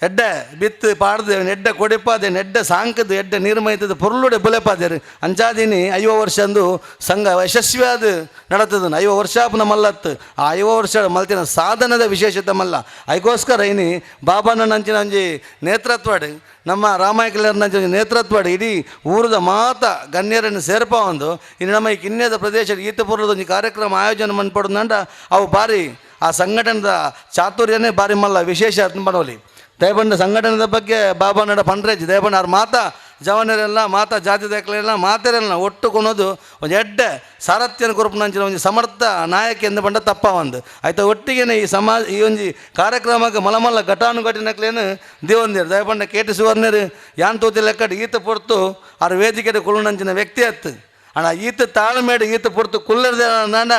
ಎಡ್ಡೆ ಬಿತ್ತು ಪಾಡ್ದು ಎಡ್ಡೆ ಕೊಡಿಪಾದೆ ಎಡ್ಡೆ ಸಾಂಕದು ಎಡ್ಡೆ ನೀರು ಮೈತದ ಪೊರ್ಲುಡೆ ಬುಲೆಪಾದೇರು ಅಂಚಾದೀನಿ 5 ವರ್ಷ ಅಂದು ಸಂಘ ಯಶಸ್ವಿಯಾದ ನಡತದ 5 ವರ್ಷ ಆಪನ ಮಲ್ಲತ್ತು ಆ 5 ವರ್ಷ ಮಲ್ತಿನ ಸಾಧನದ ವಿಶೇಷತೆ ಮಲ್ಲ ಅದಕ್ಕೋಸ್ಕರ ಇನಿ ಬಾಬಾನ ನಂಚಿನ ಒಂಜಿ ನೇತೃತ್ವಡ್ ನಮ್ಮ ರಾಮಾಯಕಲ್ಯಾಣ ನಂಚಿನ ನೇತೃತ್ವಡ್ ಇಡೀ ಊರದ ಮಾತ ಗಣ್ಯರನ್ನು ಸೇರ್ಪ ಒಂದು ಇನ್ನು ನಮ್ಮ ಈ ಕಿನ್ಯದ ಪ್ರದೇಶದ ಈತ ಪೂರ್ವದ ಒಂದು ಕಾರ್ಯಕ್ರಮ ಆಯೋಜನೆ ಮಾಡ್ಪಡೋದಂಡ ಅವು ಭಾರಿ ಆ ಸಂಘಟನೆದ ಚಾತುರ್ಯನೇ ಭಾರಿ ಮಲ್ಲ ವಿಶೇಷ ಮಾಡೋಲಿ ದಯಪಂಡ ಸಂಘಟನೆದ ಬಗ್ಗೆ ಬಾಬಾ ನಡ ಪಂಡ್ರೇಜ್ ದಯಪಂಡ ಅವ್ರ ಮಾತಾ ಜವನರೆಲ್ಲ ಮಾತಾ ಜಾತಿ ದಾಖಲೆಲ್ಲ ಮಾತೆರೆಲ್ಲ ಒಟ್ಟು ಕೊನೋದು ಒಂದು ಎಡ್ಡೆ ಸಾರಥ್ಯನ ಕುರುಪುನಂಚಿನ ಒಂದು ಸಮರ್ಥ ನಾಯಕ ಎಂದು ಬಂಡ ತಪ್ಪ ಒಂದು ಆಯ್ತಾ ಒಟ್ಟಿಗೆ ಈ ಸಮಾಜ ಈ ಒಂದು ಕಾರ್ಯಕ್ರಮಕ್ಕೆ ಮಲಮಲ್ಲ ಘಟಾನುಘಟನೆಗಳೇನು ದೇವಂದಿರು ದಯಪಂಡ ಕೇಟಿ ಸುವರ್ಣರು ಯಾನ್ ತೋತಿ ಲೆಕ್ಕಡ್ ಈತ ಪೊರ್ತು ಅವ್ರ ವೇದಿಕೆ ಕುಳ್ಳುನಂಚಿನ ವ್ಯಕ್ತಿ ಹತ್ತು ಅಣ್ಣ ಈತ ತಾಳ್ಮೇಡು ಈತ ಪೊರ್ತು ಕುಲ್ಲರ್ದ ನಾಡ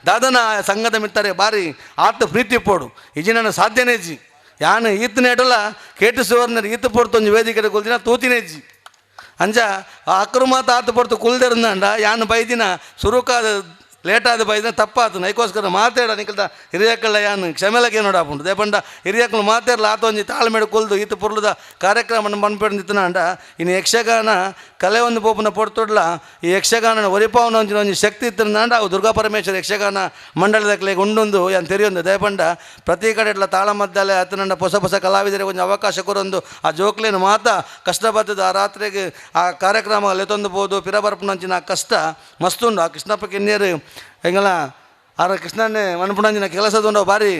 ದಾದನ ಸಂಘದ ಮಿತ್ತಾರೆ ಬಾರಿ ಆತ ಪ್ರೀತಿ ಪೋಡು ಇಜಿ ನನ್ನ ಸಾಧ್ಯನೇಜಿ ಯಾನು ಈತನೇಟಲ್ಲ ಕೇಟು ಸುವರ್ಣರು ಈತ ಪೊರ್ತು ಒಂದು ವೇದಿಕೆ ಕುಲ್ದಿನ ತೂತಿನೇಜಿ ಅಂಜ ಆ ಅಕ್ರು ಮಾತು ಆತ ಪೊರ್ತು ಕುಲ್ದಿರಂದ ಯಾನು ಬೈದಿನ ಸುರುಕಾದ ಲೇಟಾದ ಬೈದಿನ ತಪ್ಪಾತು ನೈಕೋಸ್ಕರ ಮಾತಾಡ ನಿಕಲ್ದ ಹಿರಿಯಕ್ಕಳ ಯಾನು ಕ್ಷಮೆಲಕ್ಕೆ ನೋಡಾಪುಂಟು ದೇಪಂಡ ಹಿರಿಯಕ್ಕಳು ಮಾತಾಡಲ್ಲ ಆತ ಒಂಜಿ ತಾಳ್ಮೇಡು ಕುಲ್ದು ಈತ ಪೊರ್ಲುದ ಕಾರ್ಯಕ್ರಮ ಬಂದ್ಪಡಿತಿನ ಅಂಡ ಇನ್ನು ಯಕ್ಷಗಾನ ಕಲೆ ಒಂದು ಪೋಪನ ಪೊಡ್ತೊಡ್ಲ ಈ ಯಕ್ಷಗಾನ ಒರಿಪಾವನ ಒಂಜಿ ಶಕ್ತಿ ಇತ್ತಂಡ ಅವು ದುರ್ಗಾ ಪರಮೇಶ್ವರ ಯಕ್ಷಗಾನ ಮಂಡಳದಕ್ಕೆ ಉಂಡೊಂದು ಏನು ತೆರೆಯೊಂದು ದಯಪಂಡ ಪ್ರತಿ ಕಡೆ ಇಟ್ಲ ತಾಳ ಮದ್ದಲೆ ಅತನಂಡ ಹೊಸ ಕಲಾವಿದರಿಗೆ ಒಂದು ಅವಕಾಶ ಕೊರೊಂದು ಆ ಜೋಕ್ಲೇನು ಮಾತ ಕಷ್ಟಪದ್ದದ ಆ ರಾತ್ರಿಗೆ ಆ ಕಾರ್ಯಕ್ರಮ ಲೆತೊಂದುಬೋದು ಪಿರಬರ್ಪನಂಚಿನ ಆ ಕಷ್ಟ ಮಸ್ತುಂಡು ಆ ಕೃಷ್ಣಪ್ಪ ಕಿನ್ನೇರು ಹೆಂಗಲ್ಲ ಆರ ಕೃಷ್ಣನ್ನೇ ಮನ್ಪುಣಂಚಿನ ಕೆಲಸದುಂಡು ಬಾರಿ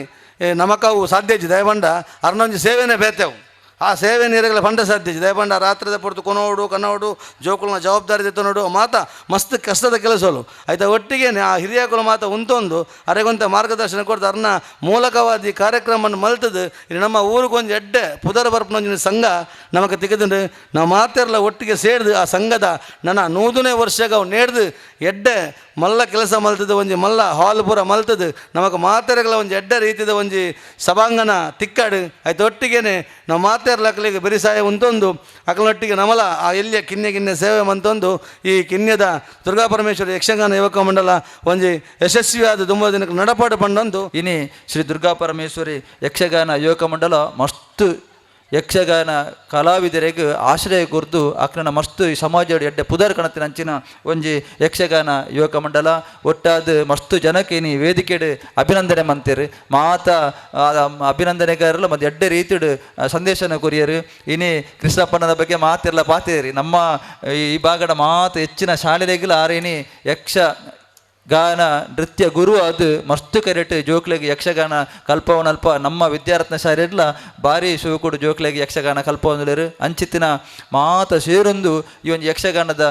ನಮಕವು ಸಾಧ್ಯಜಿ ದಯಪಂಡ ಅರ್ನೊಂಜಿ ಸೇವೆನೇ ಬೇತೆವು ಆ ಸೇವೆ ನೀರುಗಳ ಫಂಡ ಸಾಧ್ಯಜಿ ದಯಪಂಡ ರಾತ್ರಿದ ಪೊರ್ತು ಕೊನೋಡು ಕನ್ನೋಡು ಜೋಕುಲ್ನ ಜವಾಬ್ದಾರಿ ತೆತ್ತು ನೋಡು ಮಾತ ಮಸ್ತ್ ಕಷ್ಟದ ಕೆಲಸಗಳು ಆಯ್ತಾ ಒಟ್ಟಿಗೆ ಆ ಹಿರಿಯಕುಲ ಮಾತ ಉಂತೊಂದು ಅರೆಗೊಂತ ಮಾರ್ಗದರ್ಶನ ಕೊಡ್ದು ಅರ್ನ ಮೂಲಕವಾದಿ ಕಾರ್ಯಕ್ರಮ ಮಲ್ತದು ಇಲ್ಲಿ ನಮ್ಮ ಊರಿಗೊಂದು ಎಡ್ಡೆ ಪುದರ ಬರ್ಪನೊಂಜಿನ ಸಂಘ ನಮಗೆ ತೆಗೆದು ನಾವು ಮಾತೆಲ್ಲ ಒಟ್ಟಿಗೆ ಸೇರಿದು ಆ ಸಂಘದ ನನ್ನ 100ನೇ ವರ್ಷಗ ಅವು ನೇಡ್ದು ಎಡ್ಡೆ ಮಲ್ಲ ಕೆಲಸ ಮಲ್ತದ ಒಂಜಿ ಮಲ್ಲ ಹಾಲ್ ಪೂರ ಮಲ್ತದು ನಮಗೆ ಮಾತೆರೆಗಳ ಒಂದು ಎಡ್ಡೆ ರೀತಿಯ ಒಂಜಿ ಸಭಾಂಗಣ ತಿಕ್ಕಾಡು ಆಯ್ತು ಒಟ್ಟಿಗೆ ನಾವು ಮಾತೆರ್ಲಕ್ಕಲಿಗೆ ಬೆರಿಸಾಯ ಉಂತೊಂದು ಅಕಲೊಟ್ಟಿಗೆ ನಮಲ ಆ ಎಲ್ಲಿಯ ಕಿನ್ನೆ ಸೇವೆ ಮಂತೊಂದು ಈ ಕಿನ್ಯದ ದುರ್ಗಾ ಪರಮೇಶ್ವರ ಯಕ್ಷಗಾನ ಯುವಕ ಮಂಡಲ ಒಂಜಿ ಯಶಸ್ವಿಯಾದ ತುಂಬ ದಿನಕ್ಕೆ ನಡಪಾಡು ಪಂಡೊಂದು ಇನಿ ಶ್ರೀ ದುರ್ಗಾ ಪರಮೇಶ್ವರಿ ಯಕ್ಷಗಾನ ಯುವಕ ಮಂಡಲ ಮಸ್ತ್ ಯಕ್ಷಗಾನ ಕಲಾವಿದರಿಗೆ ಆಶ್ರಯ ಕೊರ್ದು ಅಕ್ರನ ಮಸ್ತ್ ಈ ಸಮಾಜದ ಎಡ್ಡೆ ಪುದರ್ ಕಣತಿನ ಅಂಚಿನ ಒಂಜಿ ಯಕ್ಷಗಾನ ಯುವಕ ಮಂಡಲ ಒಟ್ಟಾದ ಮಸ್ತ್ ಜನಕ್ಕೆ ಇನಿ ವೇದಿಕೆಡ್ ಅಭಿನಂದನೆ ಮಂತೇರು ಮಾತ ಅಭಿನಂದನೆಗಾರಲ್ಲ ಮತ್ತು ಎಡ್ಡೆ ರೀತಿಡ್ ಸಂದೇಶನ ಕೊರಿಯರು ಇನಿ ಕೃಷ್ಣಪ್ಪನದ ಬಗ್ಗೆ ಮಾತೆಲ್ಲ ಪಾತೇರಿ ನಮ್ಮ ಈ ಭಾಗದ ಮಾತು ಹೆಚ್ಚಿನ ಶಾಲೆಗಳಿಲ್ಲ ಆರೇನಿ ಗಾನ ನೃತ್ಯ ಗುರು ಅದು ಮಸ್ತ್ ಕರೆಕ್ಟ್ ಜೋಕ್ಲೆಗೆ ಯಕ್ಷಗಾನ ಕಲ್ಪವನಲ್ಪ ನಮ್ಮ ವಿದ್ಯಾರತ್ನ ಶಾಲೆಲ್ಲ ಭಾರಿ ಶಿವಕುಡು ಜೋಕ್ಲೆಗೆ ಯಕ್ಷಗಾನ ಕಲ್ಪವನರು ಅಂಚಿತ್ತಿನ ಮಾತ ಸೇರೊಂದು ಈ ಒಂದು ಯಕ್ಷಗಾನದ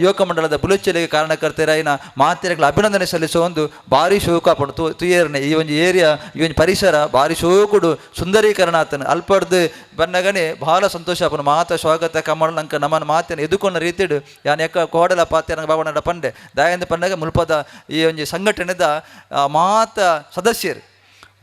ಯುವಕ ಮಂಡಲದ ಬುಲುಚ್ಚಲಿಗೆ ಕಾರಣಕರ್ತೆರಾಯಿನ ಮಾತೆರೆಗಳ ಅಭಿನಂದನೆ ಸಲ್ಲಿಸೋ ಒಂದು ಭಾರಿ ಶೋಕ ಪಡು ತುಯರ್ನೆ ಈ ಒಂದು ಏರಿಯಾ ಈ ಒಂದು ಪರಿಸರ ಭಾರಿ ಶೋಕುಡು ಸುಂದರೀಕರಣ ಆತನ ಅಲ್ಪಡ್ದು ಬನ್ನಗನೆ ಬಹಳ ಸಂತೋಷ ಆಪನ ಮಾತ ಸ್ವಾಗತ ಕಮಲ್ ನಂಕ ನಮ್ಮನ್ನು ಮಾತೇನೆ ಎದುಕೊಂಡ ರೀತಿಡು ಯಾನ್ ಯಾಕ ಕೋಡಲ ಪಾತ್ಯನ ಬಾಬಣ್ಣ ಪಂಡೆ ದಾಯಂದ ಪಂಡಗ ಮುಲ್ಪದ ಈ ಒಂದು ಸಂಘಟನೆದ ಮಾತ ಸದಸ್ಯರು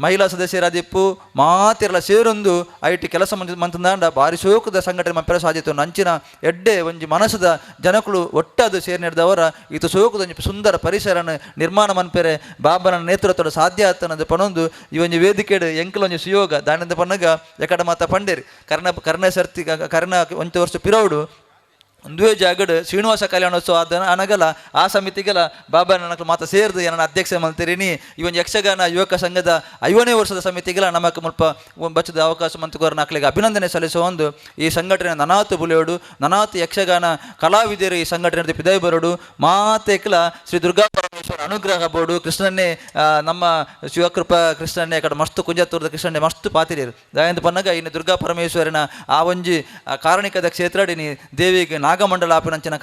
ಮಹಿಳಾ ಸದಸ್ಯರಾದಿಪ್ಪು ಮಾತೆಲ್ಲ ಸೇರೊಂದು ಐಟಿ ಕೆಲಸ ಮಂತಂದಾಂಡ ಭಾರಿ ಶೋಕದ ಸಂಘಟನೆ ಮಂಪೆರ ಸಾಧಿತು ನಂಚಿನ ಎಡ್ಡೆ ಒಂಜಿ ಮನಸ್ಸದ ಜನಗಳು ಒಟ್ಟದು ಸೇರಿ ನಡೆದವರ ಇದು ಶೋಕದ ಒಂಜಿ ಸುಂದರ ಪರಿಸರನ ನಿರ್ಮಾಣ ಮನ್ಪೆರೆ ಬಾಬನ ನೇತೃತ್ವದ ಸಾಧ್ಯ ಆತನದು ಪನೊಂದು ಈ ಒಂಜಿ ವೇದಿಕೆಡ್ ಎಂಕಲೊಂಜಿ ಸುಯೋಗ ದಾನದ ಪನ್ನಗ ಎಕಡ ಮಾತ ಪಂಡೇರಿ ಕರ್ಣ ಸರ್ತಿ ಕರ್ಣ ಒಂಚ ವರ್ಷ ಪಿರೌಡು ಒಂದುವೇ ಜಾಗಡ್ ಶ್ರೀನಿವಾಸ ಕಲ್ಯಾಣೋತ್ಸವ ಆದ ಅನಗಲ ಆ ಸಮಿತಿಗೆಲ್ಲ ಬಾಬಾ ನನಗೆ ಮಾತ ಸೇರಿದು ನನ್ನ ಅಧ್ಯಕ್ಷ ಮಲ್ತಿರಿನಿ ಈ ಒಂದು ಯಕ್ಷಗಾನ ಯುವಕ ಸಂಘದ 50ನೇ ವರ್ಷದ ಸಮಿತಿಗೆಲ್ಲ ನಮಕ್ಕೆ ಮುಲ್ಪ ಬಚ್ಚದ ಅವಕಾಶ ಮಂತುಕೋರ ನಾಕ್ಲಿಗೆ ಅಭಿನಂದನೆ ಸಲ್ಲಿಸುವ ಒಂದು ಈ ಸಂಘಟನೆ ನನಾತು ಬುಲಿಯೋಡು ನನಾತು ಯಕ್ಷಗಾನ ಕಲಾವಿದರು ಈ ಸಂಘಟನೆ ಪಿದೈ ಬರೋಡು ಮಾತೆಕ್ಲ ಶ್ರೀ ದುರ್ಗಾ ಪರಮೇಶ್ವರ ಅನುಗ್ರಹ ಬೋರ್ಡು ಕೃಷ್ಣನ್ನೇ ನಮ್ಮ ಶಿವಕೃಪ ಕೃಷ್ಣನ್ನೇ ಕಡೆ ಮಸ್ತ್ ಕುಂಜತ್ತೂರದ ಕೃಷ್ಣನ್ನೇ ಮಸ್ತ್ ಪಾತಿರಿರು ದಯಂತ ಪನ್ನಗ ಇನ್ನು ದುರ್ಗಾ ಪರಮೇಶ್ವರನ ಆ ಒಂಜಿ ಕಾರಣಿಕದ ಕ್ಷೇತ್ರಡಿನಿ ದೇವಿಗೆ ನಾಗಮಂಡಲ ಆಪಿನಂಚಿನ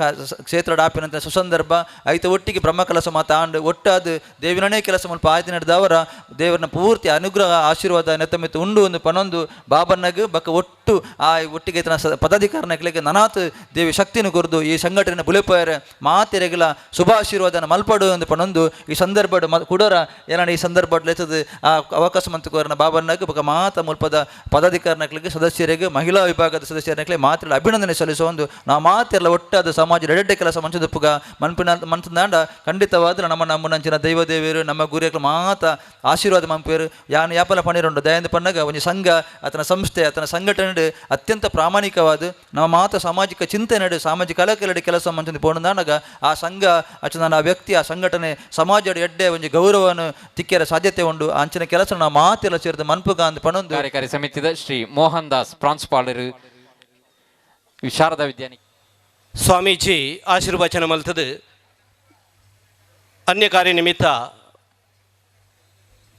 ಕ್ಷೇತ್ರ ಆಪಿನಂತ ಸುಸಂದರ್ಭ ಐತ ಒಟ್ಟಿಗೆ ಬ್ರಹ್ಮ ಕೆಲಸ ಮಾತಾಂಡು ಒಟ್ಟಾದ ದೇವಿನೇ ಕೆಲಸ ಮುಲ್ಪ ಆಯ್ತು ನಡೆದವರ ದೇವರನ್ನ ಪೂರ್ತಿ ಅನುಗ್ರಹ ಆಶೀರ್ವಾದ ನೆತ್ತಮಿತ್ತು ಉಂಡು ಒಂದು ಪನೊಂದು ಬಾಬನ್ನಗ ಬಕ್ಕ ಒಟ್ಟು ಒಟ್ಟು ಆ ಒಟ್ಟಿಗೆ ಇತನ ಪದಾಧಿಕಾರನಕ್ಕೆ ನನಾತ್ ದೇವಿ ಶಕ್ತಿಯನ್ನು ಕೊರ್ದು ಈ ಸಂಘಟನೆ ಬುಲೆಪಾಯರ ಮಾತೆರೆಗಳ ಶುಭಾಶೀರ್ವಾದನ ಮಲ್ಪಡು ಎಂದು ಪಣೊಂದು ಈ ಸಂದರ್ಭ ಕುಡೋರ ಏನಾಡ ಈ ಸಂದರ್ಭ ಲೆಚ್ಚದ ಆ ಅವಕಾಶ ಮಂತಕೋರನ ಬಾಬಣ್ಣಗೆ ಬೊಕ ಮಾತ ಮುಲ್ಪದ ಪದಾಧಿಕಾರನಕ್ಕೆ ಸದಸ್ಯರಿಗೆ ಮಹಿಳಾ ವಿಭಾಗದ ಸದಸ್ಯರಕ್ಕೆ ಮಾತ್ರ ಅಭಿನಂದನೆ ಸಲ್ಲಿಸುವ ಒಂದು ನಾವು ಮಾತೆಲ್ಲ ಒಟ್ಟಾದ ಸಮಾಜದ ಎಡೆಡ್ಡೆ ಕೆಲಸ ಮಂಚದಪ್ಪುಗ ಮನ್ಪುನಾಂಡ ಖಂಡಿತವಾದ್ರೆ ನಮ್ಮನಂಚಿನ ದೈವ ದೇವಿಯರು ನಮ್ಮ ಗುರಿಯಕ್ಕೆ ಮಾತ ಆಶೀರ್ವಾದ ಮಂಪೇರು ಯಾನು ಯಾಪಲ ಪಣಿರುಂಡು ದಯಂದ ಪಣ್ಣಗ ಒಂದು ಸಂಘ ಆತನ ಸಂಸ್ಥೆ ಆತನ ಸಂಘಟನೆ ಅತ್ಯಂತ ಪ್ರಾಮಾಣಿಕವಾದ ನಮ್ಮ ಮಾತ ಸಾಮಾಜಿಕ ಚಿಂತೆ ನಡೆ ಸಾಮಾಜಿಕ ಕಲಕೆಲಡಿ ಕೆಲಸ ಮಂಚದ ಪೋಣದಾಗ ಆ ಸಂಘ ಅಚ್ಚನ ಆ ವ್ಯಕ್ತಿ ಆ ಸಂಘಟನೆ ಸಮಾಜದ ಎಡ್ಡೆ ಒಂದು ಗೌರವವನ್ನು ತಿಕ್ಕರ ಸಾಧ್ಯತೆ ಉಂಡು ಅಂಚಿನ ಕೆಲಸ ನಾವು ಮಾತೆಲ್ಲ ಸೇರಿದ ಮನ್ಪುಗ ಅಂತ ಪಣೊಂದು ಕಾರ್ಯಕಾರಿ ಸಮಿತಿದ ಶ್ರೀ ಮೋಹನ್ ದಾಸ್ ಪ್ರಾಂಶುಪಾಲರು ಶಾರದಾ ವಿದ್ಯಾನಿ ಸ್ವಾಮೀಜಿ ಆಶೀರ್ವಚನ ಮಲ್ತದು ಅನ್ಯ ಕಾರ್ಯ ನಿಮಿತ್ತ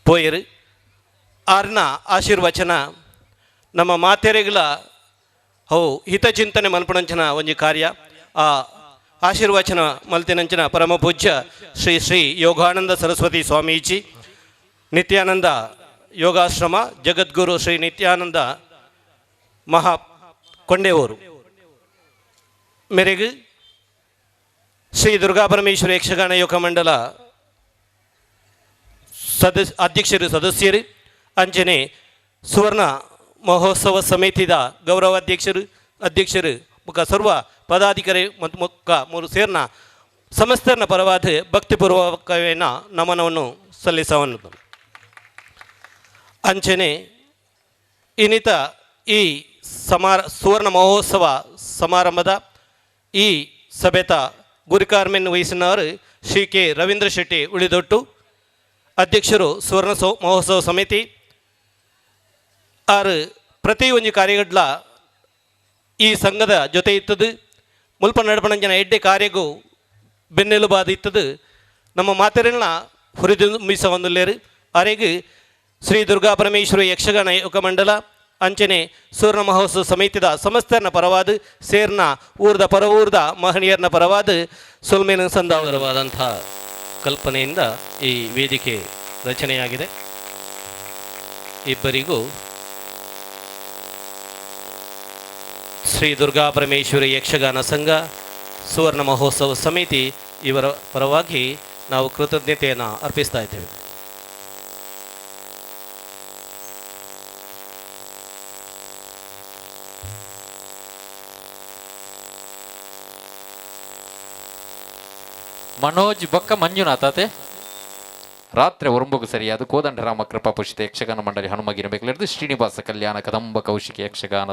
ಪೋಯರು ಆರ್ನ ಆಶೀರ್ವಚನ ನಮ್ಮ ಮಾತೆರೆಗಳ ಅವು ಹಿತಚಿಂತನೆ ಮಲ್ಪಣಂಚನ ಒಂದು ಕಾರ್ಯ ಆ ಆಶೀರ್ವಚನ ಮಲ್ತಿನಂಚಿನ ಪರಮ ಪೂಜ್ಯ ಶ್ರೀ ಶ್ರೀ ಯೋಗಾನಂದ ಸರಸ್ವತಿ ಸ್ವಾಮೀಜಿ ನಿತ್ಯಾನಂದ ಯೋಗಾಶ್ರಮ ಜಗದ್ಗುರು ಶ್ರೀ ನಿತ್ಯಾನಂದ ಮಹಾ ಕೊಂಡೆಯವರು ಮೇರೆಗೆ ಶ್ರೀ ದುರ್ಗಾ ಪರಮೇಶ್ವರಿ ಯಕ್ಷಗಾನ ಯೋಗ ಮಂಡಲ ಅಧ್ಯಕ್ಷರು ಸದಸ್ಯರು ಅಂಚನೆ ಸುವರ್ಣ ಮಹೋತ್ಸವ ಸಮಿತಿದ ಅಧ್ಯಕ್ಷರು ಮುಖ ಸರ್ವ ಪದಾಧಿಕಾರಿ ಮತ್ತು ಮುಖ ಮೂರು ಸೇರ್ನ ಸಮಸ್ತರನ ಪರವಾದ ಭಕ್ತಿಪೂರ್ವಕವೇನ ನಮನವನ್ನು ಸಲ್ಲಿಸವನು ಅಂಚನೆ ಇನ್ನಿತ ಈ ಸುವರ್ಣ ಮಹೋತ್ಸವ ಸಮಾರಂಭದ ಈ ಸಭೆತ ಗುರಿಕಾರ್ಮೆನ್ ವಹಿಸಿನವರು ಶ್ರೀ ಕೆ ರವೀಂದ್ರ ಶೆಟ್ಟಿ ಉಳಿದೊಟ್ಟು ಅಧ್ಯಕ್ಷರು ಸುವರ್ಣ ಮಹೋತ್ಸವ ಸಮಿತಿ ಆರು ಪ್ರತಿ ಒಂದು ಕಾರ್ಯಗಡ್ಲ ಈ ಸಂಘದ ಜೊತೆ ಇತ್ತದು ಮುಲ್ಪ ನಡಪಣಂಜನ ಎಡ್ಡೆ ಕಾರ್ಯಗೂ ಬೆನ್ನೆಲುಬಾದ ಇತ್ತದು ನಮ್ಮ ಮಾತೆರನ್ನ ಹುರಿದುಂಬಿಸ ಹೊಂದಲೇರು ಅರೆಗೆ ಶ್ರೀ ದುರ್ಗಾ ಪರಮೇಶ್ವರಿ ಯಕ್ಷಗಾನ ಯೋಗ ಮಂಡಲ ಅಂಚನೆ ಸುವರ್ಣ ಮಹೋತ್ಸವ ಸಮಿತಿದ ಸಮಸ್ತರನ ಪರವಾದ ಸೇರ್ನ ಊರ್ದ ಪರವೂರ್ದ ಮಹನೀಯರನ ಪರವಾದ ಸೊಲ್ಮೇನ ಸಂದಾವರವಾದಂಥ ಕಲ್ಪನೆಯಿಂದ ಈ ವೇದಿಕೆ ರಚನೆಯಾಗಿದೆ. ಇಬ್ಬರಿಗೂ ಶ್ರೀ ದುರ್ಗಾ ಪರಮೇಶ್ವರಿ ಯಕ್ಷಗಾನ ಸಂಘ ಸುವರ್ಣ ಮಹೋತ್ಸವ ಸಮಿತಿ ಇವರ ಪರವಾಗಿ ನಾವು ಕೃತಜ್ಞತೆಯನ್ನು ಅರ್ಪಿಸ್ತಾ ಇದ್ದೇವೆ. ಮನೋಜ್ ಬೊಕ್ಕ ಮಂಜುನಾಥ್ ಅತೆ ರಾತ್ರಿ ಒರಂಬುಗು ಸರಿಯಾದ ಕೋದಂಡರಾಮ ಕೃಪಾ ಪುಷಿತ ಯಕ್ಷಗಾನ ಮಂಡಳಿ ಹನುಮಗಿನ ಬೇಕಲಿದ್ದು ಶ್ರೀನಿವಾಸ ಕಲ್ಯಾಣ ಕದಂಬ ಕೌಶಿಕ ಯಕ್ಷಗಾನ